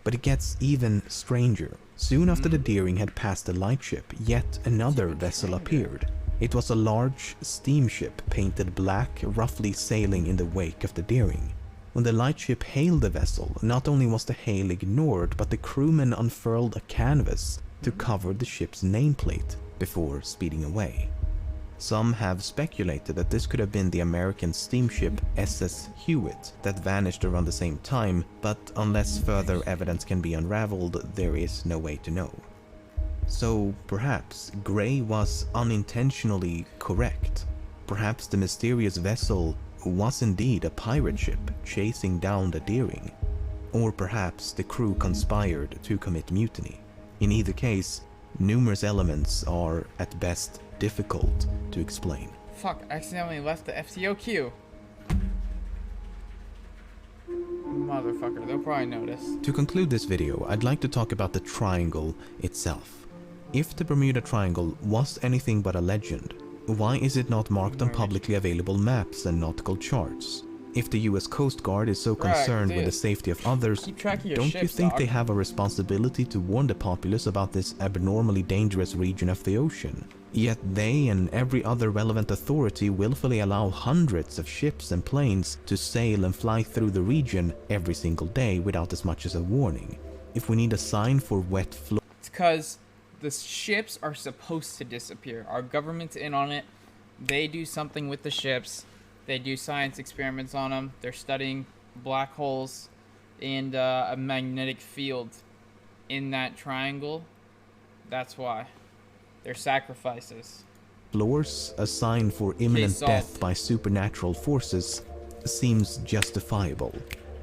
But it gets even stranger. Soon after the Deering had passed the lightship, yet another vessel appeared. It was a large steamship painted black, roughly sailing in the wake of the Deering. When the lightship hailed the vessel, not only was the hail ignored, but the crewmen unfurled a canvas to cover the ship's nameplate before speeding away. Some have speculated that this could have been the American steamship SS Hewitt that vanished around the same time, but unless further evidence can be unraveled, there is no way to know. So perhaps Gray was unintentionally correct. Perhaps the mysterious vessel was indeed a pirate ship chasing down the Deering. Or perhaps the crew conspired to commit mutiny. In either case, numerous elements are, at best, difficult to explain. Fuck, I accidentally left the FTO queue. Motherfucker, they'll probably notice. To conclude this video, I'd like to talk about the triangle itself. If the Bermuda Triangle was anything but a legend, why is it not marked on publicly available maps and nautical charts? If the US Coast Guard is so concerned with the safety of others, don't you think they have a responsibility to warn the populace about this abnormally dangerous region of the ocean? Yet they and every other relevant authority willfully allow hundreds of ships and planes to sail and fly through the region every single day without as much as a warning. If we need a sign for wet floor... It's because the ships are supposed to disappear. Our government's in on it. They do something with the ships. They do science experiments on them. They're studying black holes and a magnetic field in that triangle. That's why. They're sacrifices. Floors, a sign for imminent death by supernatural forces, seems justifiable.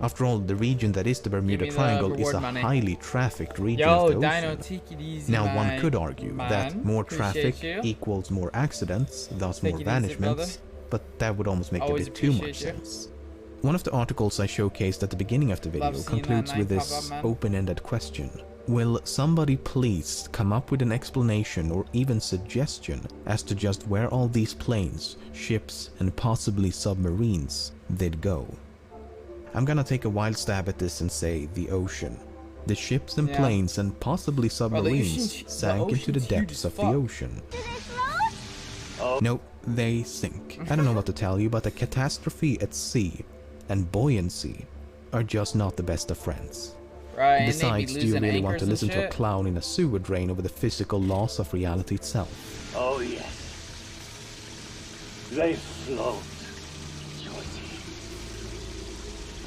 After all, the region that is the Bermuda Triangle is a highly trafficked region of the ocean. Now, one could argue that more traffic equals more accidents, thus more vanishments, but that would almost make a bit too much sense. One of the articles I showcased at the beginning of the video concludes with this open-ended question. Will somebody please come up with an explanation or even suggestion as to just where all these planes, ships, and possibly submarines did go? I'm gonna take a wild stab at this and say the ocean. The ships and planes and possibly submarines sank into the depths of the ocean. No, they sink. I don't know what to tell you, but a catastrophe at sea and buoyancy are just not the best of friends. Right, besides, do you really want to listen to a clown in a sewer drain over the physical laws of reality itself? Oh yes. They float, Georgie.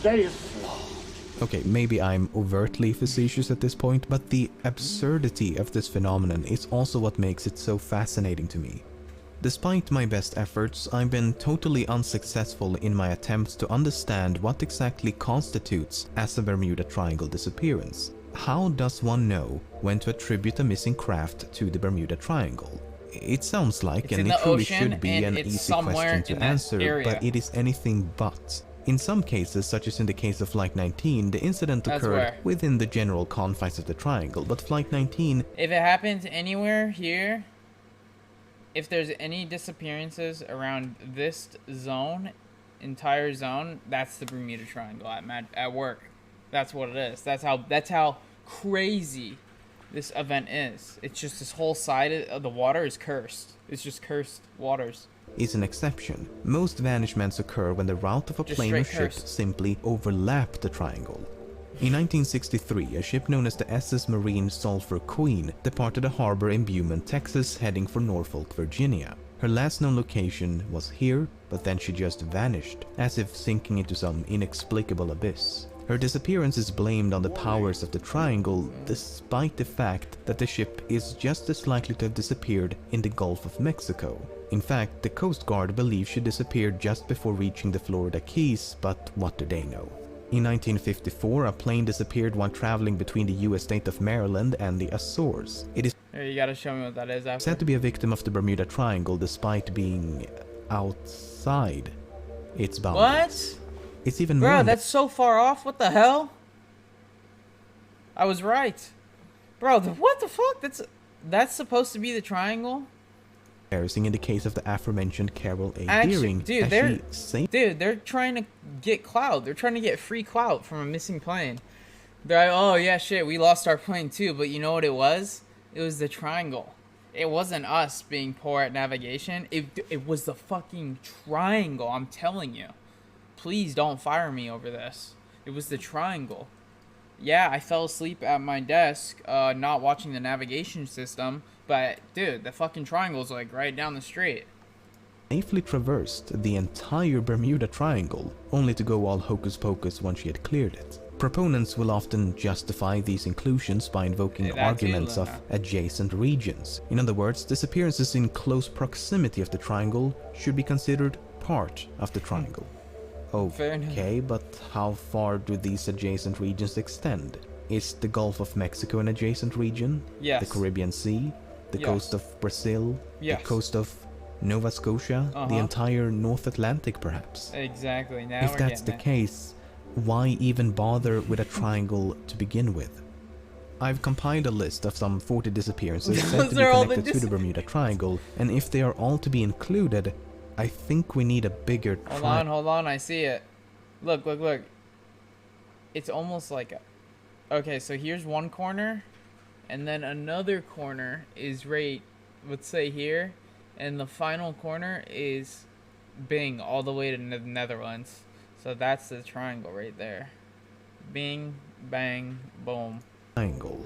They float. Okay, maybe I'm overtly facetious at this point, but the absurdity of this phenomenon is also what makes it so fascinating to me. Despite my best efforts, I've been totally unsuccessful in my attempts to understand what exactly constitutes as a Bermuda Triangle disappearance. How does one know when to attribute a missing craft to the Bermuda Triangle? It sounds like, and it truly should be, an easy question to answer, but it is anything but. In some cases, such as in the case of Flight 19, the incident occurred within the general confines of the triangle, but Flight 19... If it happens anywhere here, if there's any disappearances around this zone, entire zone, that's the Bermuda Triangle at work. That's what it is. That's how crazy this event is. It's just this whole side of the water is cursed. It's just cursed waters. Is an exception. Most vanishments occur when the route of a plane or ship simply overlapped the triangle. In 1963, a ship known as the SS Marine Sulphur Queen departed a harbor in Beaumont, Texas, heading for Norfolk, Virginia. Her last known location was here, but then she just vanished, as if sinking into some inexplicable abyss. Her disappearance is blamed on the powers of the triangle, despite the fact that the ship is just as likely to have disappeared in the Gulf of Mexico. In fact, the Coast Guard believes she disappeared just before reaching the Florida Keys, but what do they know? In 1954, a plane disappeared while traveling between the US state of Maryland and the Azores. It is you gotta show me what that is after. Said to be a victim of the Bermuda Triangle despite being outside its boundaries. What? It's even more. Bro, that's so far off. What the hell? I was right. Bro, what the fuck? That's supposed to be the triangle? Embarrassing in the case of the aforementioned Carol A. Deering. Dude, they're trying to get clout. They're trying to get free clout from a missing plane. They're like, oh yeah, shit, we lost our plane too. But you know what it was? It was the triangle. It wasn't us being poor at navigation. It was the fucking triangle. I'm telling you. Please don't fire me over this. It was the triangle. Yeah, I fell asleep at my desk, not watching the navigation system. But, dude, the fucking triangle's like right down the street. Safely traversed the entire Bermuda Triangle, only to go all hocus pocus once she had cleared it. Proponents will often justify these inclusions by invoking arguments of adjacent regions. In other words, disappearances in close proximity of the triangle should be considered part of the triangle. Okay, but how far do these adjacent regions extend? Is the Gulf of Mexico an adjacent region? Yes. The Caribbean Sea? The coast of Brazil? Yes. The coast of Nova Scotia? The entire North Atlantic, perhaps? Exactly. Now if that's the case, why even bother with a triangle to begin with? I've compiled a list of some 40 disappearances said to be connected to the Bermuda Triangle, and if they are all to be included, I think we need a bigger Hold on, I see it. Look. It's almost like a... Okay, so here's one corner, and then another corner is right, let's say here, and the final corner is Bing, all the way to the Netherlands. So that's the triangle right there. Bing, bang, boom. Triangle.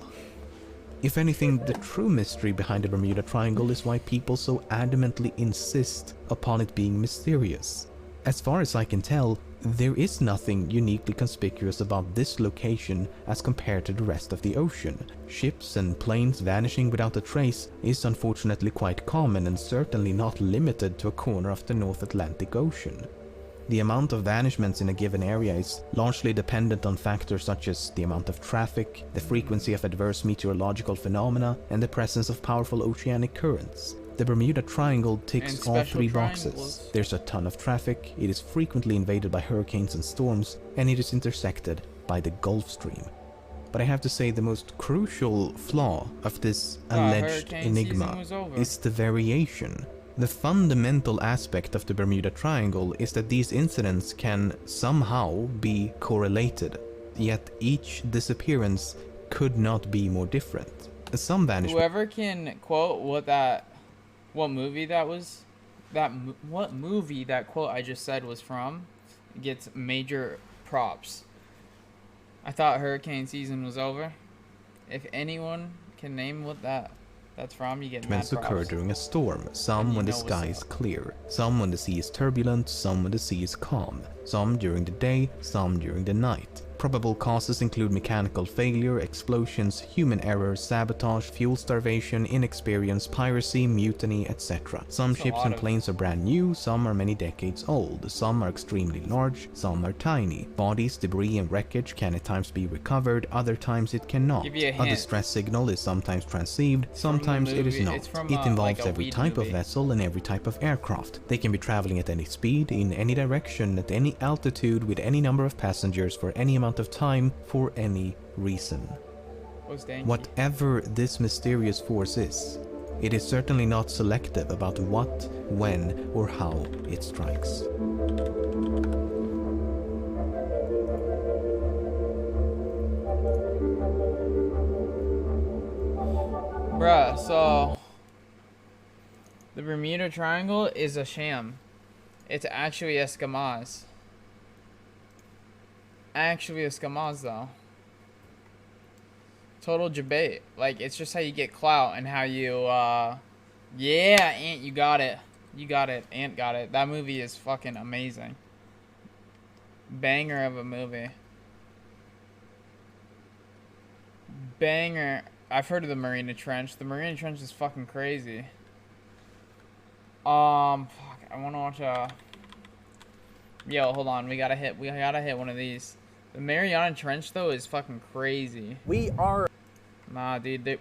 If anything, the true mystery behind the Bermuda Triangle is why people so adamantly insist upon it being mysterious. As far as I can tell, there is nothing uniquely conspicuous about this location as compared to the rest of the ocean. Ships and planes vanishing without a trace is unfortunately quite common and certainly not limited to a corner of the North Atlantic Ocean. The amount of vanishments in a given area is largely dependent on factors such as the amount of traffic, the frequency of adverse meteorological phenomena, and the presence of powerful oceanic currents. The Bermuda Triangle ticks all three boxes. There's a ton of traffic, it is frequently invaded by hurricanes and storms, and it is intersected by the Gulf Stream. But I have to say the most crucial flaw of this alleged enigma is the variation. The fundamental aspect of the Bermuda Triangle is that these incidents can somehow be correlated, yet each disappearance could not be more different. Some vanishment. Whoever can quote what movie that was, what movie that quote I just said was from, gets major props. I thought hurricane season was over. If anyone can name what that's from, you get mad props. Occur during a storm, some when the sky is clear, some when the sea is turbulent, some when the sea is calm, some during the day, some during the night. Probable causes include mechanical failure, explosions, human error, sabotage, fuel starvation, inexperience, piracy, mutiny, etc. Some ships and planes are brand new, some are many decades old, some are extremely large, some are tiny. Bodies, debris and wreckage can at times be recovered, other times it cannot. A distress signal is sometimes transceived, sometimes it is not. It involves every type of vessel and every type of aircraft. They can be traveling at any speed, in any direction, at any altitude, with any number of passengers for any amount of time, for any reason. Whatever this mysterious force is, it is certainly not selective about what, when, or how it strikes. Bruh, so the Bermuda Triangle is a sham. It's actually Eskimos. Actually Eskimos though. Total debate. Like, it's just how you get clout and how you yeah, Ant, you got it. You got it. Ant got it. That movie is fucking amazing. Banger of a movie. Banger. I've heard of the Marina Trench. The Marina Trench is fucking crazy. Fuck, I wanna watch yo, hold on, we gotta hit one of these. The Mariana Trench though is fucking crazy. Nah, dude,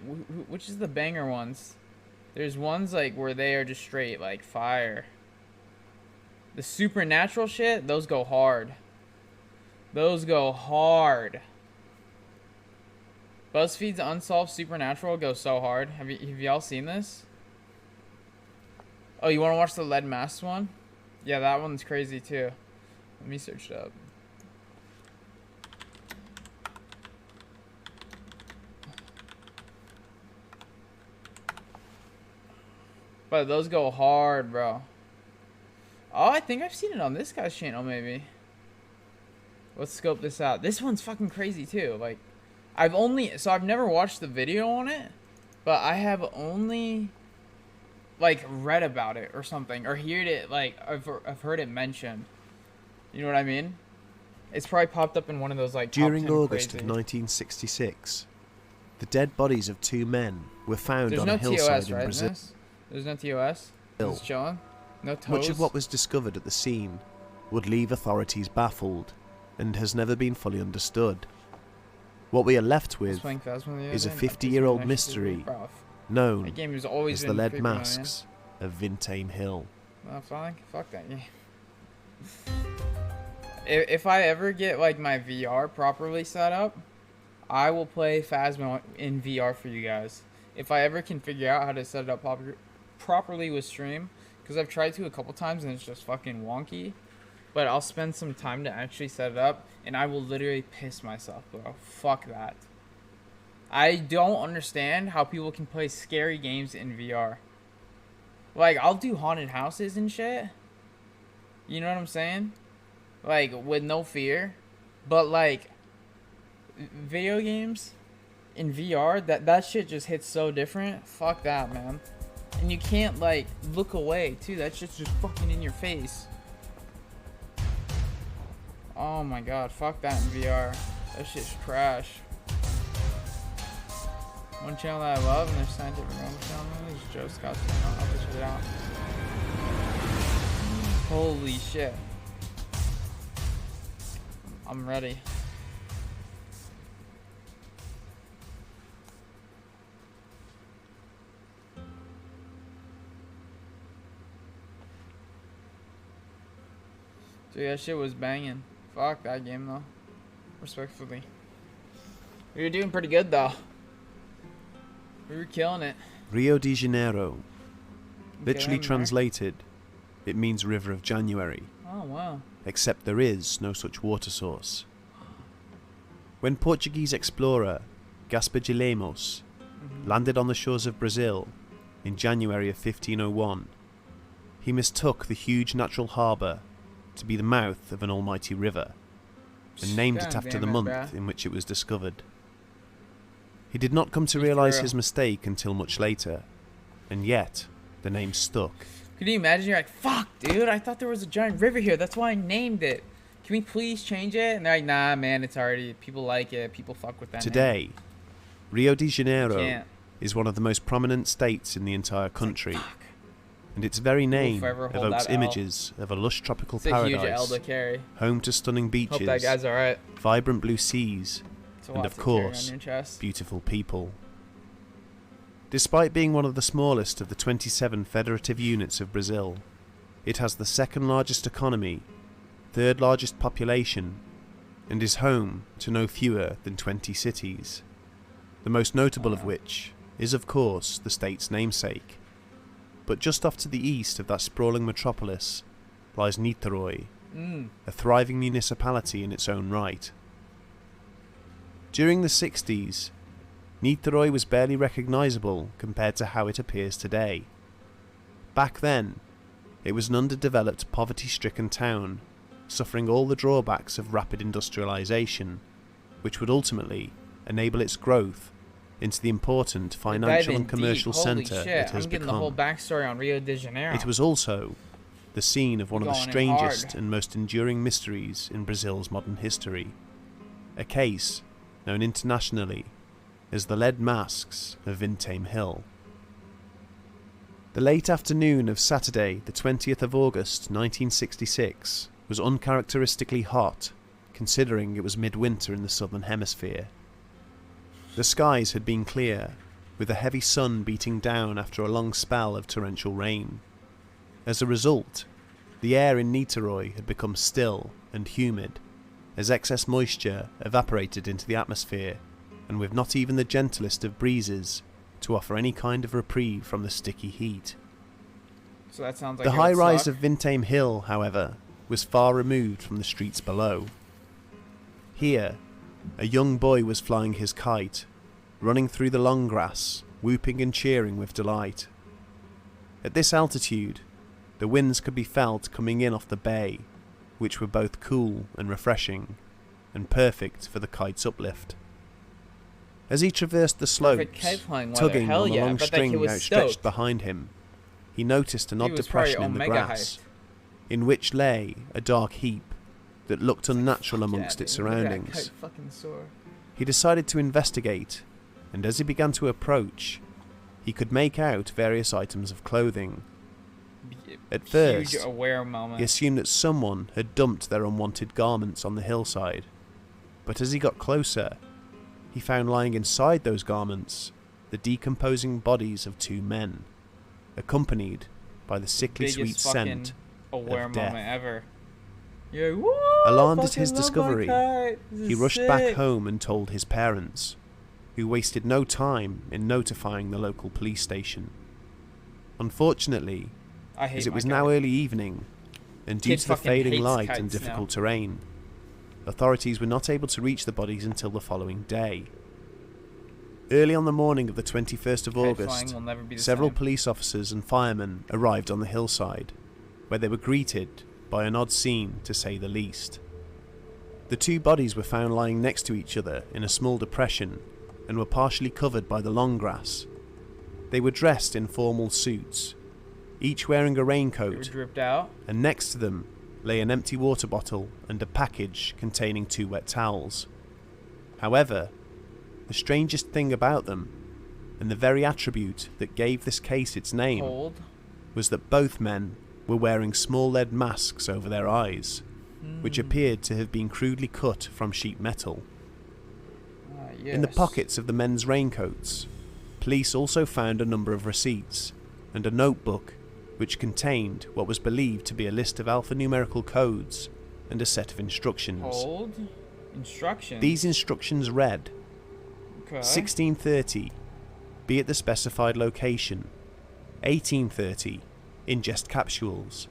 which is the banger ones? There's ones like where they are just straight like fire. The supernatural shit, those go hard. Those go hard. BuzzFeed's Unsolved Supernatural goes so hard. Have y'all seen this? Oh, you want to watch the Lead Mask one? Yeah, that one's crazy too. Let me search it up. But those go hard, bro. Oh, I think I've seen it on this guy's channel, maybe. Let's scope this out. This one's fucking crazy too. Like, I've never watched the video on it, but I have only like read about it or something, or heard it, like I've heard it mentioned. You know what I mean? It's probably popped up in one of those like During August of 1966, the dead bodies of two men were found on a hillside in Brazil. There's no TOS. It's chilling. No toes. Much of what was discovered at the scene would leave authorities baffled and has never been fully understood. What we are left with is a 50-year-old mystery known as the Lead Masks of Vintame Hill. Oh, fuck that game. If I ever get like my VR properly set up, I will play Phasma in VR for you guys. If I ever can figure out how to set it up properly with stream, because I've tried to a couple times and it's just fucking wonky. But I'll spend some time to actually set it up, and I will literally piss myself, bro. Fuck that. I don't understand how people can play scary games in VR. Like, I'll do haunted houses and shit. You know what I'm saying? Like, with no fear. But, like, video games in VR, that shit just hits so different. Fuck that, man. And you can't, like, look away, too. That shit's just fucking in your face. Oh my god, fuck that in VR. That shit's trash. One channel that I love, and their scientific realm channel is Joe Scott's channel. I'll check it out. Holy shit. I'm ready. Dude, that shit was banging. Fuck that game though. Respectfully. We were doing pretty good though. We were killing it. Rio de Janeiro. Literally Okay, translated, it means River of January. Oh wow. Except there is no such water source. When Portuguese explorer Gaspar de Lemos landed on the shores of Brazil in January of 1501, he mistook the huge natural harbour to be the mouth of an almighty river, and named it after the month in which it was discovered. He did not come to realise his mistake until much later, and yet the name stuck. Could you imagine? You're like, fuck, dude, I thought there was a giant river here. That's why I named it. Can we please change it? And they're like, nah, man, it's already, people like it. People fuck with that Today, name. Rio de Janeiro Can't. is one of the most prominent states in the entire country, and its very name evokes images of a lush tropical It's a huge L paradise, to carry. home to stunning Hope beaches, that guy's alright. vibrant blue seas, It's a and lot of to carry on course, your chest. beautiful people. Despite being one of the smallest of the 27 federative units of Brazil, it has the second largest economy, third largest population, and is home to no fewer than 20 cities, the most notable of which is of course the state's namesake. But just off to the east of that sprawling metropolis lies Niterói, a thriving municipality in its own right. During the 60s, Niterói was barely recognisable compared to how it appears today. Back then, it was an underdeveloped, poverty-stricken town, suffering all the drawbacks of rapid industrialisation, which would ultimately enable its growth into the important financial and commercial centre it has I'm getting become. the whole backstory on Rio de Janeiro. It was also the scene of one of the Going in strangest hard. and most enduring mysteries in Brazil's modern history, a case known internationally as the Lead Masks of Vintém Hill. The late afternoon of Saturday, the 20th of August 1966, was uncharacteristically hot, considering it was midwinter in the southern hemisphere. The skies had been clear, with a heavy sun beating down after a long spell of torrential rain. As a result, the air in Niterói had become still and humid, as excess moisture evaporated into the atmosphere, and with not even the gentlest of breezes to offer any kind of reprieve from the sticky heat. So that sounds like The it high would rise suck. of Vintém Hill, however, was far removed from the streets below. Here, a young boy was flying his kite, running through the long grass, whooping and cheering with delight. At this altitude, the winds could be felt coming in off the bay, which were both cool and refreshing, and perfect for the kite's uplift. As he traversed the Perfect slopes, kite flying weather. tugging Hell on the yeah, I long bet that kid string was outstretched stoked. behind him, he noticed an odd He was probably depression in the omega grass, hyped. in which lay a dark heap that looked unnatural amongst its Dude, look at that surroundings. kite fucking soar. He decided to investigate, and as he began to approach, he could make out various items of clothing. At first, Huge aware moment. he assumed that someone had dumped their unwanted garments on the hillside, but as he got closer, he found lying inside those garments the decomposing bodies of two men, accompanied by the sickly Biggest sweet fucking scent aware of death. moment ever. Yeah, woo, Alarmed at fucking his love my discovery, kite. This he is rushed back sick. home and told his parents, who wasted no time in notifying the local police station. Unfortunately, I hate as it my was kite. now early evening, and due Kid to the fucking fading hates light kites and now. difficult terrain, authorities were not able to reach the bodies until the following day. Early on the morning of the 21st of Kite August, flying will never be the several same. police officers and firemen arrived on the hillside, where they were greeted by an odd scene to say the least. The two bodies were found lying next to each other in a small depression and were partially covered by the long grass. They were dressed in formal suits, each wearing a They were raincoat, dripped out. and next to them lay an empty water bottle and a package containing 2 wet towels. However, the strangest thing about them, and the very attribute that gave this case its name, Cold. was that both men were wearing small lead masks over their eyes. which appeared to have been crudely cut from sheet metal. Yes. In the pockets of the men's raincoats, police also found a number of receipts and a notebook which contained what was believed to be a list of alphanumerical codes and a set of instructions. Hold. Instructions? These instructions read, Okay. 1630, be at the specified location. 1830, ingest capsules.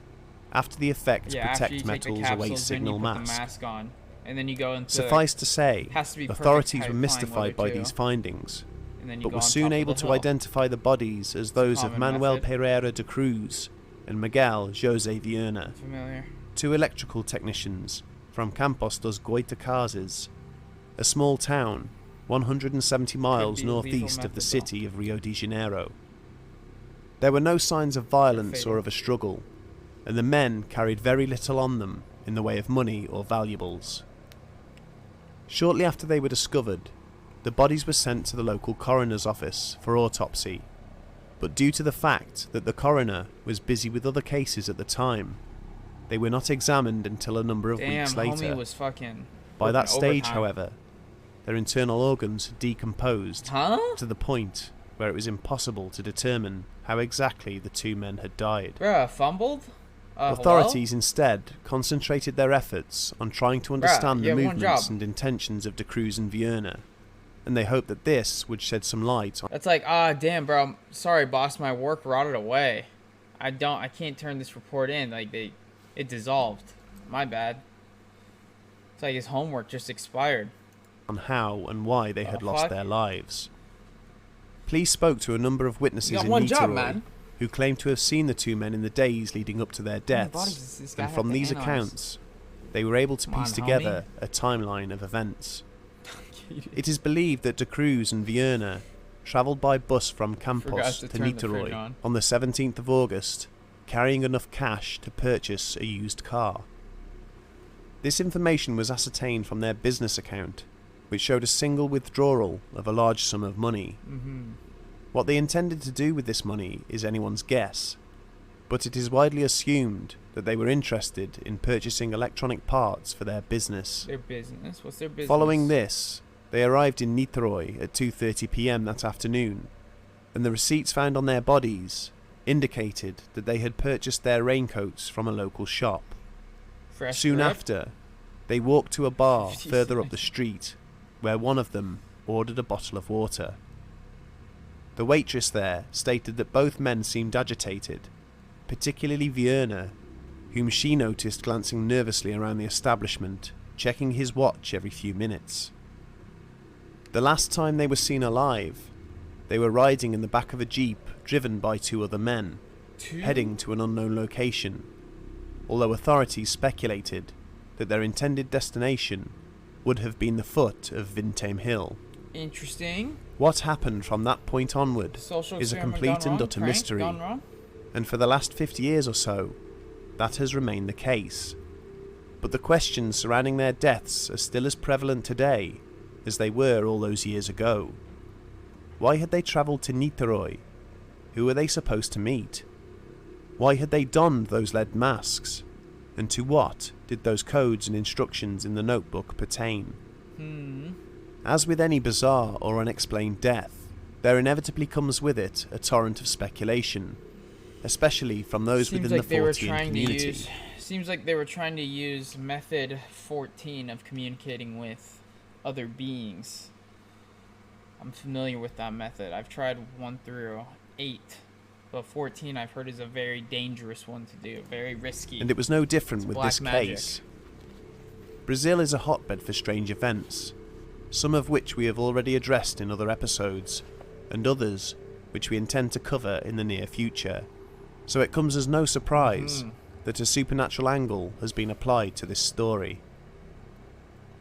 After the effect, Yeah, after you protect take the metals, await capsules, then signal you put mask. the mask on, and then you go into. Suffice to say, has to be perfect authorities type were flying mystified by weather, these too. findings, And then you but go were on soon top of able the to hill. identify the bodies as those of Common Manuel method. Pereira de Cruz and Miguel Jose Viana, Familiar. two electrical technicians from Campos dos Goitacazes, a small town 170 miles be northeast lethal of the method, city of Rio de Janeiro. There were no signs of violence or of a struggle, and the men carried very little on them in the way of money or valuables. Shortly after they were discovered, the bodies were sent to the local coroner's office for autopsy, but due to the fact that the coroner was busy with other cases at the time, they were not examined until a number of weeks later. Homie was fucking By that working stage, overtime. however, their internal organs had decomposed to the point where it was impossible to determine how exactly the two men had died. Bruh, fumbled? Authorities instead concentrated their efforts on trying to understand you the have one movements job. and intentions of De Cruz and Viana, and they hoped that this would shed some light on. That's like, damn, bro. Sorry, boss. My work rotted away. I can't turn this report in. Like, it dissolved. My bad. It's like his homework just expired. On how and why they had lost fuck? their lives. Police spoke to a number of witnesses You got in one job, Niterói man. who claimed to have seen the two men in the days leading up to their bodies deaths, does this guy and have from to these analyze? accounts, they were able to Come on, piece homie. together a timeline of events. It is believed that De Cruz and Viana travelled by bus from Campos Forgot to to turn the fridge Niterói on. the 17th of August, carrying enough cash to purchase a used car. This information was ascertained from their business account, which showed a single withdrawal of a large sum of money. What they intended to do with this money is anyone's guess, but it is widely assumed that they were interested in purchasing electronic parts for their business. Their business? What's their business? Following this, they arrived in Niterói at 2:30 p.m. that afternoon, and the receipts found on their bodies indicated that they had purchased their raincoats from a local shop. Fresh Soon grip? after, they walked to a bar 50 further up cents. the street, where one of them ordered a bottle of water. The waitress there stated that both men seemed agitated, particularly Viana, whom she noticed glancing nervously around the establishment, checking his watch every few minutes. The last time they were seen alive, they were riding in the back of a jeep driven by two other men, heading to an unknown location, although authorities speculated that their intended destination would have been the foot of Vintame Hill. Interesting. What happened from that point onward Social is a experiment complete gone and wrong? utter Prank mystery, gone wrong? and for the last 50 years or so, that has remained the case. But the questions surrounding their deaths are still as prevalent today as they were all those years ago. Why had they travelled to Niterói? Who were they supposed to meet? Why had they donned those lead masks? And to what did those codes and instructions in the notebook pertain? As with any bizarre or unexplained death, there inevitably comes with it a torrent of speculation, especially from those Seems within like the they were Fortean trying community. to use. Seems like they were trying to use method 14 of communicating with other beings. I'm familiar with that method. I've tried 1 through 8, but 14 I've heard is a very dangerous one to do, very risky. And it was no different It's with black this magic. case. Brazil is a hotbed for strange events, some of which we have already addressed in other episodes, and others which we intend to cover in the near future. So it comes as no surprise that a supernatural angle has been applied to this story.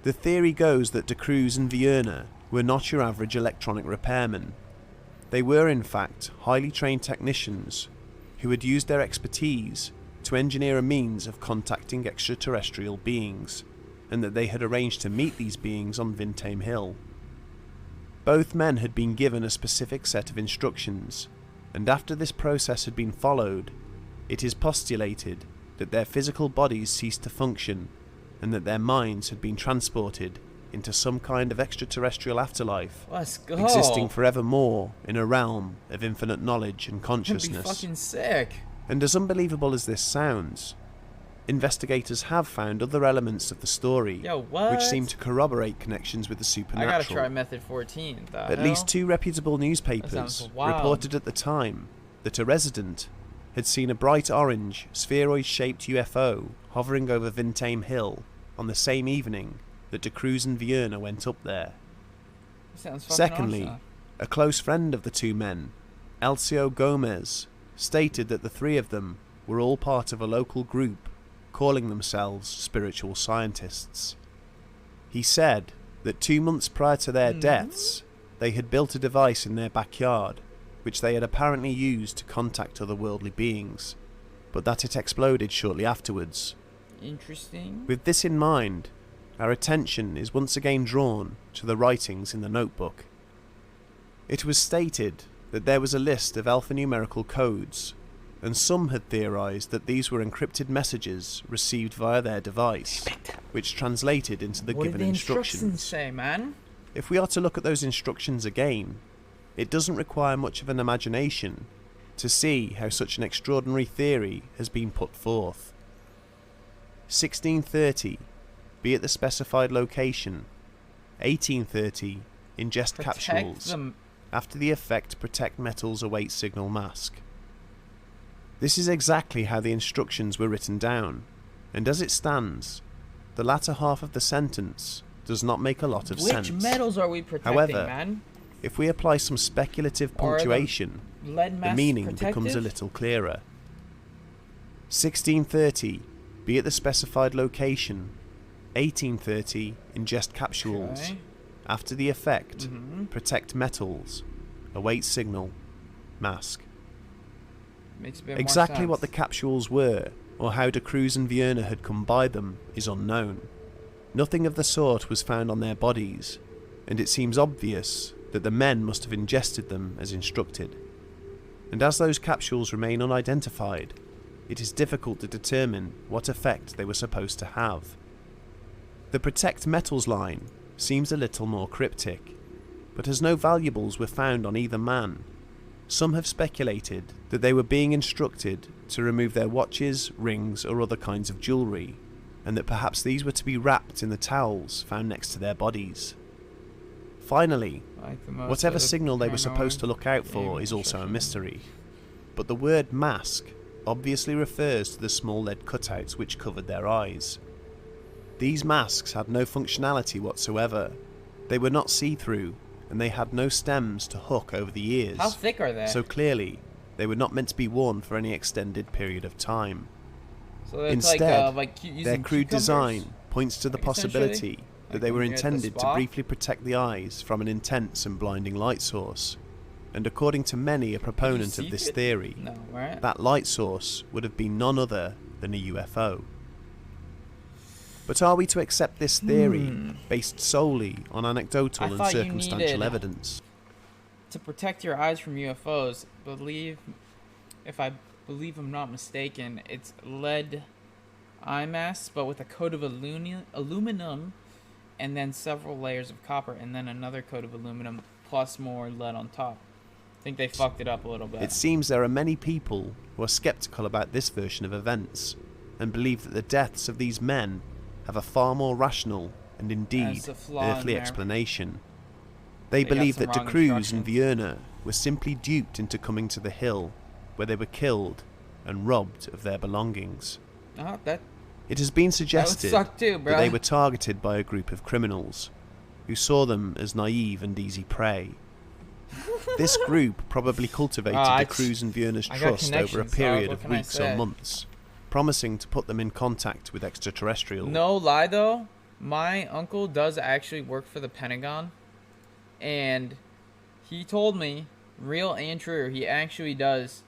The theory goes that De Cruz and Viana were not your average electronic repairmen. They were in fact highly trained technicians who had used their expertise to engineer a means of contacting extraterrestrial beings, and that they had arranged to meet these beings on Vintame Hill. Both men had been given a specific set of instructions, and after this process had been followed, it is postulated that their physical bodies ceased to function and that their minds had been transported into some kind of extraterrestrial afterlife, Let's go. existing forevermore in a realm of infinite knowledge and That'd consciousness. be fucking sick. And as unbelievable as this sounds, investigators have found other elements of the story Yo, what? which seem to corroborate connections with the I supernatural. gotta try method 14. At least 2 reputable That newspapers sounds wild. reported at the time that a resident had seen a bright orange, spheroid-shaped UFO hovering over Vintame Hill on the same evening that De Cruz and Vierna went up there. Sounds fucking Secondly, awesome. a close friend of the 2 men, Elcio Gomez, stated that the 3 of them were all part of a local group calling themselves spiritual scientists. He said that 2 months prior to their deaths, they had built a device in their backyard which they had apparently used to contact otherworldly beings, but that it exploded shortly afterwards. Interesting. With this in mind, our attention is once again drawn to the writings in the notebook. It was stated that there was a list of alphanumerical codes, and some had theorized that these were encrypted messages received via their device, which translated into the What given did the instructions. instructions say, man? If we are to look at those instructions again, it doesn't require much of an imagination to see how such an extraordinary theory has been put forth. 1630, be at the specified location. 1830, ingest Protect capsules. them. After the effect, protect metals, await signal, mask. This is exactly how the instructions were written down, and as it stands, the latter half of the sentence does not make a lot of sense. Which metals are we protecting, However, man? if we apply some speculative Are the punctuation, lead the masks meaning becomes a protective? little clearer. 1630, be at the specified location. 1830, ingest capsules. Okay. After the effect, Mhm. protect metals, await signal, mask. Makes a bit Exactly more what the sense. capsules were, or how De Cruz and Vierna had come by them, is unknown. Nothing of the sort was found on their bodies, and it seems obvious that the men must have ingested them as instructed. And as those capsules remain unidentified, it is difficult to determine what effect they were supposed to have. The protect metals line seems a little more cryptic, but as no valuables were found on either man, some have speculated that they were being instructed to remove their watches, rings, or other kinds of jewellery, and that perhaps these were to be wrapped in the towels found next to their bodies. Finally, Like the most whatever of the signal they were paranoid supposed to look out for game is also a instructions. mystery, but the word mask obviously refers to the small lead cutouts which covered their eyes. These masks had no functionality whatsoever. They were not see-through, and they had no stems to hook over the ears. How thick are they? So clearly, they were not meant to be worn for any extended period of time. So it's Instead, like using their crude cucumbers? design points to the Like, essentially? possibility that Like they were when you're at the intended to spa? briefly protect the eyes from an intense and blinding light source. And according to many a proponent see of this it? theory, No, right? that light source would have been none other than a UFO. But are we to accept this theory based solely on anecdotal I and thought you circumstantial needed- evidence? To protect your eyes from UFOs, if I believe I'm not mistaken, it's lead eye masks, but with a coat of aluminum, and then several layers of copper, and then another coat of aluminum, plus more lead on top. I think they fucked it up a little bit. It seems there are many people who are skeptical about this version of events, and believe that the deaths of these men have a far more rational and indeed There's a flaw in earthly there. explanation. They They got believe some that De wrong Cruz and Vierna were simply duped into coming to the hill, where they were killed and robbed of their belongings. Oh, that It has been would suggested suck too, that they bruh. were targeted by a group of criminals, who saw them as naive and easy prey. This group probably cultivated I De Cruz and Vierna's I got trust over a connections, dog, period what of can I weeks say? or months, promising to put them in contact with extraterrestrials. No lie though, my uncle does actually work for the Pentagon, and he told me, real and true, he actually does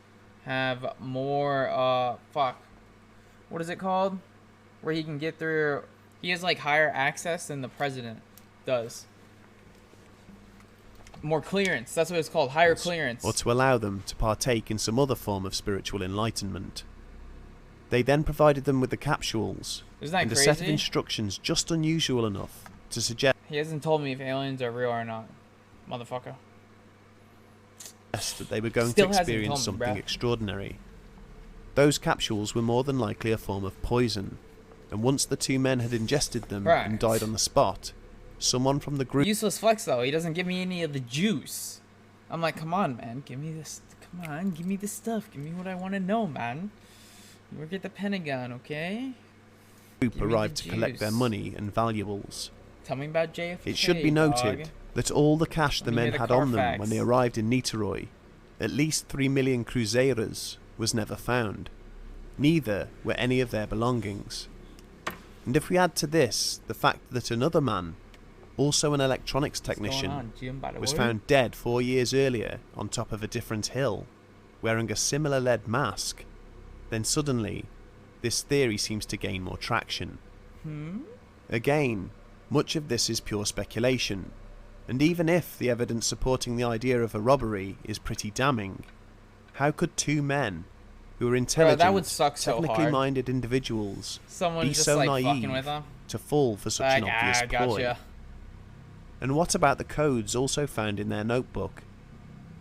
have more, what is it called? Where he can get through, he has like higher access than the president does. More clearance, that's what it's called, higher clearance. Or to allow them to partake in some other form of spiritual enlightenment. They then provided them with the capsules Isn't that and crazy? a set of instructions just unusual enough to suggest He hasn't told me if aliens are real or not, motherfucker. that they were going Still to hasn't experience told me, something bruh. extraordinary. Those capsules were more than likely a form of poison, and once the two men had ingested them Right. and died on the spot, someone from the group Useless flex though. He doesn't give me any of the juice. I'm like, come on, man. Give me this. Come on, give me the stuff. Give me what I want to know, man. You work at the Pentagon, okay? Give me the arrived to collect their juice. money and valuables. Tell me about JFK. It should be noted dog. that all the cash the Let me hear men the had on them Carfax. when they arrived in Niteroi, at least 3 million cruzeiras, was never found. Neither were any of their belongings. And if we add to this the fact that another man, also an electronics technician, on, Jim, by the was way? found dead 4 years earlier on top of a different hill, wearing a similar lead mask, then suddenly this theory seems to gain more traction. Again, much of this is pure speculation, and even if the evidence supporting the idea of a robbery is pretty damning, how could two men who are intelligent, that would suck so technically hard. minded individuals Someone be just, so like, naive fucking with them? to fall for such an Like, obvious ploy? gotcha. And what about the codes also found in their notebook?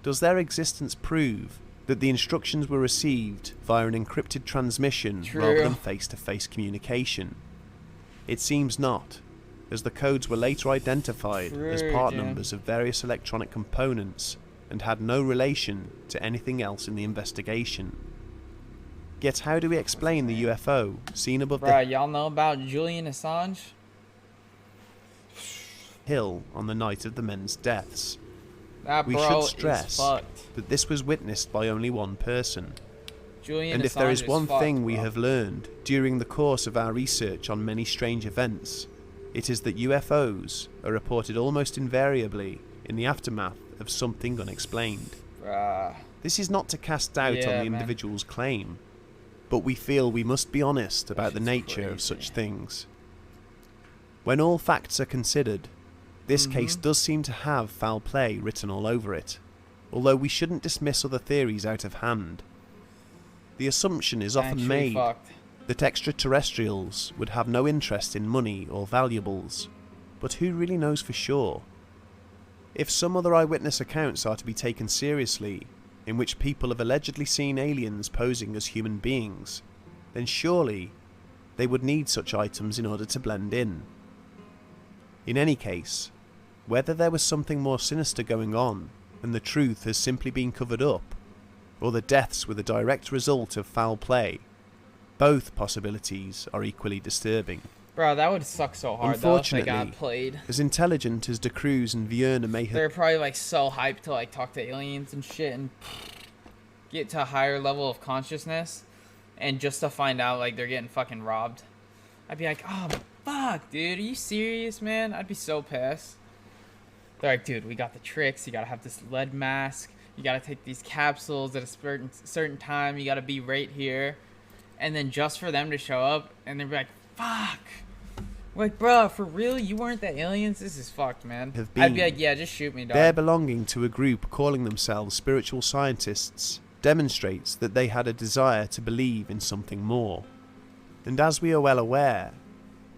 Does their existence prove that the instructions were received via an encrypted transmission rather True. than face-to-face communication? It seems not, as the codes were later identified as True, part Jim. numbers of various electronic components and had no relation to anything else in the investigation. Yet how do we explain the UFO seen above Bruh, y'all know about Julian Assange? the hill on the night of the men's deaths? That We bro should is stress fucked. that this was witnessed by only one person. Julian And if Assange there is one fucked, thing we bro. have learned during the course of our research on many strange events, it is that UFOs are reported almost invariably in the aftermath of something unexplained. Bruh. This is not to cast doubt Yeah, on the man. individual's claim, but we feel we must be honest about the nature of such things. When all facts are considered, this case does seem to have foul play written all over it, although we shouldn't dismiss other theories out of hand. The assumption is often Actually made fucked. that extraterrestrials would have no interest in money or valuables, but who really knows for sure? If some other eyewitness accounts are to be taken seriously, in which people have allegedly seen aliens posing as human beings, then surely they would need such items in order to blend in. In any case, whether there was something more sinister going on and the truth has simply been covered up, or the deaths were the direct result of foul play, both possibilities are equally disturbing. Bro, that would suck so hard though if they Unfortunately, got played. as intelligent as De Cruz and Vierna may have They're probably like so hyped to like talk to aliens and shit and get to a higher level of consciousness, and just to find out like they're getting fucking robbed. I'd be like, oh fuck, dude, are you serious, man? I'd be so pissed. They're like, dude, we got the tricks. You gotta have this lead mask. You gotta take these capsules at a certain time. You gotta be right here. And then just for them to show up and they'd be like, fuck. We're like, bro, for real? You weren't the aliens? This is fucked, man. have I'd be been. like, yeah, just shoot me, dog. Their belonging to a group calling themselves spiritual scientists demonstrates that they had a desire to believe in something more. And as we are well aware,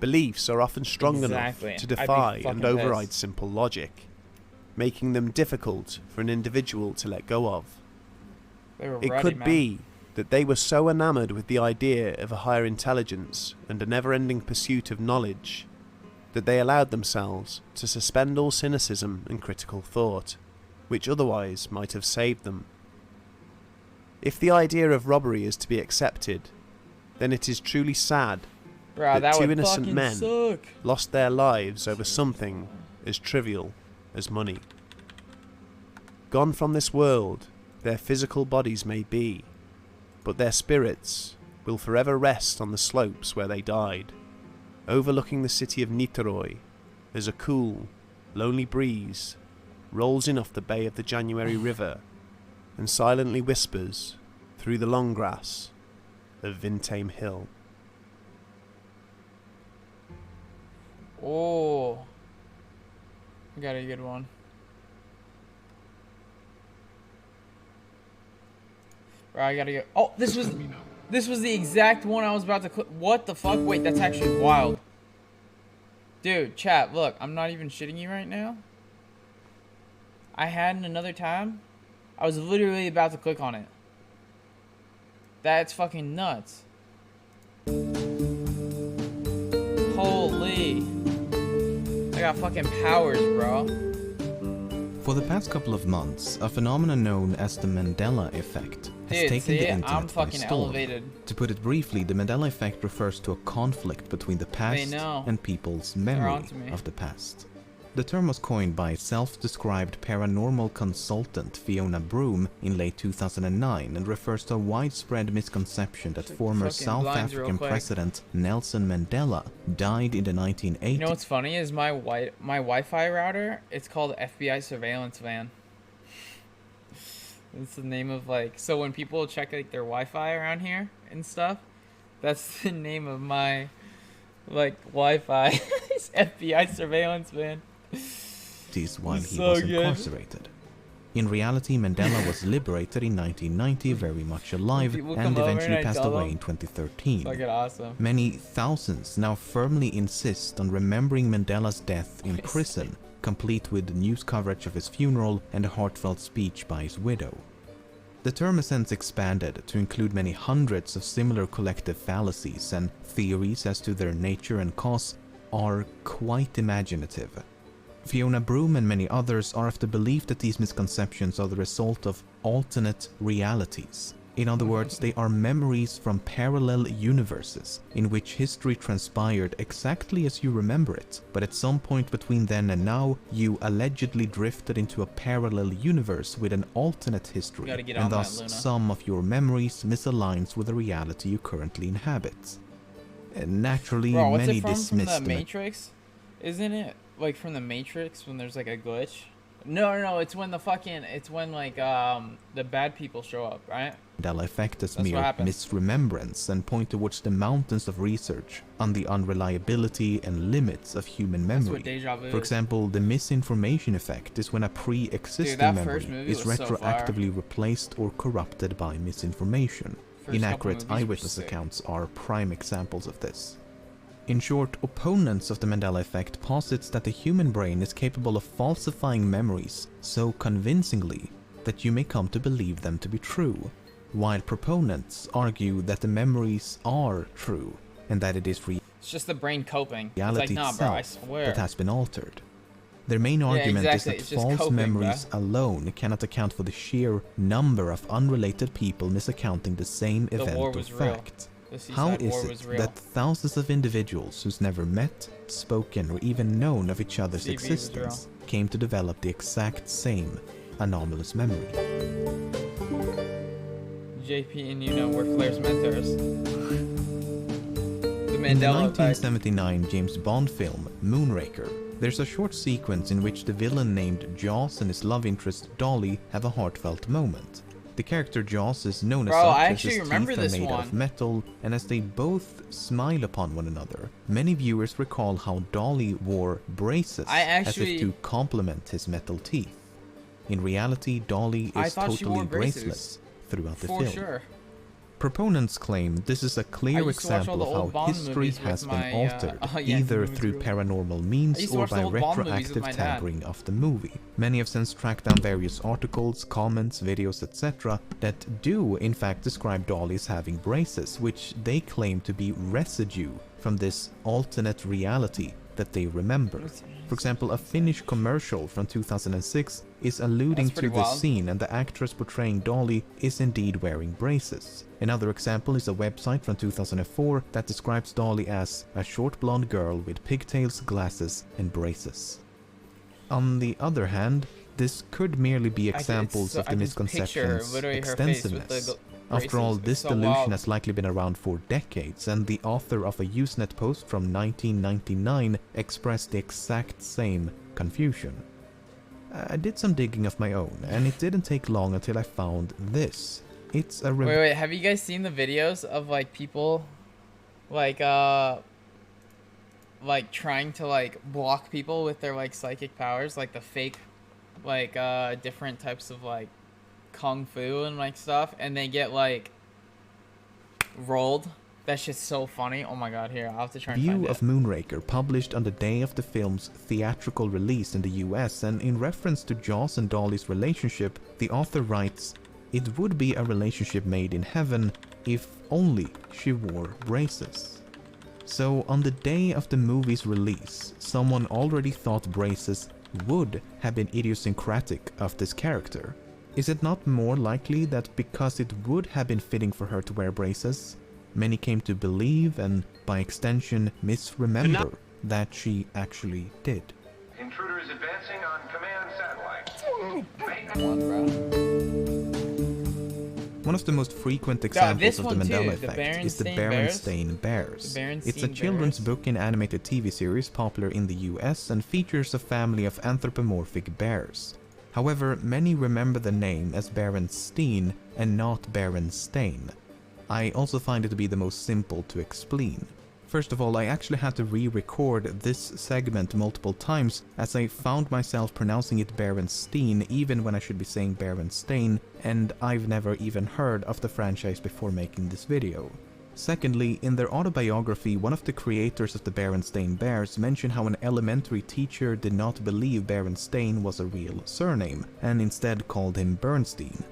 beliefs are often strong Exactly. enough to I'd be defy and fucking override pissed. simple logic, making them difficult for an individual to let go of. They were It ready, could man. be that they were so enamored with the idea of a higher intelligence and a never-ending pursuit of knowledge that they allowed themselves to suspend all cynicism and critical thought, which otherwise might have saved them. If the idea of robbery is to be accepted, then it is truly sad Bro, that that two would innocent fucking men suck. lost their lives over something as trivial as money. Gone from this world, their physical bodies may be, but their spirits will forever rest on the slopes where they died, overlooking the city of Niteroi, as a cool, lonely breeze rolls in off the bay of the January River and silently whispers through the long grass of Vintame Hill. Oh. I got a good one. Bro, I gotta go. Oh, this was This was the exact one I was about to click. What the fuck? Wait, that's actually wild. Dude, chat, look, I'm not even shitting you right now. I had in another time. I was literally about to click on it. That's fucking nuts. Holy. I got fucking powers, bro. For the past couple of months, a phenomenon known as the Mandela effect has taken the internet by storm. Elevated. To put it briefly, the Mandela effect refers to a conflict between the past and people's memory of the past. The term was coined by self-described paranormal consultant Fiona Broome in late 2009 and refers to a widespread misconception that former South African President Nelson Mandela died in the 1980s. You know what's funny is my Wi-Fi router, it's called FBI Surveillance Van. It's the name of like, so when people check like their Wi-Fi around here and stuff, that's the name of my like Wi-Fi. It's FBI Surveillance Van. While he was incarcerated. In reality, Mandela was liberated in 1990, very much alive, and eventually passed away in 2013. Awesome. Many thousands now firmly insist on remembering Mandela's death in prison, complete with news coverage of his funeral and a heartfelt speech by his widow. The term has since expanded to include many hundreds of similar collective fallacies, and theories as to their nature and cause are quite imaginative. Fiona Broome and many others are of the belief that these misconceptions are the result of alternate realities. In other words, they are memories from parallel universes, in which history transpired exactly as you remember it, but at some point between then and now, you allegedly drifted into a parallel universe with an alternate history, and thus some of your memories misaligns with the reality you currently inhabit. And naturally, many dismiss the Matrix, isn't it? Like from the Matrix when there's like a glitch? No, it's when it's when like the bad people show up, right? Mandela effect as mere misremembrance and point towards the mountains of research on the unreliability and limits of human memory. For example, the misinformation effect is when a pre-existing memory is retroactively replaced or corrupted by misinformation. Inaccurate eyewitness accounts are prime examples of this. In short, opponents of the Mandela effect posits that the human brain is capable of falsifying memories so convincingly that you may come to believe them to be true, while proponents argue that the memories are true and that it is it's just the brain coping. Reality it's like, nah, bro, I swear. That has been altered. Their main argument is that false memories alone cannot account for the sheer number of unrelated people misaccounting the same event or fact. How is it that thousands of individuals who's never met, spoken, or even known of each other's existence came to develop the exact same anomalous memory? JP and you know we're Flair's mentors. In the 1979 James Bond film Moonraker, there's a short sequence in which the villain named Jaws and his love interest Dolly have a heartfelt moment. The character Jaws is known as such as his teeth are made out of metal, and as they both smile upon one another, many viewers recall how Dolly wore braces as if to complement his metal teeth. In reality, Dolly is totally braceless throughout the film. Sure. Proponents claim this is a clear example of how history has been altered, either through paranormal means or by retroactive tampering of the movie. Many have since tracked down various articles, comments, videos, etc. that do in fact describe Dolly as having braces, which they claim to be residue from this alternate reality that they remember. For example, a Finnish commercial from 2006 is alluding to this scene, and the actress portraying Dolly is indeed wearing braces. Another example is a website from 2004 that describes Dolly as a short blonde girl with pigtails, glasses, and braces. On the other hand, this could merely be examples of the misconception's extensiveness. After all, this delusion has likely been around for decades, and the author of a Usenet post from 1999 expressed the exact same confusion. I did some digging of my own, and it didn't take long until I found this. It's a wait, have you guys seen the videos of like people like trying to like block people with their like psychic powers, like the fake like different types of like kung fu and like stuff, and they get like rolled. That shit's so funny. Oh my god, here, I'll have to try and View find of it. Moonraker, published on the day of the film's theatrical release in the US, and in reference to Jaws and Dolly's relationship, the author writes, "It would be a relationship made in heaven if only she wore braces." So on the day of the movie's release, someone already thought braces would have been idiosyncratic of this character. Is it not more likely that because it would have been fitting for her to wear braces, many came to believe and by extension misremember that she actually did? Intruders advancing on command satellite. One of the most frequent examples of the Mandela too, effect is the Berenstain Bears. It's a children's book and animated TV series popular in the US and features a family of anthropomorphic bears. However, many remember the name as Berenstain and not Berenstain. I also find it to be the most simple to explain. First of all, I actually had to re-record this segment multiple times as I found myself pronouncing it Berenstain even when I should be saying Berenstain, and I've never even heard of the franchise before making this video. Secondly, in their autobiography, one of the creators of the Berenstain Bears mentioned how an elementary teacher did not believe Berenstain was a real surname, and instead called him Bernstein.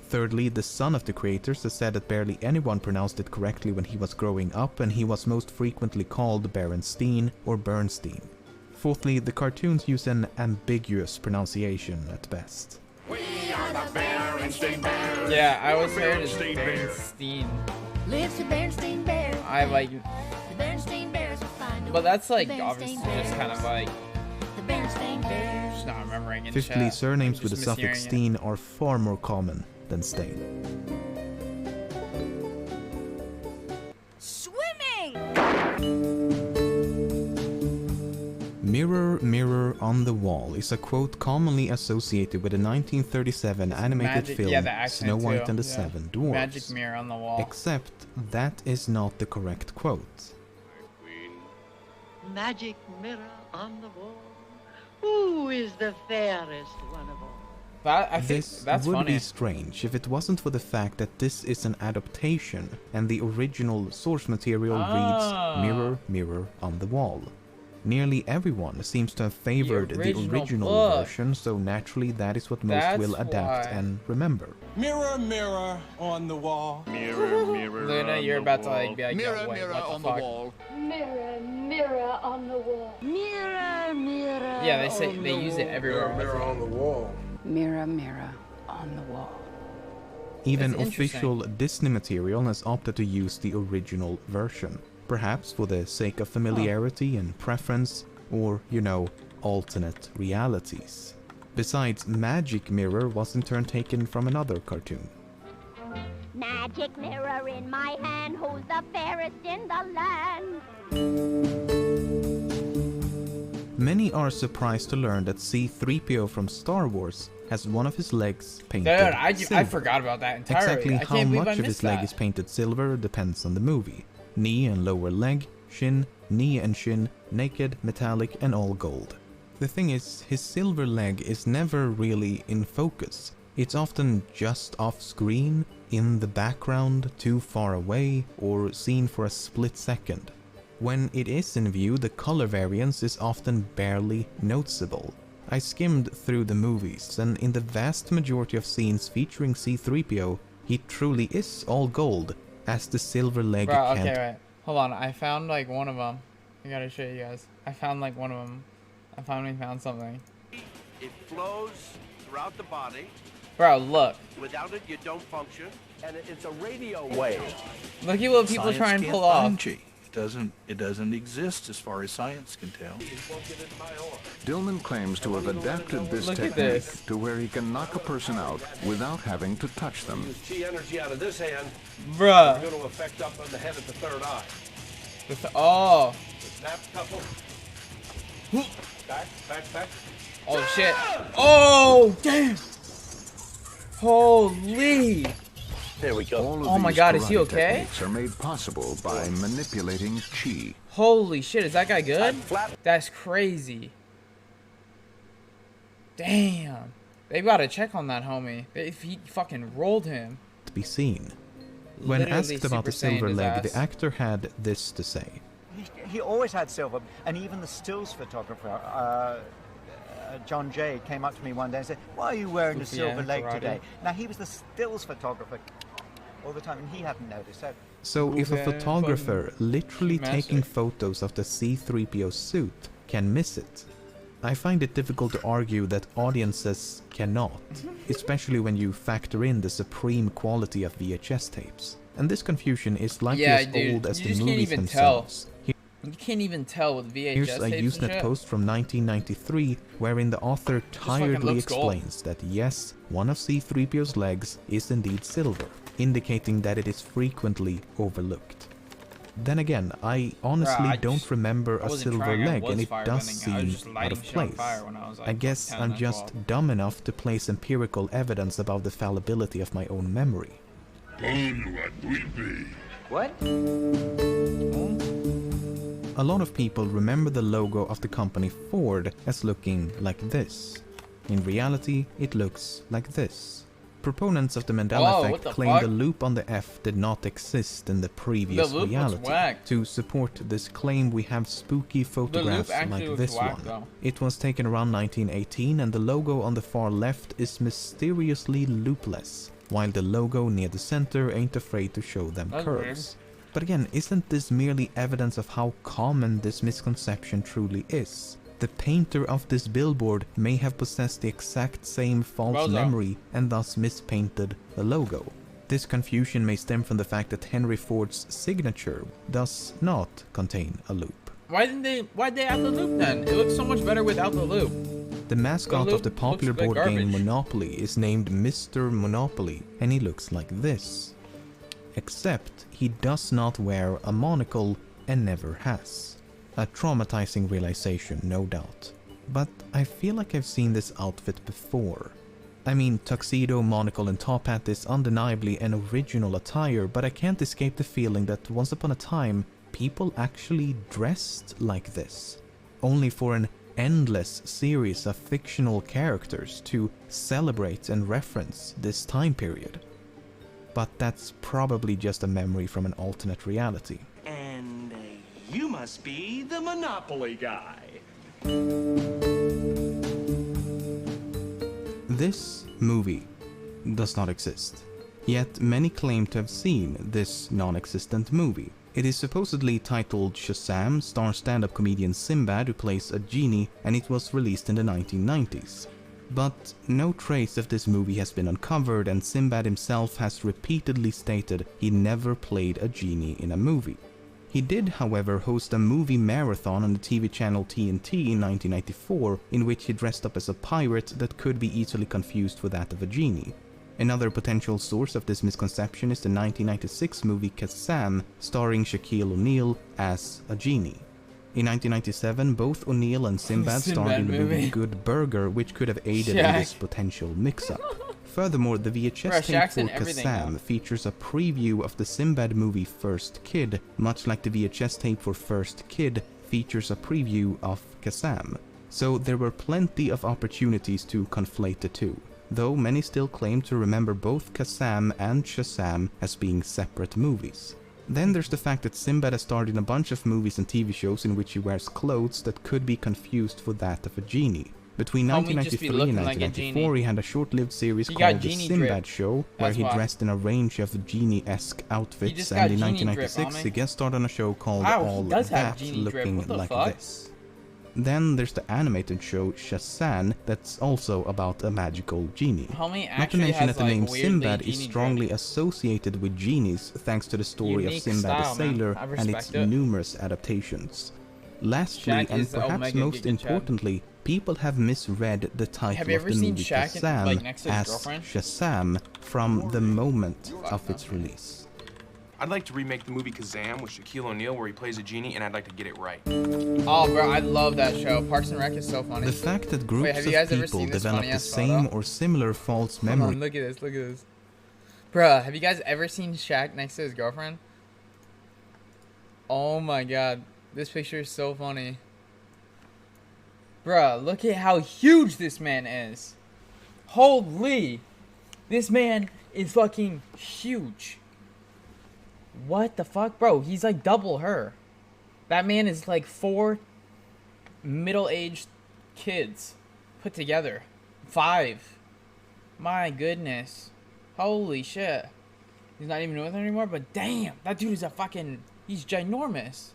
Thirdly, the son of the creators has said that barely anyone pronounced it correctly when he was growing up, and he was most frequently called Berenstein or Bernstein. Fourthly, the cartoons use an ambiguous pronunciation at best. We are the Berenstain Bears. Yeah, I always heard it's Bernstein. Lives the Bernstein Bears. I like, The Bernstein Bears are fine. but that's like The obviously Berenstain just kind of like The Bernstein Bears. just not remembering in Fifthly, chat. surnames I'm with the just suffix mishearing "stein" are far more common than "stain." Swimming. "Mirror, mirror on the wall" is a quote commonly associated with the 1937 animated Magic, film yeah, the accent Snow White too, and the yeah. Seven Dwarfs. Magic mirror on the wall. Except that is not the correct quote. Magic mirror on the wall. Who is the fairest one of all? That, I think This that's would funny. be strange if it wasn't for the fact that this is an adaptation and the original source material reads "Mirror, mirror on the wall." Nearly everyone seems to have favored the original book. version, so naturally that is what most That's will adapt why. and remember. Mirror, mirror on the wall. Mirror, mirror Luna, you're about to like be like, Mirror, yo, wait, mirror what the on fuck? the wall. Mirror, mirror on the wall. Mirror, mirror. Yeah, they say they use it everywhere. Mirror on the wall. Mirror, mirror on the wall. Even That's official Disney material has opted to use the original version, perhaps for the sake of familiarity and preference, or, you know, alternate realities. Besides, Magic Mirror was in turn taken from another cartoon. Magic mirror in my hand, who's the fairest in the land? Many are surprised to learn that C-3PO from Star Wars has one of his legs painted Dude, I silver. forgot about that entirely. Exactly I how can't believe I much of his missed leg that. is painted silver depends on the movie. Knee and lower leg, shin, knee and shin, naked, metallic and all gold. The thing is, his silver leg is never really in focus. It's often just off screen, in the background, too far away, or seen for a split second. When it is in view, the color variance is often barely noticeable. I skimmed through the movies, and in the vast majority of scenes featuring C-3PO, he truly is all gold, as the silver leg Bro, can't. okay, wait. Hold on, I found like one of them. I gotta show you guys. I found like one of them. I finally found something. It flows throughout the body. Bro, look. Without it, you don't function. And it's a radio wave. Look at what people try and pull off. It doesn't exist as far as science can tell. Dillman claims to have adapted this Look at technique this. to where he can knock a person out without having to touch them. Use chi energy out of this hand. Bruh. It's going to affect up on the head at the third eye. Oh. The snap couple. Back. Oh shit. Oh damn. Holy. There we go. All of Oh my these god, is he karate okay? techniques are made possible by manipulating chi. Holy shit, is that guy good? That's crazy. Damn. They gotta check on that homie. If he fucking rolled him. To be seen. When Literally asked about the Super Saiyan silver his leg, ass. the actor had this to say. He always had silver, and even the stills photographer, John Jay, came up to me one day and said, "Why are you wearing a silver leg karate. today?" Now, he was the stills photographer all the time, and he hadn't noticed. So if a Okay, photographer literally master. taking photos of the C-3PO suit can miss it, I find it difficult to argue that audiences cannot, especially when you factor in the supreme quality of VHS tapes. And this confusion is likely Yeah, as dude, old as you the just can't movies even themselves. You can't even tell with VHS Here's tapes a and Usenet shit. post from 1993 wherein the author tiredly looks gold. explains that yes, one of C-3PO's legs is indeed silver, indicating that it is frequently overlooked. Then again, I honestly don't remember a silver leg, and it does seem out of place. I guess I'm just dumb enough to place empirical evidence about the fallibility of my own memory. What? A lot of people remember the logo of the company Ford as looking like this. In reality, it looks like this. Proponents of the Mandela effect claim the loop on the F did not exist in the previous reality. To support this claim, we have spooky photographs like this one. It was taken around 1918, and the logo on the far left is mysteriously loopless, while the logo near the center ain't afraid to show them curves. But again, isn't this merely evidence of how common this misconception truly is? The painter of this billboard may have possessed the exact same false memory and thus mispainted the logo. This confusion may stem from the fact that Henry Ford's signature does not contain a loop. Why'd they add the loop then? It looks so much better without the loop. The mascot of the popular board game Monopoly is named Mr. Monopoly, and he looks like this. Except he does not wear a monocle and never has. A traumatizing realization, no doubt. But I feel like I've seen this outfit before. I mean, tuxedo, monocle and top hat is undeniably an original attire, but I can't escape the feeling that once upon a time, people actually dressed like this. Only for an endless series of fictional characters to celebrate and reference this time period. But that's probably just a memory from an alternate reality. And you must be the Monopoly guy. This movie does not exist. Yet many claim to have seen this non-existent movie. It is supposedly titled Shazam, stars stand-up comedian Sinbad who plays a genie, and it was released in the 1990s. But no trace of this movie has been uncovered, and Sinbad himself has repeatedly stated he never played a genie in a movie. He did, however, host a movie marathon on the TV channel TNT in 1994, in which he dressed up as a pirate that could be easily confused with that of a genie. Another potential source of this misconception is the 1996 movie Kazam, starring Shaquille O'Neal as a genie. In 1997, both O'Neal and Sinbad starred in the movie Good Burger, which could have aided in this potential mix-up. Furthermore, the VHS tape for Kazam features a preview of the Sinbad movie First Kid, much like the VHS tape for First Kid features a preview of Kazam. So there were plenty of opportunities to conflate the two, though many still claim to remember both Kazam and Shazam as being separate movies. Then there's the fact that Sinbad has starred in a bunch of movies and TV shows in which he wears clothes that could be confused for that of a genie. Between 1993 and 1994, he had a short-lived series called The Sinbad Show, where he dressed in a range of genie-esque outfits, and in 1996 he guest starred on a show called All That, looking like this. Then there's the animated show Shazam, that's also about a magical genie. Not to mention that the name Sinbad is strongly associated with genies thanks to the story of Sinbad the Sailor and its numerous adaptations. Lastly, and perhaps most importantly, people have misread the title of the movie Kazam as Shazam from the moment of its release. I'd like to remake the movie Kazam with Shaquille O'Neal where he plays a genie, and I'd like to get it right. Oh, bro, I love that show. Parks and Rec is so funny. The fact that groups of people develop the same or similar false memory. Look at this, look at this. Bruh, have you guys ever seen Shaq next to his girlfriend? Oh my god, this picture is so funny. Bruh, look at how huge this man is. Holy, this man is fucking huge. What the fuck? Bro, he's like double her. That man is like 4 middle-aged kids put together. 5. My goodness. Holy shit. He's not even with her anymore, but damn, that dude is a fucking... He's ginormous.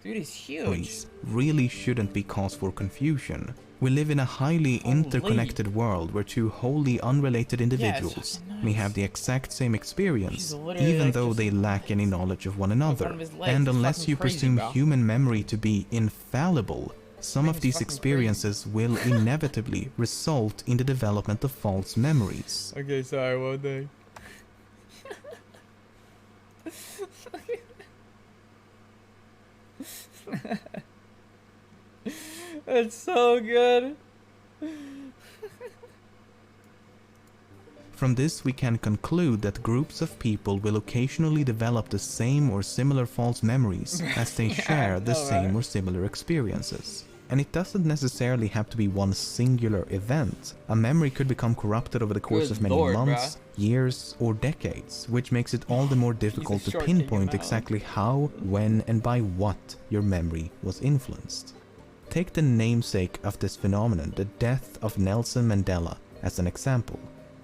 Dude is huge. Really shouldn't be cause for confusion. We live in a highly interconnected world where 2 wholly unrelated individuals may have the exact same experience, even though they lack any knowledge of one another. And unless you presume human memory to be infallible, some of these experiences will inevitably result in the development of false memories. Okay, sorry, one day. That's so good. From this, we can conclude that groups of people will occasionally develop the same or similar false memories as they share the same or similar experiences. And it doesn't necessarily have to be one singular event. A memory could become corrupted over the course of many months, years, or decades, which makes it all the more difficult to pinpoint exactly how, when, and by what your memory was influenced. Take the namesake of this phenomenon, the death of Nelson Mandela, as an example.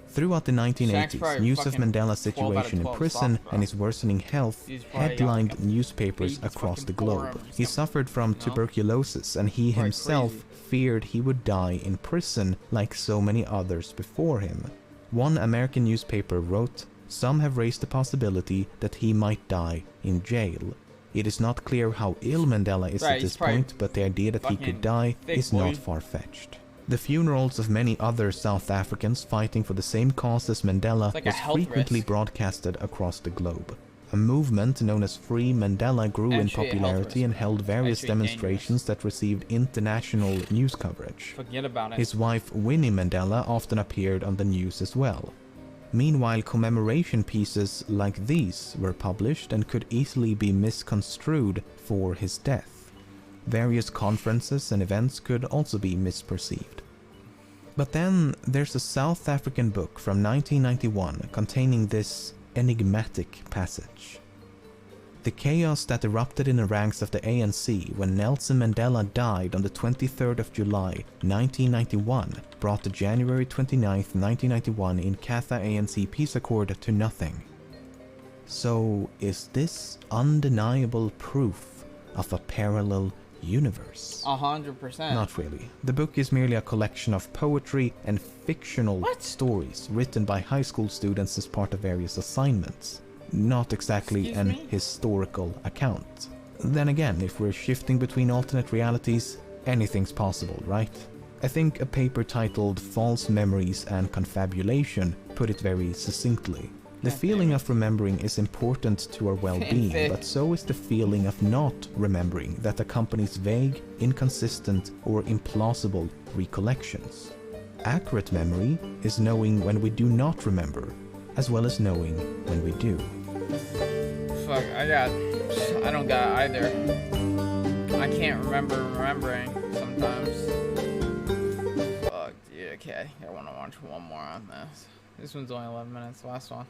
Throughout the 1980s, news of Mandela's situation in prison and his worsening health headlined newspapers across the globe. He suffered from tuberculosis, and he himself feared he would die in prison like so many others before him. One American newspaper wrote, "Some have raised the possibility that he might die in jail." It is not clear how ill Mandela is at this point, but the idea that he could die is not far-fetched. The funerals of many other South Africans fighting for the same cause as Mandela was frequently broadcasted across the globe. A movement known as Free Mandela grew in popularity and held various demonstrations that received international news coverage. Forget about it. His wife Winnie Mandela often appeared on the news as well. Meanwhile, commemoration pieces like these were published and could easily be misconstrued for his death. Various conferences and events could also be misperceived. But then there's a South African book from 1991 containing this enigmatic passage. The chaos that erupted in the ranks of the ANC when Nelson Mandela died on the 23rd of July 1991 brought the January 29th, 1991 Inkatha ANC peace accord to nothing. So is this undeniable proof of a parallel universe? 100%. Not really. The book is merely a collection of poetry and fictional stories written by high school students as part of various assignments. Not exactly an historical account. Then again, if we're shifting between alternate realities, anything's possible, right? I think a paper titled False Memories and Confabulation put it very succinctly. The feeling of remembering is important to our well-being, but so is the feeling of not remembering that accompanies vague, inconsistent, or implausible recollections. Accurate memory is knowing when we do not remember, as well as knowing when we do. Fuck, I don't got either. I can't remember remembering sometimes. Fuck, dude, okay, I want to watch one more on this. This one's only 11 minutes, last one.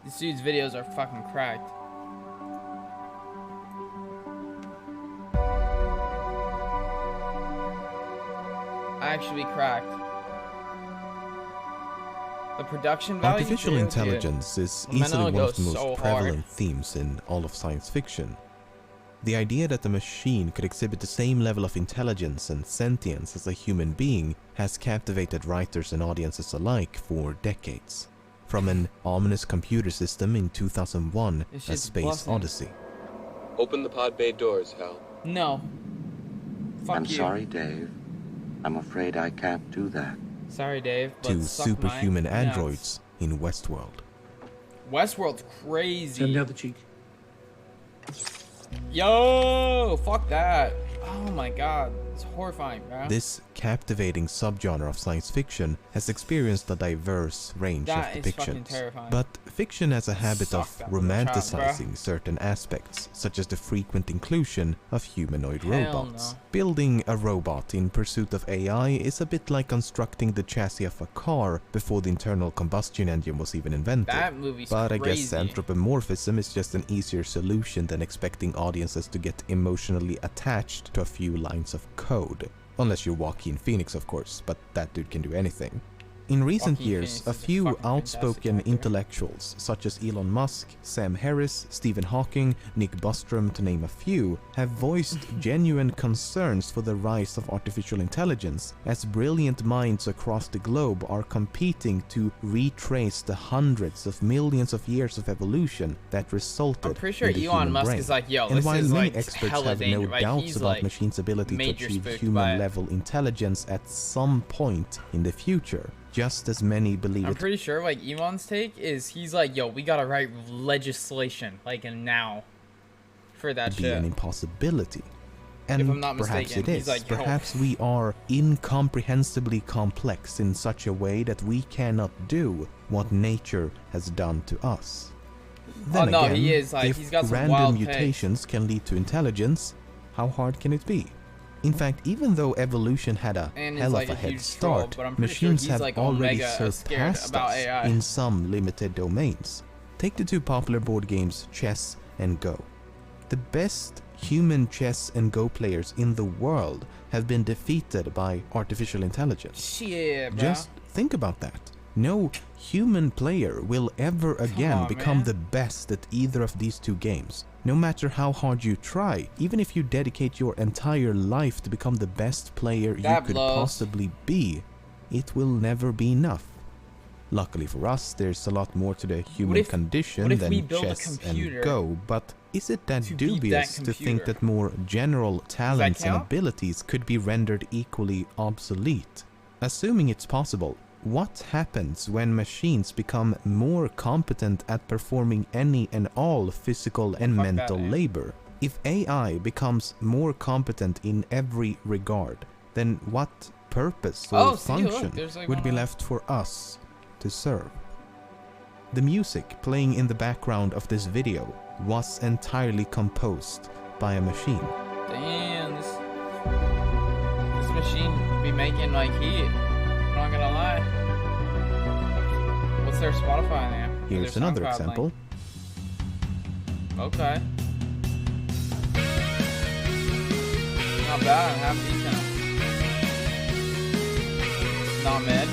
This dude's videos are fucking cracked. Actually cracked. The production value. Artificial intelligence is easily one of the most prevalent themes in all of science fiction. The idea that a machine could exhibit the same level of intelligence and sentience as a human being has captivated writers and audiences alike for decades. From an ominous computer system in 2001, A Space Odyssey. Open the pod bay doors, Hal. No. Fuck I'm you. sorry, Dave. I'm afraid I can't do that. Sorry, Dave. But to superhuman androids in Westworld. Westworld's crazy. Send down the cheek. Yo, fuck that. Oh my god, it's horrifying, bro. This captivating subgenre of science fiction has experienced a diverse range of depictions. But fiction has a habit of romanticizing certain aspects, such as the frequent inclusion of humanoid robots. Building a robot in pursuit of AI is a bit like constructing the chassis of a car before the internal combustion engine was even invented. That movie's but I crazy. guess anthropomorphism is just an easier solution than expecting audiences to get emotionally attached to a few lines of code. Unless you're Joaquin Phoenix, of course, but that dude can do anything. In recent years, a few outspoken intellectuals, such as Elon Musk, Sam Harris, Stephen Hawking, Nick Bostrom, to name a few, have voiced genuine concerns for the rise of artificial intelligence, as brilliant minds across the globe are competing to retrace the hundreds of millions of years of evolution that resulted I'm pretty sure in the Elon human Musk brain. is like, yo, and this while is many like experts hella have no dangerous. Like, doubts he's about like machines' ability to major achieve spooked by it. human-level intelligence at some point in the future, just as many believe I'm it pretty sure like Elon's take is he's like, yo, we gotta write legislation like now for that to be shit. an impossibility. And If I'm not perhaps mistaken, it he's is. like, yo. Perhaps we are incomprehensibly complex in such a way that we cannot do what nature has done to us. Then no, again, he is, like, if he's got some random wild mutations can lead to intelligence, how hard can it be? In fact, even though evolution had a And hell he's, of like, a a head huge troll, start, but I'm pretty machines sure he's, have like, already omega scared surpassed about us AI. in some limited domains. Take the two popular board games, chess and Go. The best human chess and Go players in the world have been defeated by artificial intelligence. Shit, bro. Just think about that. No human player will ever again become the best at either of these two games. No matter how hard you try, even if you dedicate your entire life to become the best player you could possibly be, it will never be enough. Luckily for us, there's a lot more to the human condition than chess and Go, but is it that dubious to think that more general talents and abilities could be rendered equally obsolete? Assuming it's possible, what happens when machines become more competent at performing any and all physical and mental labor? If AI becomes more competent in every regard, then what purpose or function would be left for us to serve? The music playing in the background of this video was entirely composed by a machine. Damn, this machine be making like heat. I'm not gonna lie. What's their Spotify name? Here's Their another SoundCloud example. link? Okay. Not bad, half decent. Not mid.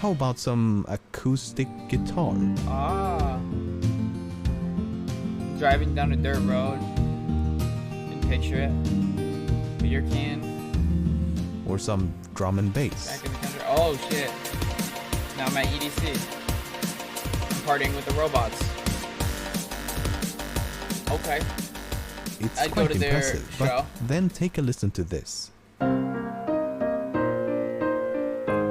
How about some acoustic guitar? Ah. Driving down a dirt road. You can picture it. Beer can. Or some drum and bass? Back in the country. Oh shit. Now I'm at EDC. I'm partying with the robots. Okay. It's I'd quite go to their impressive, show. but then take a listen to this.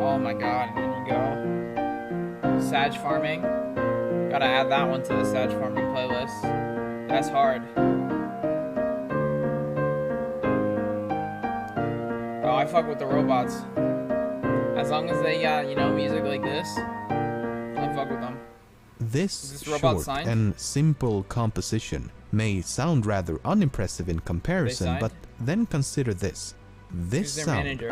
Oh my god, and there you go. Sag farming. Gotta add that one to the Sag farming playlist. That's hard. Oh, I fuck with the robots. As long as they got, you know, music like this, I fuck with them. This robot short signed? and simple composition may sound rather unimpressive in comparison, signed? but then consider this. This Who's their sound manager?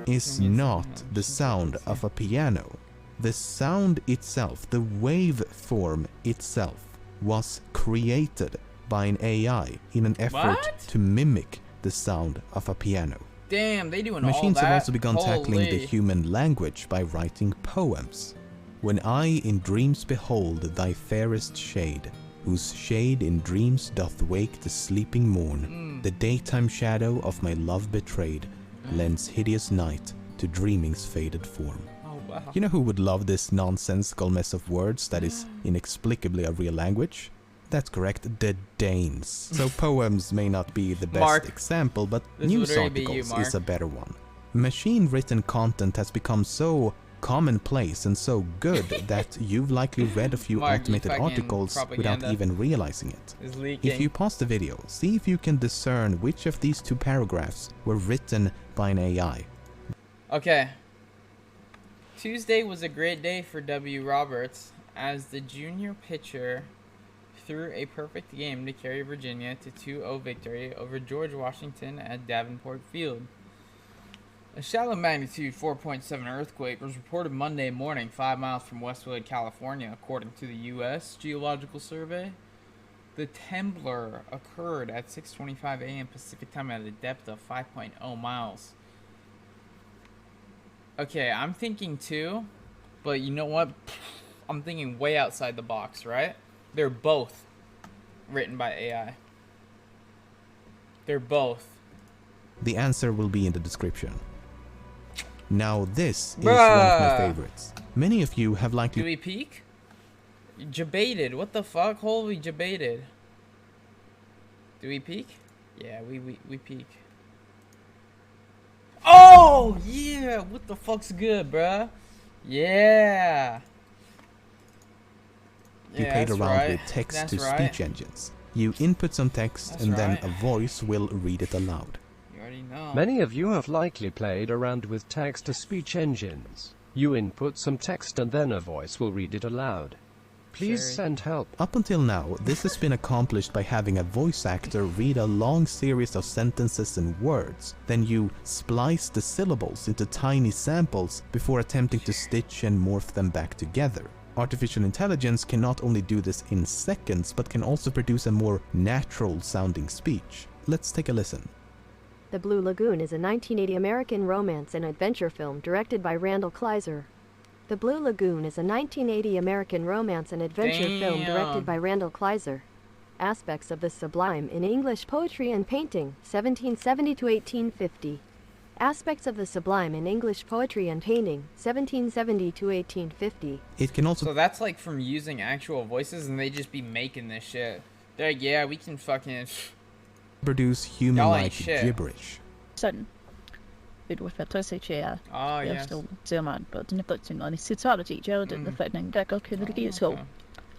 is not the sound of a piano. The sound itself, the waveform itself, was created by an AI in an effort to mimic the sound of a piano. Damn, they doing Machines all that. have also begun tackling the Holy. human language by writing poems. When I in dreams behold thy fairest shade, whose shade in dreams doth wake the sleeping morn, the daytime shadow of my love betrayed lends hideous night to dreaming's faded form. Oh, wow. You know who would love this nonsensical mess of words that is inexplicably a real language? That's correct, the Danes. So poems may not be the best Mark. example, but This news would really be you, articles is Mark. a better one. Machine-written content has become so commonplace and so good that you've likely read a few Mark, you automated fucking articles without propaganda even realizing it. is leaking. If you pause the video, see if you can discern which of these two paragraphs were written by an AI. Okay. Tuesday was a great day for W. Roberts as the junior pitcher threw a perfect game to carry Virginia to 2-0 victory over George Washington at Davenport Field. A shallow magnitude 4.7 earthquake was reported Monday morning 5 miles from Westwood, California, according to the U.S. Geological Survey. The trembler occurred at 6:25 a.m. Pacific time at a depth of 5.0 miles. Okay, I'm thinking too, but you know what? I'm thinking way outside the box, right? They're both written by AI. They're both. The answer will be in the description. Now this is one of my favorites. Many of you have likely... Do we peek? Debated. What the fuck? Holy debated. Do we peek? Yeah, we peek. Oh, yeah! What the fuck's good, bruh? Yeah! You played around with text-to-speech engines. You input some text and then a voice will read it aloud. You already know. Many of you have likely played around with text-to-speech engines. You input some text and then a voice will read it aloud. Please send help. Up until now, this has been accomplished by having a voice actor read a long series of sentences and words. Then you splice the syllables into tiny samples before attempting to stitch and morph them back together. Artificial intelligence can not only do this in seconds, but can also produce a more natural-sounding speech. Let's take a listen. The Blue Lagoon is a 1980 American romance and adventure film directed by Randall Kleiser. The Blue Lagoon is a 1980 American romance and adventure film directed by Randall Kleiser. Aspects of the Sublime in English Poetry and Painting, 1770 to 1850. Aspects of the Sublime in English Poetry and Painting, 1770 to 1850. It can also... So that's like from using actual voices and they just be making this shit. They're like, yeah, we can fucking... produce human-like gibberish. Sådan. Udfærdsregistrere. Yes. Still ser man på den button on the totality Jordan the flattening that got killed the so.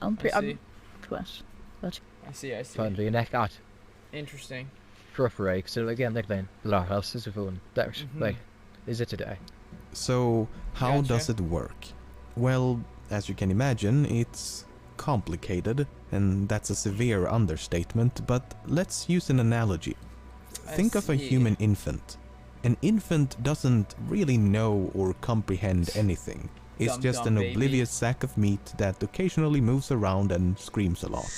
I'm pretty twice. I see. Find the neck out. Interesting. Preferably, so again, they're playing the lot of phone. That's like, is it today? So, how does it work? Well, as you can imagine, it's complicated, and that's a severe understatement, but let's use an analogy. Think of a human infant. An infant doesn't really know or comprehend anything. It's just an oblivious sack of meat that occasionally moves around and screams a lot.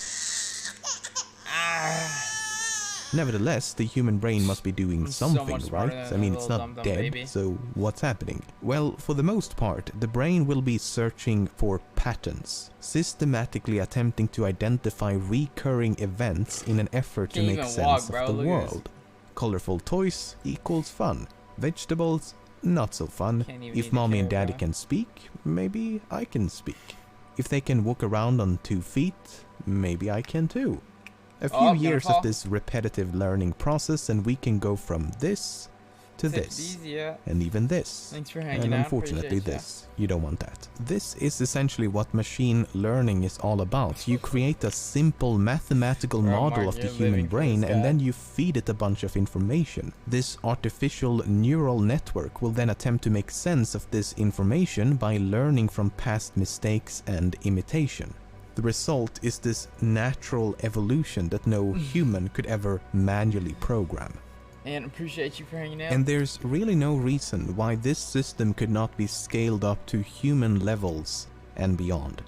Nevertheless, the human brain must be doing something, right? I mean, it's not dead, so what's happening? Well, for the most part, the brain will be searching for patterns, systematically attempting to identify recurring events in an effort to make sense of the world. Colorful toys equals fun. Vegetables, not so fun. If mommy and daddy can speak, maybe I can speak. If they can walk around on 2 feet, maybe I can too. A few years of this repetitive learning process and we can go from this to this, and even this, Thanks for hanging and out. unfortunately this. You don't want that. This is essentially what machine learning is all about. You create a simple mathematical model of the human brain and then you feed it a bunch of information. This artificial neural network will then attempt to make sense of this information by learning from past mistakes and imitation. The result is this natural evolution that no human could ever manually program. And appreciate you for hanging out. And there's really no reason why this system could not be scaled up to human levels and beyond.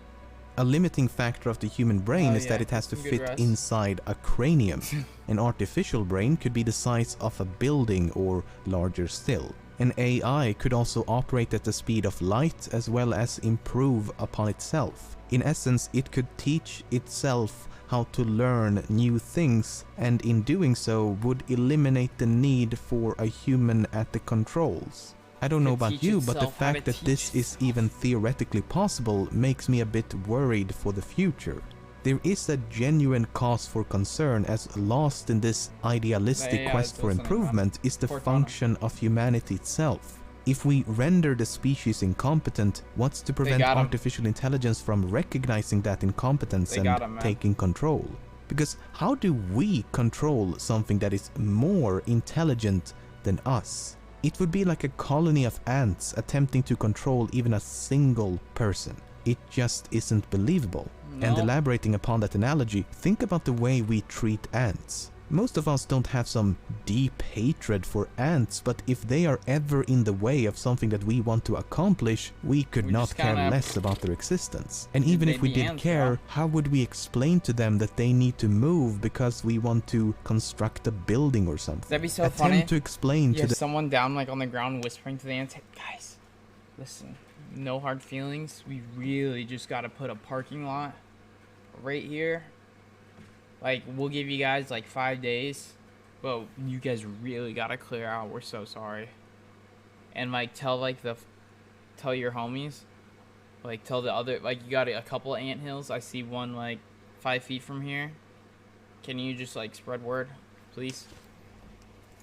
A limiting factor of the human brain is that it has to fit inside a cranium. An artificial brain could be the size of a building or larger still. An AI could also operate at the speed of light as well as improve upon itself. In essence, it could teach itself how to learn new things, and in doing so would eliminate the need for a human at the controls. I don't know about you, but the fact that this is even theoretically possible makes me a bit worried for the future. There is a genuine cause for concern, as lost in this idealistic quest for improvement is the function of humanity itself. If we render the species incompetent, what's to prevent artificial intelligence from recognizing that incompetence and taking control? Because how do we control something that is more intelligent than us? It would be like a colony of ants attempting to control even a single person. It just isn't believable. And elaborating upon that analogy, think about the way we treat ants. Most of us don't have some deep hatred for ants, but if they are ever in the way of something that we want to accomplish, we could not care less about their existence. And even if we did care, how would we explain to them that they need to move because we want to construct a building or something? That'd be so funny. To explain to someone down like on the ground whispering to the ants, hey, guys, listen, no hard feelings. We really just got to put a parking lot right here. Like, we'll give you guys like 5 days, but you guys really gotta clear out. We're so sorry. And like, tell your homies, like tell the other, like you got a couple ant hills. I see one like 5 feet from here. Can you just like spread word, please?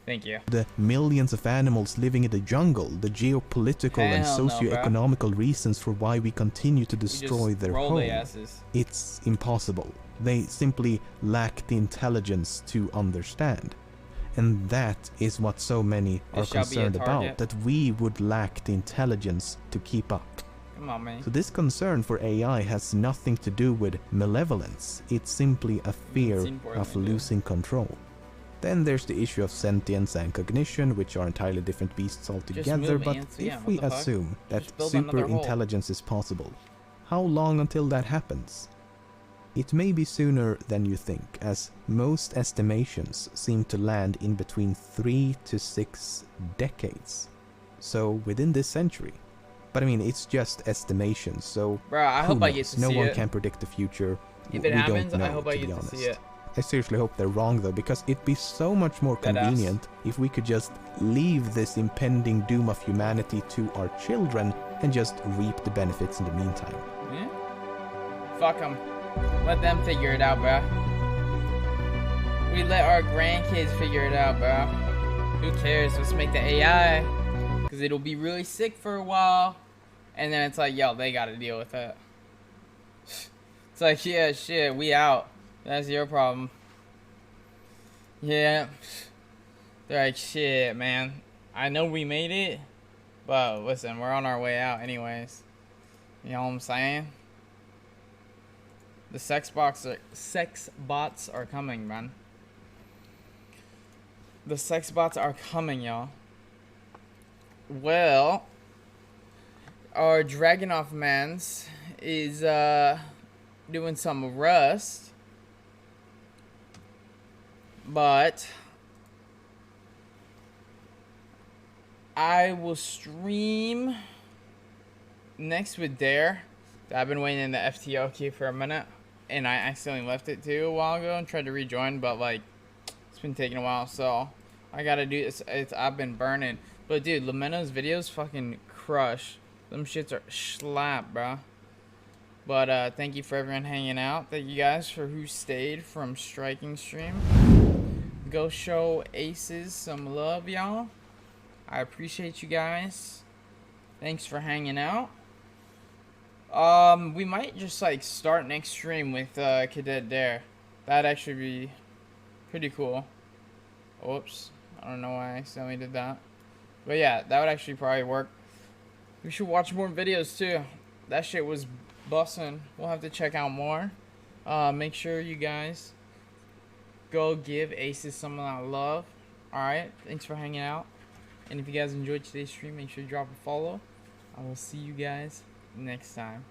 Thank you. The millions of animals living in the jungle, the geopolitical and socio-economical reasons for why we continue to destroy their home. It's impossible. They simply lack the intelligence to understand. And that is what so many are concerned about, that we would lack the intelligence to keep up. Come on, man. So this concern for AI has nothing to do with malevolence. It's simply a fear of losing control. Then there's the issue of sentience and cognition, which are entirely different beasts altogether, but if we assume that super intelligence is possible, how long until that happens? It may be sooner than you think, as most estimations seem to land in between 3 to 6 decades. So within this century. But I mean, it's just estimations, so bro, I hope I get to see it. No one can predict the future. If it happens, I hope I get to see it. I seriously hope they're wrong though, because it'd be so much more convenient if we could just leave this impending doom of humanity to our children and just reap the benefits in the meantime. Yeah. Fuck them. Let them figure it out, bro. We let our grandkids figure it out, bro. Who cares? Let's make the AI. Because it'll be really sick for a while. And then it's like, yo, they gotta deal with it. It's like, yeah, shit, we out. That's your problem. Yeah. They're like, shit, man. I know we made it. But listen, we're on our way out anyways. You know what I'm saying? The sex bots are coming, man. The sex bots are coming, y'all. Well, our Dragonoff mans is doing some R.U.S.T. But I will stream next with Dare. I've been waiting in the FTO queue for a minute, and I accidentally left it too a while ago and tried to rejoin, but like it's been taking a while, so I gotta do this. I've been burning, but dude, Lameno's videos fucking crush. Them shits are slap, bro. But thank you for everyone hanging out. Thank you guys for who stayed from striking stream. Go show Aces some love, y'all. I appreciate you guys. Thanks for hanging out. We might just like start next stream with Cadet Dare. That'd actually be pretty cool. Oops, I don't know why I accidentally did that. But yeah, that would actually probably work. We should watch more videos too. That shit was bussin'. We'll have to check out more. Make sure you guys go give Aces some of that love. Alright, thanks for hanging out. And if you guys enjoyed today's stream, make sure you drop a follow. I will see you guys next time.